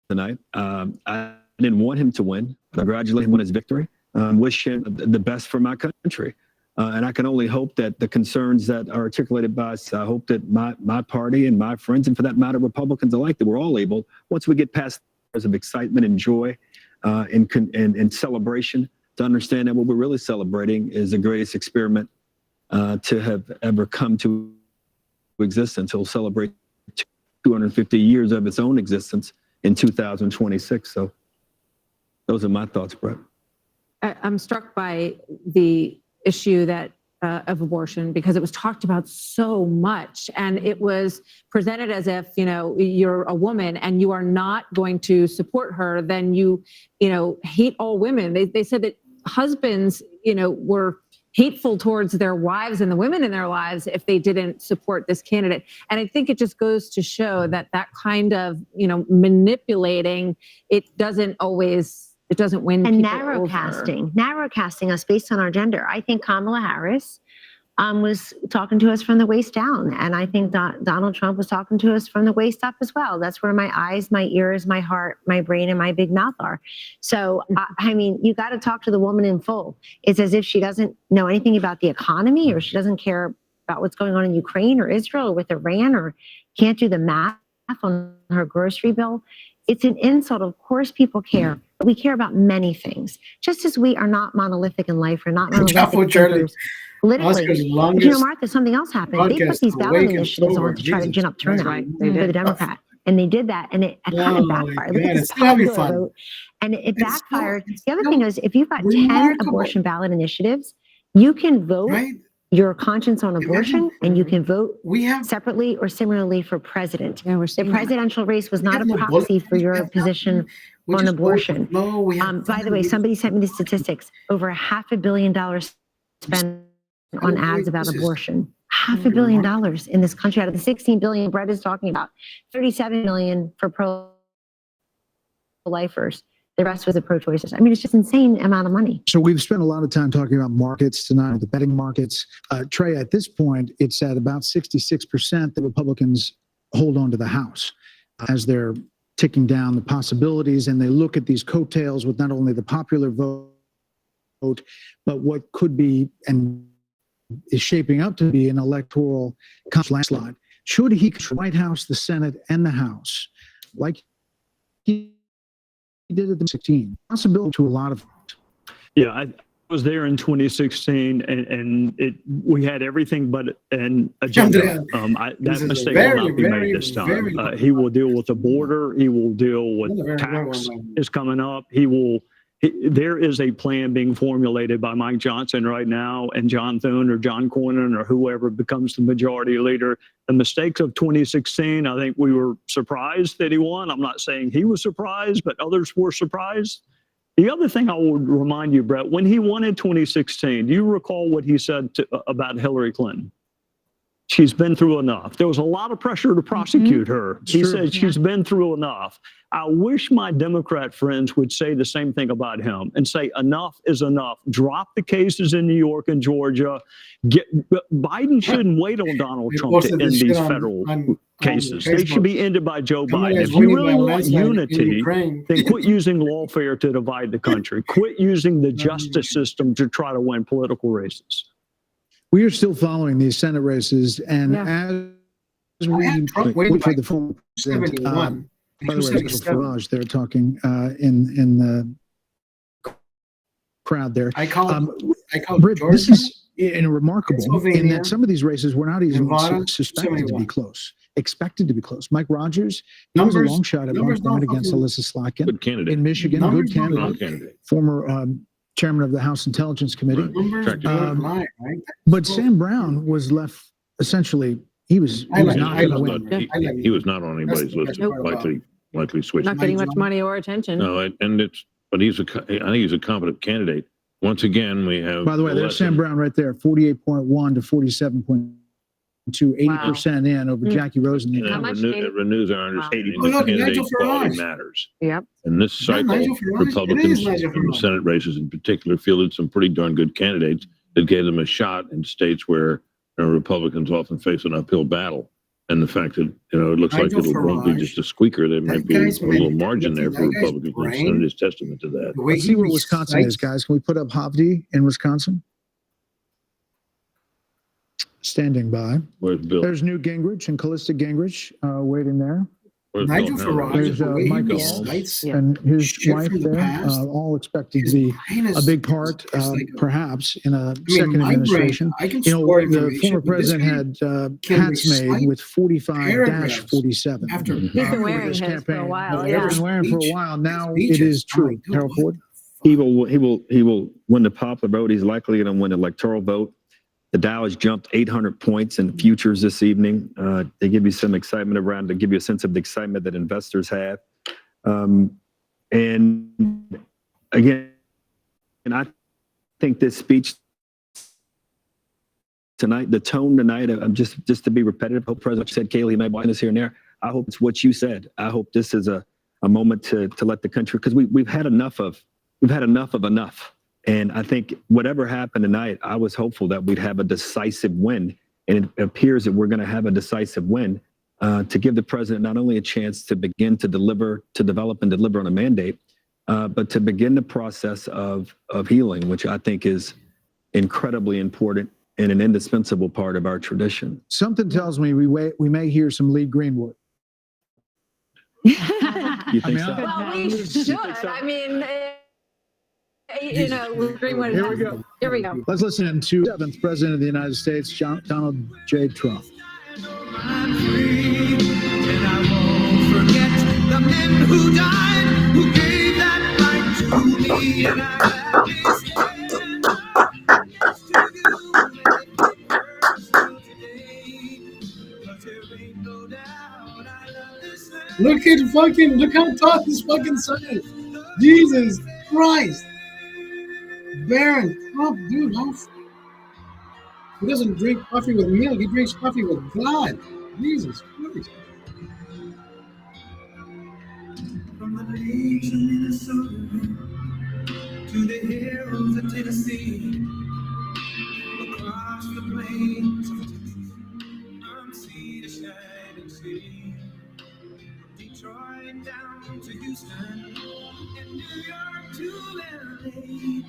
tonight. I didn't want him to win. Congratulate him on his victory. Wish him the best for my country. And I can only hope that the concerns that are articulated by us, I hope that my party and my friends, and for that matter, Republicans alike, that we're all able, once we get past years of excitement and joy and celebration, to understand that what we're really celebrating is the greatest experiment to have ever come to existence. It'll celebrate 250 years of its own existence in 2026. So those are my thoughts, Brett. I'm struck by the issue that of abortion, because it was talked about so much, and it was presented as if, you're a woman and you are not going to support her, then you hate all women. They said that husbands, were hateful towards their wives and the women in their lives if they didn't support this candidate. And I think it just goes to show that kind of, manipulating, it doesn't win. And narrow casting us based on our gender. I think Kamala Harris was talking to us from the waist down. And I think Donald Trump was talking to us from the waist up as well. That's where my eyes, my ears, my heart, my brain, and my big mouth are. So, you got to talk to the woman in full. It's as if she doesn't know anything about the economy, or she doesn't care about what's going on in Ukraine or Israel or with Iran, or can't do the math on her grocery bill. It's an insult. Of course people care. But we care about many things. Just as we are not monolithic in life, we're not monolithic thinkers politically. Martha, something else happened. They put these ballot initiatives on to try to gin up turnout for the Democrat. And they did that, and it kind of backfired. Look at this popular vote. And it backfired. The other thing is, if you've got 10 abortion ballot initiatives, you can vote your conscience on abortion, and you can vote separately or similarly for president. The presidential race was not a proxy for your position on abortion. By the way, somebody sent me the statistics. Over $500 million spent on ads about abortion. $500 million in this country out of the 16 billion Brett is talking about. 37 million for pro-lifers. The rest was the pro-choicers. It's just insane amount of money. So we've spent a lot of time talking about markets tonight, the betting markets. Trey, at this point, it's at about 66% that Republicans hold on to the House as they're ticking down the possibilities, and they look at these coattails with not only the popular vote, but what could be and is shaping up to be an electoral landslide. Should he control the White House, the Senate, and the House, like he did at the 16, possibility to a lot of. Yeah, I was there in 2016, and we had everything but an agenda. That mistake will not be made this time. He will deal with the border. He will deal with tax is coming up. There is a plan being formulated by Mike Johnson right now, and John Thune or John Cornyn or whoever becomes the majority leader. The mistakes of 2016, I think we were surprised that he won. I'm not saying he was surprised, but others were surprised. The other thing I would remind you, Brett, when he won in 2016, do you recall what he said about Hillary Clinton? She's been through enough. There was a lot of pressure to prosecute her. He said she's been through enough. I wish my Democrat friends would say the same thing about him and say enough is enough. Drop the cases in New York and Georgia. Biden shouldn't wait on Donald Trump to end these federal cases. They should be ended by Joe Biden. If you really want unity, then quit using lawfare to divide the country. Quit using the justice system to try to win political races. We are still following these Senate races, and as we wait for the full president, by the way, Farage, they're talking in the crowd there. I call Britt, this is remarkable in that some of these races were not even suspected to be close, expected to be close. Mike Rogers, he was a long shot at one point against Alyssa Slotkin. Good candidate. In Michigan, good candidate. Former chairman of the House Intelligence Committee. But Sam Brown was left essentially, he was not going to win. He was not on anybody's list. Likely switch. Not getting much money or attention. No, but I think he's a competent candidate. once again, we have. By the way, there's Sam Brown right there, 48.1 to 47.2, 80% in over Jackie Rosen. And it renews our understanding Wow. that Oh, no, candidate Nigel quality Farage. matters. Yep. And this cycle, Nigel Farage? It Republicans is Nigel in the Farage. Senate races in particular fielded some pretty darn good candidates that gave them a shot in states where Republicans often face an uphill battle. And the fact that, it looks like Nigel it won't be Farage, just a squeaker, there might be a guy's little margin there for that guy's Republicans. The brain, Senate is testament to that. the way Let's he see where Wisconsin is, recites- guys. Can we put up Hovde in Wisconsin? Standing by. Where's Bill? There's Newt Gingrich and Callista Gingrich waiting there. Where's Nigel Bill Howard? Farage, There's the way he Mike recites and his shit wife from the there, past, all expected to be brain is a big part, just like perhaps, in a mean, second my brain, administration. I can You know, store the information, former but this president guy had can hats made recite with 45-47. after He's been wearing this his for a campaign. while. He's Yeah. been wearing for a while. Now it speeches. is true. Oh, Harold Ford. He will win the popular vote. He's likely going to win the electoral vote. The Dow has jumped 800 points in futures this evening. They give you some excitement around, to give you a sense of the excitement that investors have. And again, I think this speech tonight, the tone tonight, I'm just to be repetitive, hope President said, Kaylee, may buy this here and there. I hope it's what you said. I hope this is a moment to let the country, because we've had enough of enough. And I think whatever happened tonight, I was hopeful that we'd have a decisive win. And it appears that we're going to have a decisive win to give the president not only a chance to begin to develop and deliver on a mandate, but to begin the process of healing, which I think is incredibly important and an indispensable part of our tradition. Something tells me we may hear some Lee Greenwood. You think so? Well, we should. I mean, Greenwood. Here we go. Here we go. Let's listen to 7th President of the United States, Donald J. Trump. And I won't forget the men who died, who gave that right to me, and I gladly stand up next to you personal today. 'Cause there ain't no doubt I love this land. Look how tall this fucking sun is. Jesus Christ. Baron Trump, dude, he doesn't drink coffee with milk, he drinks coffee with God. Jesus Christ. From the lakes of Minnesota to the hills of Tennessee, across the plains of Texas, from sea to shining sea, Detroit down to Houston, and New York to LA,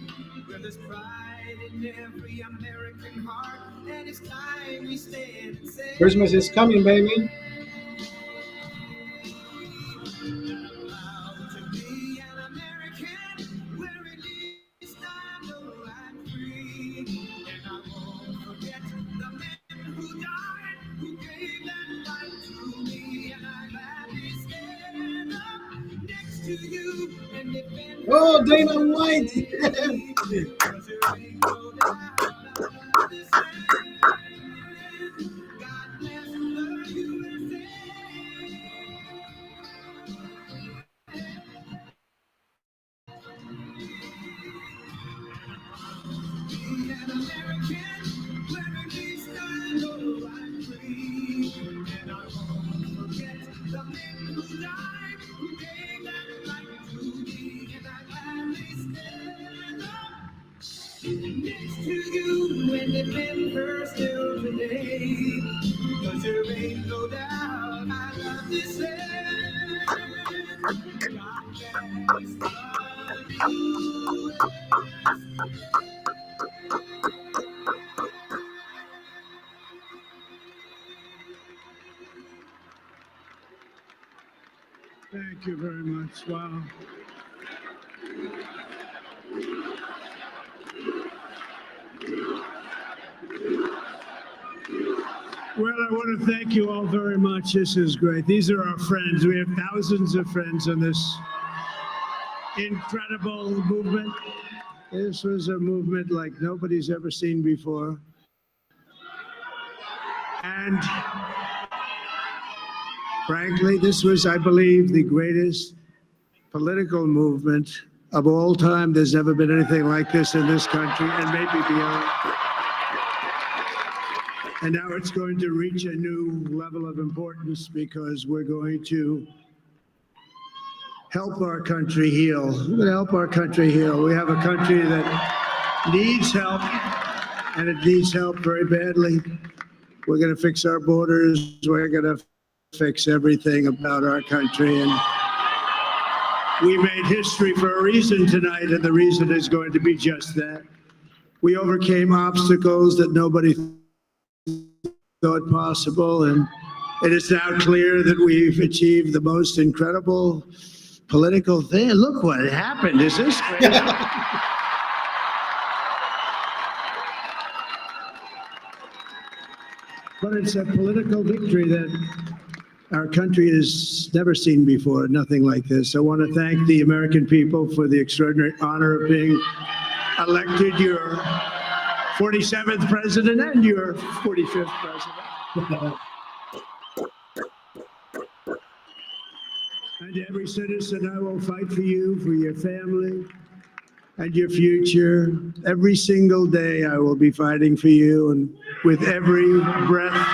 where there's pride in every American heart, and it's time we stand and say, Christmas is coming, baby. Oh, Dana White. Next to you and remember still today, 'cause there ain't no doubt I love this land. Thank you very much. Wow. Well, I want to thank you all very much. This is great. These are our friends. We have thousands of friends on this incredible movement. This was a movement like nobody's ever seen before. And frankly, this was, I believe, the greatest political movement of all time. There's never been anything like this in this country and maybe beyond. And now it's going to reach a new level of importance because we're going to help our country heal. We're going to help our country heal. We have a country that needs help, and it needs help very badly. We're going to fix our borders. We're going to fix everything about our country. And we made history for a reason tonight, and the reason is going to be just that. We overcame obstacles that nobody thought possible, and it is now clear that we've achieved the most incredible political thing. Look what happened. Is this crazy? But it's a political victory that our country has never seen before, nothing like this. I want to thank the American people for the extraordinary honor of being elected your 47th president and your 45th president. And every citizen, I will fight for you, for your family, and your future. Every single day, I will be fighting for you, and with every breath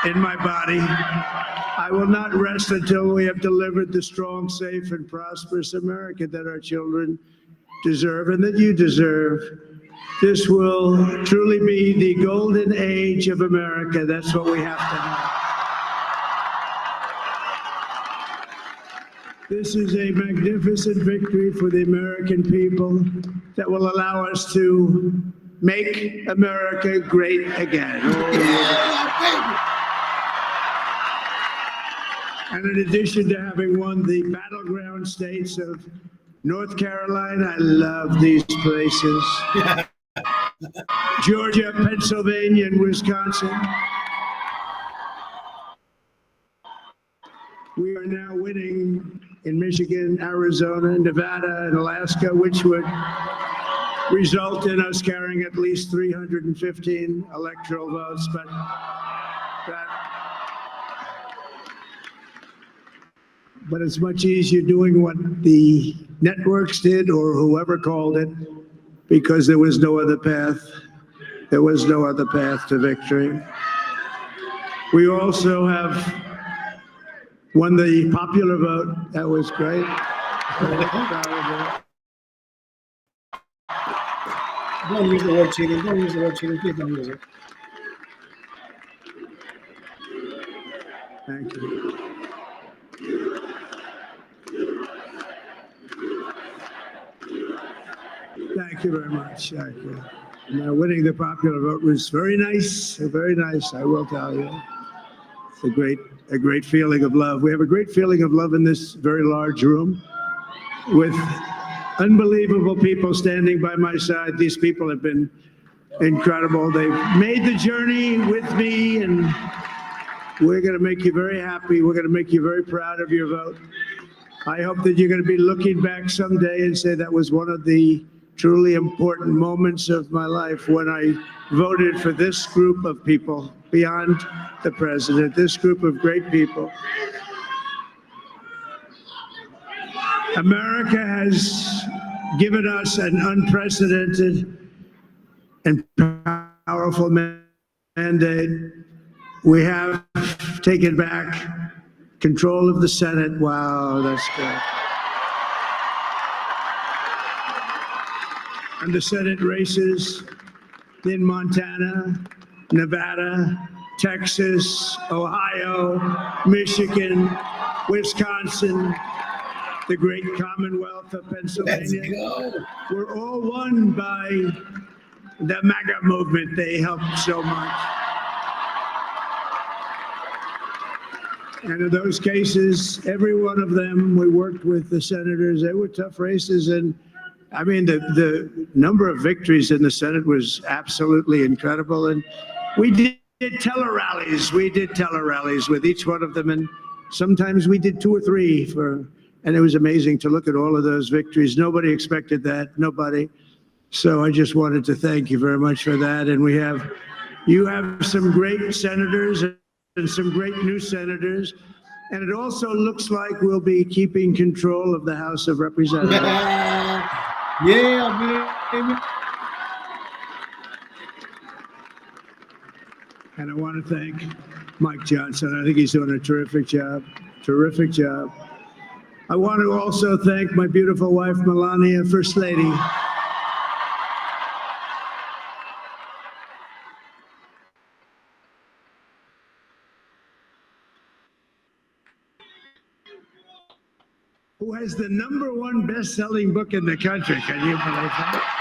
in my body, I will not rest until we have delivered the strong, safe, and prosperous America that our children deserve and that you deserve. This will truly be the golden age of America. That's what we have to have. This is a magnificent victory for the American people that will allow us to make America great again. And in addition to having won the battleground states of North Carolina, I love these places. Georgia, Pennsylvania, and Wisconsin. We are now winning in Michigan, Arizona, Nevada, and Alaska, which would result in us carrying at least 315 electoral votes. But it's much easier doing what the networks did or whoever called it, because there was no other path. There was no other path to victory. We also have won the popular vote. That was great. Don't use the word cheating. Don't use the word cheating. Please don't use it. Thank you. Thank you very much. Thank you. Now, winning the popular vote was very nice. Very nice, I will tell you. It's a great feeling of love. We have a great feeling of love in this very large room with unbelievable people standing by my side. These people have been incredible. They've made the journey with me, and we're going to make you very happy. We're going to make you very proud of your vote. I hope that you're going to be looking back someday and say that was one of the truly important moments of my life when I voted for this group of people beyond the president, this group of great people. America has given us an unprecedented and powerful mandate. We have taken back control of the Senate. Wow, that's good. And the Senate races in Montana, Nevada, Texas, Ohio, Michigan, Wisconsin, the great Commonwealth of Pennsylvania, were all won by the MAGA movement. They helped so much. And in those cases, every one of them, we worked with the senators. They were tough races. And I mean, the number of victories in the Senate was absolutely incredible. And we did tele-rallies. We did tele-rallies with each one of them. And sometimes we did 2 or 3 and it was amazing to look at all of those victories. Nobody expected that, nobody. So I just wanted to thank you very much for that. And you have some great senators and some great new senators. And it also looks like we'll be keeping control of the House of Representatives. Yeah, baby. And I want to thank Mike Johnson. I think he's doing a terrific job. Terrific job. I want to also thank my beautiful wife, Melania, First Lady. Who has the #1 best-selling book in the country. Can you believe that?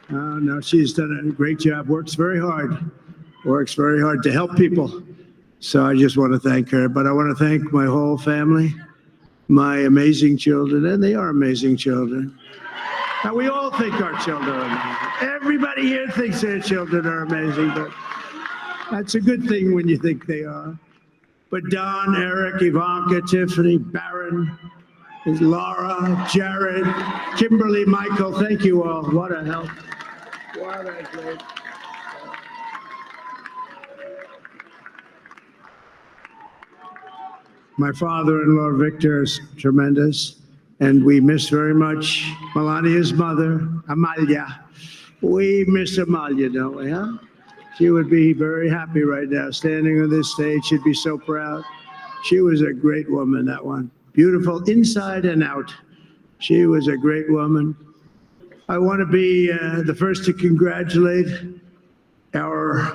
Oh, no, she's done a great job, works very hard to help people. So I just want to thank her, but I want to thank my whole family, my amazing children, and they are amazing children. Now, we all think our children are amazing. Everybody here thinks their children are amazing, but that's a good thing when you think they are. But Don, Eric, Ivanka, Tiffany, Barron, Laura, Jared, Kimberly, Michael, thank you all. What a help. What a great. My father-in-law, Victor, is tremendous, and we miss very much Melania's mother, Amalia. We miss Amalia, don't we, huh? She would be very happy right now, standing on this stage. She'd be so proud. She was a great woman, that one. Beautiful inside and out. She was a great woman. I want to be the first to congratulate our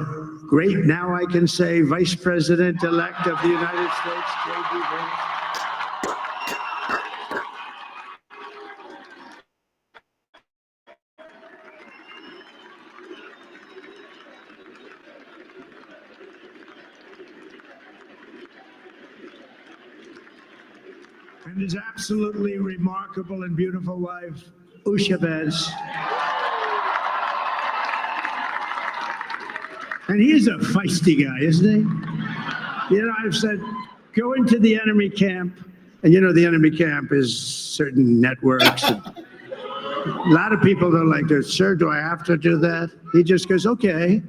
great, now I can say, Vice President-elect of the United States, J.D. Vance. And his absolutely remarkable and beautiful wife, Usha Vance. And he's a feisty guy, isn't he? You know, I've said, go into the enemy camp, and you know the enemy camp is certain networks. And a lot of people don't like this. Sir, do I have to do that? He just goes, okay,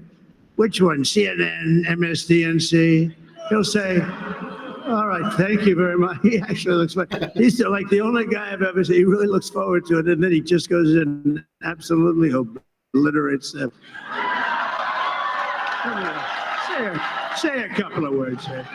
which one? CNN, MSDNC? He'll say, all right, thank you very much. He actually looks like, he's like the only guy I've ever seen. He really looks forward to it, and then he just goes in and absolutely obliterates them. Say a couple of words here.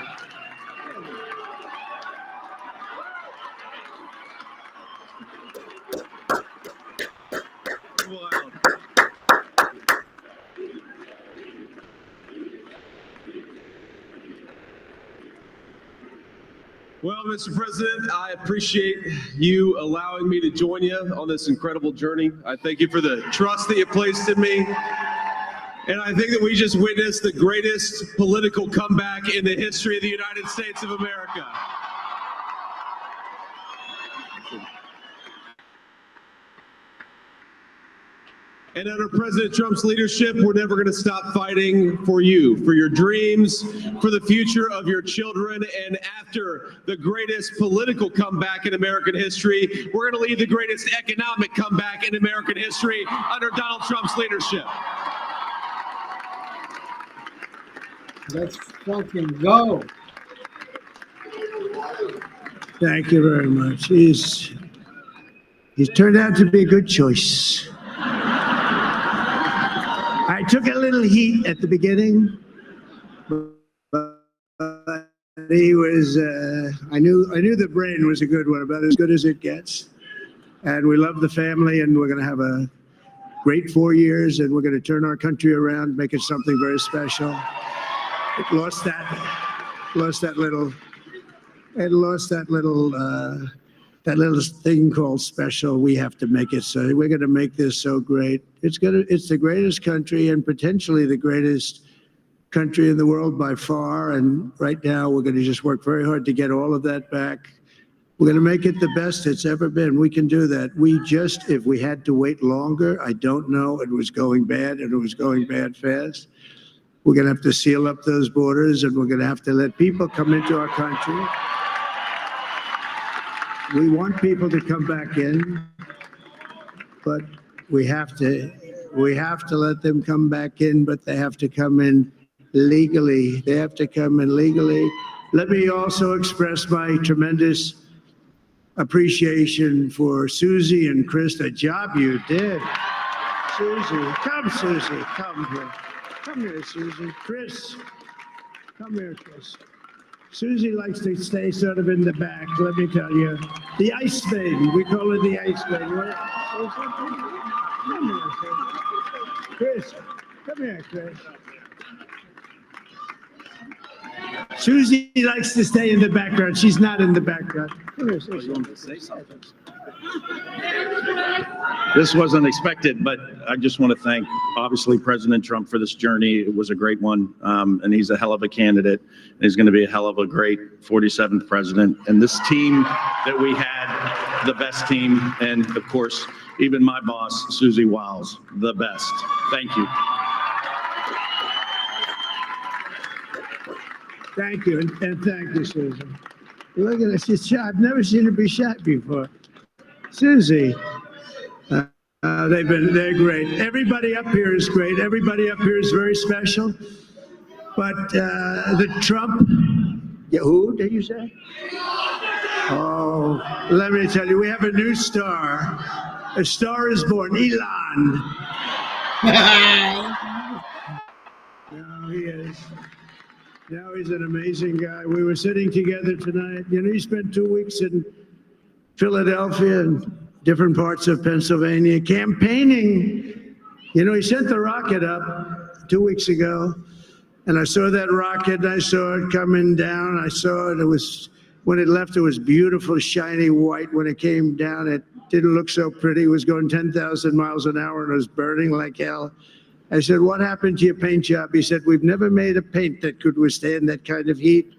Well, Mr. President, I appreciate you allowing me to join you on this incredible journey. I thank you for the trust that you placed in me. And I think that we just witnessed the greatest political comeback in the history of the United States of America. And under President Trump's leadership, we're never going to stop fighting for you, for your dreams, for the future of your children. And after the greatest political comeback in American history, we're going to lead the greatest economic comeback in American history under Donald Trump's leadership. Let's fucking go. Thank you very much. He's turned out to be a good choice. I took a little heat at the beginning, but he was, I knew the brain was a good one, about as good as it gets. And we love the family, and we're going to have a great 4 years, and we're going to turn our country around, make it something very special. It lost that little thing called special. We have to make it so. We're going to make this so great. It's the greatest country, and potentially the greatest country in the world by far. And right now, we're going to just work very hard to get all of that back. We're going to make it the best it's ever been. We can do that. If we had to wait longer, I don't know. It was going bad, and it was going bad fast. We're going to have to seal up those borders, and we're going to have to let people come into our country. We want people to come back in. but we have to let them come back in, but they have to come in legally. They have to come in legally. Let me also express my tremendous appreciation for Susie and Chris, the job you did. Susie, come here. Come here, Susie. Chris, come here, Chris. Susie likes to stay sort of in the back, let me tell you. The ice thing, we call it the ice thing. Come here, Chris. Come here, Chris. Susie likes to stay in the background. She's not in the background. Come here, say something. This wasn't expected, but I just want to thank, obviously, President Trump for this journey. It was a great one, and he's a hell of a candidate. And he's going to be a hell of a great 47th president. And this team that we had, the best team, and of course, even my boss, Susie Wiles, the best. Thank you. Thank you, and thank you, Susan. Look at this, she's shot. I've never seen her be shot before. Susie, they're great. Everybody up here is great. Everybody up here is very special. But the Trump, who did you say? Oh, let me tell you, we have a new star. A star is born, Elon. No, he is. Now he's an amazing guy. We were sitting together tonight. You know, he spent 2 weeks in Philadelphia and different parts of Pennsylvania campaigning. You know, he sent the rocket up 2 weeks ago, and I saw that rocket, and I saw it coming down. I saw it. It was, when it left, it was beautiful, shiny white. When it came down, it didn't look so pretty. It was going 10,000 miles an hour, and it was burning like hell. I said, what happened to your paint job? He said, we've never made a paint that could withstand that kind of heat.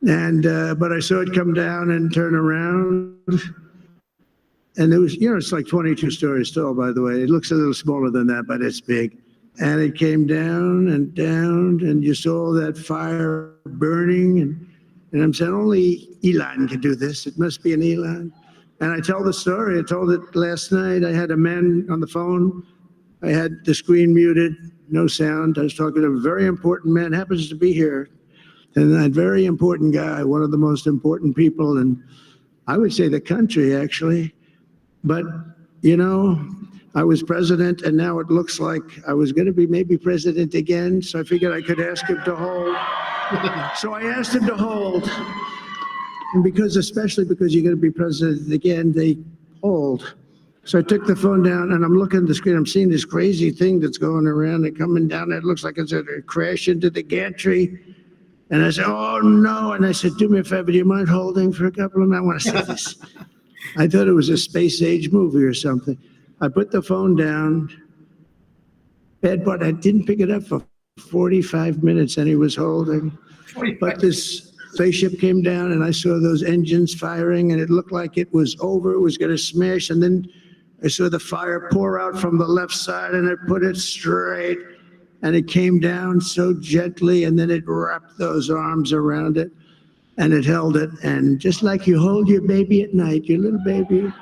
And, but I saw it come down and turn around. And it was, you know, it's like 22 stories tall, by the way. It looks a little smaller than that, but it's big. And it came down, and you saw that fire burning. And I'm saying, only Elon can do this. It must be an Elon. And I tell the story. I told it last night. I had a man on the phone. I had the screen muted, no sound. I was talking to a very important man, happens to be here. And that very important guy, one of the most important people in, I would say, the country, actually. But, you know, I was president, and now it looks like I was going to be maybe president again. So I figured I could ask him to hold. So I asked him to hold. And because, especially because you're going to be president again, they hold. So I took the phone down, and I'm looking at the screen. I'm seeing this crazy thing that's going around and coming down. It looks like it's going to crash into the gantry. And I said, oh, no. And I said, do me a favor. Do you mind holding for a couple of minutes? I want to see this. I thought it was a space age movie or something. I put the phone down. Bad part, I didn't pick it up for 45 minutes, and he was holding. But this spaceship came down, and I saw those engines firing, and it looked like it was over. It was going to smash. And then I saw the fire pour out from the left side, and it put it straight, and it came down so gently, and then it wrapped those arms around it, and it held it. And just like you hold your baby at night, your little baby.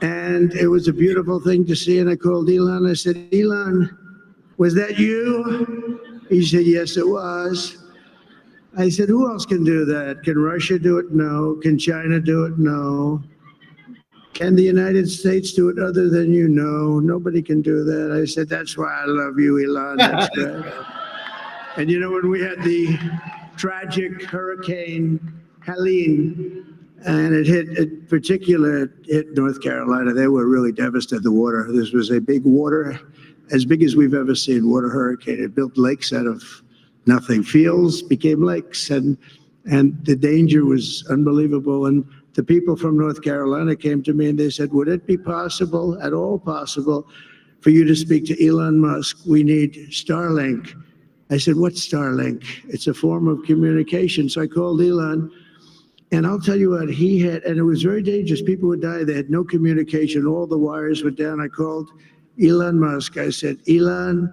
And it was a beautiful thing to see. And I called Elon. I said, Elon, was that you? He said, yes, it was. I said, who else can do that? Can Russia do it? No. Can China do it? No. Can the United States do it other than you? No, nobody can do that. I said, that's why I love you, Elon. That's great. And you know, when we had the tragic Hurricane Helene, and it hit North Carolina, they were really devastated, the water. This was a big water, as big as we've ever seen, water hurricane. It built lakes out of nothing. Fields became lakes, and the danger was unbelievable. And the people from North Carolina came to me and they said, would it be possible, at all possible, for you to speak to Elon Musk? We need Starlink. I said, what's Starlink? It's a form of communication. So I called Elon, and I'll tell you what, he had, and it was very dangerous. People would die. They had no communication. All the wires were down. I called Elon Musk. I said, Elon,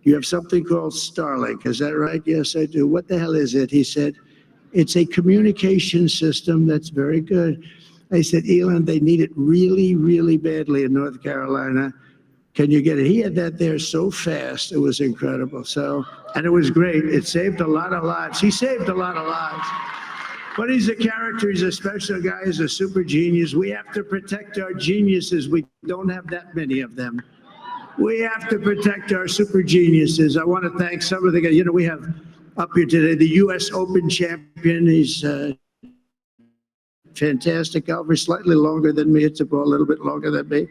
you have something called Starlink. Is that right? Yes, I do. What the hell is it? He said, it's a communication system that's very good. I said, Elon, they need it really, really badly in North Carolina. Can you get it? He had that there so fast. It was incredible. So, and it was great. It saved a lot of lives. He saved a lot of lives. But he's a character. He's a special guy. He's a super genius. We have to protect our geniuses. We don't have that many of them. We have to protect our super geniuses. I want to thank some of the guys. You know, we have up here today the U.S. Open champion. He's fantastic golfer, slightly longer than me. Hits the ball a little bit longer than me.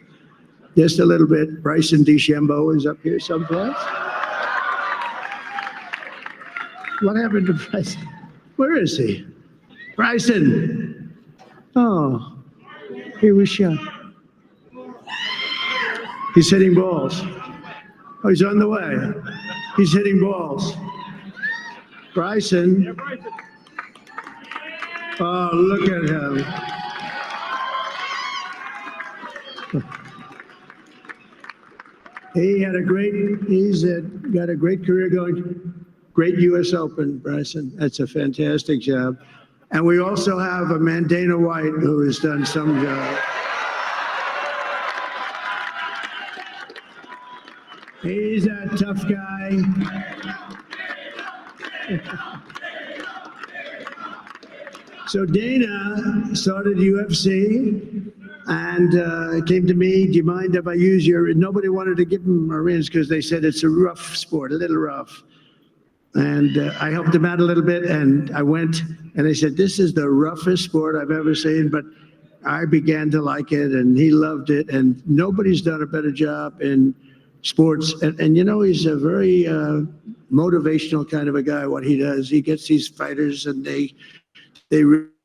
Just a little bit. Bryson DeChambeau is up here someplace. What happened to Bryson? Where is he? Bryson. Oh, he was shot. He's hitting balls. Oh, he's on the way. He's hitting balls. Bryson. Oh, look at him. He's got a great career going. Great U.S. Open, Bryson. That's a fantastic job. And we also have a man, Dana White, who has done some job. He's a tough guy. So Dana started UFC and came to me, do you mind if I use your, nobody wanted to give him Marines because they said it's a rough sport, a little rough. And I helped him out a little bit, and I went, and they said, this is the roughest sport I've ever seen, but I began to like it, and he loved it, and nobody's done a better job in sports. And you know, he's a very motivational kind of a guy, what he does. He gets these fighters, and they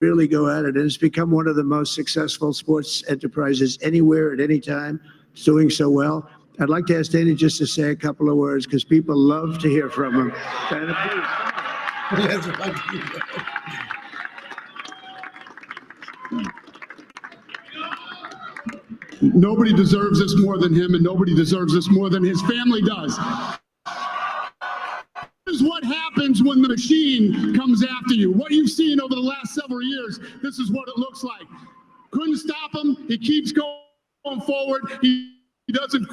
really go at it, and it's become one of the most successful sports enterprises anywhere at any time. It's doing so well. I'd like to ask Dana just to say a couple of words because people love to hear from him. Dana, please. Nobody deserves this more than him, and nobody deserves this more than his family does. This is what happens when the machine comes after you. What you've seen over the last several years, this is what it looks like. Couldn't stop him. He keeps going forward. He doesn't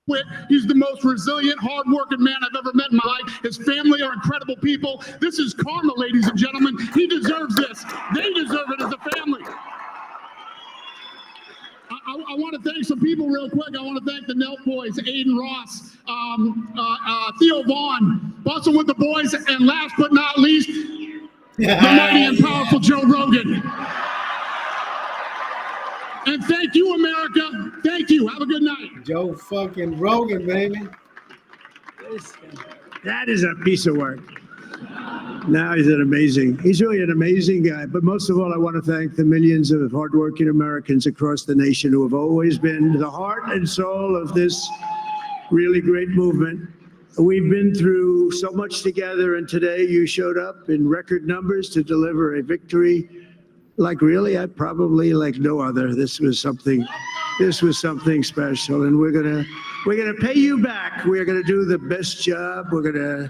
quit. He's the most resilient, hard-working man I've ever met in my life. His family are incredible people. This is karma, ladies and gentlemen. He deserves this. They deserve it as a family. I want to thank some people real quick. I want to thank the Nelt boys, Aiden Ross, Theo Vaughn, Bustle with the Boys, and last but not least, the mighty and powerful Joe Rogan. And thank you, America. Thank you. Have a good night. Joe fucking Rogan, baby. That is a piece of work. Now he's really an amazing guy. But most of all, I want to thank the millions of hardworking Americans across the nation who have always been the heart and soul of this really great movement. We've been through so much together, and today you showed up in record numbers to deliver a victory like really, I probably like no other. This was something special, and we're gonna pay you back. We're gonna do the best job. We're gonna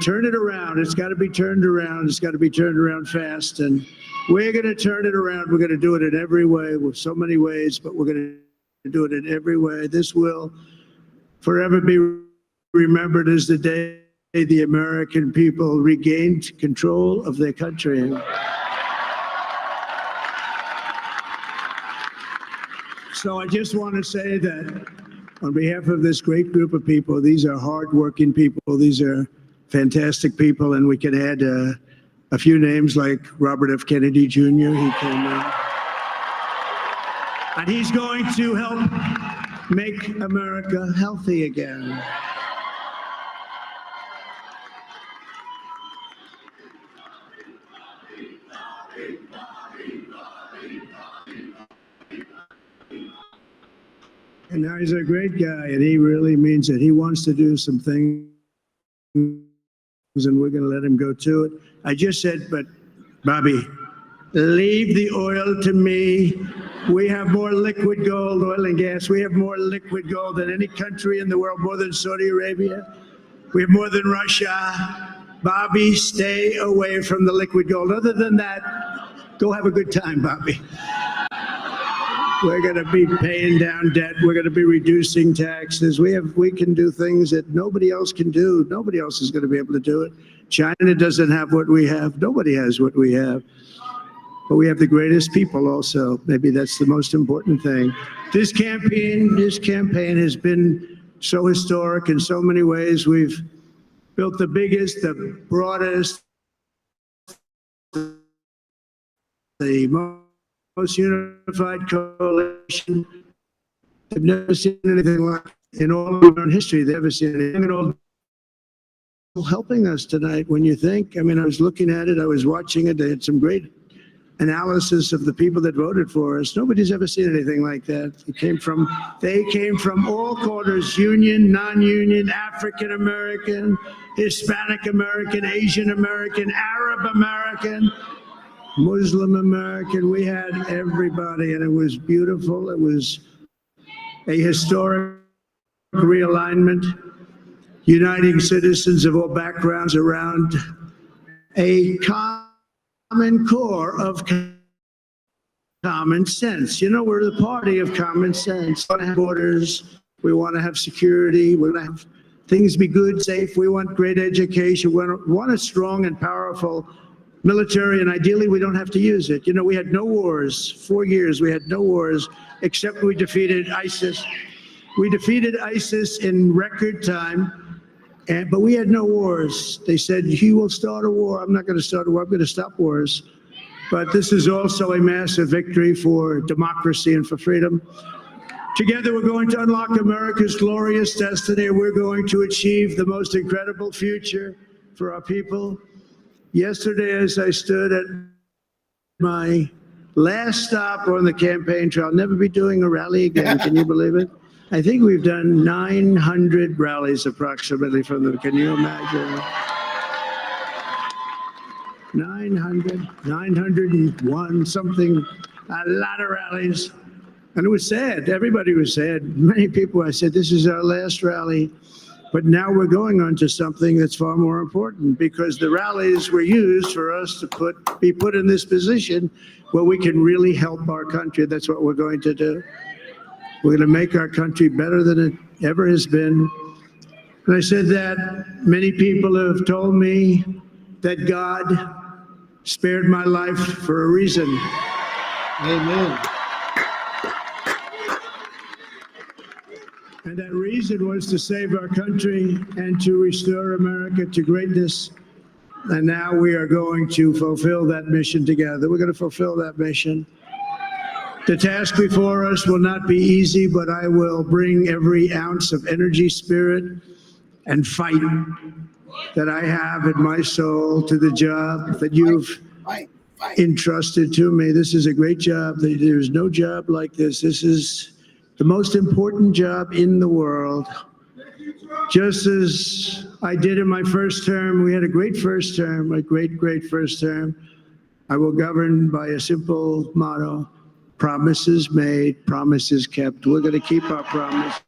turn it around. It's got to be turned around. It's got to be turned around fast, and we're gonna turn it around. We're gonna do it in every way, with so many ways, but we're gonna do it in every way. This will forever be remembered as the day the American people regained control of their country. So I just want to say that on behalf of this great group of people, these are hardworking people. These are fantastic people, and we can add a few names like Robert F. Kennedy Jr. He came in, and he's going to help make America healthy again. And now he's a great guy, and he really means it. He wants to do some things, and we're going to let him go to it. I just said, but Bobby, leave the oil to me. We have more liquid gold, oil and gas. We have more liquid gold than any country in the world, more than Saudi Arabia. We have more than Russia. Bobby, stay away from the liquid gold. Other than that, Go have a good time, Bobby. We're going to be paying down debt. We're going to be reducing taxes. We can do things that nobody else can do. Nobody else is going to be able to do it. China doesn't have what we have. Nobody has what we have. But we have the greatest people also. Maybe that's the most important thing. This campaign has been so historic in so many ways. We've built the biggest, the broadest, the most unified coalition. They've never seen anything like in all of our history. They've never seen anything at all. Helping us tonight, when you think, I mean, I was looking at it, I was watching it, they had some great analysis of the people that voted for us. Nobody's ever seen anything like that. They came from all quarters, union, non-union, African American, Hispanic American, Asian American, Arab American, Muslim American. We had everybody, and it was beautiful. It was a historic realignment, uniting citizens of all backgrounds around a common core of common sense. You know, we're the party of common sense. We want to have borders. We want to have security. We want to have things be good, safe. We want great education. We want a strong and powerful military, and ideally we don't have to use it. You know, we had no wars. 4 years we had no wars, except we defeated ISIS. We defeated ISIS in record time, but we had no wars. They said, he will start a war. I'm not going to start a war. I'm going to stop wars. But this is also a massive victory for democracy and for freedom. Together, we're going to unlock America's glorious destiny. We're going to achieve the most incredible future for our people. Yesterday, as I stood at my last stop on the campaign trail, I'll never be doing a rally again. Can you believe it? I think we've done 900 rallies approximately from them. Can you imagine? 901 something, a lot of rallies. And it was sad. Everybody was sad. Many people, I said, this is our last rally. But now we're going on to something that's far more important, because the rallies were used for us to be put in this position where we can really help our country. That's what we're going to do. We're going to make our country better than it ever has been. And I said that many people have told me that God spared my life for a reason. Amen. And that reason was to save our country and to restore America to greatness. And now we are going to fulfill that mission together. We're going to fulfill that mission. The task before us will not be easy, but I will bring every ounce of energy, spirit, and fight that I have in my soul to the job that you've entrusted to me. This is a great job. There's no job like this. This is the most important job in the world. Just as I did in my first term, we had a great first term, a great, great first term. I will govern by a simple motto: promises made, promises kept. We're going to keep our promise.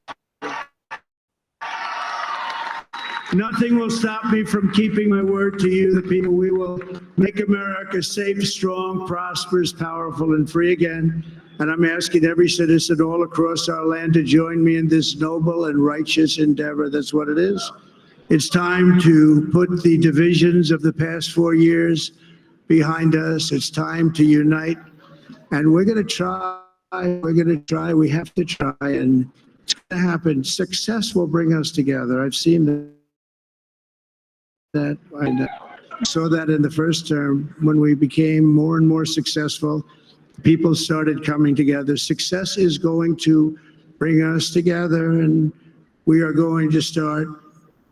Nothing will stop me from keeping my word to you, the people. We will make America safe, strong, prosperous, powerful, and free again. And I'm asking every citizen all across our land to join me in this noble and righteous endeavor. That's what it is. It's time to put the divisions of the past 4 years behind us. It's time to unite. And we're going to try. We're going to try. We have to try. And it's going to happen. Success will bring us together. I've seen that. I saw that in the first term when we became more and more successful. People started coming together. Success is going to bring us together, and we are going to start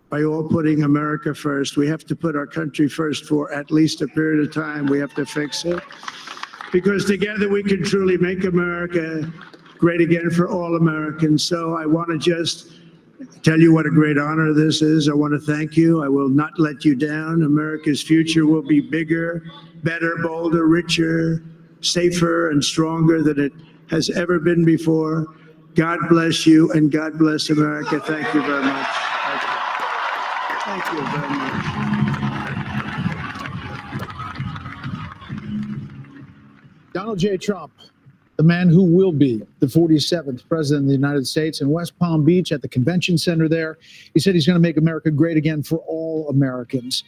by all putting America first. We have to put our country first for at least a period of time. We have to fix it, because together we can truly make America great again for all Americans. So I want to just tell you what a great honor this is. I want to thank you. I will not let you down. America's future will be bigger, better, bolder, richer, safer, and stronger than it has ever been before. God bless you, and God bless America. Thank you very much. Thank you very much. Donald J. Trump, the man who will be the 47th president of the United States, in West Palm Beach at the convention center there. He said he's going to make America great again for all Americans.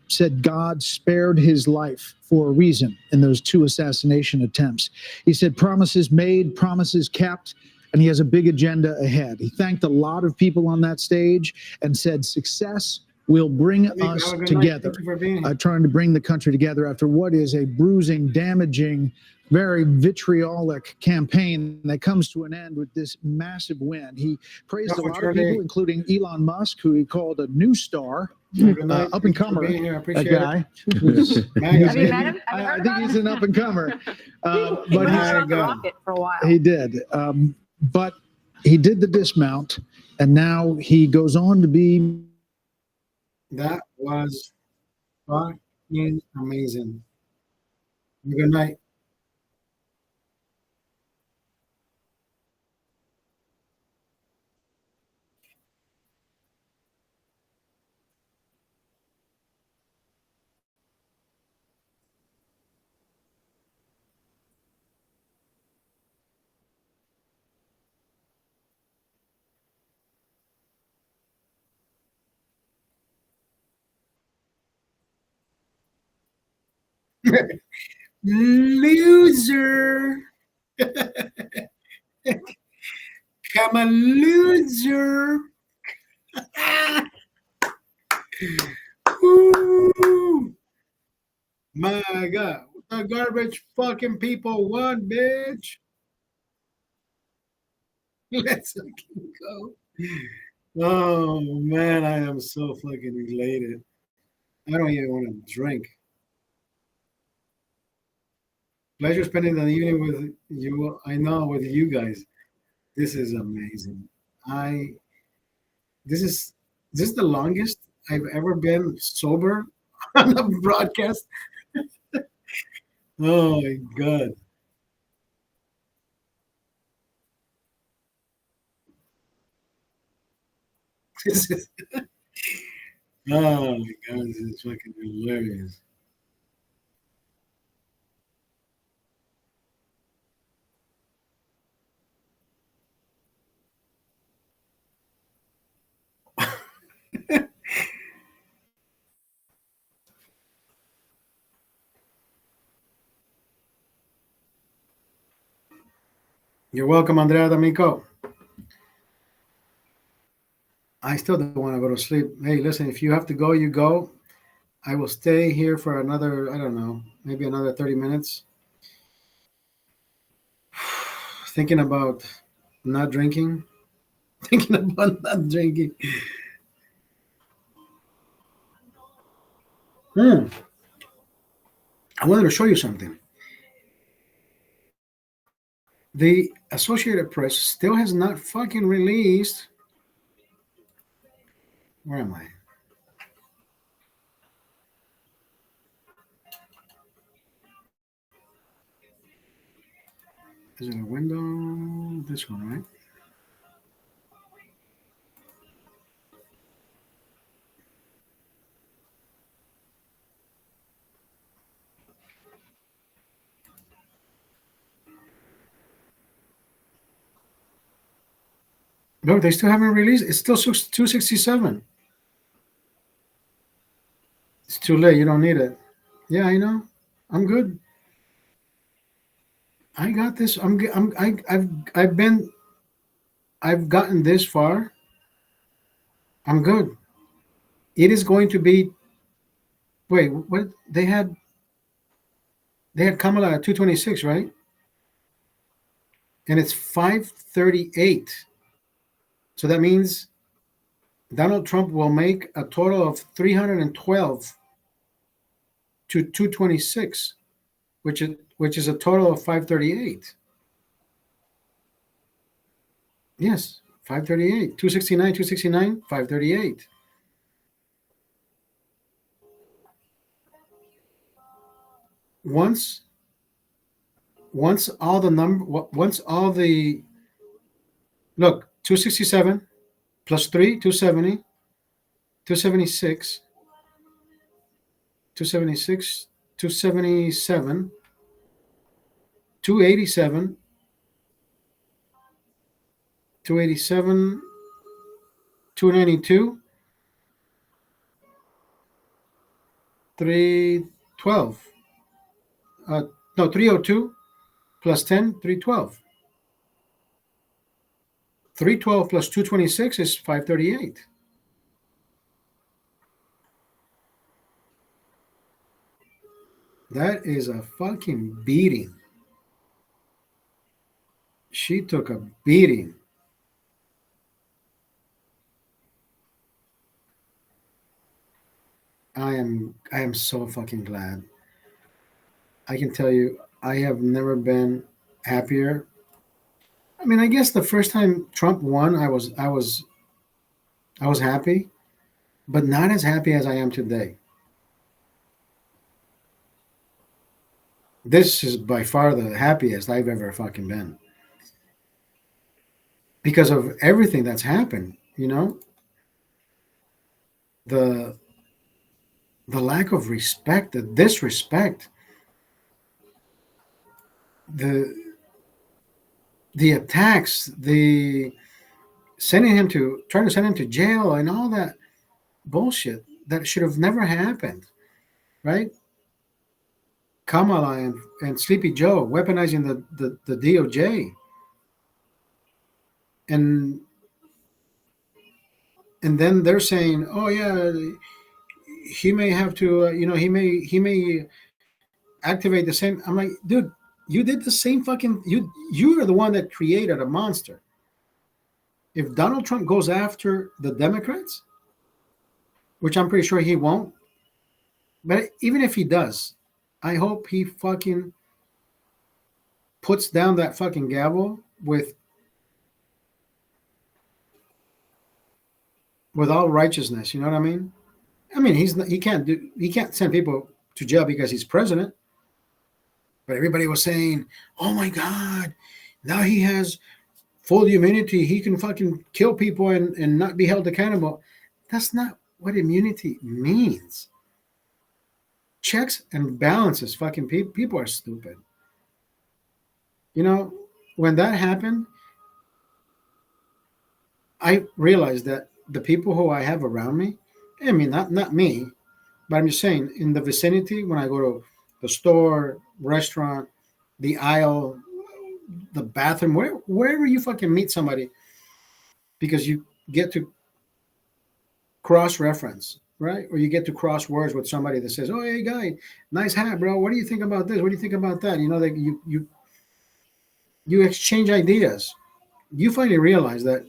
Said God spared his life for a reason in those 2 assassination attempts. He said promises made, promises kept, and he has a big agenda ahead. He thanked a lot of people on that stage and said success will bring us together, trying to bring the country together after what is a bruising, damaging, very vitriolic campaign that comes to an end with this massive win. He praised a lot of people, including Elon Musk, who he called a new star, up and comer, a guy. Have you met him? I think he's an up and comer. But he went on the rocket for a while. He did. But he did the dismount, and now he goes on to be. That was fucking amazing. Good night. Loser. Come a loser. Woo. My God. The garbage fucking people won, bitch. Let's fucking go. Oh, man, I am so fucking elated. I don't even want to drink. Pleasure spending the evening with you. I know, with you guys. This is amazing. This is the longest I've ever been sober on a broadcast. Oh my God. This is oh my God, this is fucking hilarious. You're welcome, Andrea D'Amico. I still don't want to go to sleep. Hey, listen, if you have to go, you go. I will stay here for another, I don't know, maybe another 30 minutes. Thinking about not drinking. Thinking about not drinking. I wanted to show you something. The Associated Press still has not fucking released. Where am I? Is it a window? This one, right? No, they still haven't released. It's still 267. It's too late. You don't need it. Yeah, I know. I'm good. I got this. I've gotten this far. I'm good. It is going to be. Wait, what? They had Kamala at 226, right? And it's 538. So that means Donald Trump will make a total of 312 to 226, which is a total of 538. Yes, 538. 269, 538. Once all the look, 267 plus 3, 270, 276, 277, 287, 287, 292, 312. No, 302 plus 10, 312. 312 plus 226 is 538. That is a fucking beating. She took a beating. I am so fucking glad. I can tell you, I have never been happier. I mean, I guess the first time Trump won, I was happy, but not as happy as I am today. This is by far the happiest I've ever fucking been. Because of everything that's happened, you know? The lack of respect, the disrespect, the attacks, the trying to send him to jail and all that bullshit that should have never happened, right? Kamala and Sleepy Joe weaponizing the DOJ. And then they're saying, oh yeah, he may have to, he may activate the same. I'm like, dude, you did the same fucking, you are the one that created a monster. If Donald Trump goes after the Democrats, which I'm pretty sure he won't, but even if he does, I hope he fucking puts down that fucking gavel with all righteousness. You know what I mean? I mean, he can't send people to jail because he's president. But everybody was saying, "Oh my God, now he has full immunity. He can fucking kill people and not be held accountable." That's not what immunity means. Checks and balances. Fucking people are stupid. You know, when that happened, I realized that the people who I have around me, I mean, not me, but I'm just saying, in the vicinity, when I go to the store, restaurant, the aisle, the bathroom, wherever you fucking meet somebody, because you get to cross-reference, right? Or you get to cross words with somebody that says, "Oh, hey, guy, nice hat, bro. What do you think about this? What do you think about that?" You know, that you exchange ideas. You finally realize that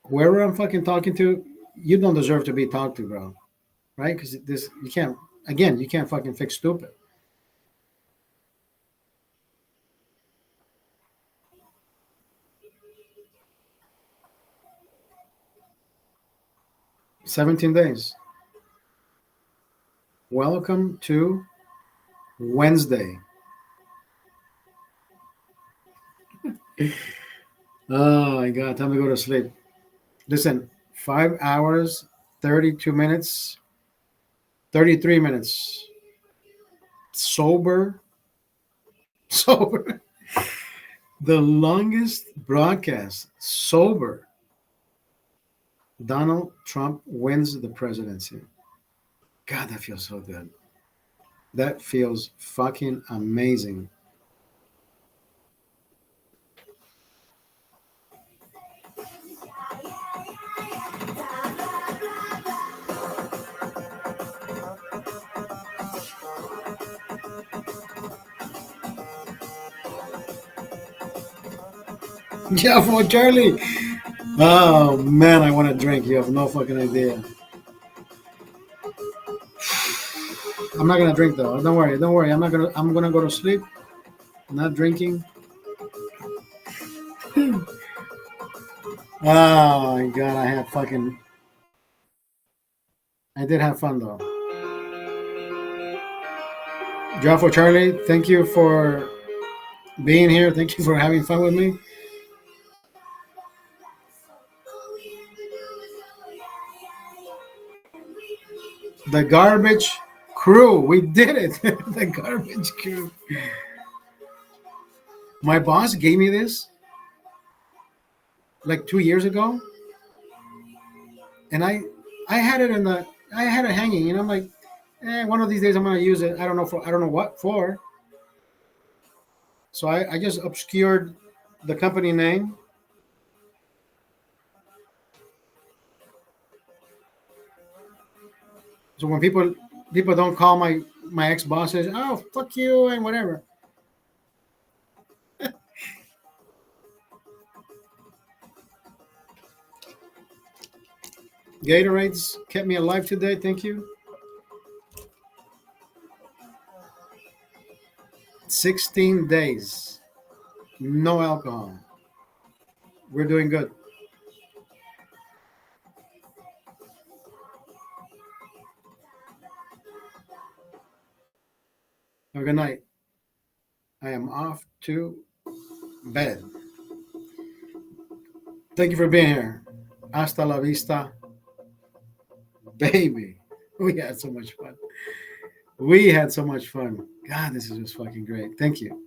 whoever I'm fucking talking to, you don't deserve to be talked to, bro. Right? Because you can't fucking fix stupid. "17 days. Welcome to Wednesday." Oh my God, time to go to sleep. Listen, 5 hours, 32 minutes, 33 minutes. Sober. The longest broadcast sober. Donald Trump wins the presidency. God, that feels so good. That feels fucking amazing. Yeah, for Charlie. Oh man, I want to drink. You have no fucking idea. I'm not gonna drink though. Don't worry. I'm gonna go to sleep. I'm not drinking. Oh my God, I did have fun though. Job for Charlie, thank you for being here. Thank you for having fun with me. The garbage crew. We did it. The garbage crew. My boss gave me this like 2 years ago, and I had it I had it hanging, and I'm like, one of these days I'm gonna use it. I don't know what for. So I just obscured the company name. So when people don't call my ex bosses, oh fuck you and whatever. Gatorades kept me alive today. Thank you. 16 days, no alcohol. We're doing good. Have a good night. I am off to bed. Thank you for being here. Hasta la vista, baby. We had so much fun. God, this is just fucking great. Thank you.